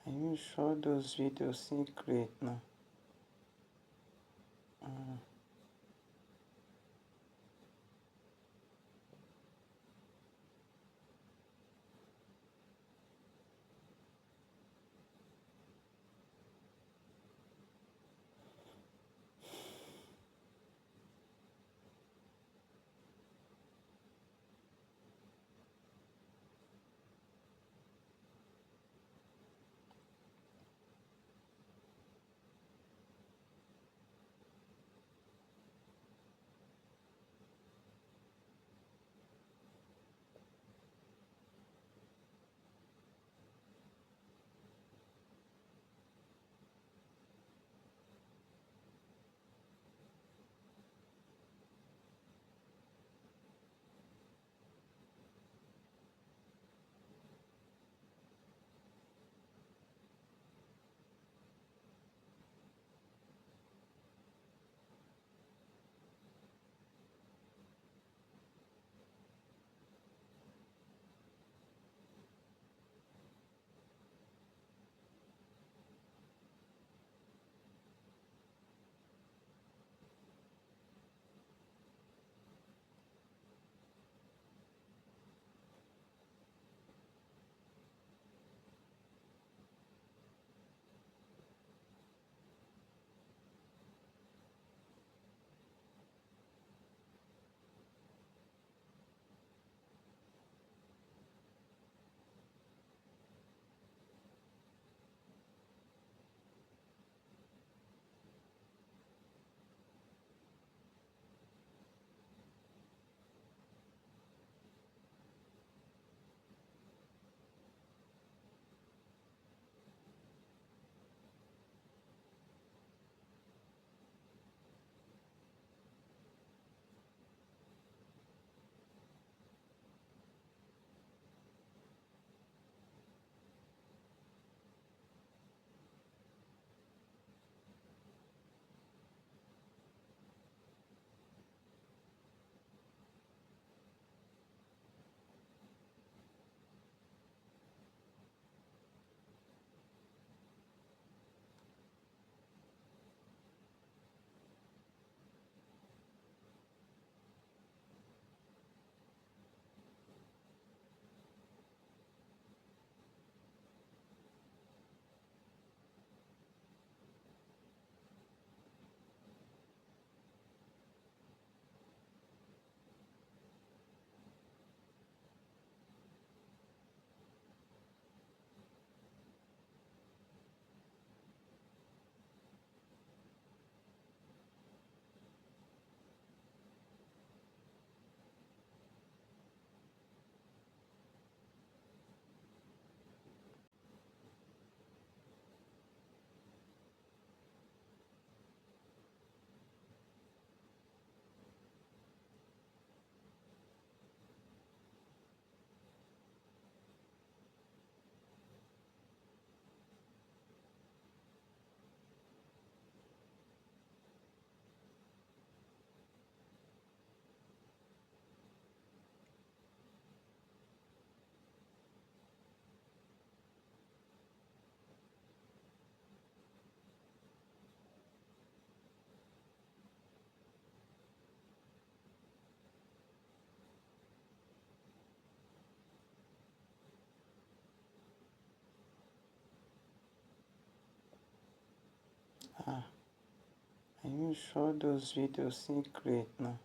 [SPEAKER 2] You show those videos secret now? Ah, are you sure those videos seem great now?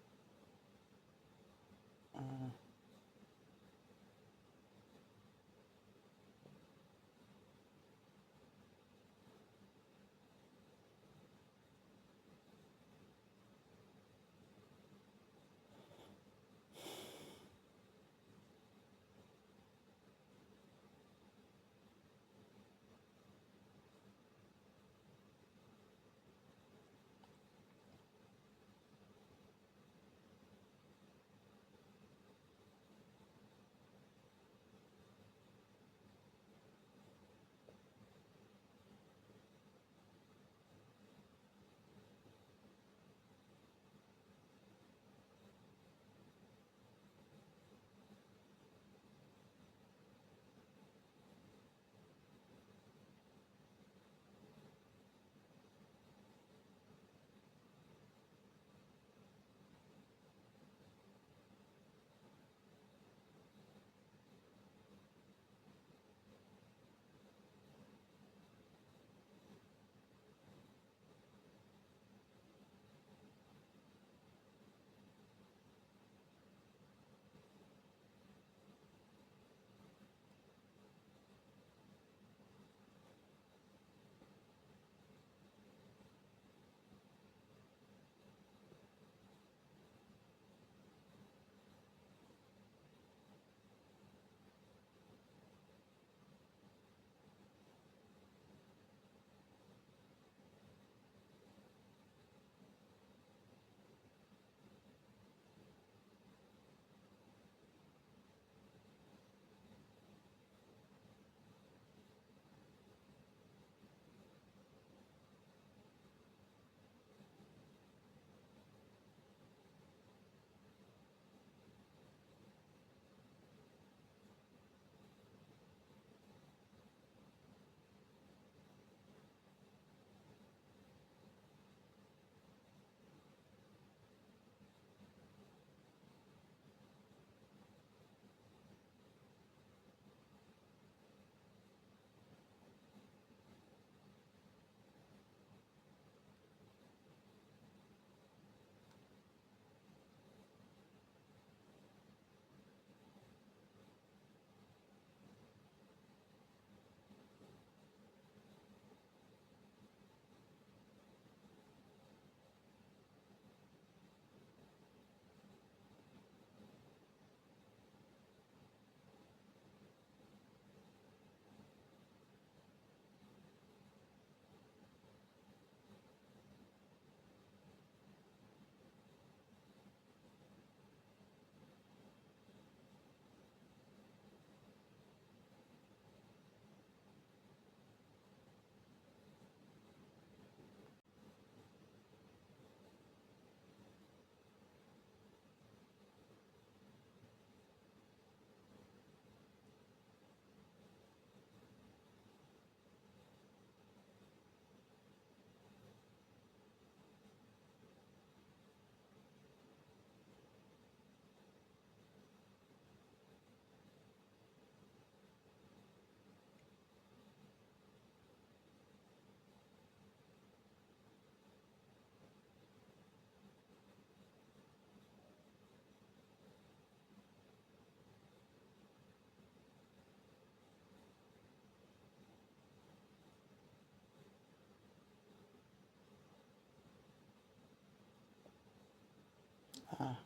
[SPEAKER 2] Ah,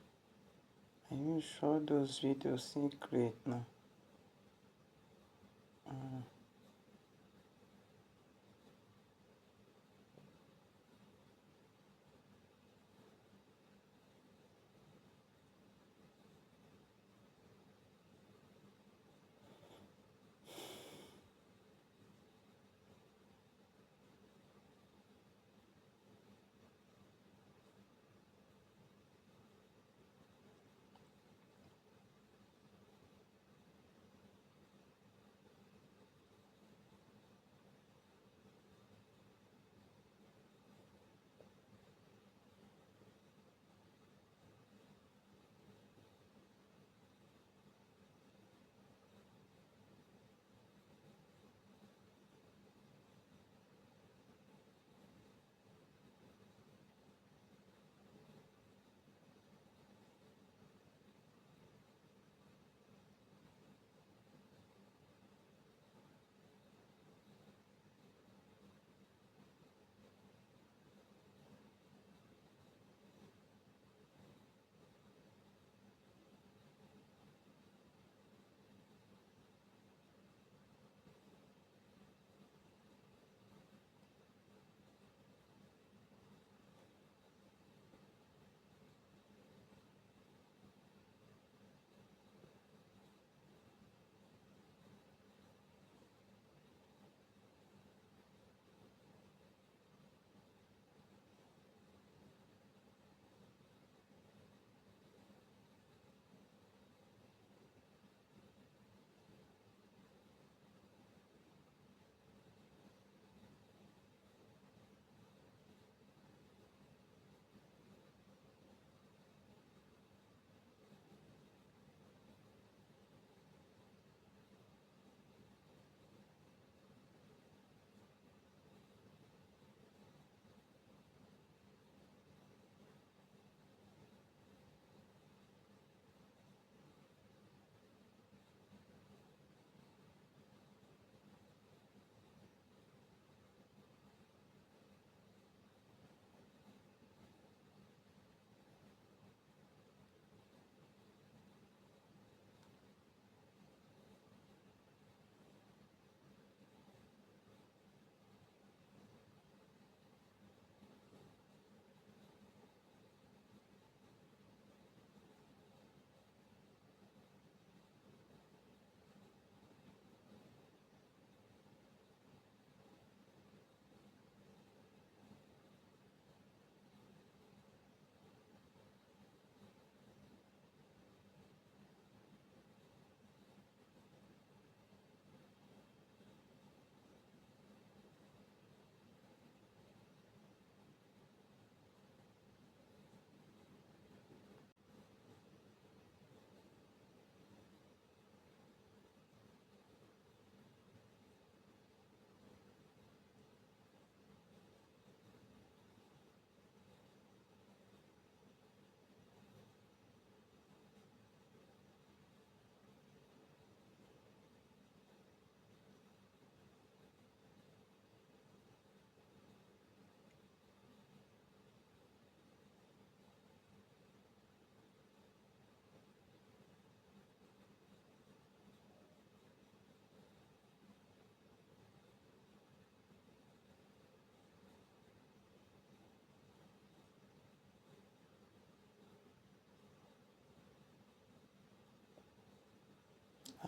[SPEAKER 2] are you sure those videos seem great now?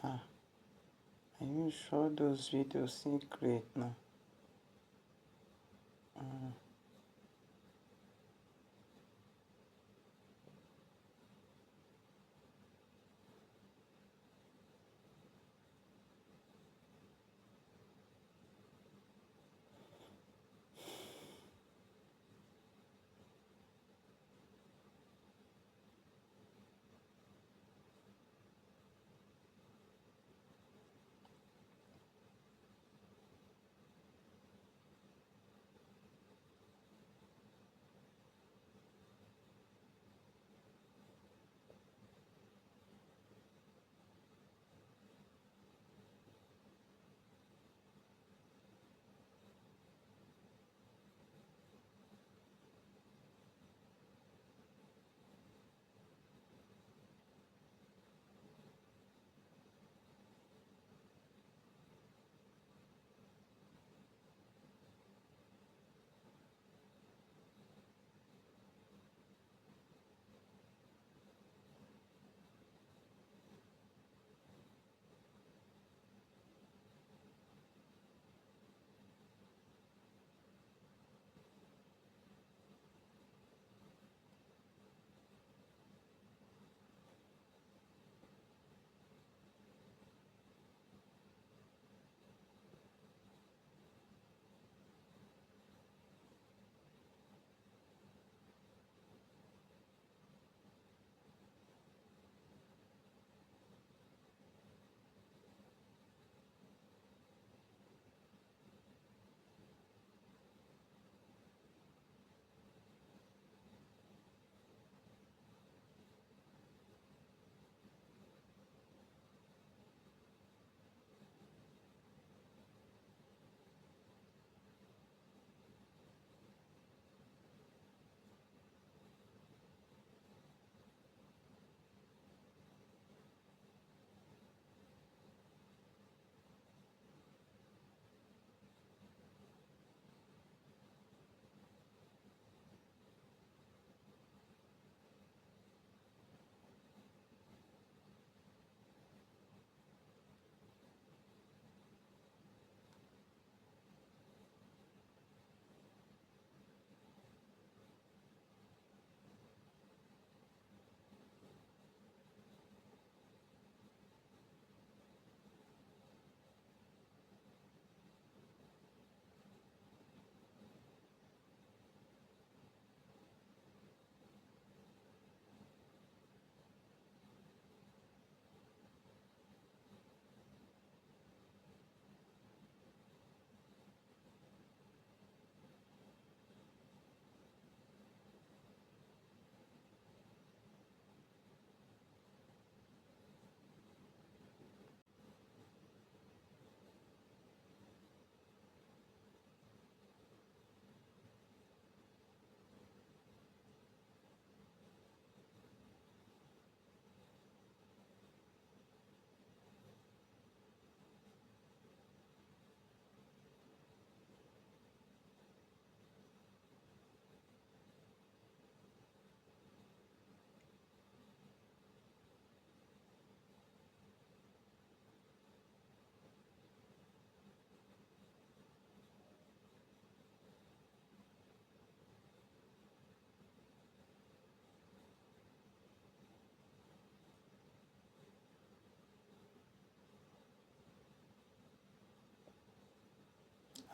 [SPEAKER 2] Ah, are you sure those videos seem great now?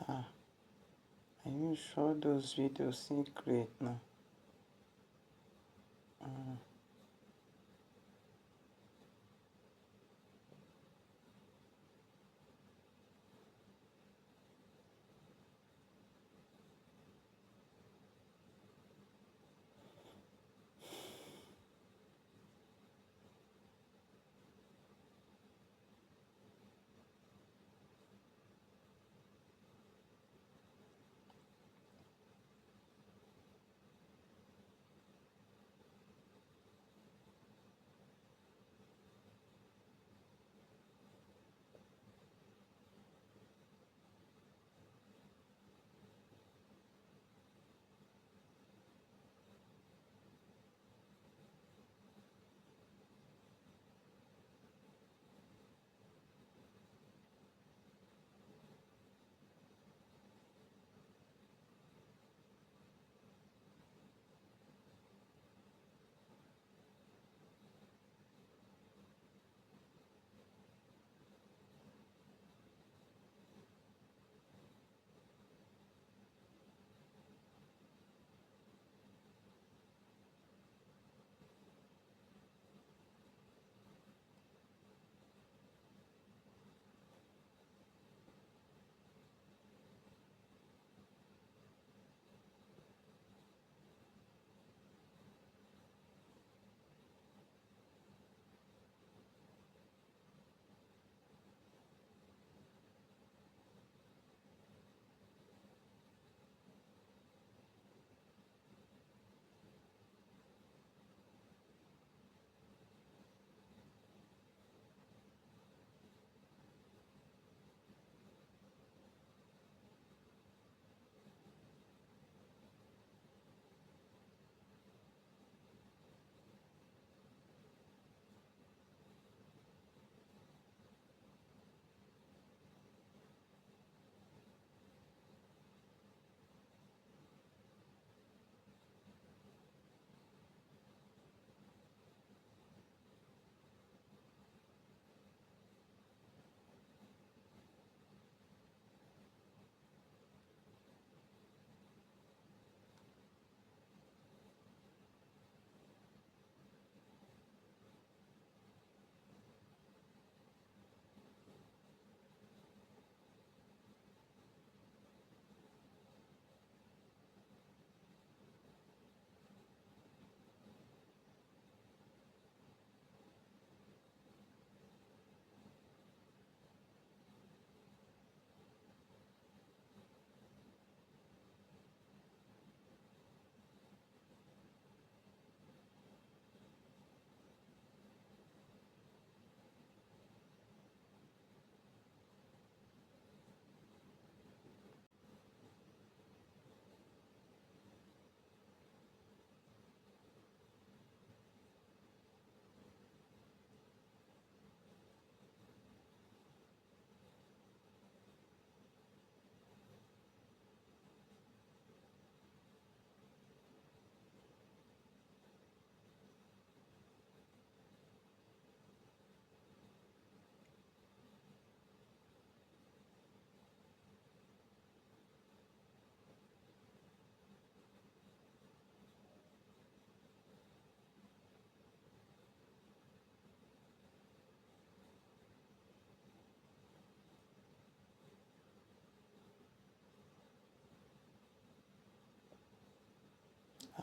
[SPEAKER 2] Ah, are you sure those videos seem great now?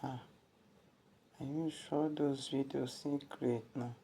[SPEAKER 2] Ah, are you sure those videos seem great now?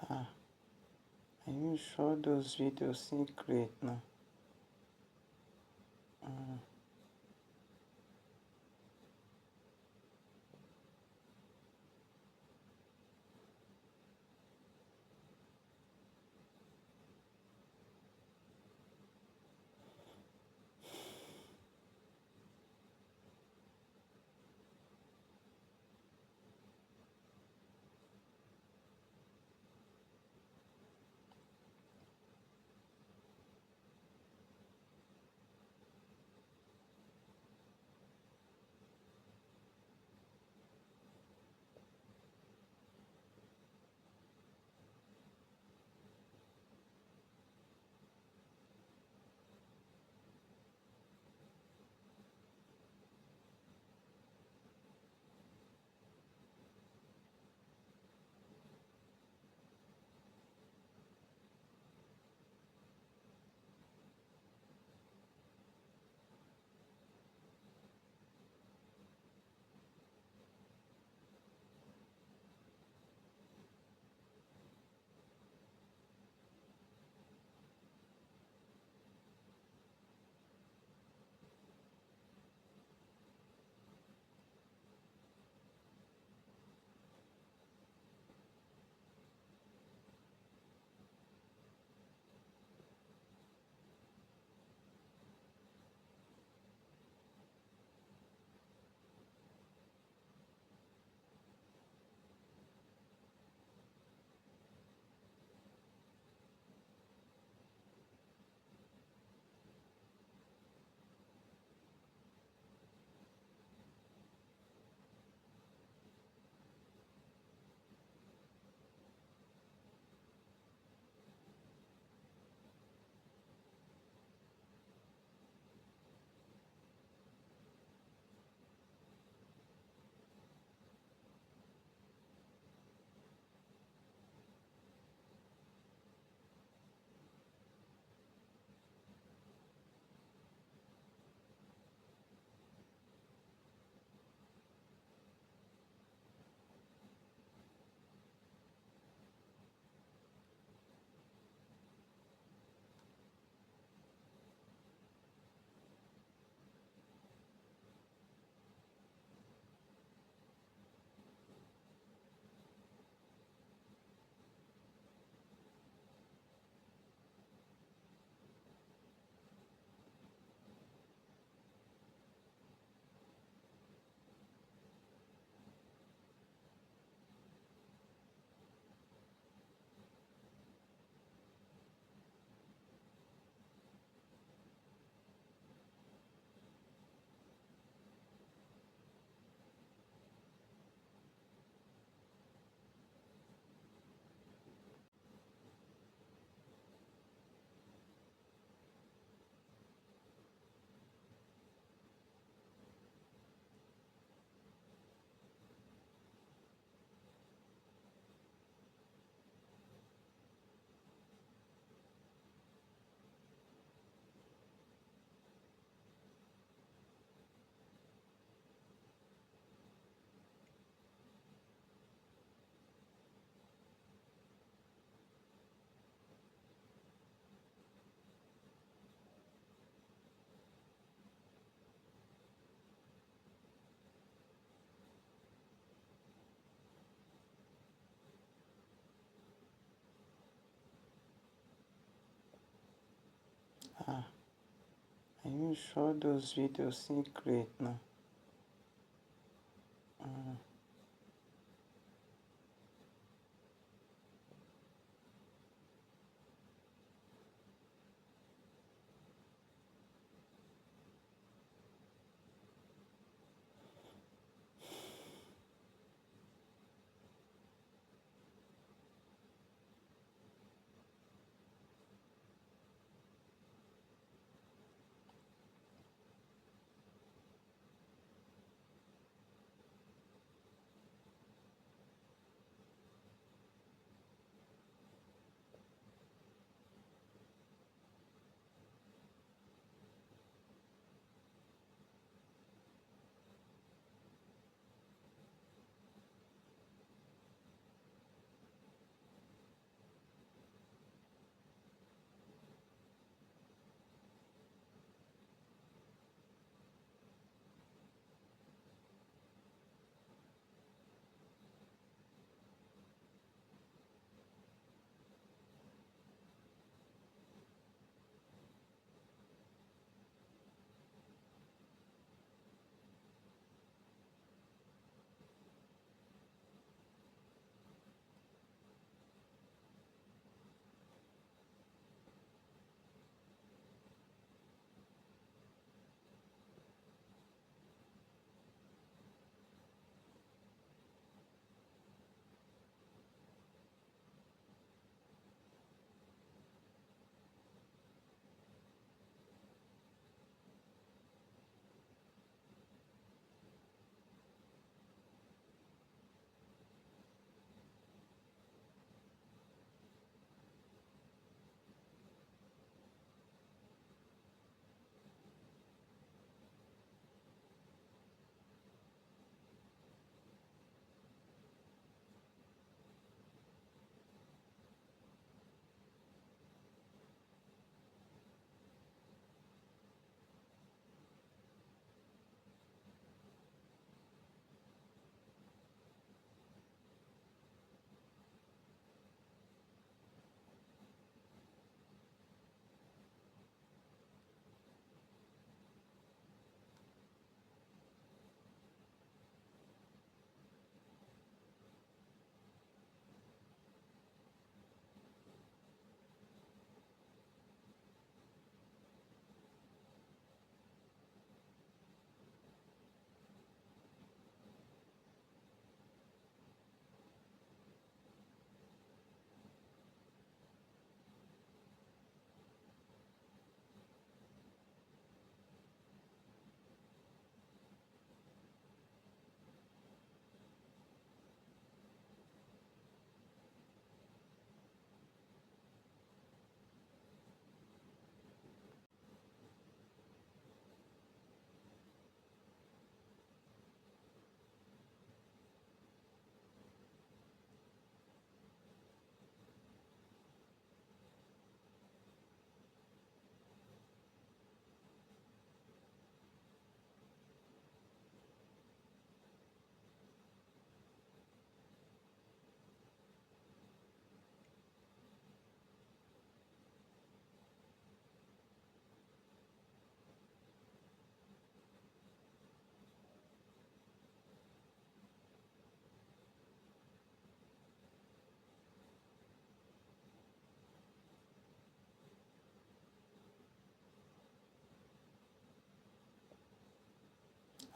[SPEAKER 2] Ah, are you sure those videos seem great now? Ah, are you sure those videos seem great now?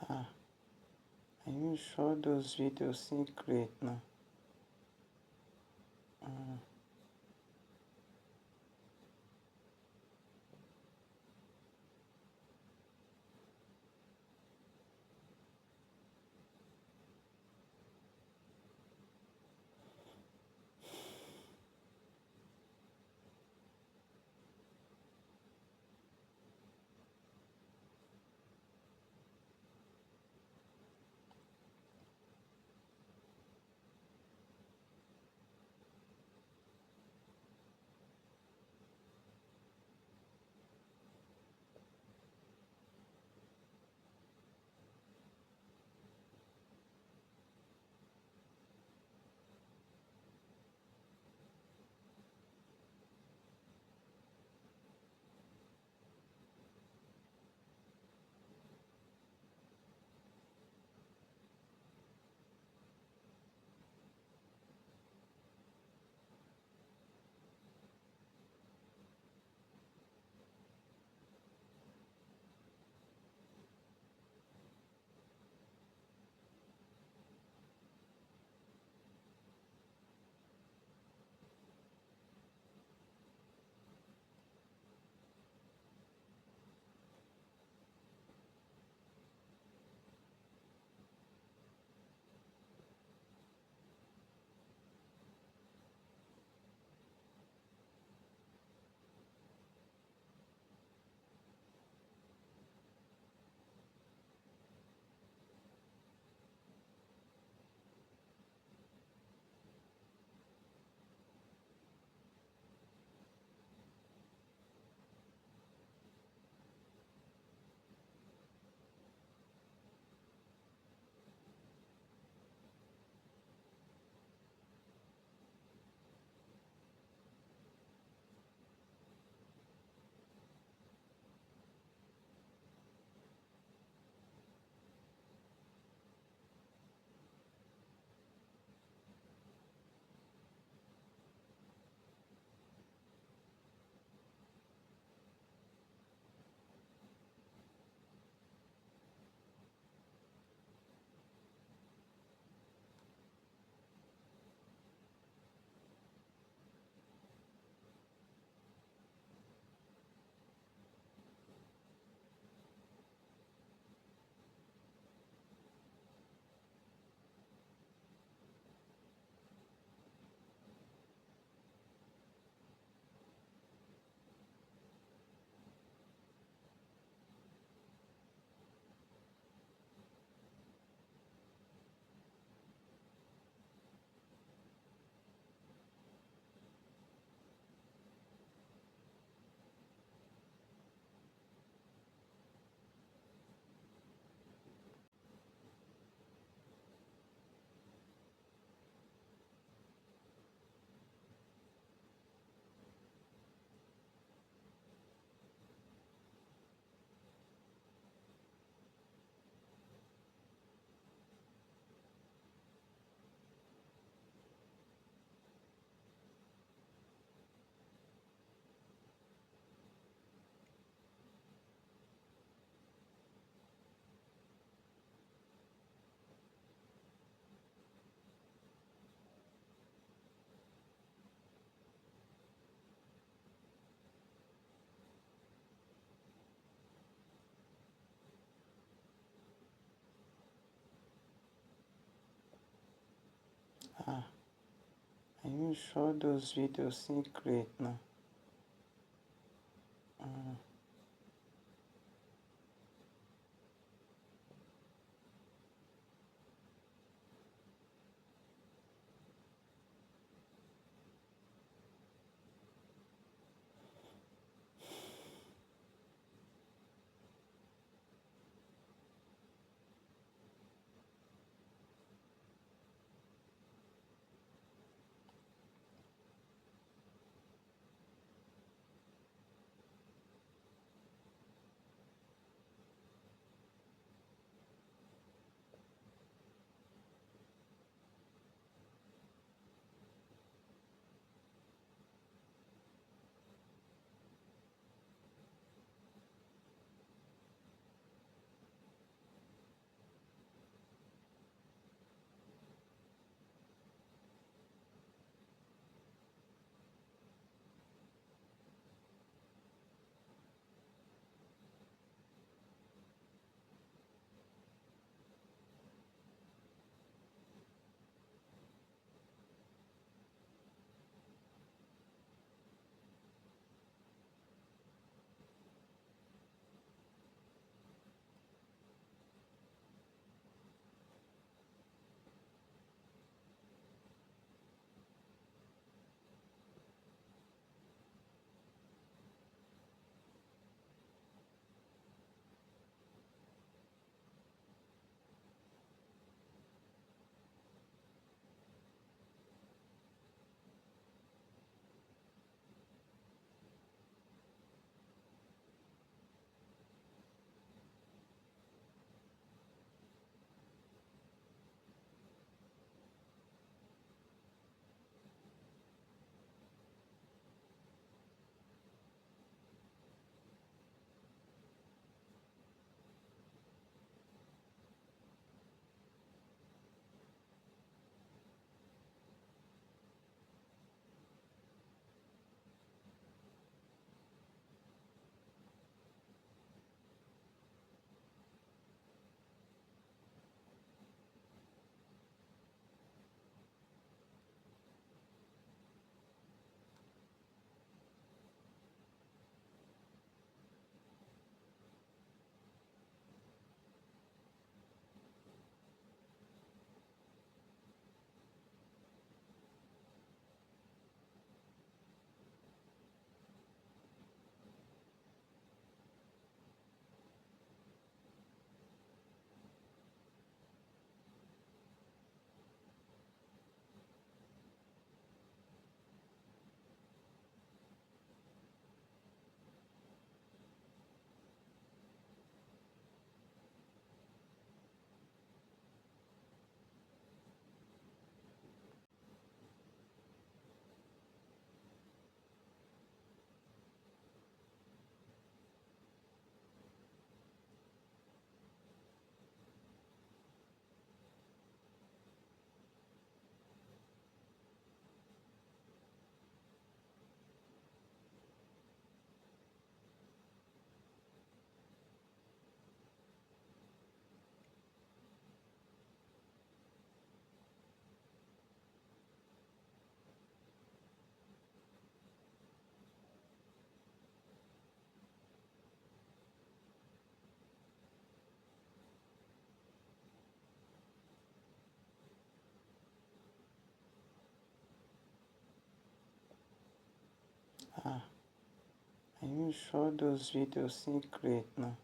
[SPEAKER 2] Ah, are you sure those videos seem great now? Ah, are you sure those videos seem great now? Ah, are you sure those videos seem great now?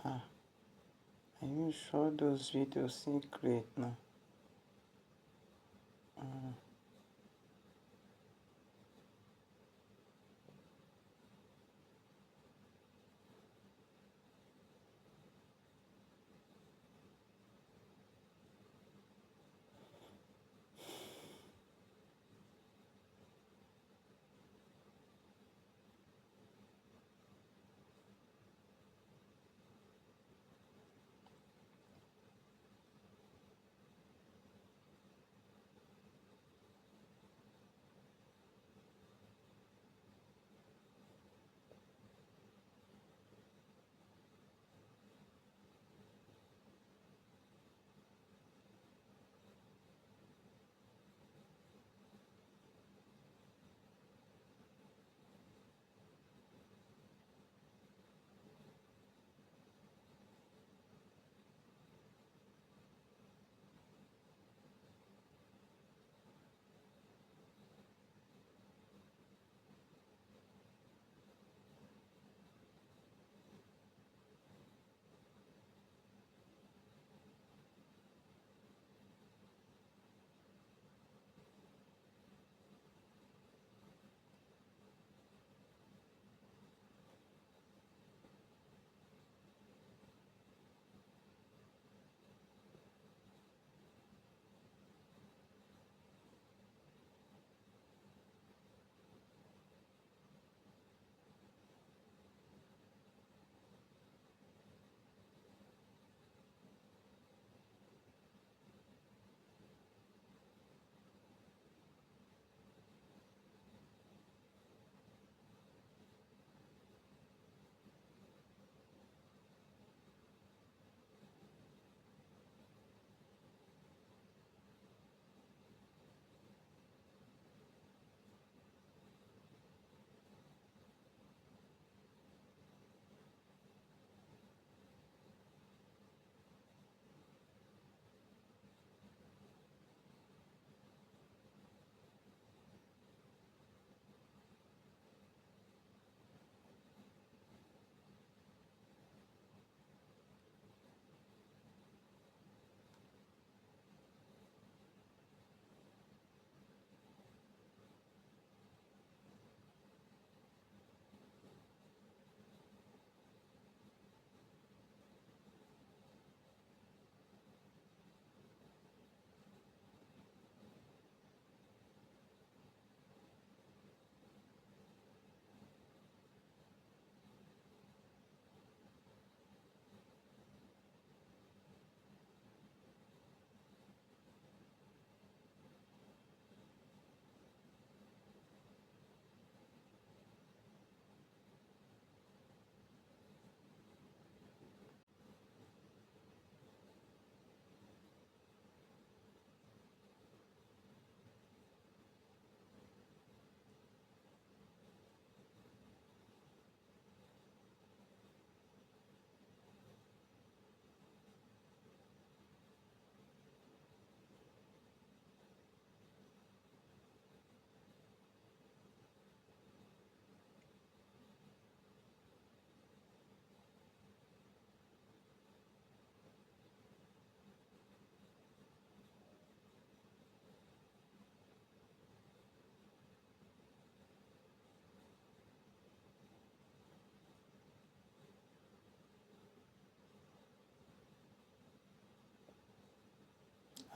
[SPEAKER 2] Ah, are you sure those videos seem great now?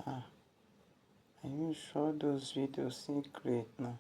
[SPEAKER 2] Ah, are you sure those videos seem great now?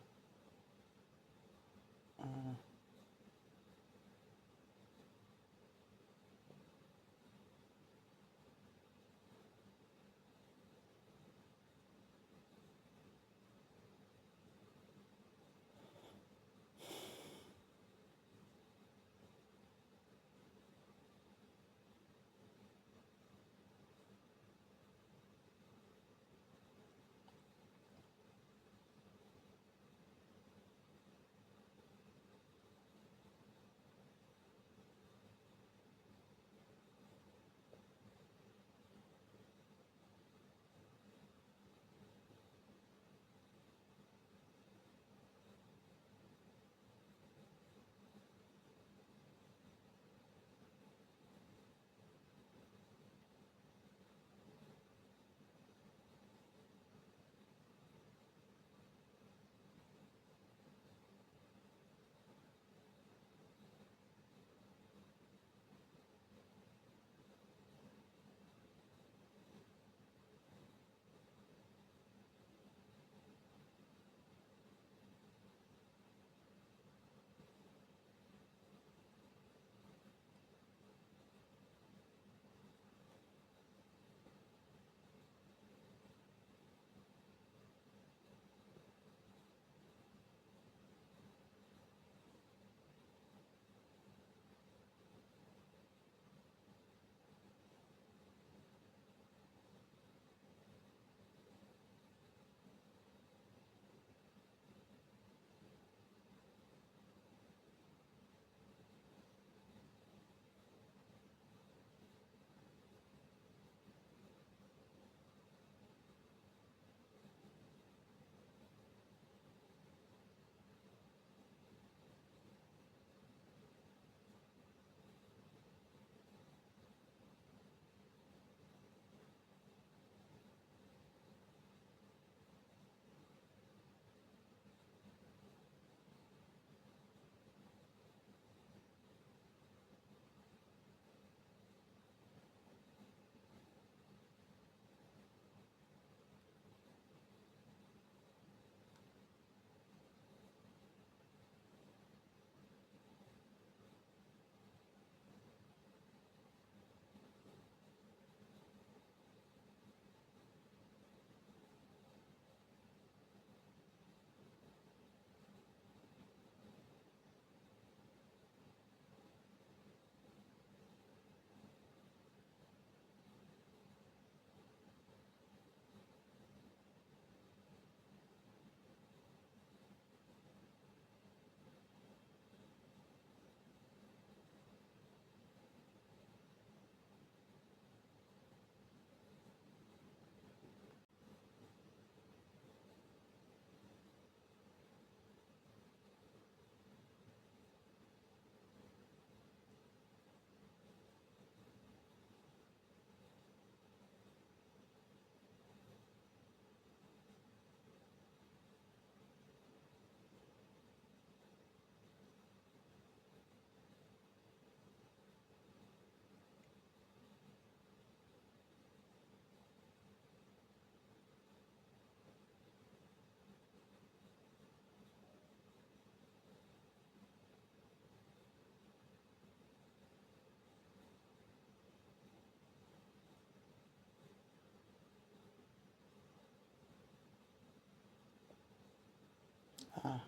[SPEAKER 2] Ah,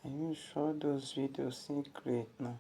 [SPEAKER 2] are you sure those videos seem great now?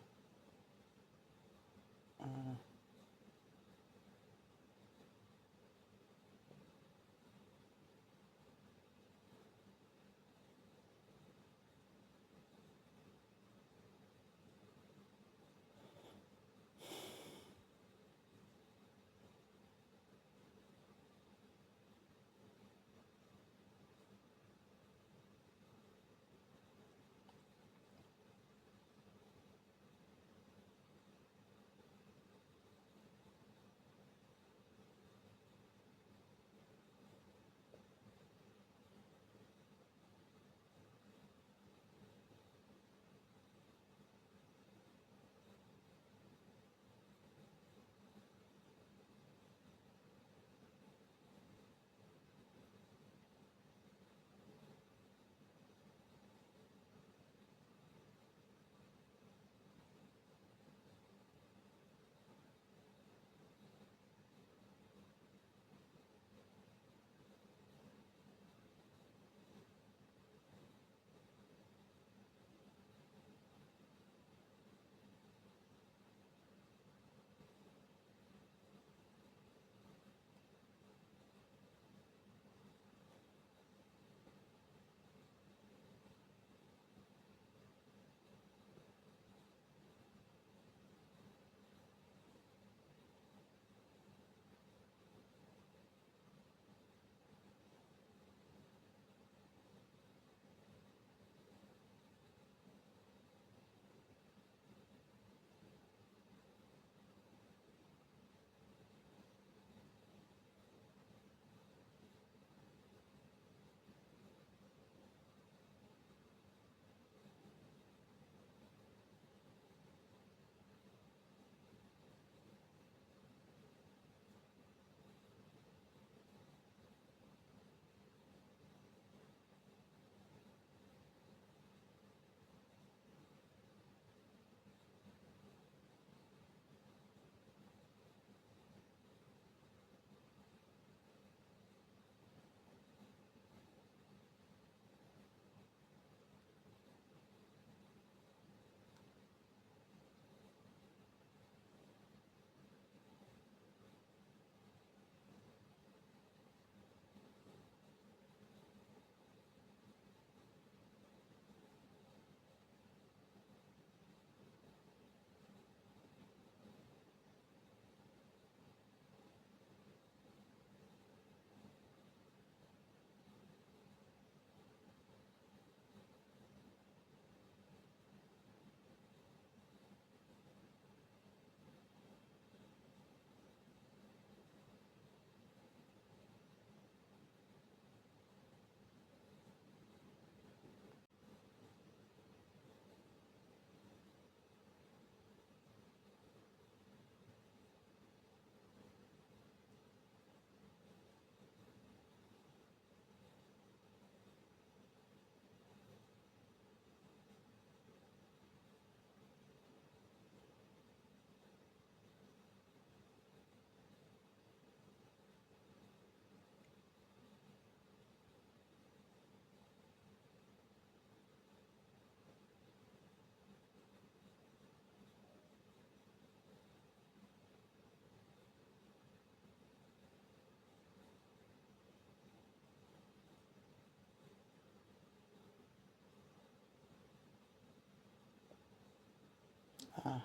[SPEAKER 2] Ah,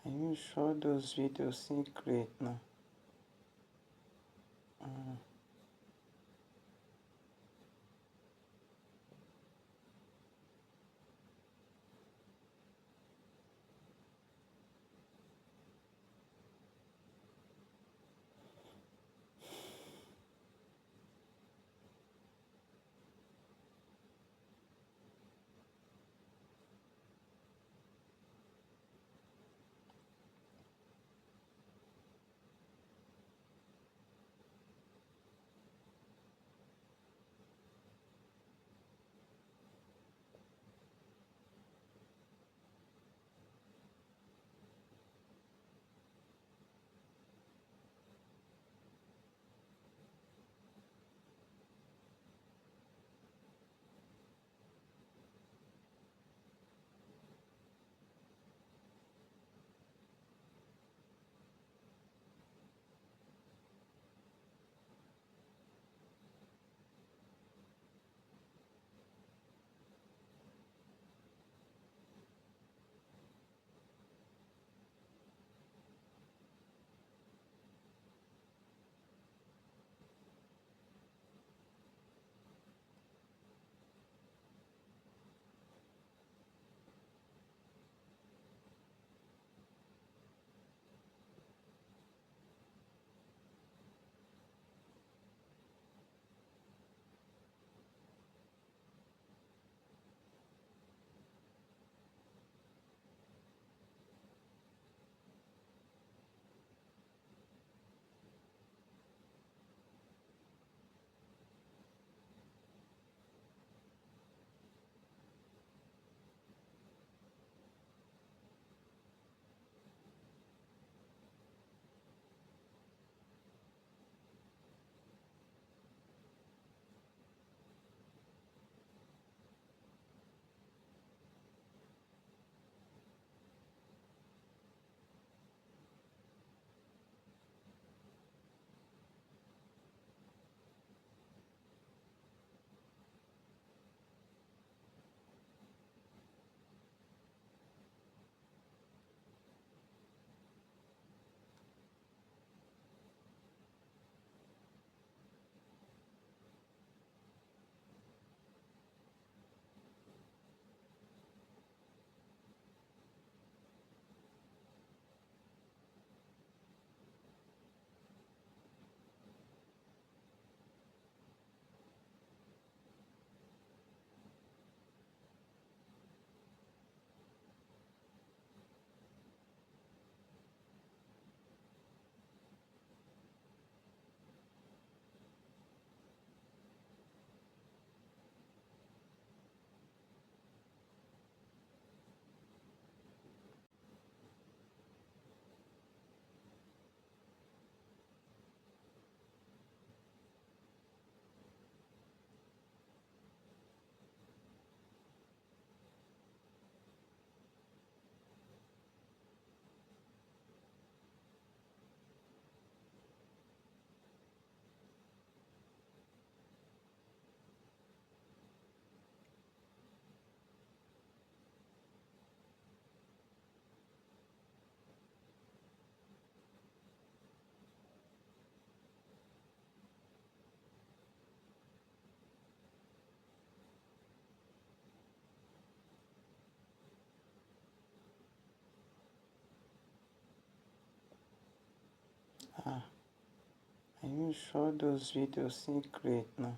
[SPEAKER 2] are you sure those videos seem great now? Aí só dos vídeos secretos, né?